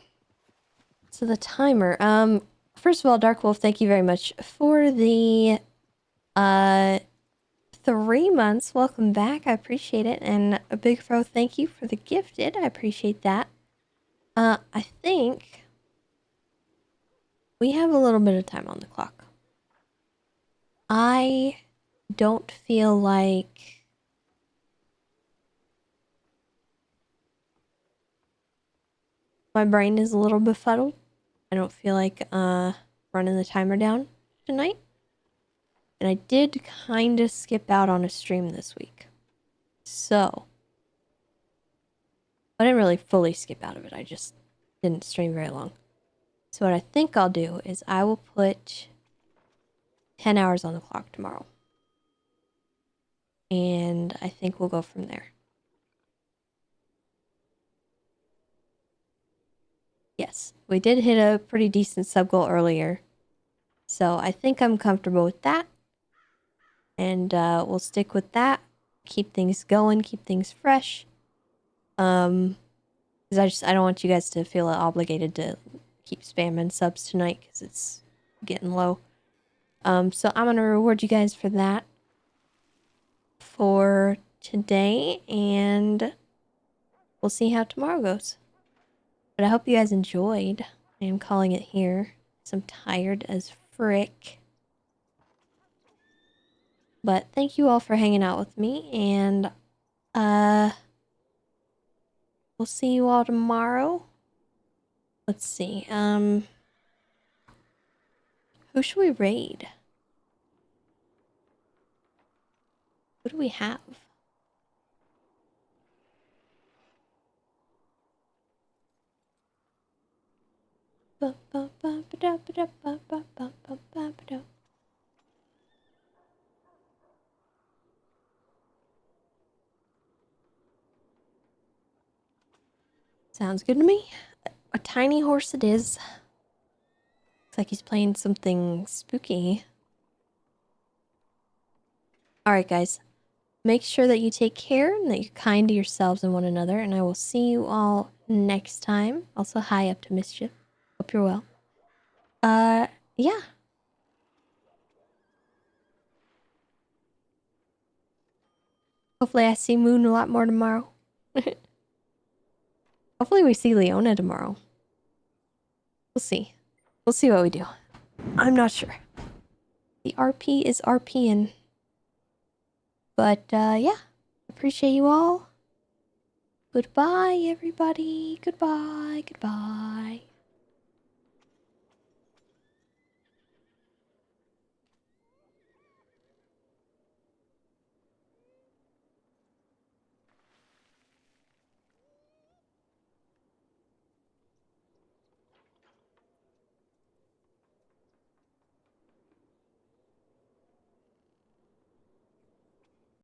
the timer. First of all, Dark Wolf, thank you very much for the 3 months. Welcome back. I appreciate it. And a Big Fro, thank you for the gifted. I appreciate that. I think we have a little bit of time on the clock. I don't feel like my brain is a little befuddled. I don't feel like running the timer down tonight. And I did kind of skip out on a stream this week. So, I didn't really fully skip out of it. I just didn't stream very long. So what I think I'll do is I will put 10 hours on the clock tomorrow. And I think we'll go from there. Yes, we did hit a pretty decent sub goal earlier. So I think I'm comfortable with that. And we'll stick with that. Keep things going, keep things fresh. Because I don't want you guys to feel obligated to keep spamming subs tonight because it's getting low. So I'm gonna reward you guys for that for today, and we'll see how tomorrow goes. But I hope you guys enjoyed. I am calling it here because I'm tired as frick. But thank you all for hanging out with me, and we'll see you all tomorrow. Let's see. Who should we raid? What do we have? Sounds good to me. A tiny horse it is. Looks like he's playing something spooky. Alright, guys. Make sure that you take care and that you're kind to yourselves and one another, and I will see you all next time. Also, hi up to Mischief. Hope you're well. Yeah. Hopefully I see Moon a lot more tomorrow. Hopefully we see Leona tomorrow. We'll see. We'll see what we do. I'm not sure. The RP is RPing. But, yeah. Appreciate you all. Goodbye, everybody. Goodbye. Goodbye.